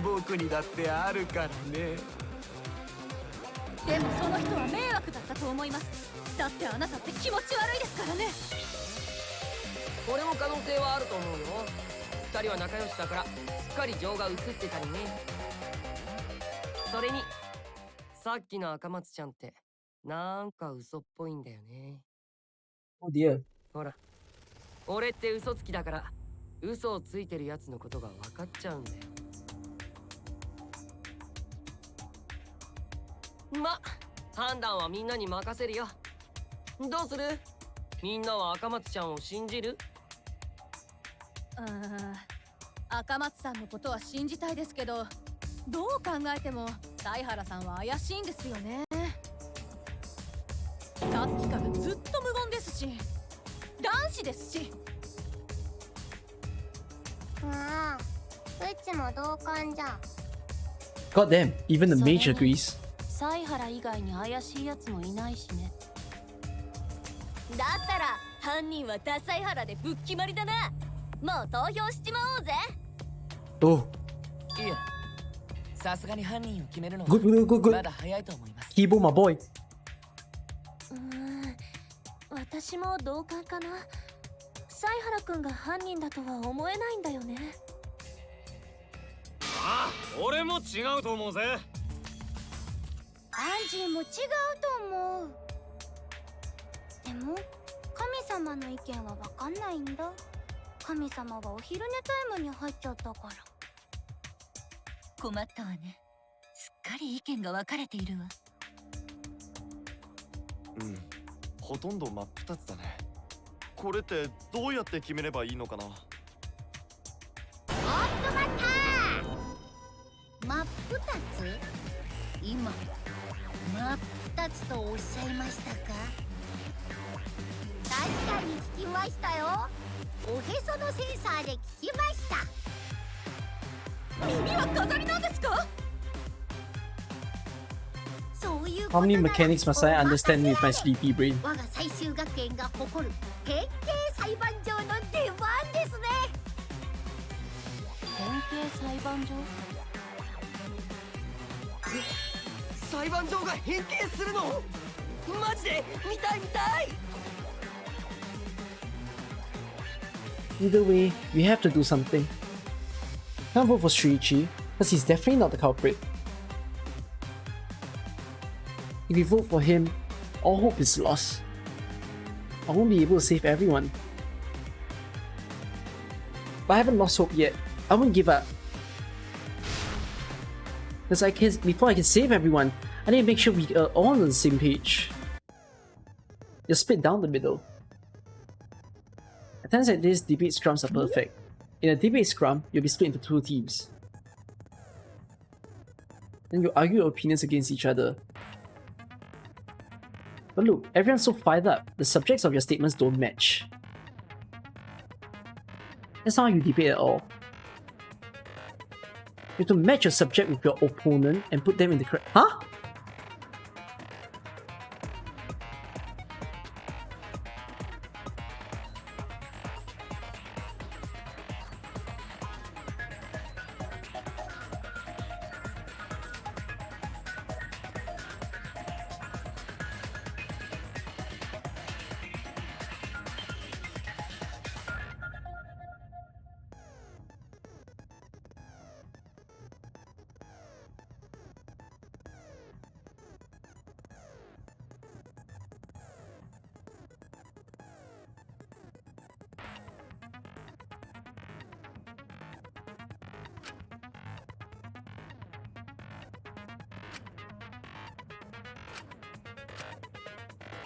僕にだってあるからね。でもその人は迷惑だったと思います。だってあなたって気持ち悪いですからね。これも可能性はあると思うよ。二人は仲良しだからすっかり情が移ってたりね。それにさっきの赤松ちゃんってなんか嘘っぽいんだよね。 Oh dear. ほら、俺って嘘つきだから嘘をついてるやつのことが分かっちゃうんだよ。ま、判断はみんなに任せるよ。どうする？みんなは赤松ちゃんを信じる？赤松さんのことは信じたいですけど、どう考えても犀原さんは怪しいんですよね。さっきからずっと無言ですし、男子ですし。ああ、うちも同感じゃ。 God damn, even the mage agrees. 犀原以外に怪しいやつもいないしね。だったら犯人はダサい原でぶっ決まりだな。もう投票しちまおうぜ。Oh, いや、さすがに犯人を決めるのは good, good, good, ま good. だ早いと思います。 Kibo, my boy. 私も同感かな。犀原くんが犯人だとは思えないんだよね。ああ、俺も違うと思うぜ。アンジーも違うと思う。でも神様の意見は分かんないんだ。神様はお昼寝タイムに入っちゃったから。困ったわね。すっかり意見が分かれているわ。うん、ほとんど真っ二つだね。これってどうやって決めればいいのかな。おっと待った。真っ二つ？今真っ二つとおっしゃいましたか？確かに聞きましたよ。おへそのセンサーで聞きました。耳は飾りなんですか？そういう How many mechanics must I understand with my sleepy brain? 我が最終学園が誇る変形裁判所の出番ですね。変形裁判所？裁判所が変形するの？マジで見たい見たい。Either way, we have to do something. Can't vote for Shuichi, because he's definitely not the culprit. If we vote for him, all hope is lost. I won't be able to save everyone. But I haven't lost hope yet. I won't give up. Because before I can save everyone, I need to make sure we are all on the same page. You're split down the middle. At times like this, debate scrums are perfect. In a debate scrum, you'll be split into 2 teams. Then you argue your opinions against each other. But look, everyone's so fired up, the subjects of your statements don't match. That's not how you debate at all. You have to match your subject with your opponent and put them in the correct— Huh?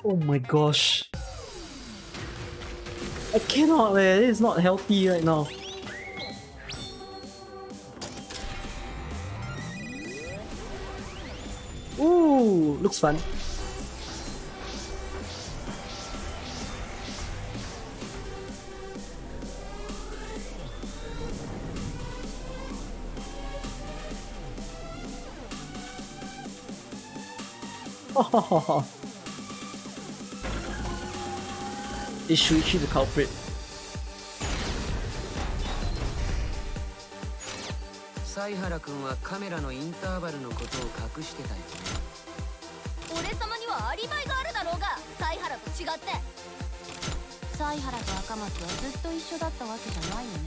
Oh my gosh. I cannot, man. It is not healthy right now. Ooh, looks fun. Is Shuichi the culprit? 犀原君はカメラのインターバルのことを隠してたよね。俺様にはアリバイがあるだろうが、犀原と違って。犀原と赤松はずっと一緒だったわけじゃないよね。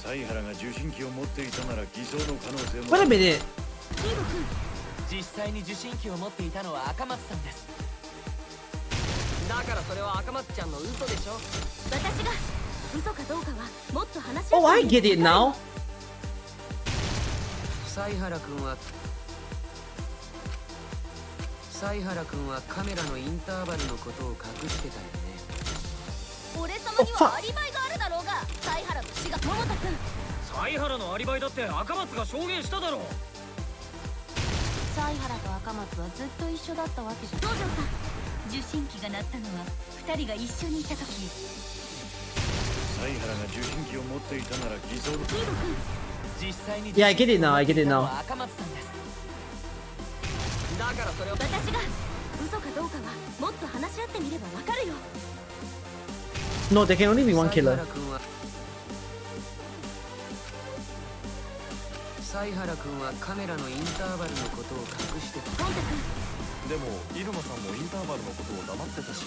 犀原が受信機を持っていたなら偽装の可能性も。Wait a minute. 実際に受信機を持っていたのは赤松さんです。だからそれは赤松ちゃんの嘘でしょ。私が嘘かどうかはもっと話し合って。 Oh, I get it now. 犀原君はカメラのインターバルのことを隠してたよね。俺様にはアリバイがあるだろうが、犀原と違う。桃田君、犀原のアリバイだって赤松が証言しただろう。犀原と赤松はずっと一緒だったわけじゃ。道場さん、受信機が鳴ったのは2人が一緒にいた時。犀原が受信機を持っていたなら偽装の。実際に Yeah, I get it now. I get it now. 赤松さんです。だからそれを私が嘘かどうかはもっと話し合ってみればわかるよ。 No, there can only be one killer. 犀原君はカメラのインターバルのことを隠してた。でも入間さんもインターバルのことを黙ってたし。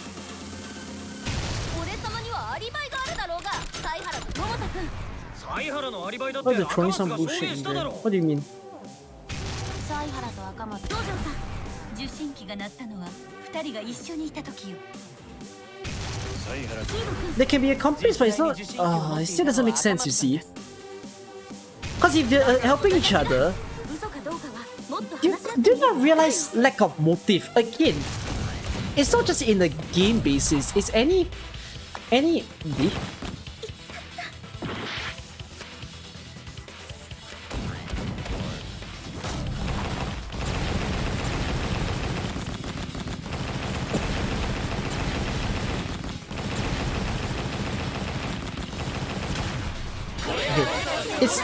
俺様にはアリバイがあるだろうが、犀原と桃田君。犀原のアリバイだっ Why て is 赤 throwing 松 some が証 bullshit 言 in した there? だろう。 What do you mean? 犀原と赤松。道場さん、受信機が鳴ったのは2人が一緒にいた時よ。 They can be accomplices, but it's not. It still doesn't make sense, you see. Because if they're helping each other, 嘘かどうかはもっと you 話し合って do not realize lack of motive. Again, it's not just in the game basis. It's any.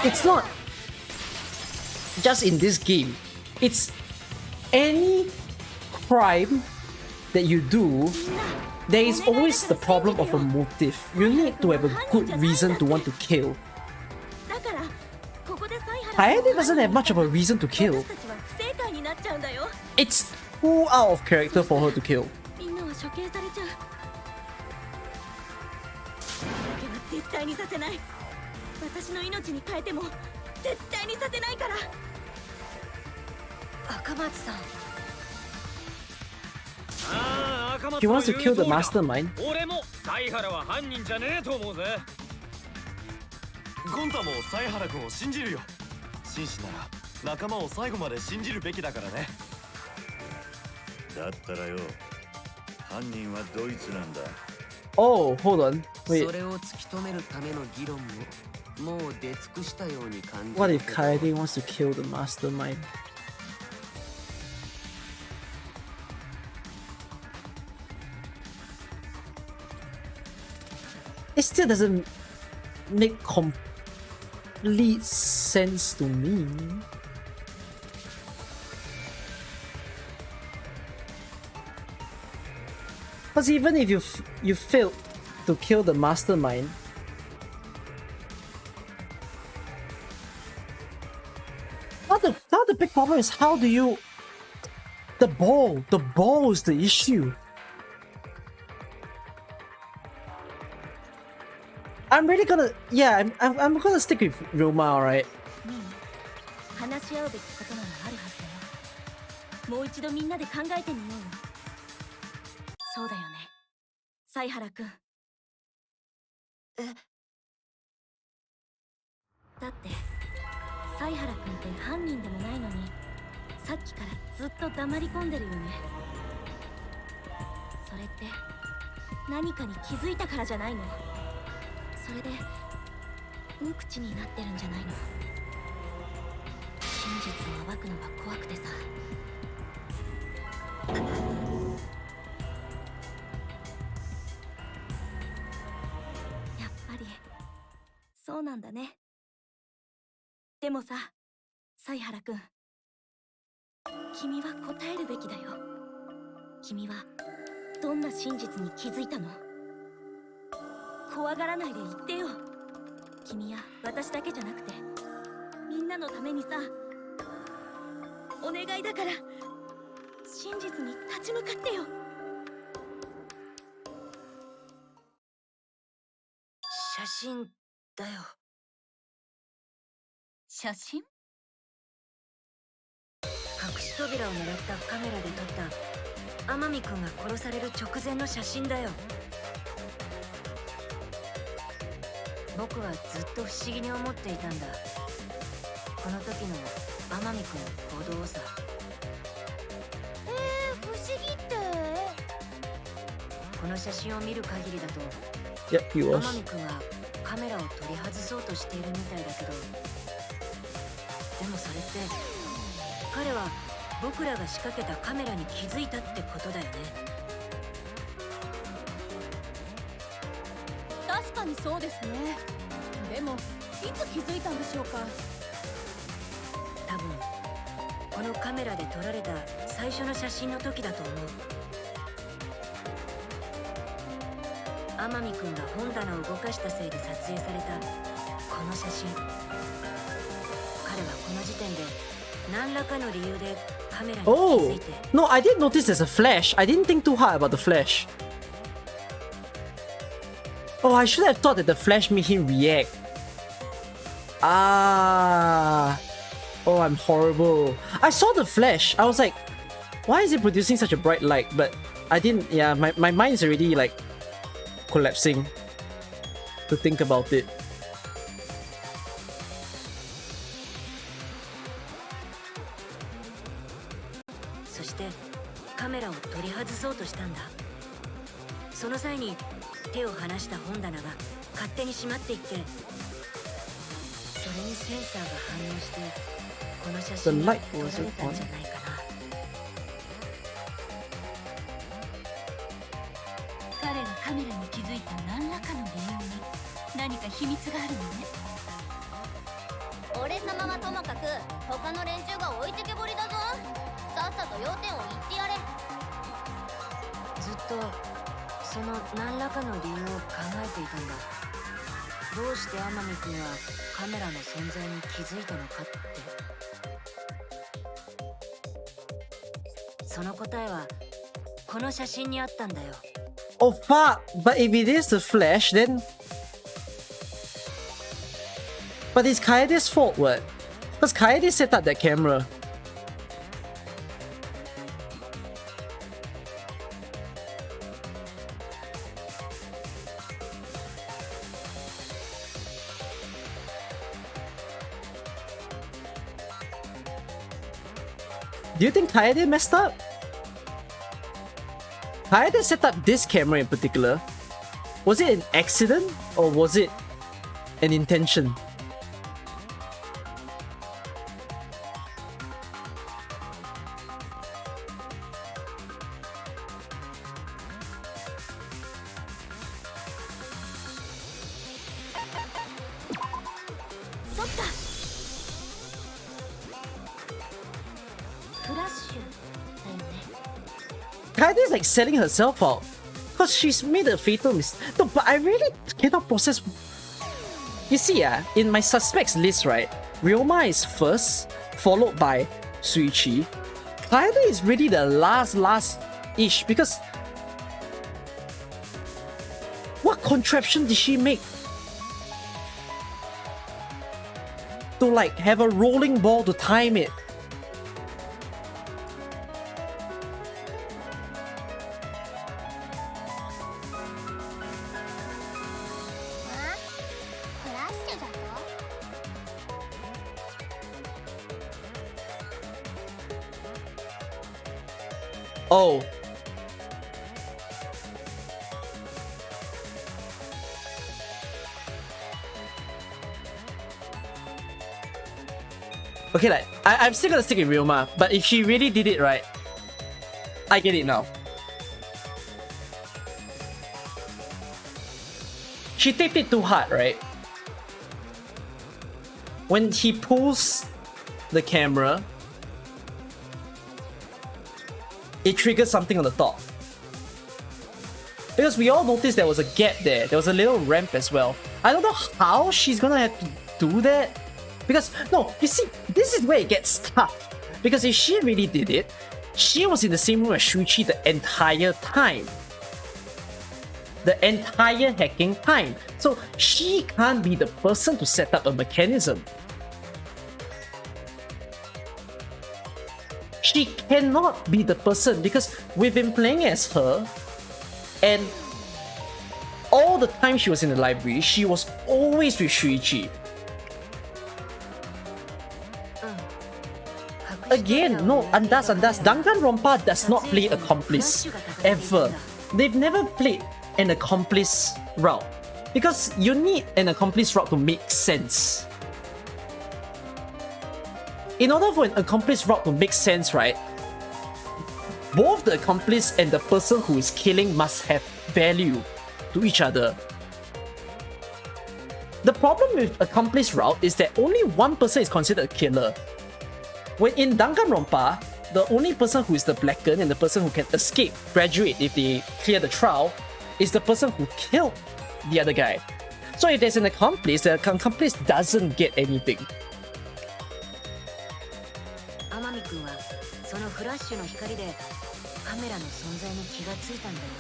It's not just in this game. It's any crime that you do. There is always the problem of a motive. You need to have a good reason to want to kill. だからここで犀原 Hayate doesn't have much of a reason to kill. 私たちは不正解になっちゃうんだよ。 It's too out of character for her to kill. みんなは処刑されちゃう。だけは絶対にさせない。私の命に変えても絶対にさせないから。赤松さん。He wants to kill the mastermind. 俺も犀原は犯人じゃねえと思うぜ。ゴンタも犀原君を信じるよ。紳士なら仲間を最後まで信じるべきだからね。だったらよ、犯人はドイツなんだ。Oh, hold on. Wait. それを突き止めるための議論ももう出尽くしたように感じ What る if けど。 Kaede wants to kill the mastermind? It still doesn't make complete sense to me. Because even if you failed to kill the mastermind, now the big problem is how do you the ball is the issue. I'm really gonna I'm gonna stick with Roma, alright. 話し合うべきことならあるはずだよ。もう一度みんなで考えてみようよ。そうだよね、犀原くん。だって犀原くんって犯人でもないのに、さっきからずっと黙り込んでるよね。それって何かに気づいたからじゃないの？それで無口になってるんじゃないの？真実を暴くのが怖くてさ。やっぱりそうなんだね。でもさ、犀原くん、君は答えるべきだよ。君はどんな真実に気づいたの？怖がらないで言ってよ。君や私だけじゃなくてみんなのためにさ、お願いだから真実に立ち向かってよ。写真だよ。写真？隠し扉を狙ったカメラで撮った天海くんが殺される直前の写真だよ。僕はずっと不思議に思っていたんだ。この時の天海くんの行動をさ。不思議って？この写真を見る限りだと、 Yep, he 天 was. 海くんはカメラを取り外そうとしているみたいだけど、でもそれって彼は僕らが仕掛けたカメラに気づいたってことだよね。確かにそうですね。でもいつ気づいたんでしょうか？多分このカメラで撮られた最初の写真の時だと思う。天海くんが本棚を動かしたせいで撮影されたこの写真。彼はこの時点で何らかの理由でカメラに気づ Oh いて。 no, I didn't notice there's a flash. I didn't think too hard about the flash. Oh, I should have thought that the flash made him react. Ah. Oh, I'm horrible. I saw the flash. I was like, why is it producing such a bright light? But I didn't. Yeah, my mind's already like collapsing to think about it. そしてカメラを取り外そうとしたんだ。その際に手を離した本棚が勝手に閉まっていって、それにセンサーが反応してこの写真が撮られたんじゃないかな。彼がカメラに気づいた何らかの理由に何か秘密があるのね。俺様はともかく他の連中が置いてけぼりだぞ。さっさと要点を言ってやれ。ずっとその何らかの理由を考えていたんだ。どうして天海君はカメラの存在に気づいたのかって。その答えはこの写真にあったんだよ。Oh fuck! But if it is the flash, then But it's Kaede's fault, what? Because Kaede set up that camera. Do you think Kaede messed up? Kaede set up this camera in particular. Was it an accident or was it an intention? Kaede is like selling herself out because she's made a fatal mistake. No, but I really cannot process. You see, in my suspects list, right, Ryoma is first, followed by Suichi. Kaede is really the last-ish because what contraption did she make to like have a rolling ball to time it? Oh. Okay, like, I'm still gonna stick with Ryoma, but if she really did it right, I get it now. She taped it too hard, right? When he pulls the camera, it triggers something on the top. Because we all noticed there was a gap there. There was a little ramp as well. I don't know how she's gonna have to do that. Because, no, you see, this is where it gets tough. Because if she really did it, she was in the same room as Shuichi the entire time. The entire hacking time. So she can't be the person to set up a mechanism. She cannot be the person because we've been playing as her, and all the time she was in the library, she was always with Shuichi. Again, no, Andas. Danganronpa does not play accomplice, ever. They've never played an accomplice route because you need an accomplice route to make sense. In order for an accomplice route to make sense, right, both the accomplice and the person who is killing must have value to each other. The problem with accomplice route is that only one person is considered a killer. When in Danganronpa, the only person who is the blackened and the person who can escape, graduate if they clear the trial, is the person who killed the other guy. So if there's an accomplice, the accomplice doesn't get anything.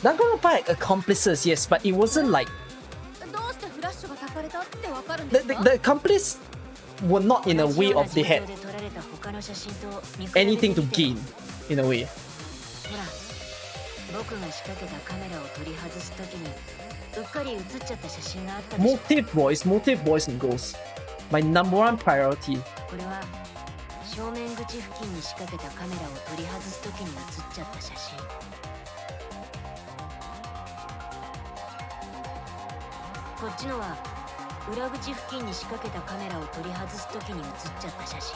Danganronpa had accomplices, yes, but it wasn't like... The accomplice were not in a way of they had anything to gain, in a way. Motive boys and girls. My number one priority. 正面口付近に仕掛けたカメラを取り外す時に写っちゃった写真。こっちのは裏口付近に仕掛けたカメラを取り外す時に写っちゃった写真。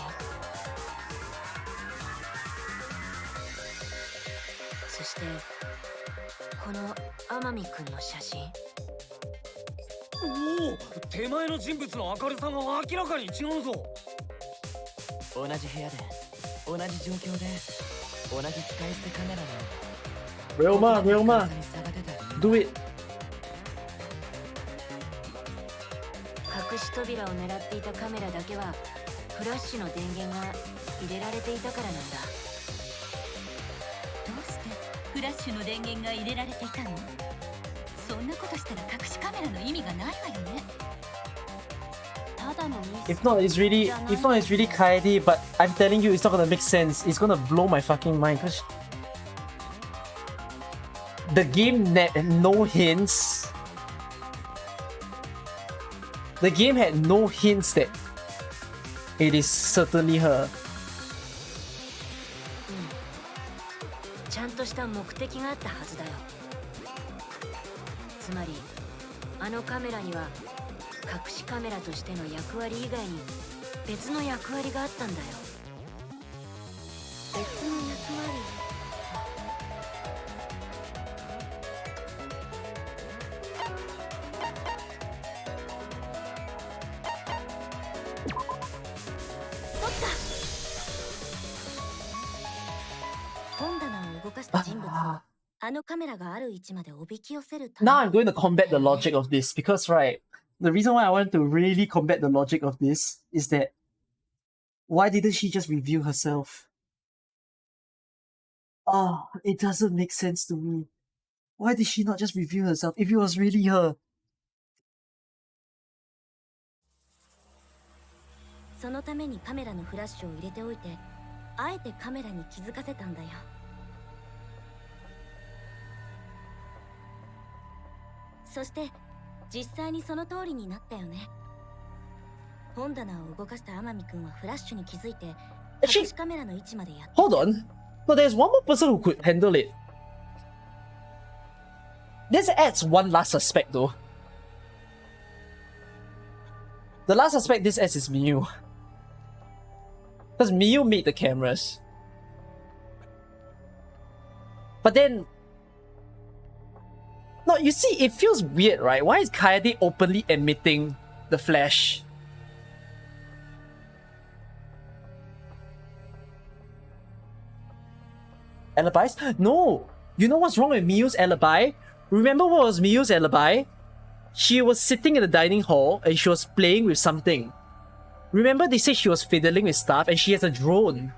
そしてこの天海くんの写真。おお、手前の人物の明るさが明らかに違うぞ。同じ部屋で同じ状況で同じ使い捨てカメラの Ryoma, do it. 隠し扉を狙っていたカメラだけはフラッシュの電源が入れられていたからなんだ。どうしてフラッシュの電源が入れられていたの？そんなことしたら隠しカメラの意味がないわよね。If not, it's really Kaede, but I'm telling you, it's not gonna make sense. It's gonna blow my fucking mind, because the game had no hints. The game had no hints that it is certainly her. ちゃんとした目的があったはずだよ。つまりあのカメラには隠しカメラとしての役割以外に別の役割があったんだよ。別の役割。そっか。本棚を動かした人物をあのカメラがある位置までおびき寄せるため。 Now I'm going to combat the logic of this, because right, the reason why I want to really combat the logic of this is that why didn't she just reveal herself? Oh, it doesn't make sense to me. Why did she not just reveal herself if it was really her? そのためにカメラのフラッシュを入れておいて、あえてカメラに気づかせたんだよ。そして実際にその通りになったよね。本棚を動かした天海くんはフラッシュに気づいて隠しカメラの位置までやって。 Hold on. No, there's one more person who could handle it. This adds one last suspect though. The last suspect this adds is Miyu. Because Miyu made the cameras. But then... No, you see, it feels weird, right? Why is Kaede openly admitting the Flash? Alibis? No! You know what's wrong with Miyu's alibi? Remember what was Miyu's alibi? She was sitting in the dining hall and she was playing with something. Remember they said she was fiddling with stuff and she has a drone.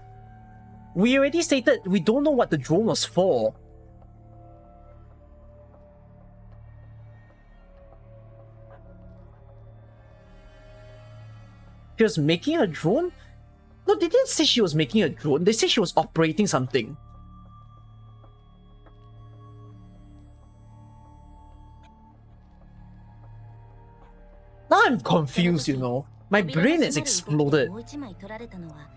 We already stated we don't know what the drone was for. She was making a drone? No, they didn't say she was making a drone. They said she was operating something. Now I'm confused, you know. My brain has exploded. もう一枚取られたのは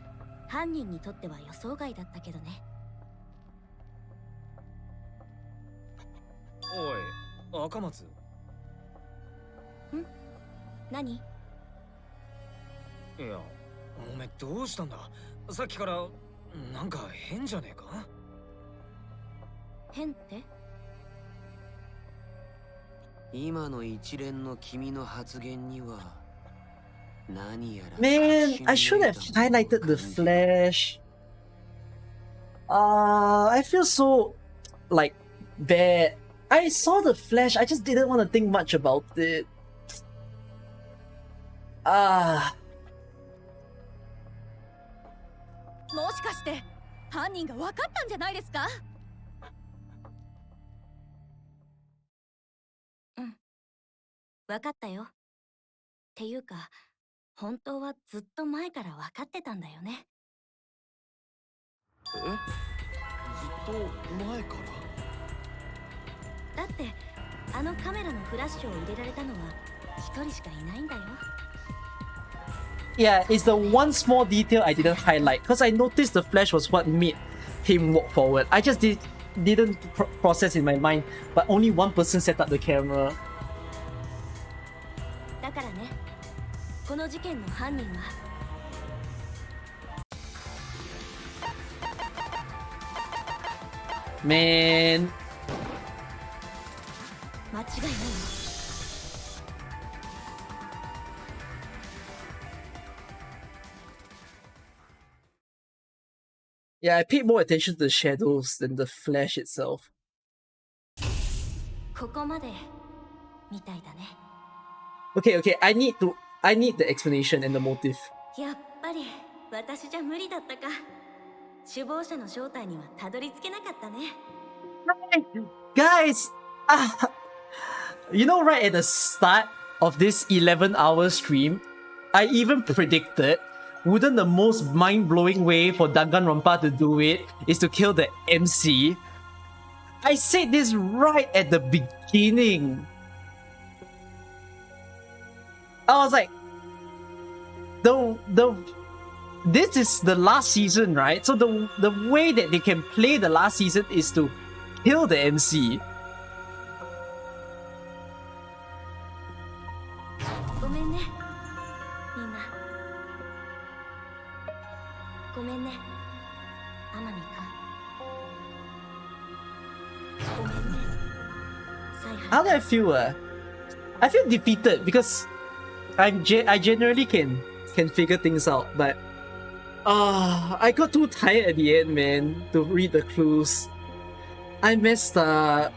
犯人にとっては予想外だったけどね。おい、赤松。ん？何？いや、おめえどうしたんだ？さっきからなんか変じゃねえか？変って？今の一連の君の発言には何やら Man, I should have highlighted the Flash. I feel so like bad. I saw the Flash, I just didn't want to think much about it. もしかして犯人が分かったんじゃないですか？分かったよ。っていうか、本当はずっと前から分かってたんだよね。え？ずっと前から？だって、あのカメラのフラッシュを入れられたのは一人しかいないんだよ。Yeah, it's the one small detail I didn't highlight because I noticed the flash was what made him walk forward. I just didn't process in my mind, but only one person set up the camera. だからね、この事件の犯人はMan. 間違いないよ。Yeah, I paid more attention to the shadows than the flash itself. ここまでみたいだね。Okay, I need the explanation and the motive. やっぱり私じゃ無理だったか。首謀者の正体にはたどり着けなかったね。Guys, you know, right at the start of this 11-hour stream, I even predicted, wouldn't the most mind-blowing way for Danganronpa to do it is to kill the MC? I said this right at the beginning. I was like, this is the last season, right? So the way that they can play the last season is to kill the MC. ごめんね、みんな。ごめんね、天海君。ごめんね、How do I feel? I feel defeated because I generally can figure things out, but I got too tired at the end, man, to read the clues. I messed up.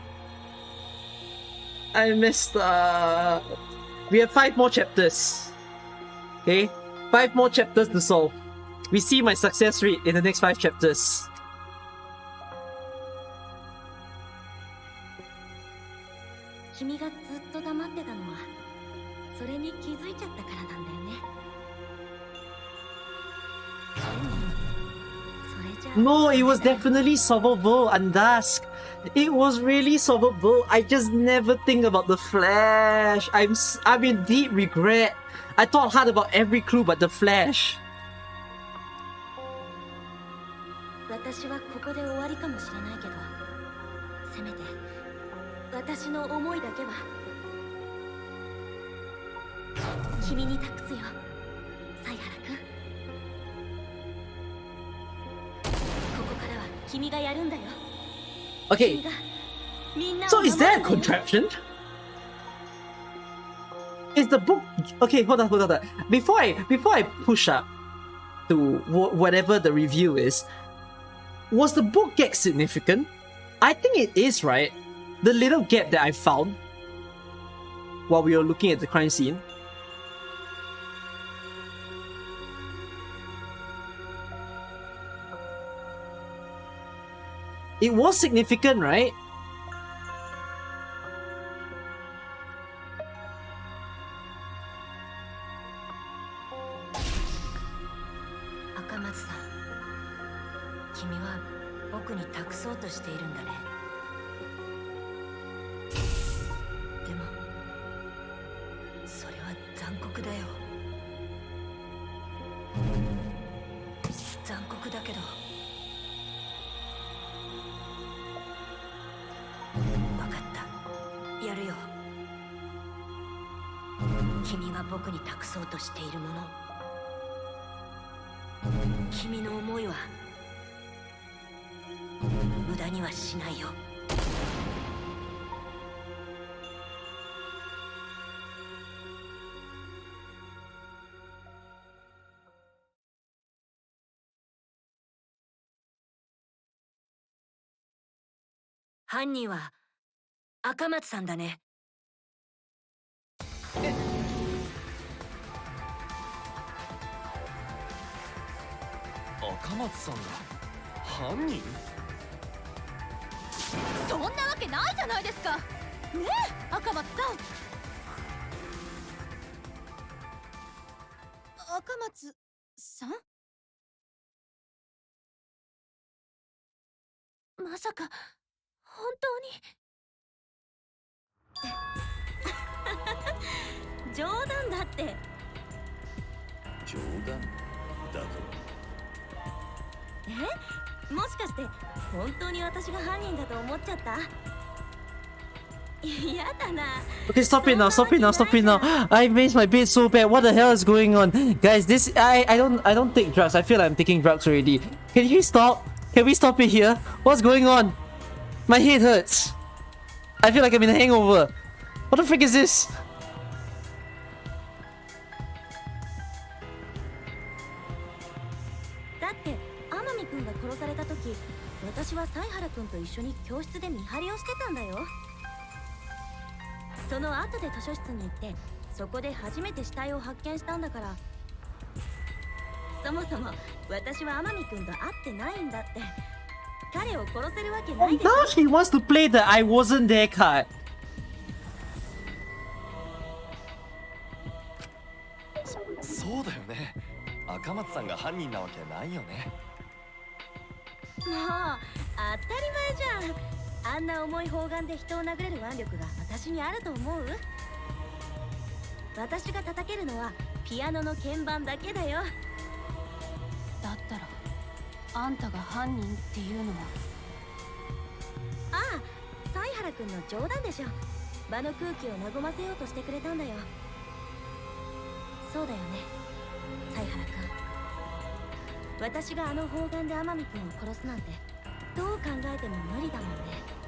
We have 5 more chapters. Okay? 5 more chapters to solve. We see my success rate in the next 5 chapters. 君がずっと黙ってたのはそれに気づいちゃったからなんだよね。でもそれじゃ No, it was definitely solvable, Undusk. It was really solvable. I just never think about the Flash. I'm in deep regret. I thought hard about every clue but the Flash. 私はここで終わりかもしれないけど、せめて私の思いだけは君に託すよ、犀原君。ここからは君がやるんだよ。Okay, so is there a contraption? Is the book... Okay, hold on. Before I push up to whatever the review is, was the book gap significant? I think it is, right? The little gap that I found while we were looking at the crime scene. It was significant, right? Akamatsu-san, 君は僕に託そうとしているんだね。でも、それは残酷だよ。残酷だけど。やるよ。君が僕に託そうとしているもの、君の思いは無駄にはしないよ。犯人は赤松さんだね。赤松さんが犯人？そんなわけないじゃないですか。ねえ、赤松さん。赤松さん？まさか本当に？冗談だって。冗談だと？もしかして本当に私が犯人だと思っちゃった？やだな。 Okay, stop it now. I made my bed so bad. What the hell is going on? Guys, this I don't take drugs. I feel like I'm taking drugs already. Can you stop? Can we stop it here? What's going on? My head hurts. I feel like I'm in a hangover. What the frick is this? だって天海君が殺された時、私は犀原君と一緒に教室で見張りをしてたんだよ。その後で図書室に行って、そこで初めて死体を発見したんだから。そもそも私は天海君と会ってないんだって。彼を殺せるわけないでしょ。 Now she wants to play the I wasn't there card. そう赤松さんが犯人なわけないよね。もう当たり前じゃん。あんな重い砲丸で人を殴れる腕力が私にあると思う？私が叩けるのはピアノの鍵盤だけだよ。だったらあんたが犯人っていうのは。ああ、犀原君の冗談でしょ。場の空気を和ませようとしてくれたんだよ。そうだよね、犀原君。私があの砲丸で天海君を殺すなんてどう考えても無理だもんね。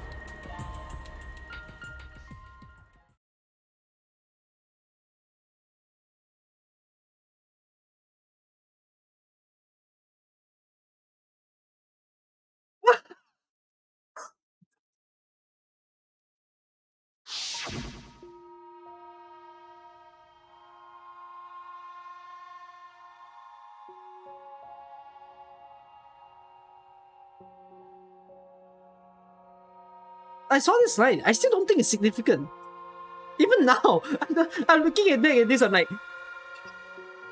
I saw this line. I still don't think it's significant. Even now, I'm looking at this. I'm like,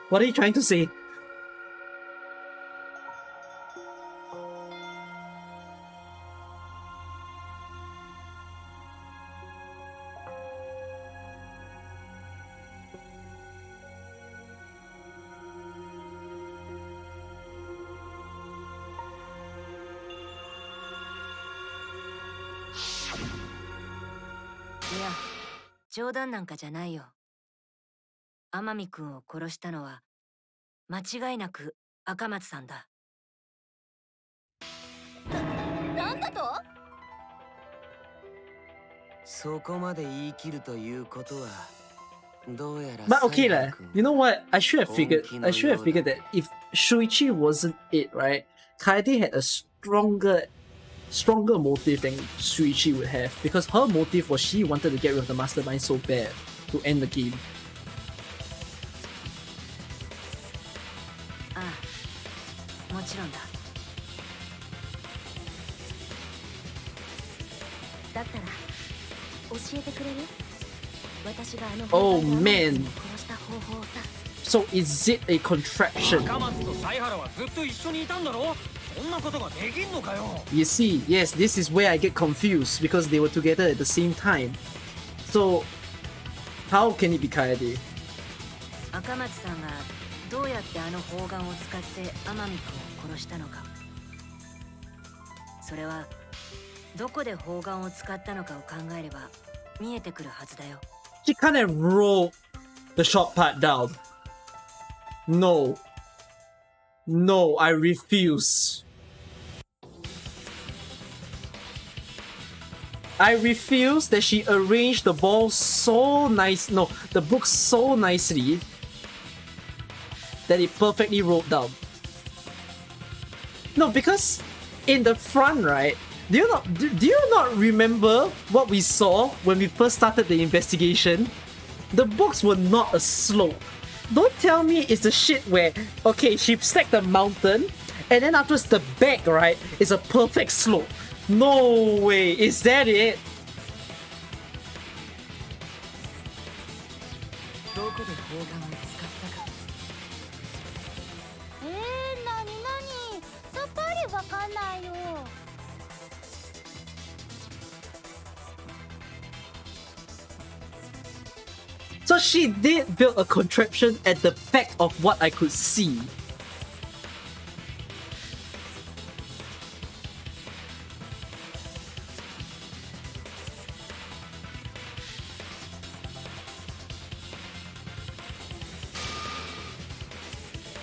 what are you trying to say?いや、冗談なんかじゃないよ。天海君を殺したのは間違いなく赤松さんだ。なんだと？そこまで言い切るということはどうやら。 But okay lah, you know what? I should have figured that if Shuichi wasn't it, right? Kaede had a stronger motive than Shuichi would have, because her motive was she wanted to get rid of the mastermind so bad to end the game. ああ、もちろんだ。だったら教えてくれる？私があの Oh man. 殺した方法をさ。 So is it a contraption? 赤松と犀原はずっと一緒にいたんだろ？そんなことができんのかよ。 You see, yes, this is where I get confused because they were together at the same time. So, how can it be Kaede? 赤松さんがどうやってあの砲丸を使って天海君を殺したのか。それはどこで砲丸を使ったのかを考えれば見えてくるはずだよ。 She kind of rolled the shot part down. No. No, I refuse. I refuse that she arranged the ball so nice. No, the book so nicely that it perfectly rolled down. No, because in the front, right? Do you not remember what we saw when we first started the investigation? The books were not a slope. Don't tell me it's the shit where, okay, she stacked the mountain, and then afterwards the back, right, is a perfect slope. No way, is that it? So she did build a contraption at the back of what I could see.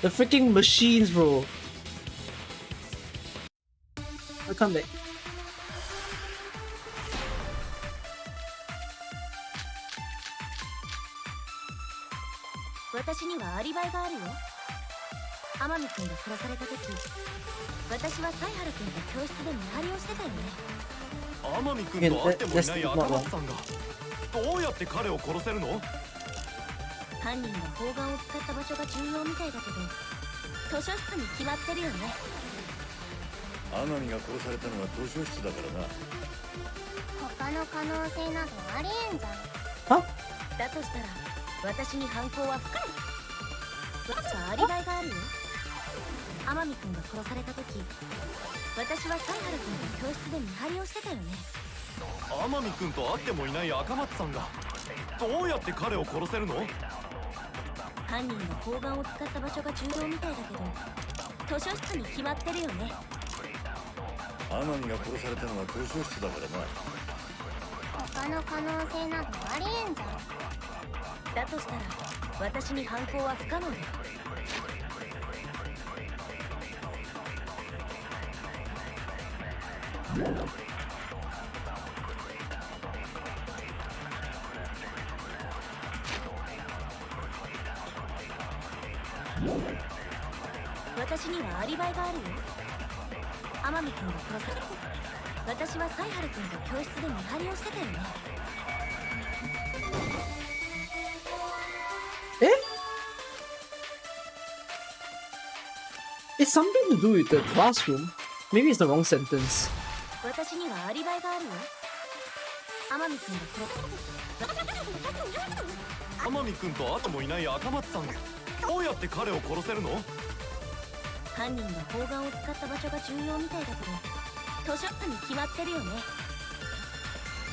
The freaking machines, bro. I'll come back. 私にはアリバイがあるよ。天海君が殺された時、私は犀原君と教室で見張りをしてたよね。天海君と会ってもいない赤松さんがどうやって彼を殺せるの？犯人が砲丸を使った場所が重要みたいだけど、図書室に決まってるよね。天海が殺されたのは図書室だからな。他の可能性などありえんじゃん。だとしたら私に犯行は不可能。アリバイがあるよ。天海君が殺された時、私はサイハル君が教室で見張りをしてたよね。天海君と会ってもいない赤松さんがどうやって彼を殺せるの？犯人が砲丸を使った場所が重要みたいだけど、図書室に決まってるよね。天海が殺されたのは図書室だからな。他の可能性などありえんじゃん。だとしたら私に犯行は不可能だよ。私にはアリバイがあるよ。天海君が殺された。私はサイハル君が教室で見張りをしてたよね。It's something to do with the classroom. Maybe it's the wrong sentence. 私にはアリバイがあるよ。天海君が殺さ天海君と会ってもいない赤松さんがどうやって彼を殺せるの？犯人が砲丸を使った場所が重要みたいだけど、図書室に決まってるよね。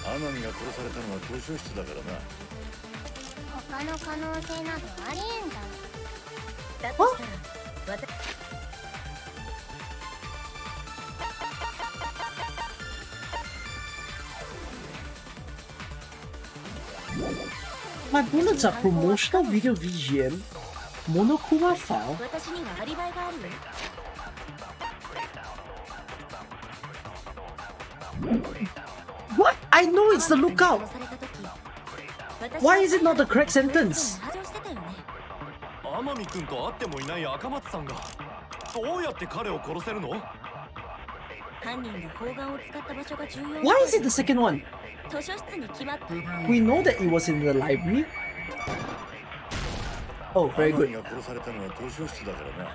天海が殺されたのは図書室だからな。他の可能性などありえんじゃん。だとしたら私My bullets are promotional video VGM, Monokuma file. 私にはアリバイがあるよ。What? I know it's the lookout. Why is it not the correct sentence? 天海君と会ってもいない赤松さんがどうやって彼を殺せるの？犯人が砲丸を使った場所が重要。 Why is it the second one? 図書室に決まって。 We know that it was in the library. Oh, very good. 天海が殺されたのは図書室だからな。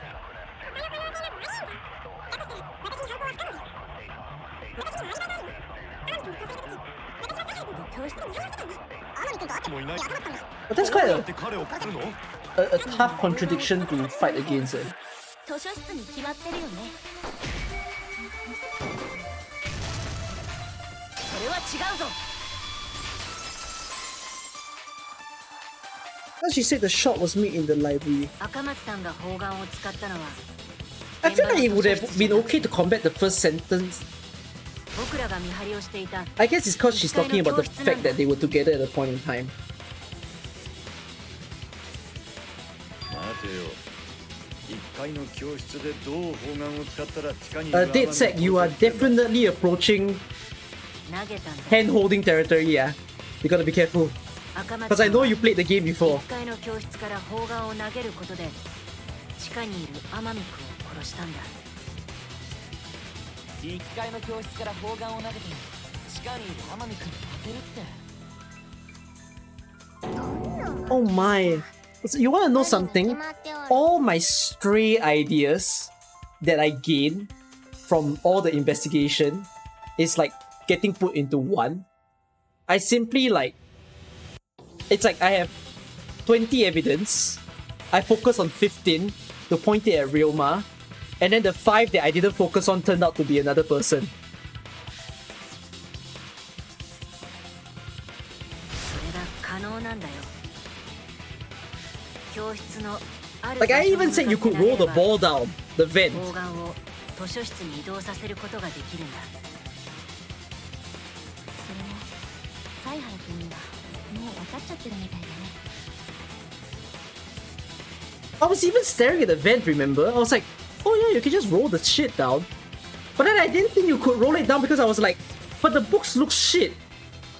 But that's quite a tough contradiction to fight against it. 図書室に決まってるよね。それは違うぞ。 As she said, the shot was made in the library. 赤松さんが砲丸を使ったのは I feel like it would have been okay to combat the first sentence. 僕らが見張りをしていた I guess it's because she's talking about the fact that they were together at a point in time. 待てよ。1階の教室でどう砲丸を使ったら地下に。Dead Sec, you are definitely approaching 投げたんだ。 hand-holding territory, yeah. You gotta be careful. 赤松 Because I know you played the game before. 1階の教室から砲丸を投げることで地下にいる天海君を殺したんだ。1階の教室から砲丸を投げて地下にいる天海君に当てるって。 Oh my. So you wanna know something? All my stray ideas that I gain from all the investigation is like getting put into one. I simply like... It's like I have 20 evidence. I focus on 15 to point it at Ryoma. And then the 5 that I didn't focus on turned out to be another person. Like I even said you could roll the ball down the vent. 砲丸を図書室に移動させることができるんだ。それもサイハル君にはもう分かっちゃってるみたいだね。 I was even staring at the vent, remember? I was like, oh yeah, you can just roll the shit down. But then I didn't think you could roll it down because I was like, but the books look shit.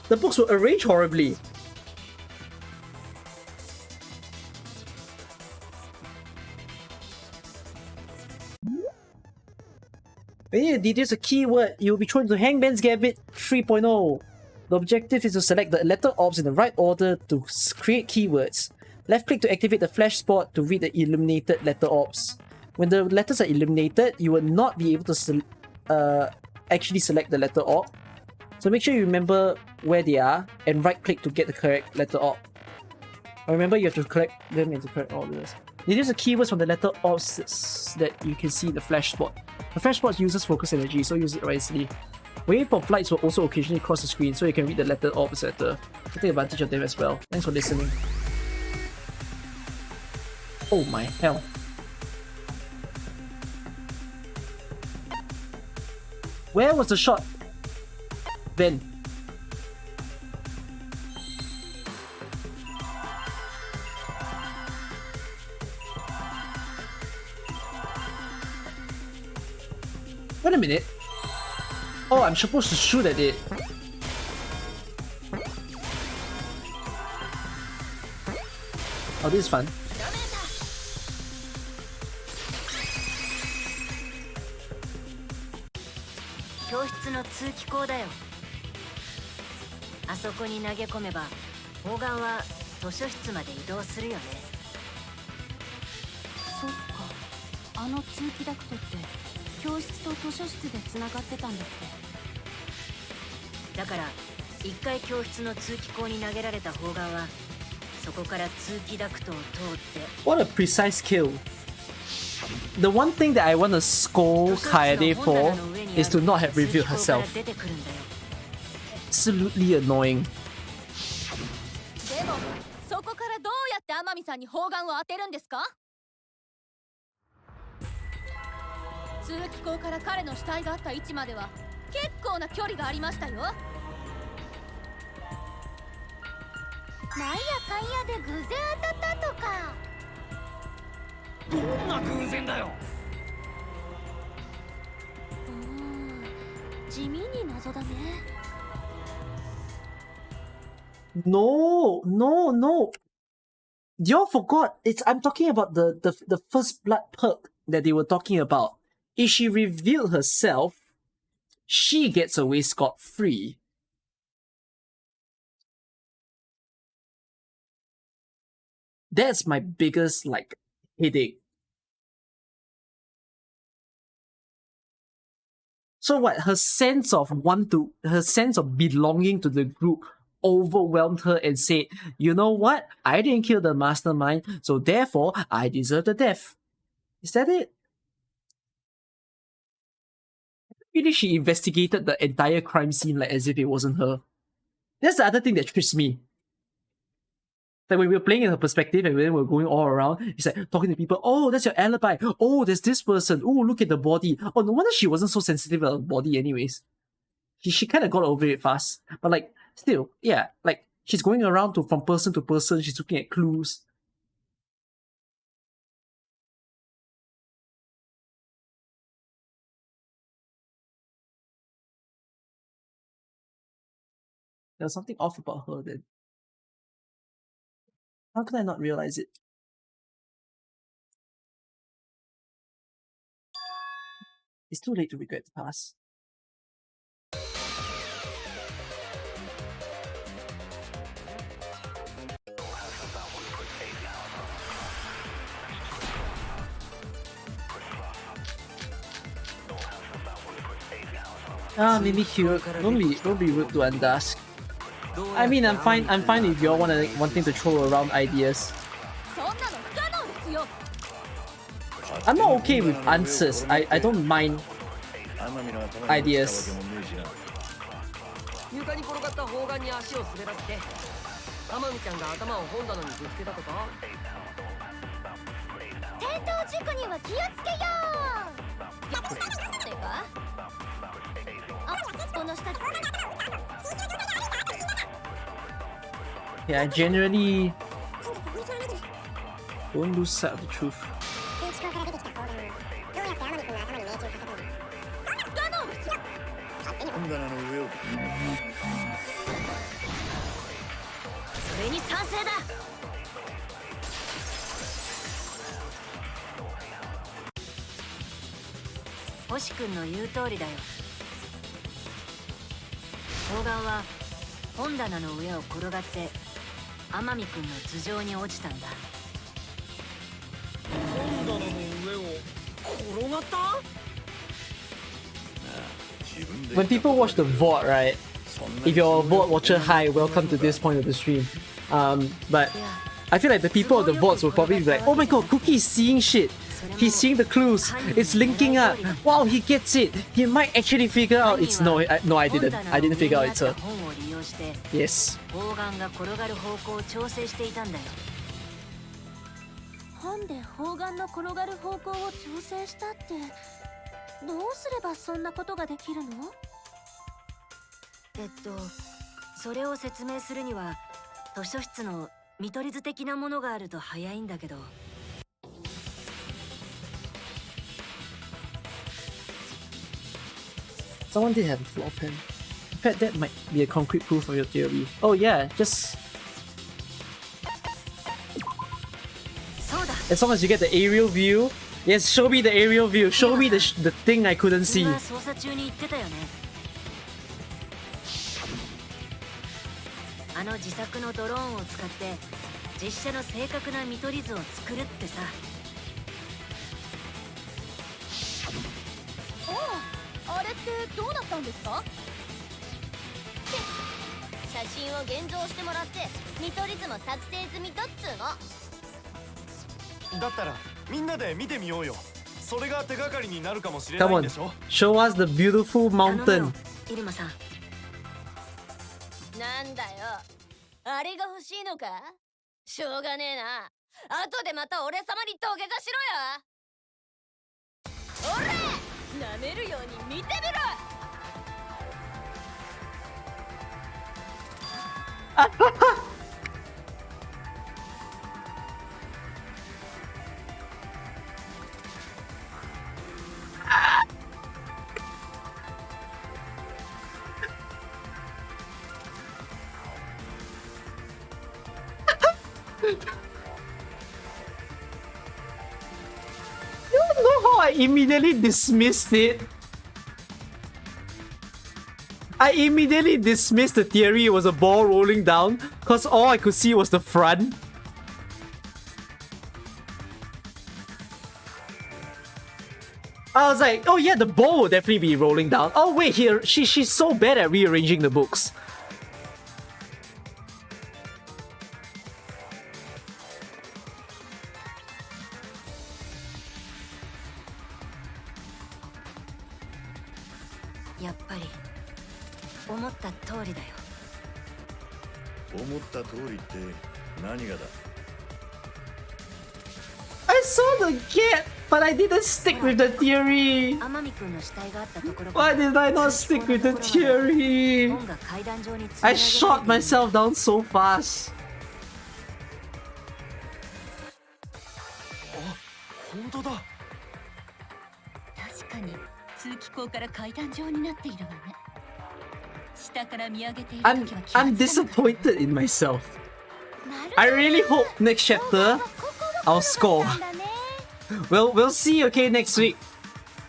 The books were arranged horribly. Yeah, details a keyword. You will be thrown to Hangman's Gambit 3.0. The objective is to select the letter orbs in the right order to create keywords. Left click to activate the flash spot to read the illuminated letter orbs. When the letters are illuminated, you will not be able to actually select the letter orb. So make sure you remember where they are and right click to get the correct letter orb. Remember, you have to collect them into correct orders. These are keywords from the letter ops that you can see in the flash spot. The flash spot uses focus energy, so use it wisely. Waiting for flights will also occasionally cross the screen, so you can read the letter ops letter. So take advantage of them as well. Thanks for listening. Oh my hell. Where was the shot? Ben. Wait a minute. Oh, I'm supposed to shoot at it. Oh, this is fun. 教室の通気口だよ。あそこに投げ込めば、砲丸は図書室まで移動するよね。そっか。あの通気ダクトって教室と図書室でつながってたんだっけ？だから一回教室の通気口に投げられた砲丸はそこから通気ダクトを通って。 What a precise kill. The one thing that I want to scold Kaede for is to not have revealed herself. Absolutely annoying. でもそこからどうやって天海さんに砲丸を当てるんですか？通気口から彼の死体があった位置までは結構な距離がありましたよ。なんやかんやで偶然当たったとか。どんな偶然だよ。地味に謎だね。No. Y'all forgot. I'm talking about the first blood perk that they were talking about. If she revealed herself, she gets away scot-free. That's my biggest headache. So what? Her sense of belonging to the group overwhelmed her and said, "You know what? I didn't kill the mastermind, so therefore I deserve the death." Is that it? Really, she investigated the entire crime scene as if it wasn't her. That's the other thing that trips me. Like when we were playing in her perspective and then we were going all around, it's like talking to people, oh, that's your alibi. Oh, there's this person. Oh, look at the body. Oh, no wonder she wasn't so sensitive about the body anyways. She kind of got over it fast. But still, yeah, she's going around from person to person, she's looking at clues. There's something off about her then. How could I not realize it? It's too late to regret the past. Maybe cute. Don't be rude to Undusk. I mean, I'm fine if y'all wanting to throw around ideas. I'm not okay with answers. I don't mind ideas. 床に転がった砲丸に足を滑らせて天海ちゃんが頭を本棚にぶつけたとか。転倒事故には気をつけよう。てかこの下 Yeah, I generally don't lose sight of the truth. Hoshi君の言う通りだよ。砲丸は本棚の上を転がって天海君の頭上に落ちたんだ。本棚の上を転がった？ When people watch the VOD, right? If you're a VOD watcher, hi, welcome to this point of the stream. But I feel like the people of the boards will probably be like, oh my god, Cookie is seeing shit. He's seeing the clues. It's linking up. Wow, he gets it. He might actually figure out it's no, I didn't. I didn't figure out it's her. Yes. 本で砲丸の転がる方向を調整したってどうすればそんなことができるの？それを説明するには図書室の見取り図的なものがあると早いんだけど。Someone did have a floor pen. In fact, that might be a concrete proof of your theory. Oh yeah, just... As long as you get the aerial view. Yes, show me the aerial view. Show me the thing I couldn't see. あの自作のドローンを使って実写の正確な見取り図を作るってさ。あれってどうなったんですか？写真を現像してもらって見取り図も作成済みだっつうの。だったらみんなで見てみようよ。それが手がかりになるかもしれない Come ん on, でしょ。 show us the beautiful mountain. イルマさん。なんだよ、あれが欲しいのか？しょうがねえな。後でまた俺様に土下座しろよ。おれ、舐めるように見てみろ。You know how I immediately dismissed it? I immediately dismissed the theory it was a ball rolling down because all I could see was the front. I was like, oh yeah, the ball will definitely be rolling down. Oh wait, here she's so bad at rearranging the books. I saw the gap, but I didn't stick with the theory. Why did I not stick with the theory? I shot myself down so fast. 本当だ。確かに通気口から階段状になっているわね。下から見上げている時は I'm disappointed in myself. I really hope next chapter I'll score. We'll see, okay, next week.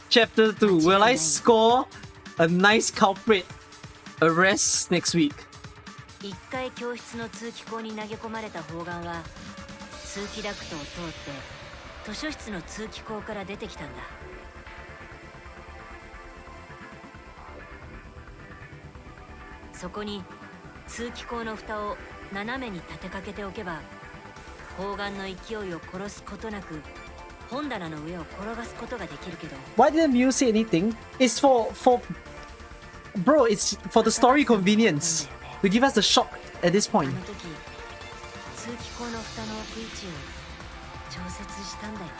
Chapter 2. Will I score a nice culprit arrest next week? 一回教室の通気口に投げ込まれた砲丸は通気ダクトを通って図書室の通気口から出てきたんだ。そこに通気口の蓋を斜めに立てかけておけば砲丸の勢いを殺すことなく本棚の上を転がすことができるけど。 Why didn't you say anything? It's for bro, it's for the story convenience to give us the shock at this point. あの時通気口の蓋の置く位置を調節したんだよね。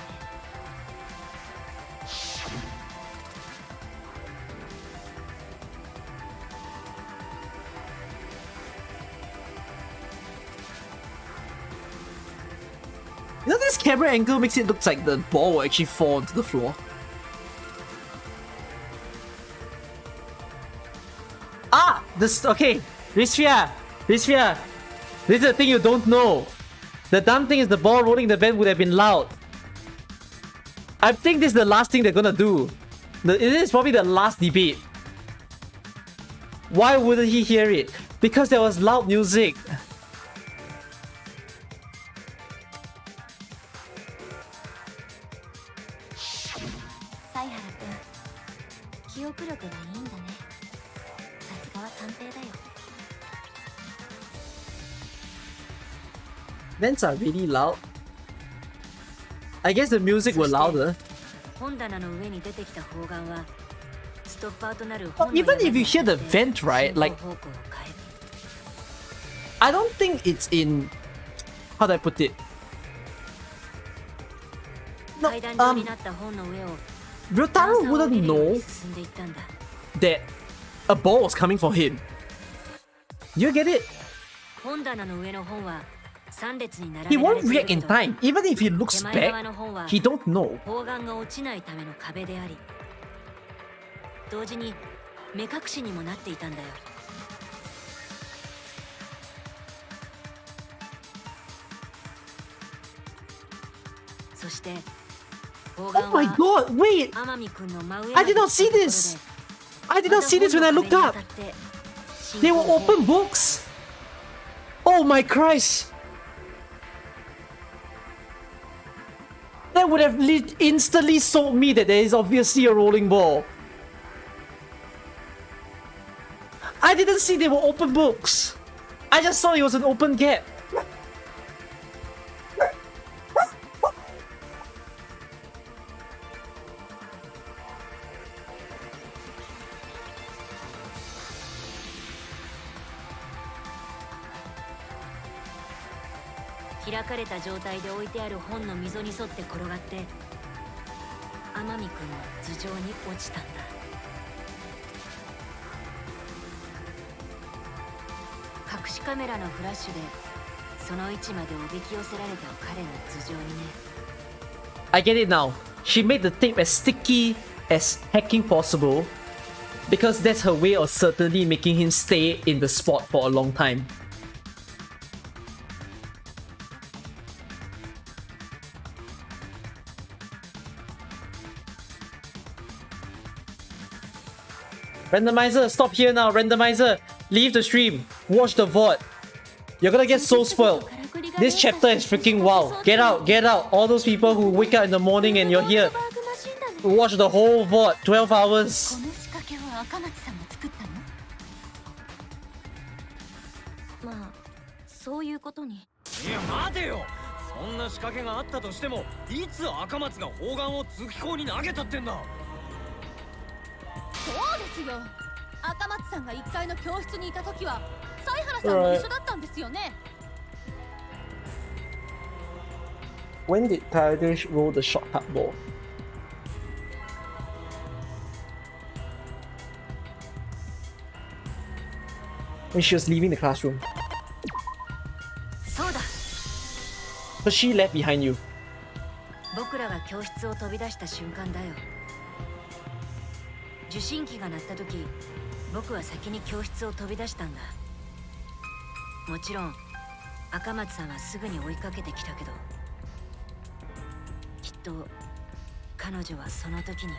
You know, this camera angle makes it look like the ball will actually fall onto the floor. Ah! This, okay. Rizfia! This is the thing you don't know. The dumb thing is the ball rolling the vent would have been loud. I think this is the last thing they're gonna do. It is probably the last debate. Why wouldn't he hear it? Because there was loud music. Vents are really loud. I guess the music were louder. 本棚の上に出てきた砲丸はストッパーとなる Well, even if you hear the vent, right? Like, I don't think it's in. How do I put it? No, Ryotaro wouldn't know that a ball was coming for him. Do you get it? He won't react in time. Even if he looks back, he don't know. 同時に目隠しにもなっていたんだよ。そして、 Oh my god, wait! I did not see this! I did not see this when I looked up! They were open books! Oh my Christ! That would have instantly sold me that there is obviously a rolling ball. I didn't see they were open books. I just saw it was an open gap. Open 開かれた状態で置いてある本の溝に沿って転がって天海君の頭上に落ちたんだ。隠しカメラのフラッシュでその位置までおびき寄せられた彼の頭上にね。I get it now. She made the tape as sticky as hacking possible because that's her way of certainly making him stay in the spot for a long time. Randomizer, stop here now. Randomizer, leave the stream. Watch the VOD. You're gonna get so spoiled. This chapter is freaking wow. Get out, get out. All those people who wake up in the morning and you're here. Watch the whole VOD, 12 hours. まあ、そういうことに。いや待てよ。そんな仕掛けがあったとしても、いつ赤松が砲丸を月光に投げたってんだ。そうですよ。赤松さんが1階の教室にいた時は、犀原さんも一緒だったんですよね。When did Kaidish roll the shortcut ball? When she was leaving the classroom. そうだ。 But she left behind you. 僕らが教室を飛び出した瞬間だよ。受信機が鳴った時、僕は先に教室を飛び出したんだ。もちろん赤松さんはすぐに追いかけてきたけど、きっと彼女はその時に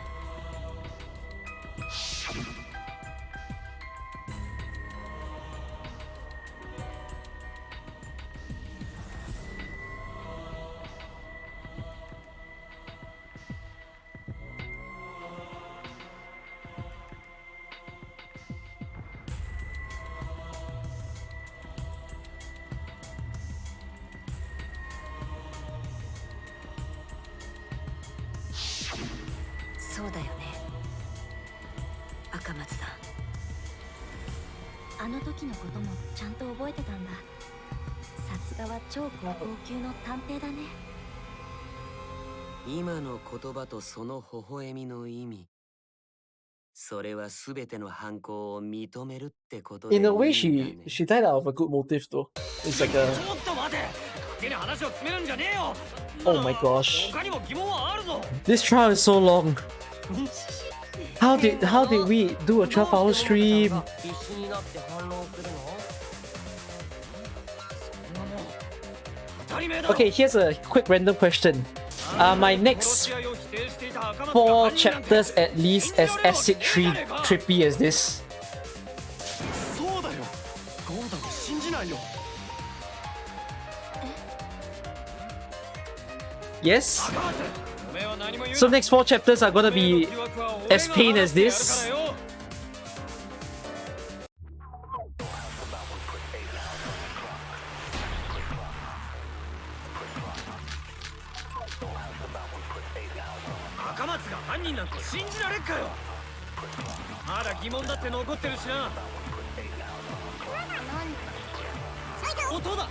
そうだよね、赤松さん。あの時のこともちゃんと覚えてたんだ。さすがは超高校級の探偵だね。今の言葉とその微笑みの意味、それは全ての犯行を認めるってことでいい In ん a だ way, ね。 she died out of a good motive though. It's like a. ちょっと待て。勝手に話を詰めるんじゃねえよ。 Oh my gosh. 他にも疑問はあるぞ。 This trial is so long. How did we do a 12-hour stream? Okay, here's a quick random question. Are my next 4 chapters at least as acid trippy as this? そうだよ。ゴンタを信じないよ。 Yes? So next 4 chapters are gonna be as pain as this? 人なんて信じられっかよ。まだ疑問だって残ってるしな。音だ。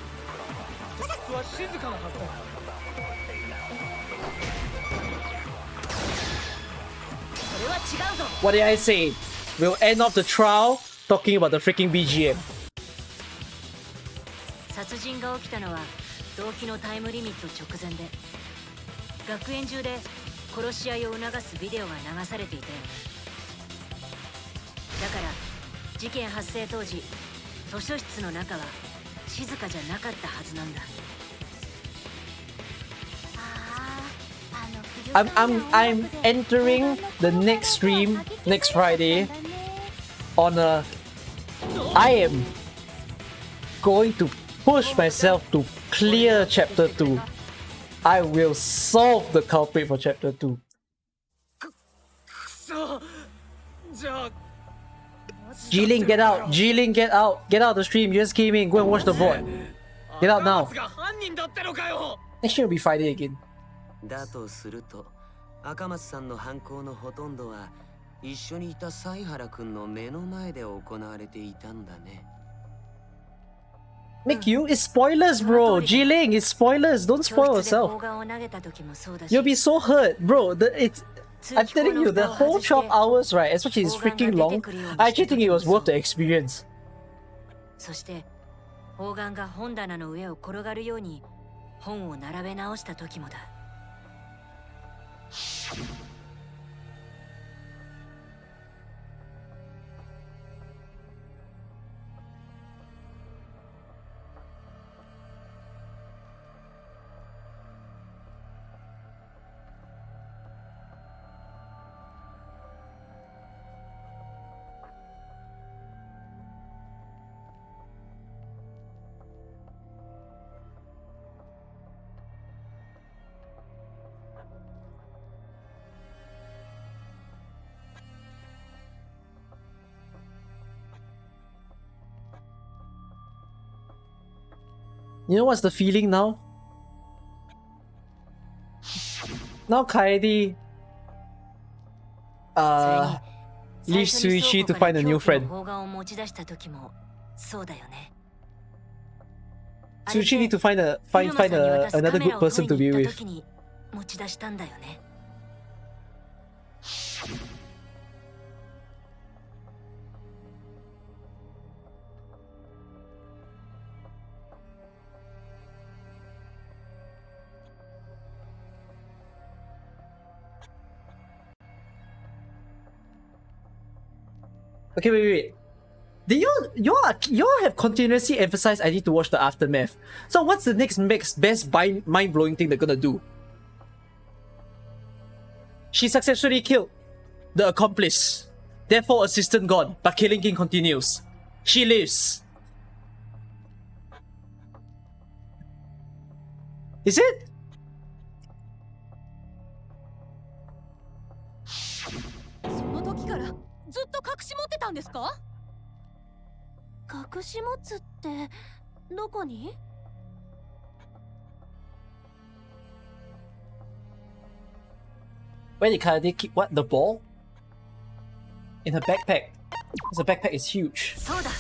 そは静かなはずだ。それは違うぞ。 What did I say? We'll end off the trial talking about the freaking BGM. 殺人が起きたのは動機のタイムリミット直前で、学園中で殺し合いを促すビデオが流されていたよね。だから事件発生当時、図書室の中は静かじゃなかったはずなんだ。I'm entering the next stream next Friday on a. I am going to push myself to clear chapter 2. I will solve the culprit for chapter 2. くそ。じゃあ。Jilin, get out! Jilin, get out! Get out of the stream. You just came in. Go and watch the VOD. Get out now. Next year will be Friday again. だとすると、赤松さんの犯行のほとんどは一緒にいた犀原くんの目の前で行われていたんだね。Make you? It's spoilers, bro. Jilin, it's spoilers. Don't spoil yourself. You'll be so hurt, bro. I'm telling you, the whole 12 hours, right, especially it's freaking long, I actually think it was worth the experience. そして砲丸が本棚の上を転がるように本を並べ直した時もだ。You know what's the feeling now? Now Kaede leaves Suichi to find a new friend. Suichi need to find another good person to be with. Okay, wait. Do y'all have continuously emphasized I need to watch the aftermath. So what's the next best mind-blowing thing they're gonna do? She successfully killed the accomplice. Therefore, assistant gone, but Killing King continues. She lives. Is it? ずっと隠し持ってたんですか？隠し持つってどこに？ Where did Kaede keep what? The ball? In her backpack. The backpack is huge. そうだ。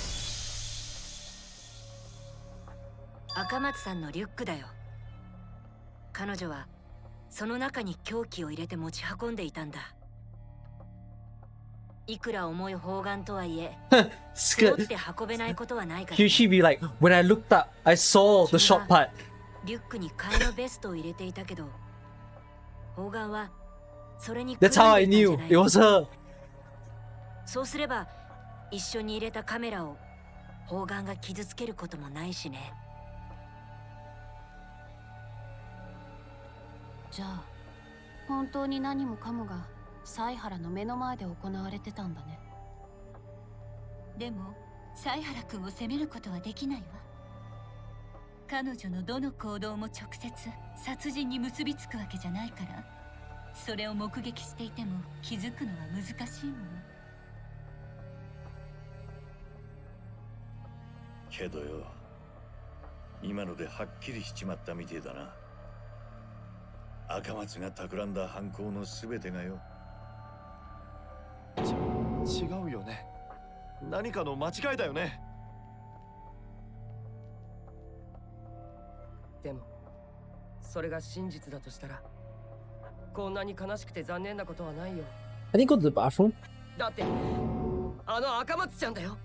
赤松さんのリュックだよ。彼女はその中に凶器を入れて持ち運んでいたんだ。いくら重い砲丸とはいえ、背負って運べないことはないから。She be like, when I looked up, I saw the shot part. リュックに替えのベストを入れていたけど、砲丸はそれに。That's how I knew it was her. そうすれば一緒に入れたカメラを砲丸が傷つけることもないしね。じゃあ本当に何もかもが犀原の目の前で行われてたんだね。でも犀原君を責めることはできないわ。彼女のどの行動も直接殺人に結びつくわけじゃないから、それを目撃していても気づくのは難しいもの。けどよ、今のではっきりしちまったみてえだな。赤松が企んだ犯行の全てがよ、違うよね。何かの間違いだよね。でもそれが真実だとしたらこんなに悲しくて残念なことはないよ。 I didn't go to the bathroom. だってあの赤松ちゃんだよ。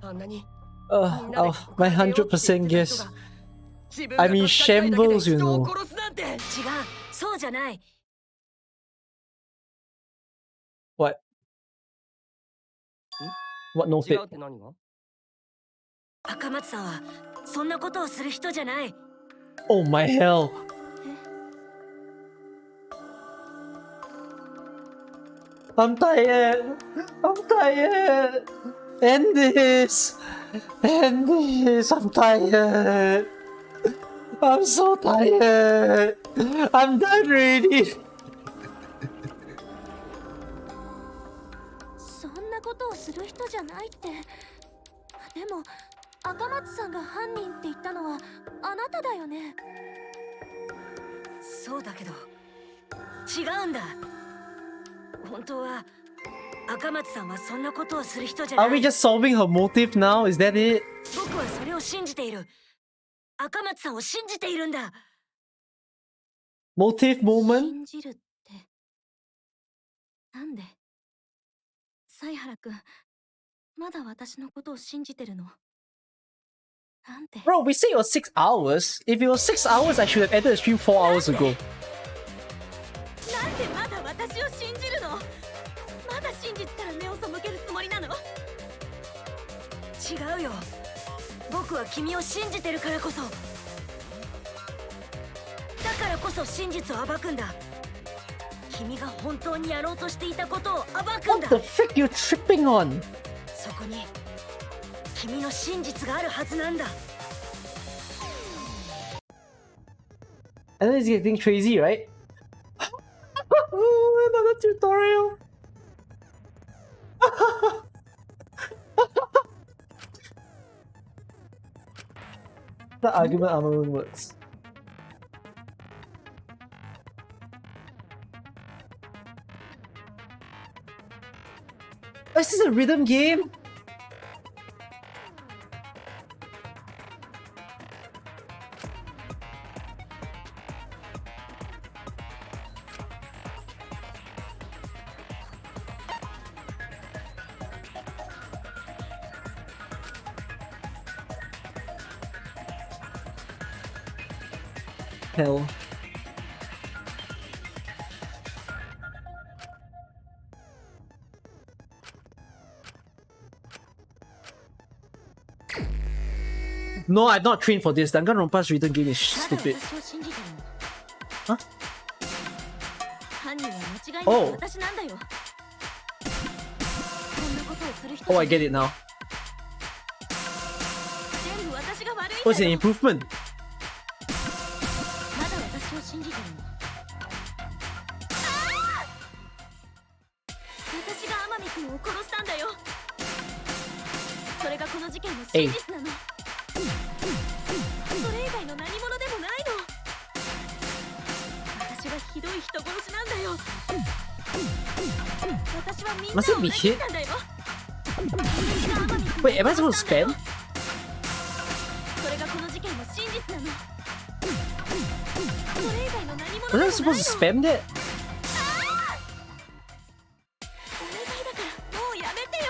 あんなに Oh, my 100% guess. I mean, shambles, you know. 違う、そうじゃない。 What? What no 違 fit? うって何が？赤松さんはそんなことをする人じゃない。 Oh my hell. I'm tired. I'm tired. End this. End this. I'm tired. I'm so tired. I'm done reading. そんなことをする人じゃないって。でも赤松さんが犯人って言ったのはあなただよね。そうだけど違うんだ。本当は赤松さんはそんなことをする人じゃない。 Are we just solving her motive now? Is that it? 僕はそれを信じている。赤松さんを信じているんだ。 Motive moment? 信じるってなんで？犀原くん、まだ私のことを信じてるの？なんで？ Bro, we say it was 6 hours. If it was 6 hours, I should have ended the stream 4 hours ago. なんでまだ私を信じるの？まだ真実から目を背けるつもりなの？違うよ。僕は君を信じてるからこそ。だからこそ真実を暴くんだ。君が本当にやろうとしていたことを暴くんだ。 What the frick you tripping on? そこに君の真実があるはずなんだ。 And then it's getting crazy, right? Another tutorial. The argument armament works. Is this a rhythm game? Hell. No, I've not trained for this. Danganronpa's written game is stupid. Huh? 犯人は間違いなく Oh. 私なんだよ。こんなことをする人 Oh, I get it now. 全部私が悪いん Oh, it's だ an よ。 improvement. まだ私を信じてるの？私が天海君を殺したんだよ。それがこの事件の真実なの。それ以外の何者でもないの。私はひどい人殺しなんだよ。私はみんなを Must it be 裏切っ hit? たんだよ。 Wait, am I supposed to spam? それがこの事件の真実なの。それ以外の何者でも Was ない I の。 supposed to spam that? お願いだからもうやめてよ。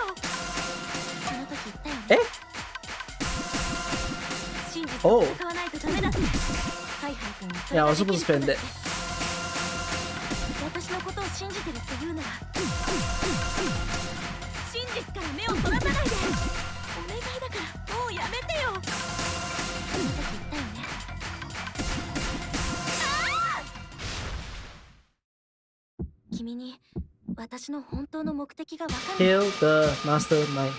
その時言ったよね。え？真実と Oh. 戦わないとダメだって。犀原君はそれ Yeah, I が was でき supposed to る spam 人だ that. って。私のことを信じてるって言うなら真実から目をそらさないで。お願いだからもうやめてよ。その時言ったよね。君に私の本当の目的がわかる。 Kill the mastermind.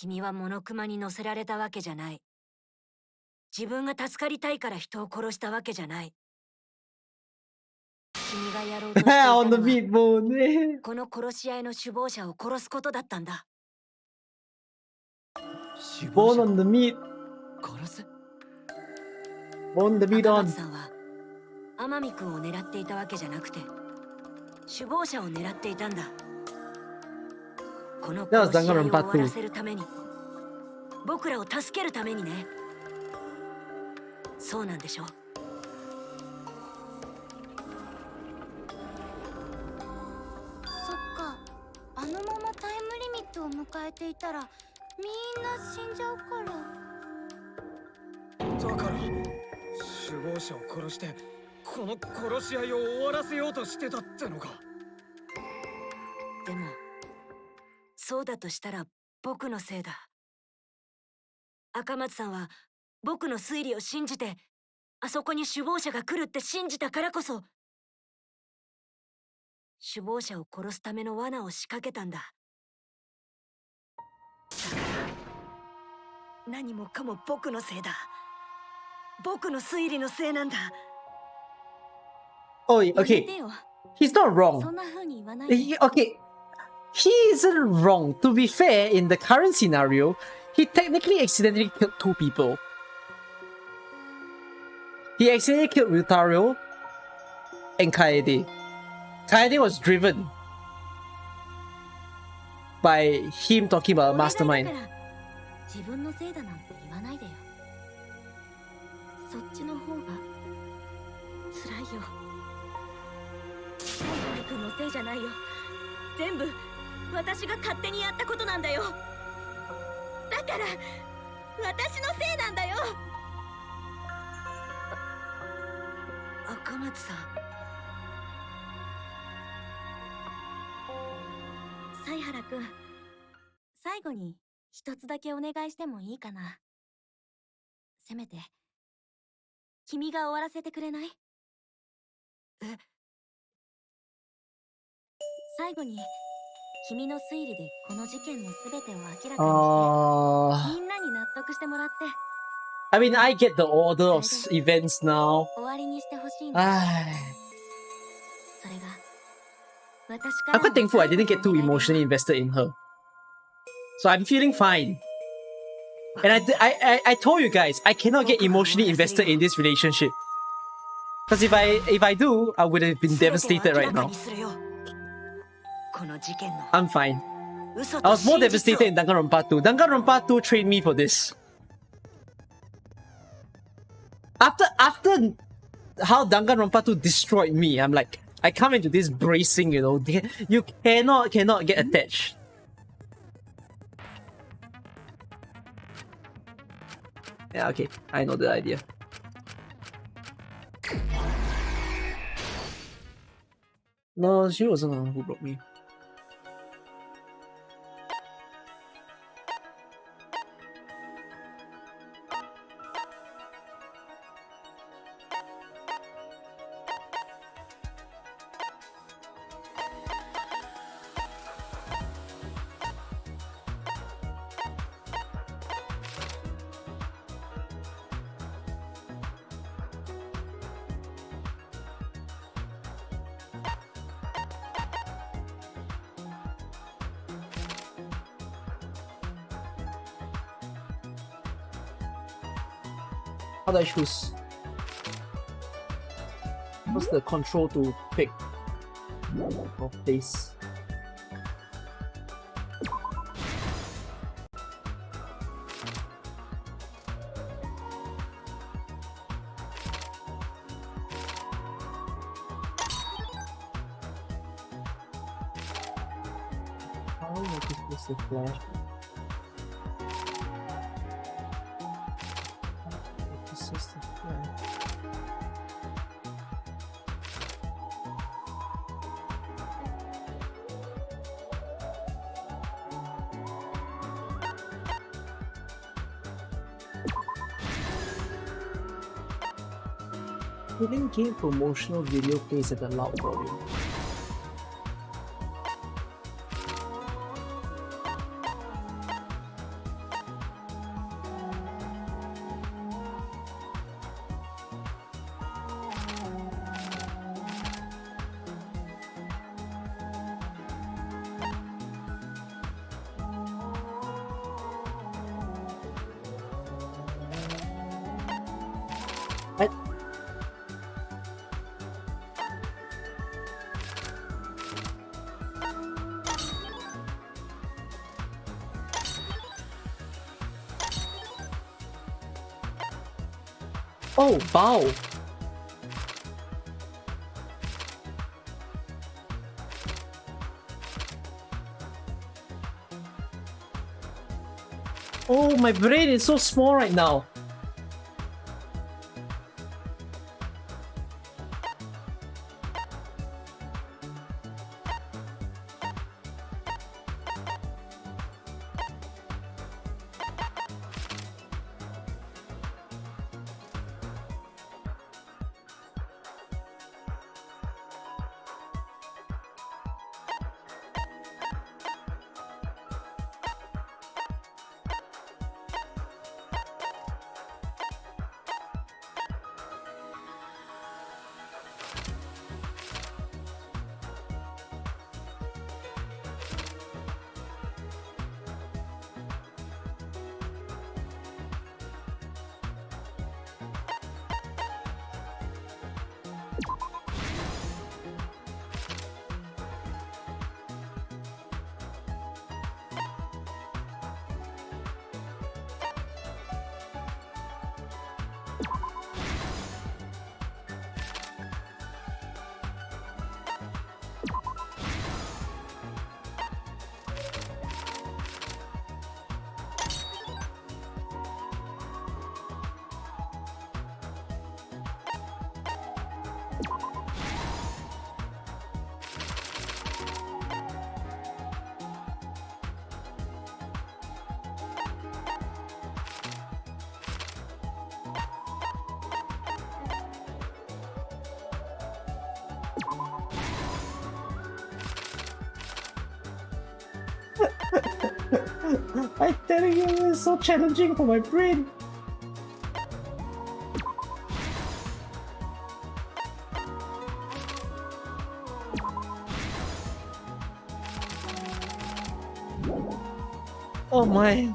君はモノクマに乗せられたわけじゃない。自分が助かりたいから人を殺したわけじゃない。君がやろうとしていたの On the は meatball. この殺し合いの首謀者を殺すことだったんだ。 Bone on the meat. 殺す On the beat 赤 on. 松さんは天海君を狙っていたわけじゃなくて首謀者を狙っていたんだ。この That was 殺し合いを Danganronpa 終わら 2. せるために僕らを助けるためにね。そうなんでしょ。そっか、あのままタイムリミットを迎えていたらみんな死んじゃうから。だから首謀者を殺してこの殺し合いを終わらせようとしてたってのか。でもそうだとしたら僕のせいだ。赤松さんは僕の推理を信じてあそこに首謀者が来るって信じたからこそ首謀者を殺すための罠を仕掛けたんだ。だから何もかも僕のせいだ。僕の推理のせいなんだ。 Oh, okay. He's not wrong. そんな風に言わないで。 Okay. He isn't wrong. To be fair, in the current scenario, he technically accidentally killed 2 people. He accidentally killed Ryutaro and Kaede. Kaede was driven by him talking about a mastermind. 自分のせいだなんて言わないでよ。そっちの方が辛いよ。サイハラ君のせいじゃないよ。全部私が勝手にやったことなんだよ。だから私のせいなんだよ。赤松さん。サイハラ君、最後に一つだけお願いしてもいいかな。せめて君が終わらせてくれない？最後に君の推理でこの事件のすべてを明らかにして、みんなに納得してもらって。 I mean, I get the order of events now. 終わりにしてほしいの。 それが私か I'm ら quite thankful I didn't get too emotionally invested in her. So I'm feeling fine. And I told you guys, I cannot get emotionally invested in this relationship. Because if I do, I would have been devastated right now. I'm fine. I was more devastated in Danganronpa 2. Danganronpa 2 trained me for this. After how Danganronpa 2 destroyed me, I'm like, I come into this bracing, you know, you cannot get attached. Yeah, okay, I know the idea. No, she wasn't the one who broke me. How do I choose? What's the control to pick? Oh, place. How do I place the flash? This is the flash. Hidden game promotional video plays at a loud volume. Oh, bow. Oh, my brain is so small right now. I'm telling you, it's so challenging for my brain. Oh my.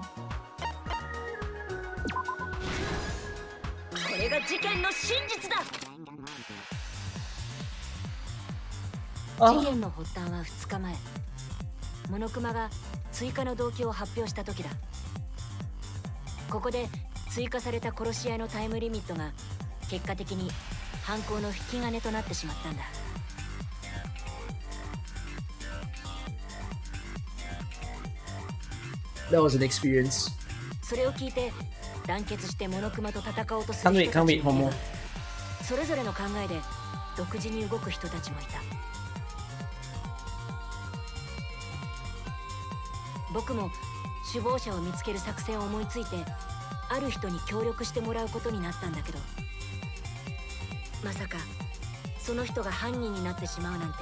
これが事件の真実だ。事件の発端は2日前。モノクマが追加の動機を発表した時だ。ここで追加された殺し合いのタイムリミットが結果的に犯行の引き金となってしまったんだ。That was an experience. それを聞いて団結してモノクマと戦おうとする Can't 人た wait ち for もいれ more. ば、それぞれの考えで独自に動く人たちもいた。僕も首謀者を見つける作戦を思いついて、ある人に協力してもらうことになったんだけど、まさかその人が犯人になってしまうなんて、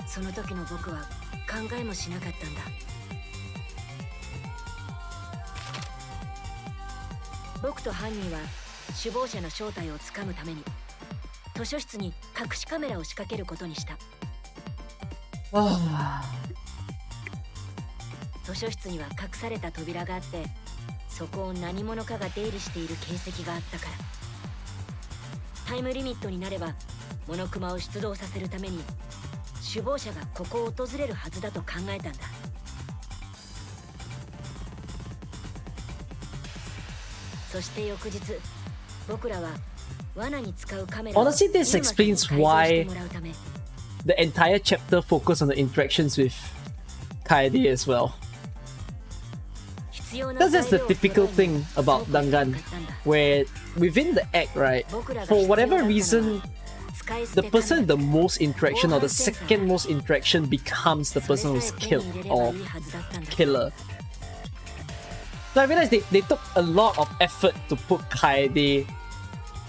その時の僕は考えもしなかったんだ。僕と犯人は首謀者の正体をつかむために図書室に隠しカメラを仕掛けることにした。図書室には隠された扉があって、そこを何者かが出入りしている形跡があったから、タイムリミットになればモノクマを出動させるために首謀者がここを訪れるはずだと考えたんだ。そして翌日、僕らは罠に使うカメラを Honestly, this explains why the entire chapter focused on the interactions with Kaede as well. That's just the typical thing about Dangan, where within the act, right, for whatever reason, the person with the most interaction or the second most interaction becomes the person who's killed or killer. So I realized they took a lot of effort to put Kaede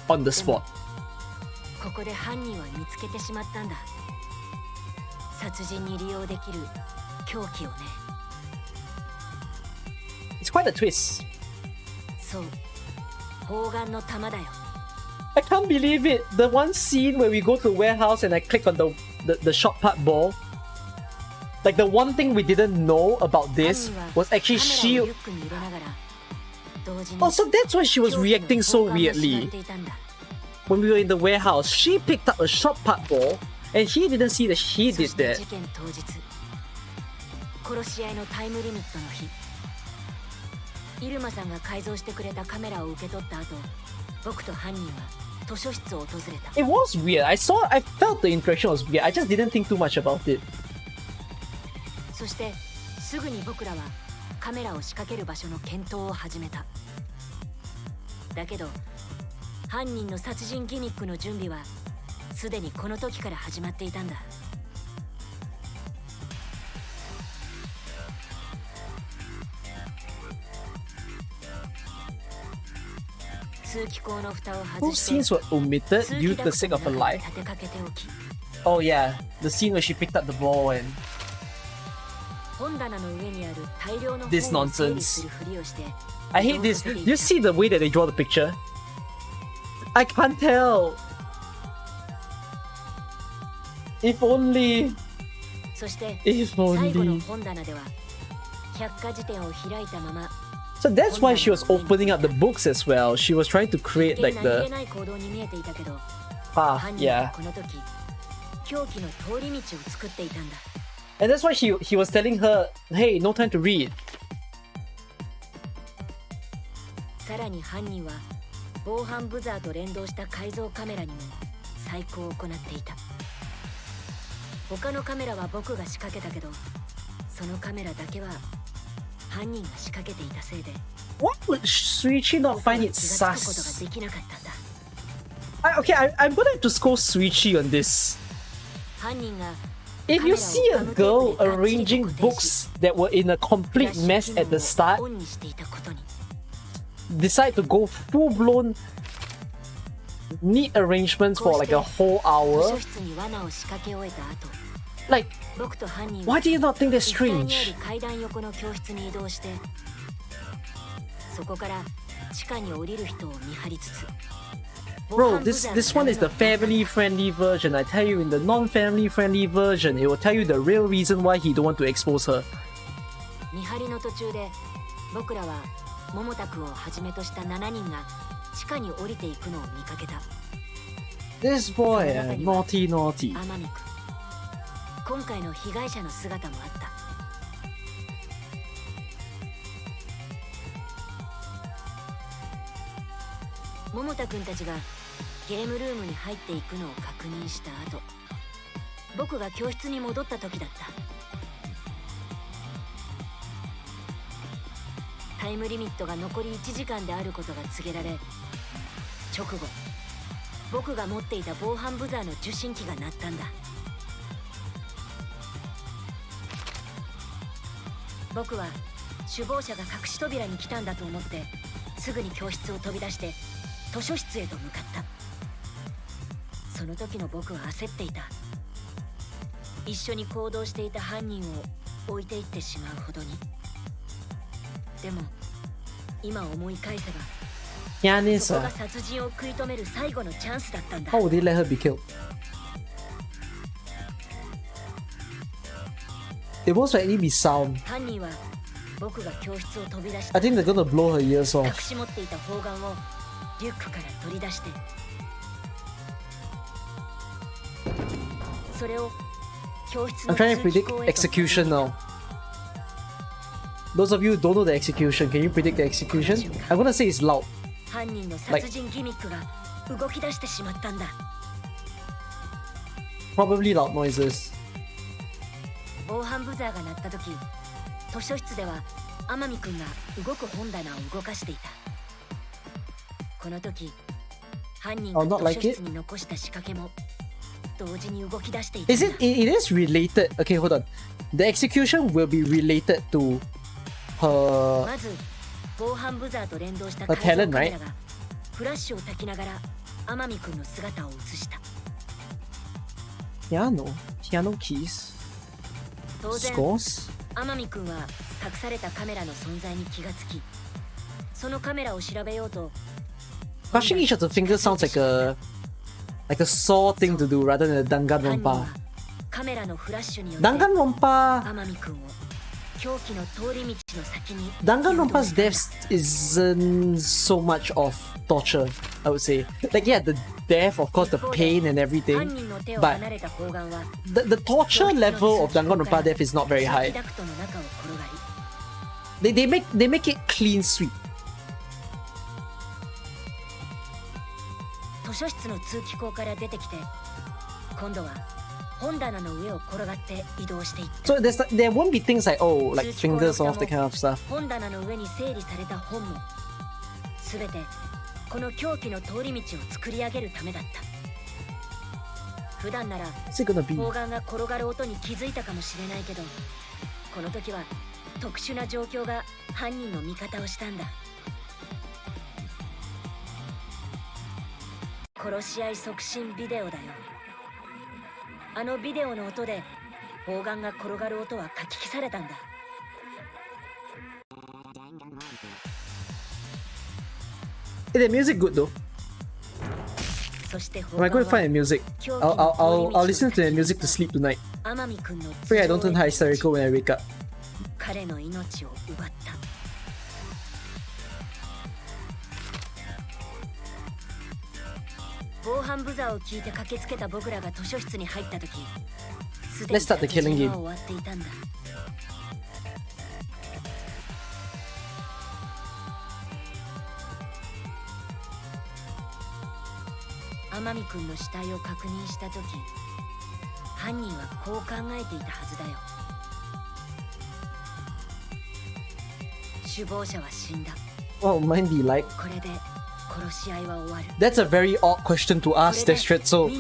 on the spot. ここで犯人は見つけてしまったんだ。殺人に利用できる凶器をね。It's quite a twist. そう、砲丸の弾だよ。I can't believe it. The one scene where we go to the warehouse and I click on the shot put ball. Like the one thing we didn't know about this was actually she... Oh, so that's why she was reacting so weirdly. When we were in the warehouse, she picked up a shot put ball and he didn't see that she did that. 殺し合いのタイムリミットの日、イルマさんが改造してくれたカメラを受け取った後、僕と犯人は図書室を訪れた。 It was weird. I felt the interaction was weird. I just didn't think too much about it. そしてすぐに僕らはカメラを仕掛ける場所の検討を始めた。だけど犯人の殺人ギミックの準備はすでにこの時から始まっていたんだ。通気口の蓋を Those 外して scenes were omitted due to the sake of her life. 立てかけておき、 Oh yeah, the scene where she picked up the ball and 本棚の上にある大量の this 本を整理 nonsense. するふりをして I hate this. Do you see the way that they draw the picture? I can't tell. If only. そして If 最後の only. 本棚では百科事典を開いたまま So that's why she was opening up the books as well. She was trying to create like 何気 the ない行動に見えていたけど、 ah 犯人は yeah. この時狂気の通り道を作っていたんだ。 And that's why he was telling her, hey, no time to read. さらに犯人は防犯ブザーと連動した改造カメラにも細工を行っていた。他のカメラは僕が仕掛けたけど、そのカメラだけは犯人が仕掛けていたせいで Why would Suichi not find it 気がつくことが sus? できなかったんだ。 I'm gonna have to scold Suichi on this. 犯人が If you see a girl arranging books that were in a complete mess at the start, オンにしていたことに decide to go full-blown neat arrangements for like a whole 図 hour, 書室に罠を仕掛け終えた後、 like 僕と犯人 why は do you not think that's 1階にあ strange? る階段横の教室に移動して、そこから地下に降りる人を見張りつつ、 Bro, this one is the family-friendly version. I tell you, in the non-family-friendly version, it will tell you the real reason why he don't want to expose her. 見張りの途中で僕らは桃田君をはじめとした7人が地下に降りていくのを見かけた。 This boy, naughty. 天海君、今回の被害者の姿もあった。桃田君たちがゲームルームに入っていくのを確認した後、僕が教室に戻った時だった。タイムリミットが残り1時間であることが告げられ、直後僕が持っていた防犯ブザーの受信機が鳴ったんだ。僕は首謀者が隠し扉に来たんだと思ってすぐに教室を飛び出して図書室へと向かった。その時の僕は焦っていた。一緒に行動していた犯人を置いていってしまうほどに。でも今思い返せば、 Yanisa, そこが殺人を食い止める最後のチャンスだったんだ。 how would they let her be killed? It most likely be sound. 犯人は僕が教室を飛び出し I think they're gonna blow her ears 隠 off. し持っていた砲丸をリュックから取り出して、それを教室 I'm の trying to 通気 predict 口へと execution now. Those of you who don't know the execution, can you predict the execution? I'm gonna say it's loud. 犯人の殺人ギミックが動き出してしまったんだ。 Probably loud noises. 防犯ブザーが鳴った時、図書室では天海君が動く本棚を動かしていた。この時犯人 I'll が not 図 like 書 it. 室に残した仕掛けも同時に動き出していたんだ。 Is it is related? Okay, hold on. The execution will be related to her まず防犯ブザーと連動した A 改造 talent, カメ right? ラがフラッシュを焚きながら天海君の姿を映した。 piano keys, 当然 scores. 天海君は隠されたカメラの存在に気がつき、そのカメラを調べようと Crushing each other's fingers sounds like a saw thing to do rather than a 犯人 Danganronpa. はカメラのフラッシュによって Danganronpa. 天海君を狂気の通り道の先に Danganronpa's death isn't so much of torture, I would say. Like, yeah, the death, of course, the pain and 犯 everything. 人の手を But 離れた砲丸は the torture level of Danganronpa death is not very 通 high. 気ダクトの中を転がり、 They make it clean sweep. 書室の通気口から出てきて、今度は本棚の上を転がって移動していった。 So there won't be things like, oh, like fingers off, the kind of stuff. 本棚の上に整理された本もすべてこの狂気の通り道を作り上げるためだった。普段なら砲丸が転がる音に気づいたかもしれないけど、この時は特殊な状況が犯人の味方をしたんだ。殺し合い促進ビデオだよ。あのビデオの音で砲丸が転がる音は書き消されたんだ。Is the music good though? When I go to find the music, I'll listen to the music to sleep tonight. Pray I don't turn hysterical when I wake up. 彼の命を奪った。防犯ブザーを聞いて駆けつけた僕らが図書室に入った時、すでに殺人は終わっていたんだ。天海君の死体を確認した時、犯人はこう考えていたはずだよ。首謀者は死んだ。 What would mine be like? これで殺し合いは終わる。 That's a very odd question to ask, Destretso.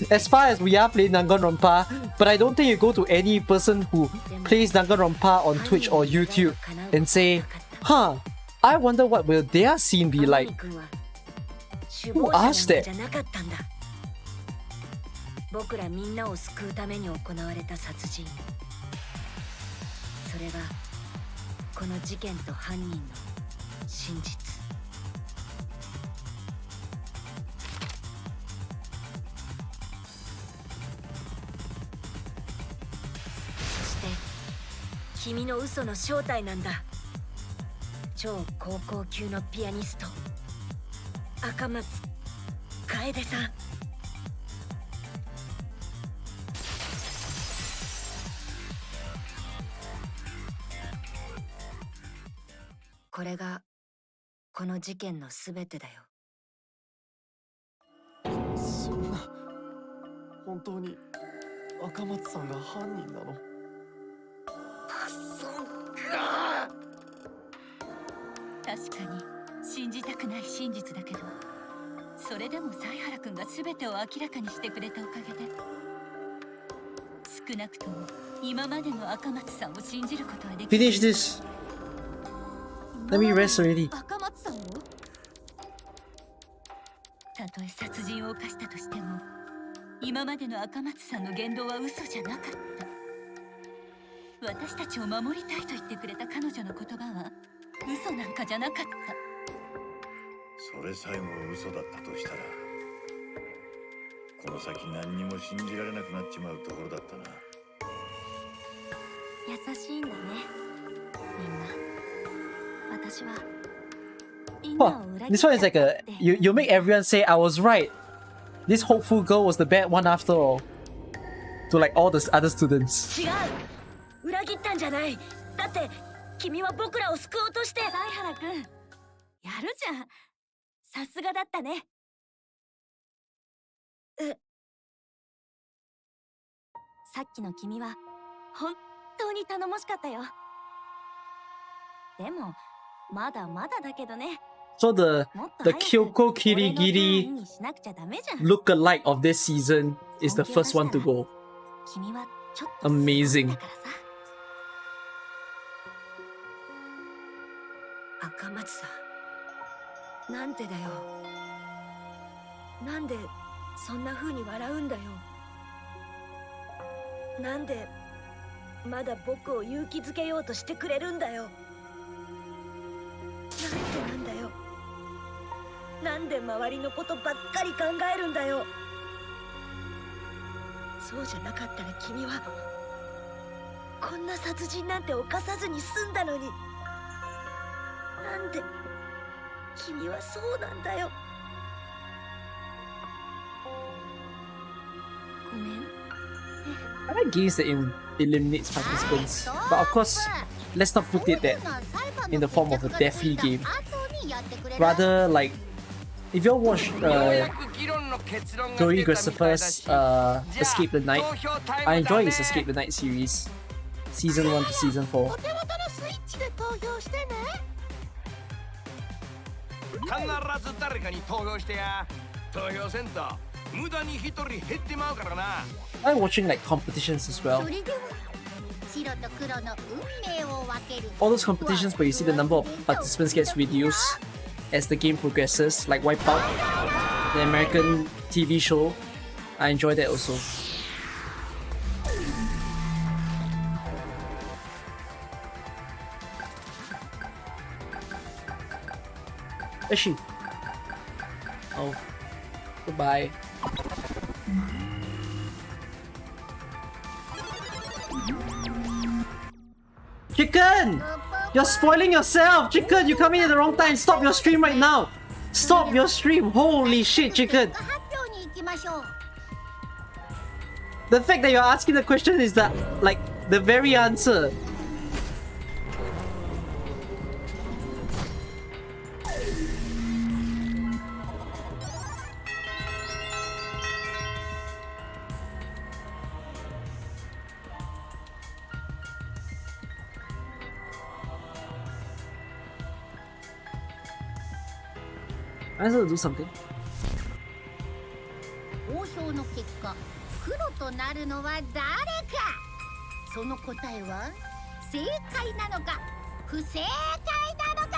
As far as we are playing Danganronpa, but I don't think you go to any person who plays Danganronpa on Twitch or YouTube and say, huh, I wonder what will their scene be like. Who asked that? 僕らみんなを救うために行われた殺人。それがこの事件と犯人の真実。そして君の嘘の正体なんだ。超高校級のピアニスト赤松楓さん。これがこの事件のすべてだよ。そんな、本当に赤松さんが犯人なの？そっか。確かに信じたくない真実だけど、それでも犀原君が全てを明らかにしてくれたおかげで、少なくとも今までの赤松さんを信じることはできる。 Finish this. Let me rest already. 赤松さんをたとえ殺人を犯したとしても、今までの赤松さんの言動は嘘じゃなかった。私たちを守りたいと言ってくれた彼女の言葉は嘘なんかじゃなかった。それさえも嘘だったとしたら、この先何にも信じられなくなっちまうところだったな。優しいんだね、みんな。私はみんなを裏切 This one is like a you make everyone say I was right. This hopeful girl was the bad one after all. To like all the other students. 違う、裏切ったんじゃない。だって君は僕らを救おうとして。犀原くん、やるじゃん。さすがだったね。さっきの君は本当に頼もしかったよ。でもまだまだだけどね。 So the Kyoko Kirigiri look-alike of this season is the first one to go. Amazing. 赤松さん、なんでだよ。なんでそんな風に笑うんだよ。なんでまだ僕を勇気づけようとしてくれるんだよ。なんでなんだよ。なんで周りのことばっかり考えるんだよ。そうじゃなかったら君はこんな殺人なんて犯さずに済んだのに。なんで君はそうなんだよ。ごめん。 I like games that eliminates participants, but of course, let's not put it that in the form of a deathly game. Rather like if you all watch Joey Christopher's Escape the Night, I enjoy his Escape the Night series, season 1 to season 4. 必ず誰かに投票してや。投票せんと無駄に一人減ってまうからな。 I'm watching like competitions as well. 白と黒の運命を分ける All those competitions where you see the number of participants gets reduced as the game progresses, like Wipeout, the American TV show. I enjoy that also. Where's she? Oh, goodbye. Chicken! You're spoiling yourself! Chicken, you coming at the wrong time! Stop your stream right now! Stop your stream! Holy shit, Chicken! 発表に行きましょう The fact that you're asking the question is that, like, the very answer. I have to do something. 投票の結果黒となるのは誰かその答えは正解なのか不正解なのか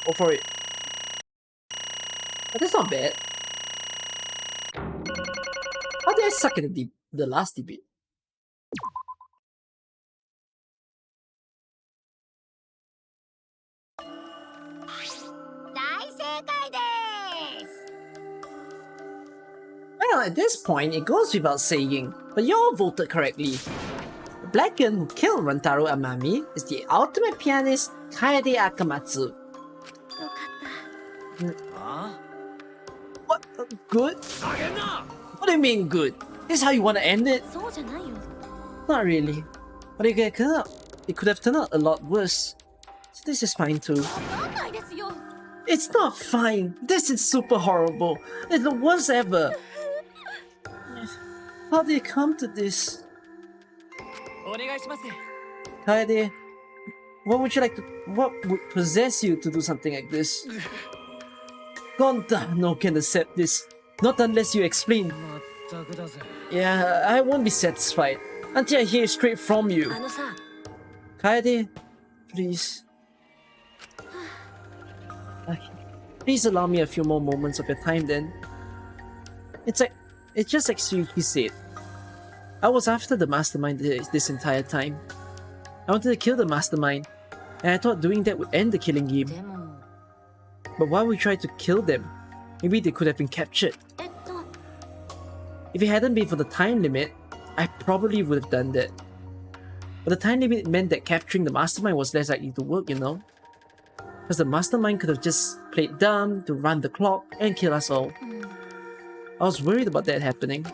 Go for it. But that's not bad. How did I suck at the last debate? Well, at this point, it goes without saying, but you all voted correctly. The black girl who killed Rantaro Amami is the ultimate pianist, Kaede Akamatsu. What? Good? What do you mean good? This is how you want to end it? Not really. But it could have turned out a lot worse. So this is fine too. It's not fine. This is super horrible. It's the worst ever. How did it come to this? Kaede, what would possess you to do something like this? Gonta no can accept this. Not unless you explain. Yeah, I won't be satisfied until I hear straight from you. Kaede, please. Okay. Please allow me a few more moments of your time then. It's just like Suiki said. I was after the mastermind this entire time. I wanted to kill the mastermind, and I thought doing that would end the killing game. But while we tried to kill them, maybe they could have been captured. If it hadn't been for the time limit, I probably would have done that. But the time limit meant that capturing the mastermind was less likely to work, you know? Because the mastermind could have just played dumb to run the clock and kill us all. I was worried about that happening.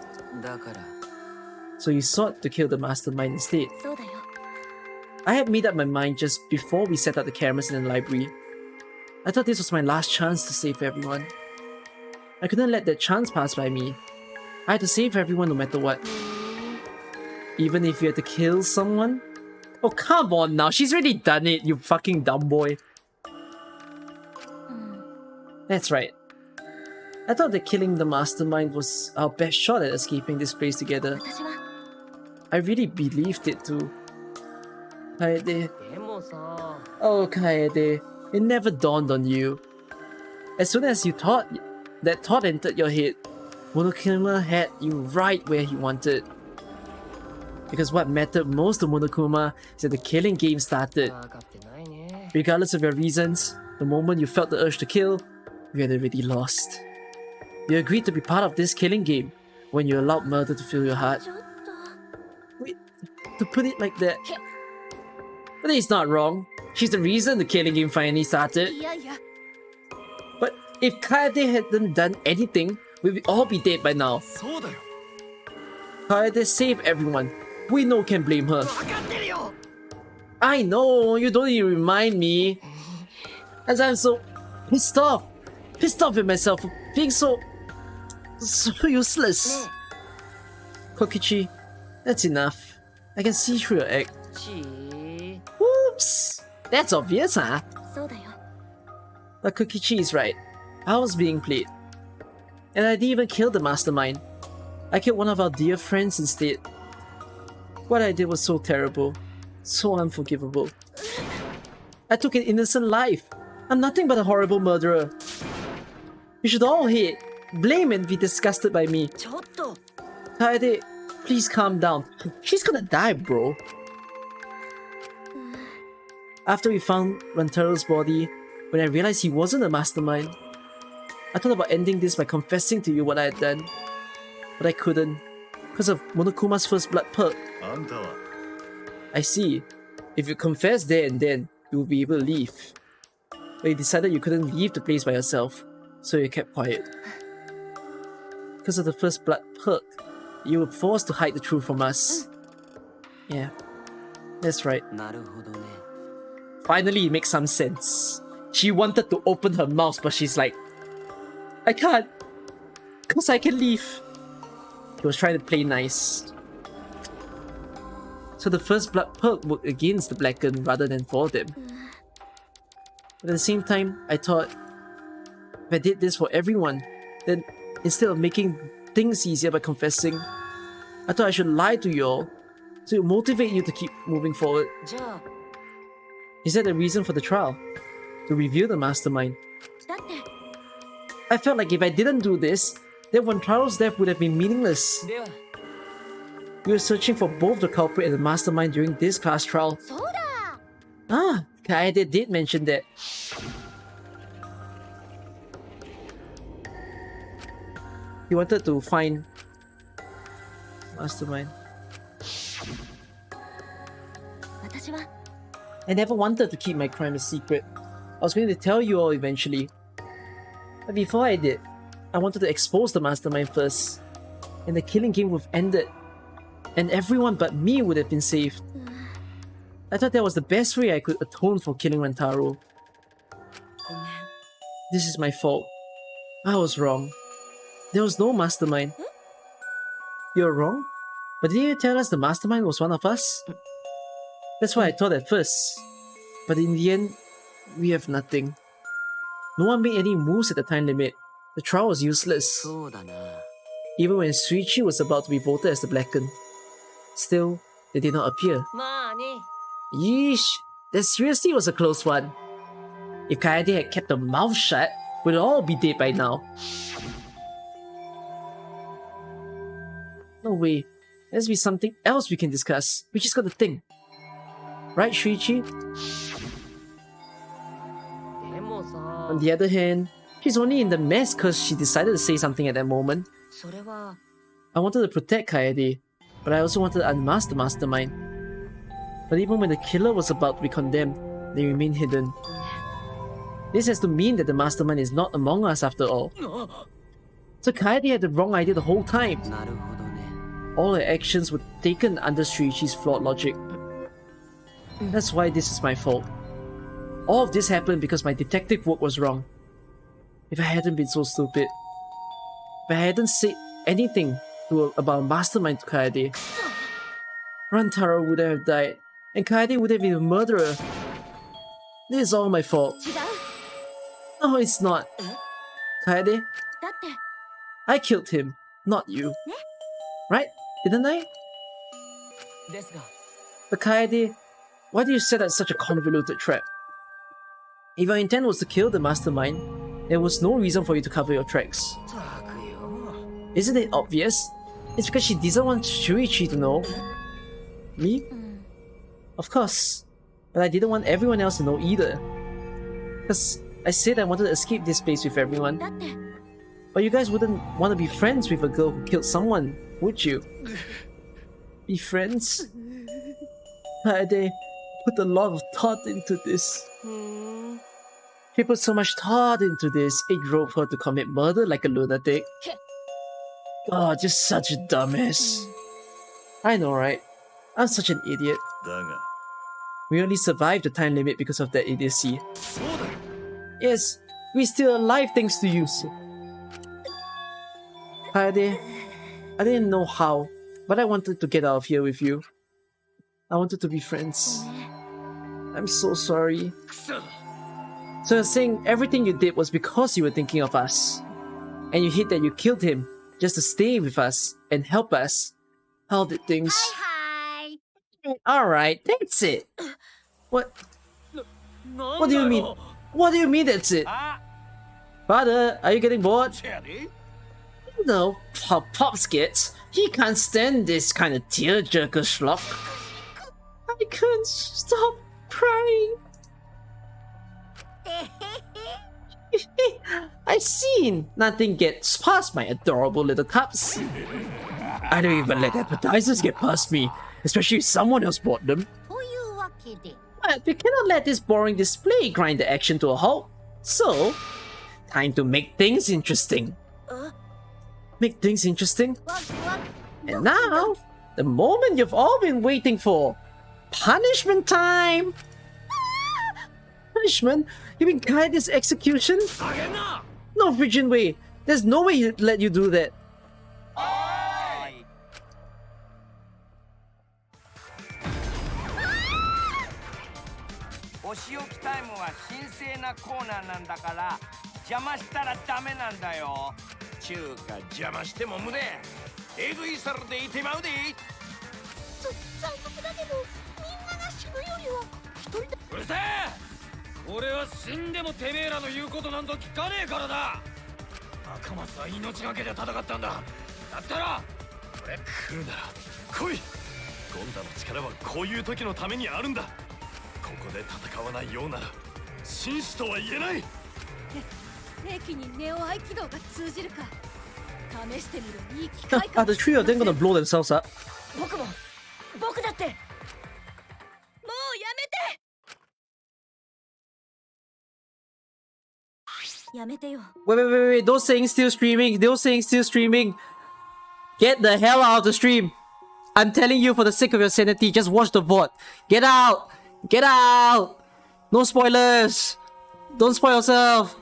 So you sought to kill the mastermind instead. I had made up my mind just before we set up the cameras in the library. I thought this was my last chance to save everyone. I couldn't let that chance pass by me. I had to save everyone no matter what. Even if you had to kill someone? Oh, come on now, she's already done it, you fucking dumb boy. That's right. I thought that killing the mastermind was our best shot at escaping this place together. I really believed it too. Kaede. Oh, Kaede. It never dawned on you. As soon as you thought that thought entered your head, Monokuma had you right where he wanted. Because what mattered most to Monokuma is that the killing game started. Regardless of your reasons, the moment you felt the urge to kill, you had already lost. You agreed to be part of this killing game when you allowed murder to fill your heart. Wait, to put it like that. But he's not wrong. She's the reason the killing game finally started. But if Kaede hadn't done anything, we would all be dead by now. Kaede saved everyone. We no can blame her. I know, you don't even remind me. As I'm so pissed off with myself for being so useless. Kokichi, that's enough. I can see through your act. Oops, that's obvious, huh? But Kokichi is right. I was being played. And I didn't even kill the mastermind. I killed one of our dear friends instead. What I did was so terrible. So unforgivable. I took an innocent life. I'm nothing but a horrible murderer. You should all hate, blame and be disgusted by me. Kaede, please calm down. She's gonna die, bro. After we found Rantaro's body, when I realized he wasn't a mastermind, I thought about ending this by confessing to you what I had done. But I couldn't, because of Monokuma's first blood perk. I see. If you confess there and then, you will be able to leave. But you decided you couldn't leave the place by yourself, so you kept quiet. Because of the first blood perk, you were forced to hide the truth from us. Yeah, that's right. Finally, it makes some sense. She wanted to open her mouth, but she's like, I can't, because I can leave. He was trying to play nice. So the first blood perk worked against the Blackened rather than for them. But at the same time, I thought, if I did this for everyone, then instead of making things easier by confessing, I thought I should lie to you all to motivate you to keep moving forward. Is that the reason for the trial? To reveal the mastermind? I felt like if I didn't do this, then Rantaro's death would have been meaningless. We were searching for both the culprit and the mastermind during this class trial. Ah, Kaede did mention that. He wanted to find mastermind. I never wanted to keep my crime a secret. I was going to tell you all eventually. But before I did, I wanted to expose the mastermind first. And the killing game would have ended. And everyone but me would have been saved. I thought that was the best way I could atone for killing Rantaro. This is my fault. I was wrong. There was no mastermind. You're wrong? But didn't you tell us the mastermind was one of us? That's what I thought at first. But in the end, we have nothing. No one made any moves at the time limit. The trial was useless. Even when Suichi was about to be voted as the Blackened. Still, they did not appear. Yeesh, that seriously was a close one. If Kaede had kept her mouth shut, we'd all be dead by now. No way. There's be something else we can discuss. We just got to think. Right, Shuichi? On the other hand, she's only in the mess because she decided to say something at that moment. I wanted to protect Kaede, but I also wanted to unmask the mastermind. But even when the killer was about to be condemned, they remained hidden. This has to mean that the mastermind is not among us after all. So Kaede had the wrong idea the whole time. All her actions were taken under Shuichi's flawed logic. That's why this is my fault. All of this happened because my detective work was wrong. If I hadn't been so stupid, if I hadn't said anything about mastermind to Kaede, Rantaro would have died, and Kaede would have been a murderer. This is all my fault. No, it's not. Kaede, I killed him, not you. Right? Didn't I? But Kaede, why do you set up such a convoluted trap? If your intent was to kill the mastermind, there was no reason for you to cover your tracks. Isn't it obvious? It's because she doesn't want Shuichi to know. Me? Of course. But I didn't want everyone else to know either. Because I said I wanted to escape this place with everyone. But you guys wouldn't want to be friends with a girl who killed someone, would you? Be friends? They put a lot of thought into this. She put so much thought into this, it drove her to commit murder like a lunatic. God, just such a dumbass. I know, right? I'm such an idiot. We only survived the time limit because of that idiocy. Yes, we're still alive thanks to you. Kaede, I didn't know how, but I wanted to get out of here with you. I wanted to be friends. I'm so sorry. So you're saying everything you did was because you were thinking of us. And you hid that you killed him just to stay with us and help us. How did things... Hi. Alright, that's it. What? What do you mean? What do you mean that's it? Father, are you getting bored? No, how Pops gets. He can't stand this kind of tearjerker schlock. I can't stop crying. I've seen nothing gets past my adorable little cups. I don't even let appetizers get past me, especially if someone else bought them. But we cannot let this boring display grind the action to a halt. So, time to make things interesting. Make things interesting? And now, the moment you've all been waiting for. Punishment time! Punishment? You mean Kaede's execution? No friggin' way! There's no way he'd let you do that. お仕置きタイムは神聖なコーナーなんだから邪魔したらダメなんだよ。ちゅうか邪魔しても無駄。えぐいされていてまうで。残酷だけどみんなが死ぬよりは一人で。うるせえ！俺は死んでもてめえらの言うことなんと聞かねえからだ。赤松は命がけで戦ったんだ。だったら俺来るなら来い。ゴンダの力はこういう時のためにあるんだ。ここで戦わないようなら紳士とは言えない。兵器にネオ合気道が通じるか試してみる。いい機会 Are the three of them gonna blow themselves up? 僕だって。もうやめて。 やめてよ。 Wait, those saying still streaming, Get the hell out of the stream. I'm telling you for the sake of your sanity, just watch the VOD. Get out! Get out! No spoilers! Don't spoil yourself!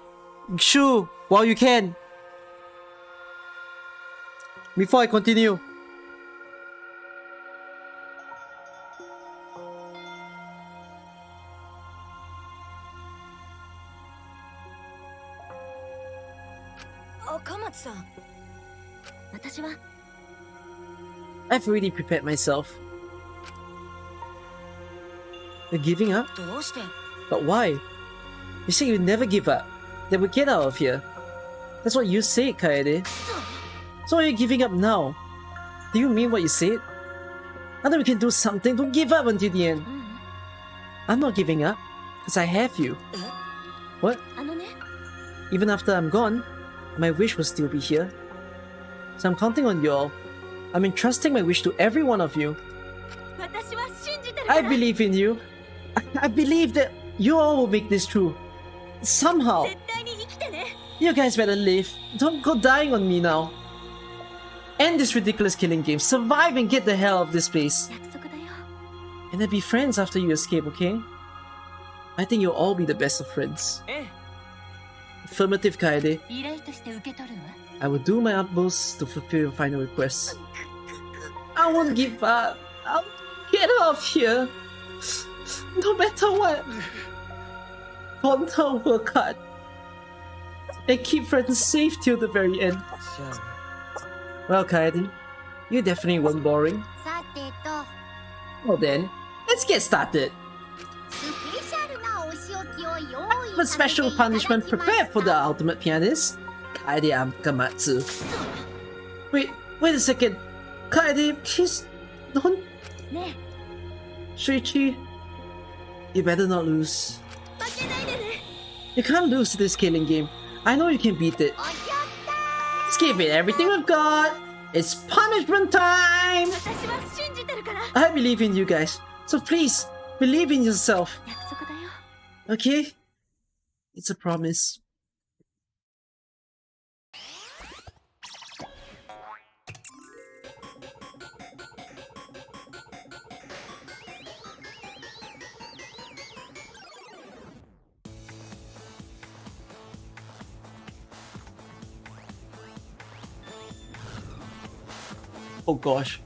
Shoo! While you can. Before I continue. Akamatsu-san. 私は I've already prepared myself. You're giving up? どうして But why? You say you'd never give up. Then we get out of here. That's what you said, Kaede. So why are you giving up now? Do you mean what you said? Now that we can do something, don't give up until the end. I'm not giving up, because I have you. What? あのね Even after I'm gone, my wish will still be here. So I'm counting on you all. I'm entrusting my wish to every one of you. 私は信じてるから I believe in you. I believe that you all will make this true. Somehow. 絶対に生きてね You guys better live. Don't go dying on me now. End this ridiculous killing game. Survive and get the hell out of this place. 約束だよ And then be friends after you escape, okay? I think you'll all be the best of friends. Affirmative, Kaede. 依頼として受け取るわ。 I will do my utmost to fulfill your final request. I won't give up. I'll get out of here. No matter what. Don't work hard. And keep friends safe till the very end. Well, Kaede, you definitely weren't boring. さてと Well then, let's get started. スペシャルなお仕置きを用 I 意 have a させて special いただきま punishment した prepared for the ultimate pianist, Kaede Akamatsu. Wait a second. Kaede, please don't. ね Shuichi, you better not lose. 負けないでね You can't lose this killing game. I know you can beat it. お仕置きタ Let's give it everything we've got. It's punishment time! I believe in you guys, so please, believe in yourself. Okay? It's a promise. Oh gosh.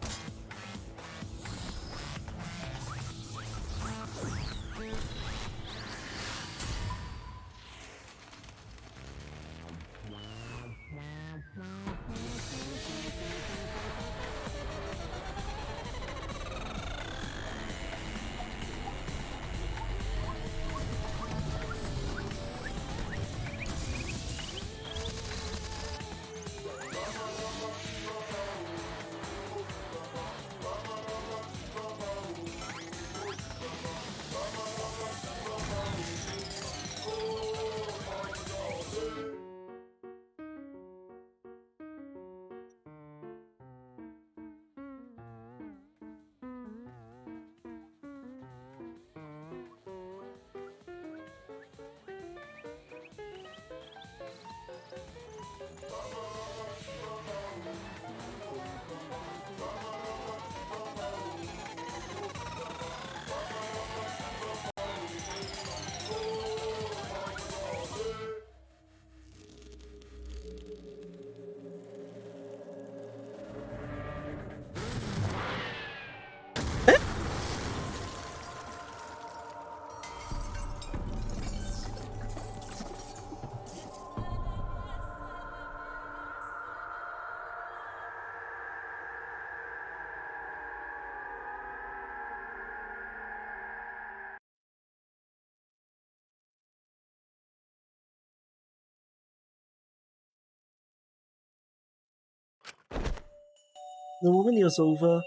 The moment it was over,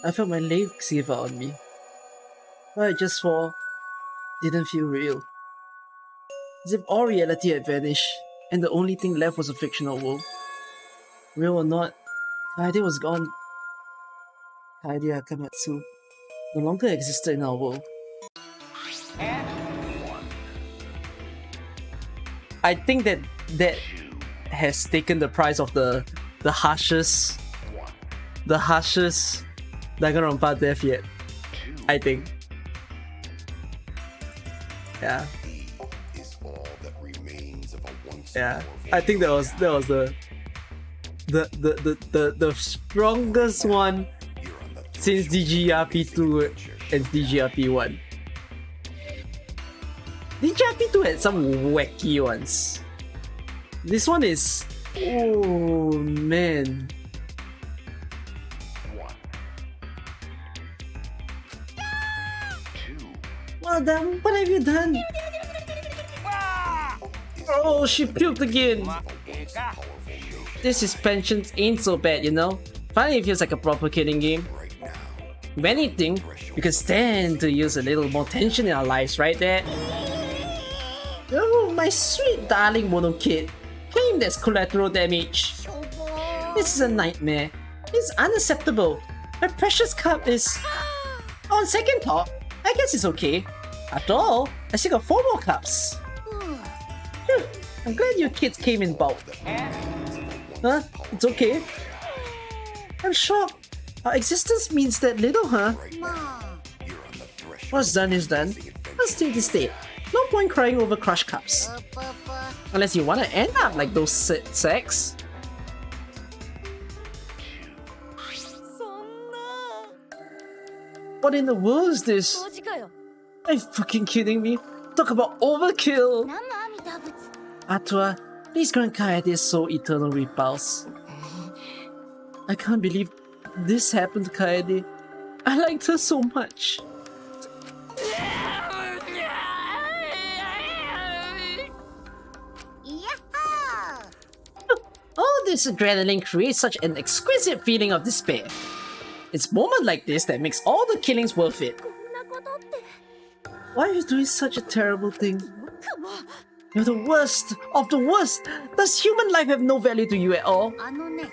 I felt my legs give out on me. What I just saw didn't feel real. As if all reality had vanished, and the only thing left was a fictional world. Real or not, Kaede was gone. Kaede Akamatsu no longer existed in our world. I think that has taken the price of the harshest Danganronpa death yet. I think. Yeah. Yeah. I think that was the strongest one since DGRP2 and DGRP1. DGRP2 had some wacky ones. This one is... oh man. Well done, what have you done? Oh, she puked again. This suspension ain't so bad, you know? Finally it feels like a proper killing game. If anything, we could stand to use a little more tension in our lives, right there? Oh, my sweet darling Mono Kid. Claim that's collateral damage. This is a nightmare. It's unacceptable. My precious cup is... on second thought, I guess it's okay. After all, I still got 4 more cups. Phew, I'm glad you kids came in bulk. Huh? It's okay. I'm shocked. Our existence means that little, huh? What's done is done. Let's take this state. No point crying over crushed cups. Unless you want to end up like those sacks. What in the world is this? Are you fucking kidding me? Talk about overkill! Atua, please grant Kaede so eternal repulse. I can't believe this happened to Kaede. I liked her so much. All this adrenaline creates such an exquisite feeling of despair. It's moments like this that makes all the killings worth it. Why are you doing such a terrible thing? You're the worst of the worst! Does human life have no value to you at all? あのね、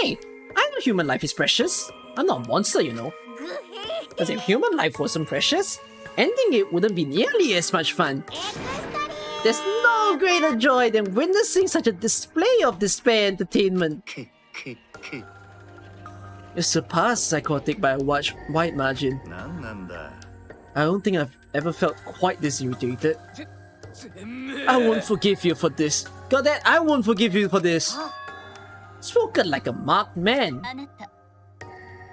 Hey, I know human life is precious. I'm not a monster, you know. グヘ Because if human life wasn't precious, ending it wouldn't be nearly as much fun. There's no greater joy than witnessing such a display of despair entertainment. You surpass psychotic by a wide margin. なんなんだ I don't think I've ever felt quite this irritated. I won't forgive you for this. Got that? I won't forgive you for this. Spoken like a marked man. あなた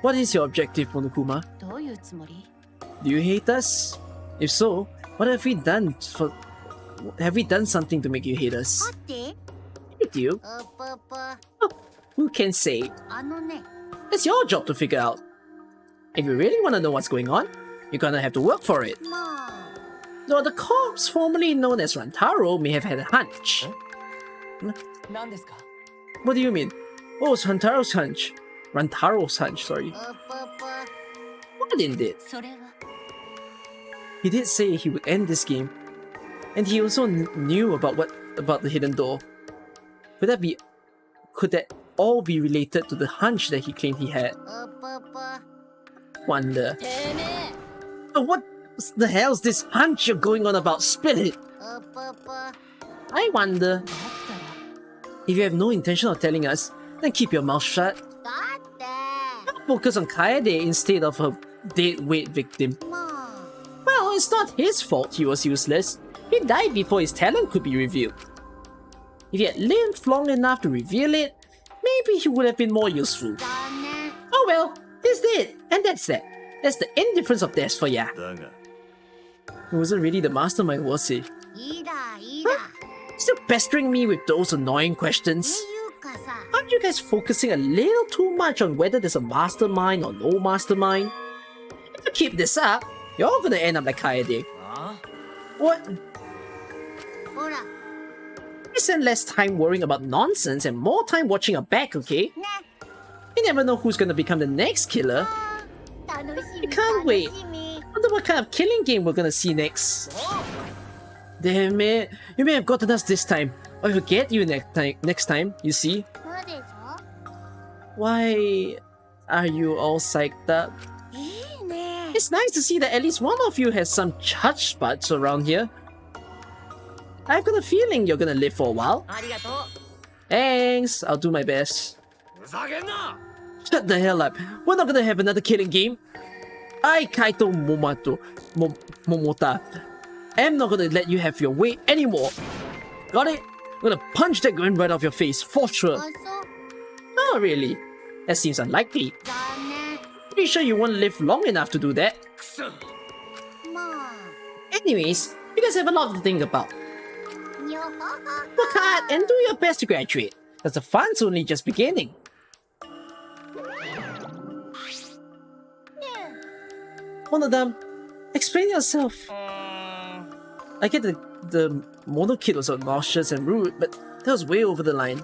What is your objective, Monokuma? どういうつもり？ Do you hate us? If so, what have we done for... Have we done something to make you hate us? って We do. ぷぷ Who can say? あのね、 It's your job to figure out. If you really want to know what's going on, you're gonna have to work for it. まあ Though the corpse formerly known as Rantaro may have had a hunch. 何ですか？ What do you mean? What was Rantaro's hunch? Rantaro's hunch, sorry. ぷぷ What did it? それは He did say he would end this game. And he also knew about the hidden door. Could that all be related to the hunch that he claimed he had? ぷぷ Wonder. てめえ But what the hell's this hunch you're going on about? Spill it! ぷぷ I wonder. If you have no intention of telling us, then keep your mouth shut. だって Focus on Kaede instead of her dead weight victim. まあ Well, it's not his fault he was useless. He died before his talent could be revealed. If he had lived long enough to reveal it, maybe he would have been more useful. 残念 Oh well, he's dead, and that's that. That's the indifference of death for ya. だが He wasn't really the mastermind, was he? いいだいいだ Still pestering me with those annoying questions. いうかさ Aren't you guys focusing a little too much on whether there's a mastermind or no mastermind? If you keep this up, you're gonna end up like Kaede. What? ほら We spend less time worrying about nonsense and more time watching our back, okay? ね You never know who's gonna become the next killer. 楽し I み can't 楽 wait. しみ Wonder what kind of killing game we're gonna see next. Damn it, you may have gotten us this time, or he'll get you next time, you see? そうでしょ Why are you all psyched up? いいね It's nice to see that at least one of you has some touch spots around here. I've got a feeling you're gonna live for a while. ありがとう。 Thanks, I'll do my best. ふざけんな。 Shut the hell up. We're not gonna have another killing game. I, Kaito Momota, am not gonna let you have your way anymore. Got it? I'm gonna punch that grin right off your face, for sure. あそう Oh, really? That seems unlikely. 残念 Pretty sure you won't live long enough to do that. くそ。まあ Anyways, you guys have a lot to think about. にょほほ Work hard and do your best to graduate, as the fun's only just beginning. One of them, explain yourself. I get the Mono kid was obnoxious and rude, but that was way over the line.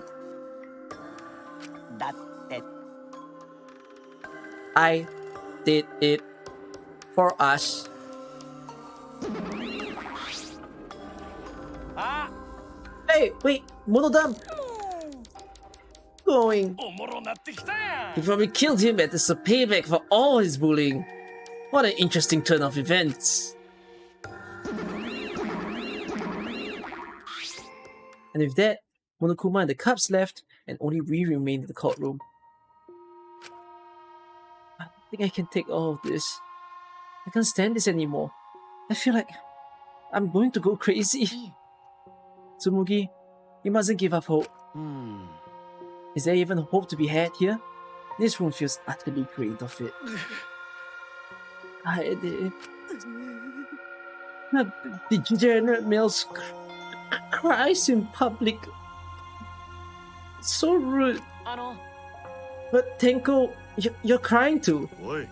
だって I did it for us. あ Hey, wait, Monodam! Going. おもろなってきたや He probably killed him as a payback for all his bullying. What an interesting turn of events. And with that, Monokuma and the Cubs left, and only we remained in the courtroom. I don't think I can take all of this. I can't stand this anymore. I feel like I'm going to go crazy. Tsumugi, you mustn't give up hope. Is there even hope to be had here? This room feels utterly drained of it. The degenerate males cries in public. So rude. あの、 But Tenko, you're crying too. おい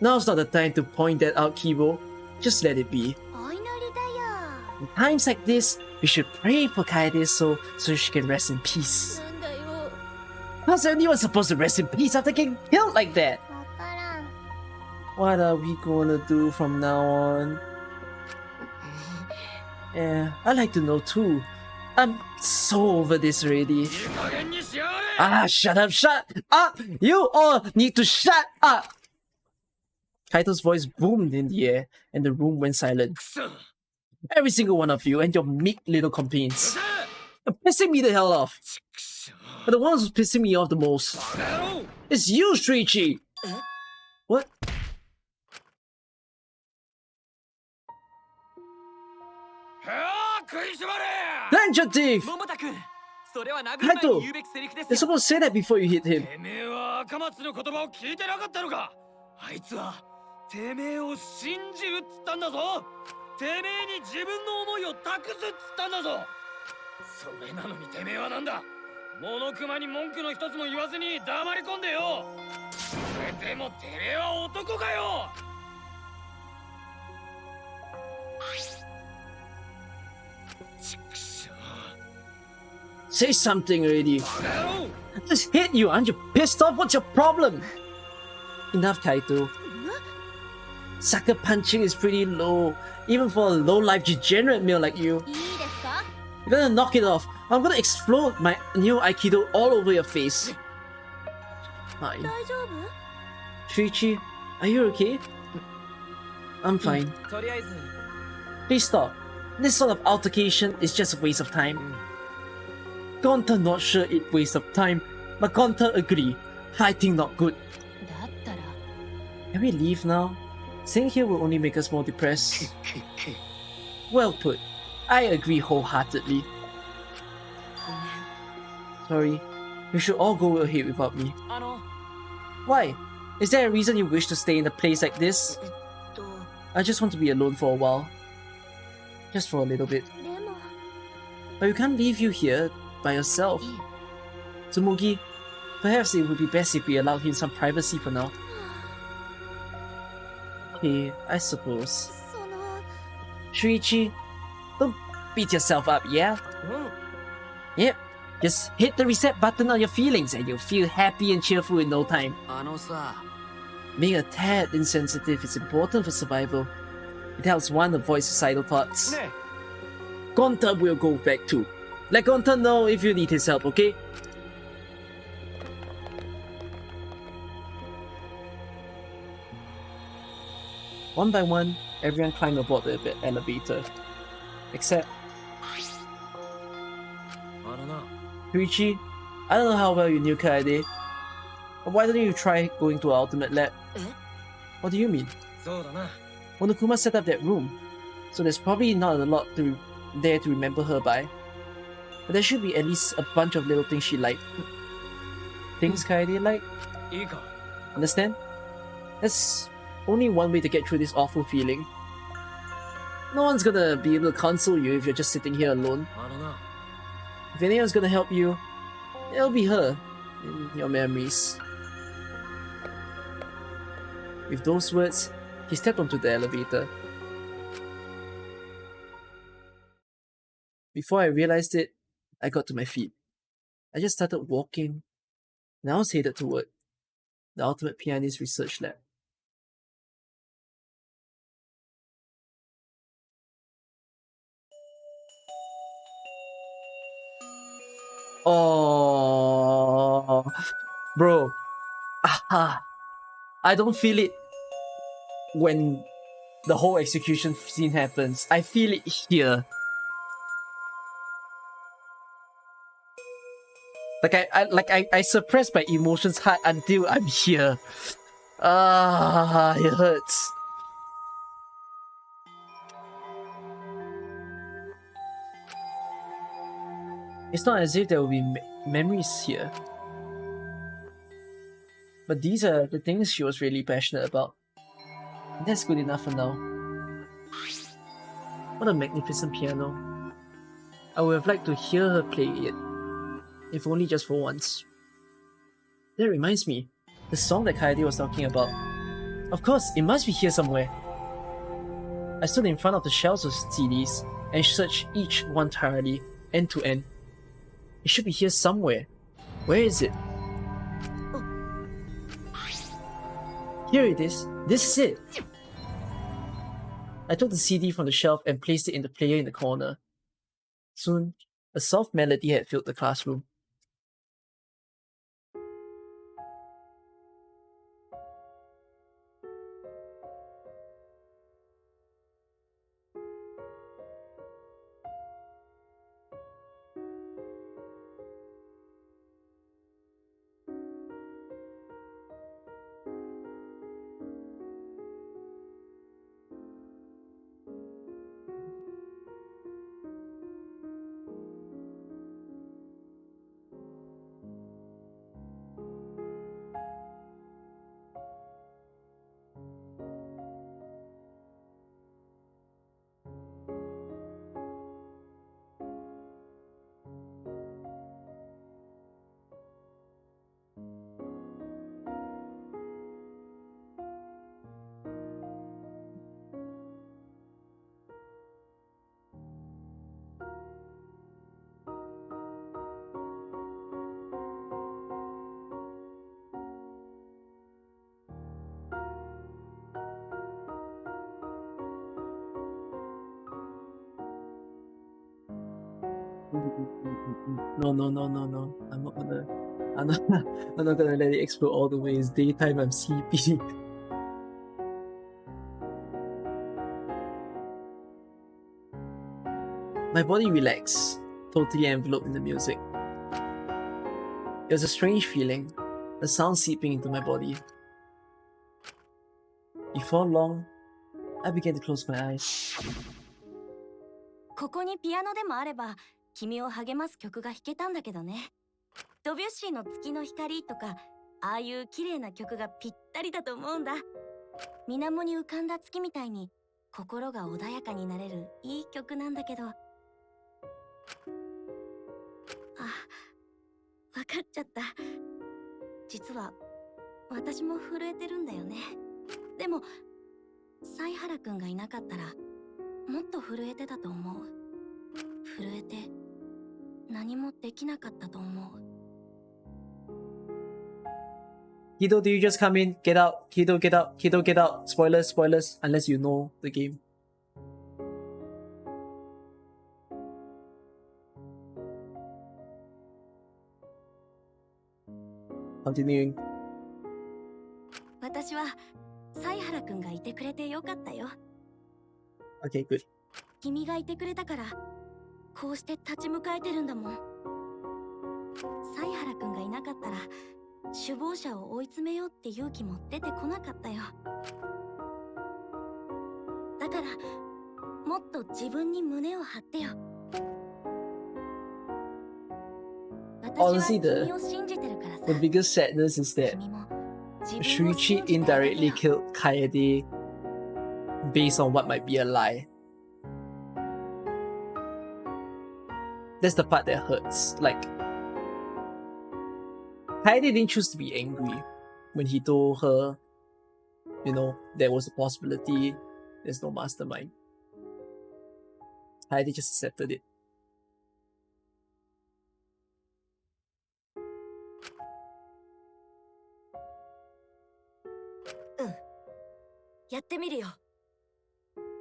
Now's not the time to point that out, Kibo. Just let it be. お祈りだよ In times like this, we should pray for Kaede so she can rest in peace. なんだよ How's anyone supposed to rest in peace after getting killed like that? わからん What are we gonna do from now on? Yeah, I'd like to know too. I'm so over this already. Ah, shut up! You all need to shut up! Kaito's voice boomed in the air, and the room went silent. Every single one of you and your meek little complaints. You're pissing me the hell off. But the one who's pissing me off the most is you, Shuichi! What? Clench your teeth! Kaito, you're supposed to say that before you hit him. てめえは赤松の言葉を聞いてなかったのか。あいつはてめえを信じるっつったんだぞ。てめえに自分の思いを託すっつったんだぞ。それなのにてめえはなんだ。モノクマに文句の一つも言わずに黙り込んでよ。それでもてめえは男かよ。Say something already. I just hit you. Aren't you pissed off? What's your problem? Enough, Kaito. Sucker punching is pretty low, even for a low-life degenerate male like you. You're gonna knock it off. I'm gonna explode my new Aikido all over your face. Fine. Shuichi, are you okay? I'm fine. Please stop. This sort of altercation is just a waste of time. Gonta not sure it waste of time, but Gonta agree. Fighting not good. Can we leave now? Staying here will only make us more depressed. Well put. I agree wholeheartedly. Sorry. You should all go ahead without me. Why? Is there a reason you wish to stay in a place like this? I just want to be alone for a while. Just for a little bit. But we can't leave you here by yourself. Tsumugi, perhaps it would be best if we allowed him some privacy for now. Okay, I suppose. Shuichi, don't beat yourself up, yeah? Yep, just hit the reset button on your feelings and you'll feel happy and cheerful in no time. Being a tad insensitive is important for survival. It helps one avoid suicidal thoughts. Gonta will go back too. Let Gonta know if you need his help, okay? One by one, everyone climbed aboard the elevator. Except... Shuichi, I don't know how well you knew Kaede, but why don't you try going to our ultimate lab? What do you mean? Monokuma set up that room, so there's probably not a lot there to remember her by. But there should be at least a bunch of little things she liked. Things Kaede liked? Understand? That's only one way to get through this awful feeling. No one's gonna be able to console you if you're just sitting here alone. If anyone's gonna help you, it'll be her, in your memories. With those words, he stepped onto the elevator. Before I realized it, I got to my feet. I just started walking, and I was headed toward the Ultimate Pianist Research Lab. Oh, bro. Aha. I don't feel it when the whole execution scene happens. I feel it here. I suppress my emotions hard until I'm here. Ah, it hurts. It's not as if there will be memories here. But these are the things she was really passionate about. And that's good enough for now. What a magnificent piano. I would have liked to hear her play it, if only just for once. That reminds me, the song that Kaede was talking about. Of course, it must be here somewhere. I stood in front of the shelves of CDs and searched each one thoroughly, end to end. It should be here somewhere. Where is it? Here it is. This is it. I took the CD from the shelf and placed it in the player in the corner. Soon, a soft melody had filled the classroom. No. I'm not gonna. I'm not gonna let it explode all the way. It's daytime. I'm sleepy. My body relaxed, totally enveloped in the music. It was a strange feeling, a sound seeping into my body. Before long, I began to close my eyes. ここにピアノでもあれば君を励ます曲が弾けたんだけどね。ドビュッシーの月の光とかああいう綺麗な曲がぴったりだと思うんだ。水面に浮かんだ月みたいに心が穏やかになれるいい曲なんだけど。あ、わかっちゃった。実は私も震えてるんだよね。でも犀原くんがいなかったらもっと震えてたと思う。震えて何もできなかったと思う。Kido, do you just come in? Get out. Kido, get out. Kido, get out. Spoilers, spoilers, unless you know the game. Continuing. 私は犀原くんがいてくれてよかったよ。Okay, good. 君がいてくれたからこうして立ち向かえてるんだもん。犀原くんがいなかったら首謀者を追い詰めようって勇気も出てこなかったよ。だからもっと自分に胸を張ってよ。Honestly, 私は君を信じてるからさ。 the biggest sadness is that Shuichi indirectly killed Kaede based on what might be a lie. That's the part that hurts. Like, Kaede didn't choose to be angry when he told her, you know, there was a possibility there's no mastermind. Kaede just accepted it. やってみるよ。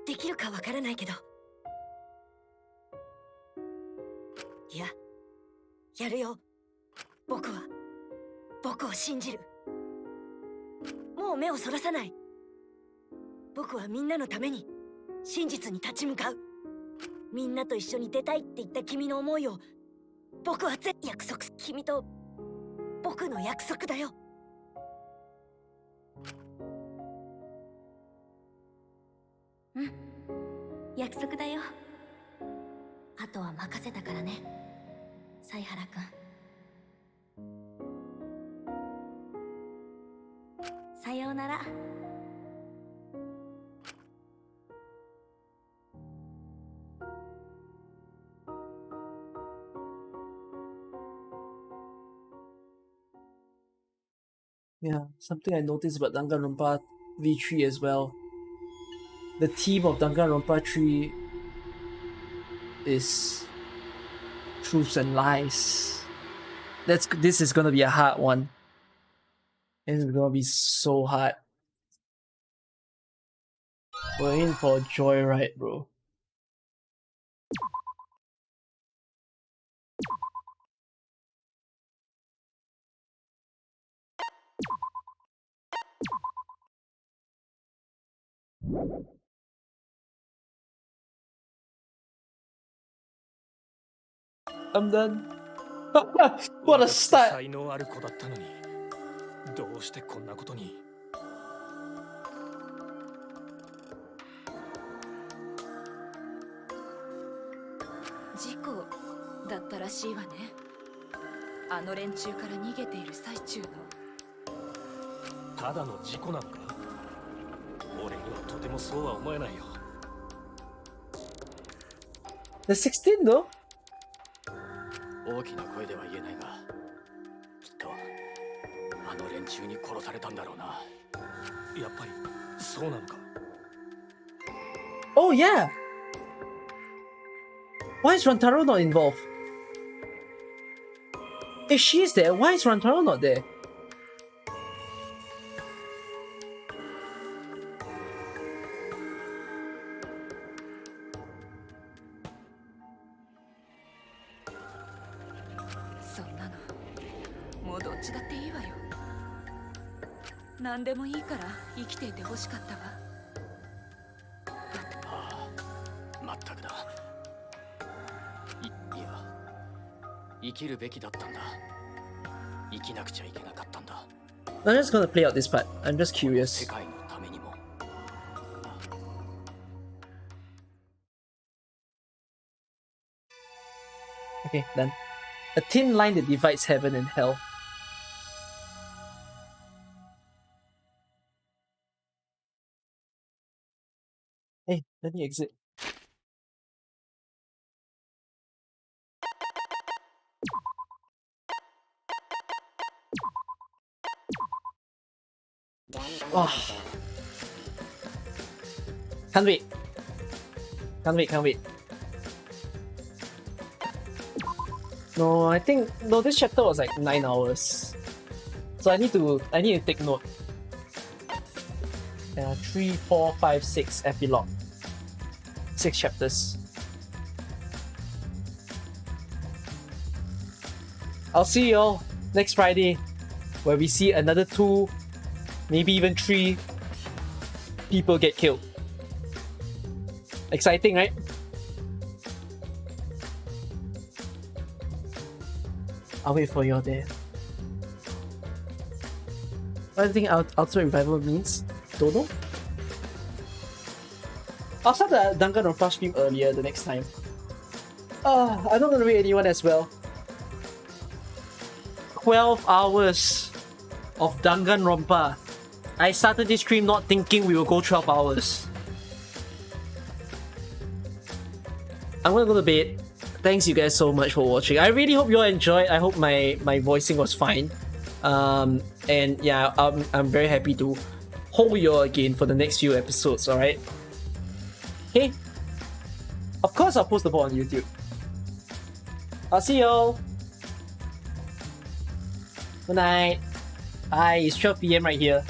できるかわからないけど。いや、やるよ。僕を信じる。もう目をそらさない。僕はみんなのために真実に立ち向かう。みんなと一緒に出たいって言った君の思いを僕は約束。君と僕の約束だよ。うん、約束だよ。あとは任せたからね、犀原くん。さようなら。Yeah, something I noticed about Danganronpa V3 as well. The theme of Danganronpa 3 is truths and lies. This is gonna be a hard one. This is gonna be so hard. We're in for a joyride, bro. I'm done. What a start! 才能ある子だったのに、どうしてこんなことに。事故だったらしいわね。あの連中から逃げている最中の。ただの事故なのか？俺にはとてもそうは思えないよ。The 16 though? 大きな声では言えないが、きっとあの連中に殺されたんだろうな。やっぱりそうなのか。Oh yeah! Why is Rantaro not involved? If she's there, why is Rantaro not there? Mo どっちだっていいわよ。何でもいいから生きていてほしかったわ。ああ、まったくだ。いや、生きるべきだったんだ。生きなくちゃいけなかったんだ。I'm just gonna play out this part. I'm just curious. 世界のためにも。Okay, done. A thin line that divides heaven and hell. Hey, let me exit. Oh. Can't wait. Can't wait. No, I think this chapter was like 9 hours. So I need to take note. 3, 4, 5, 6 epilogue. 6 chapters. I'll see you all next Friday, where we see another 2, maybe even 3 people get killed. Exciting, right? I'll wait for you all there. What do you think Ultimate Revival means? Don't know. I'll start the Danganronpa stream earlier the next time. I'm not gonna rate anyone as well. 12 hours of Danganronpa. I started this stream not thinking we will go 12 hours. I'm gonna go to bed. Thanks you guys so much for watching. I really hope you all enjoyed. I hope my voicing was fine. And yeah, I'm very happy to hold you all again for the next few episodes, alright? Okay. Of course I'll post the ball on YouTube. I'll see y'all. Good night. Bye. It's 12 PM right here.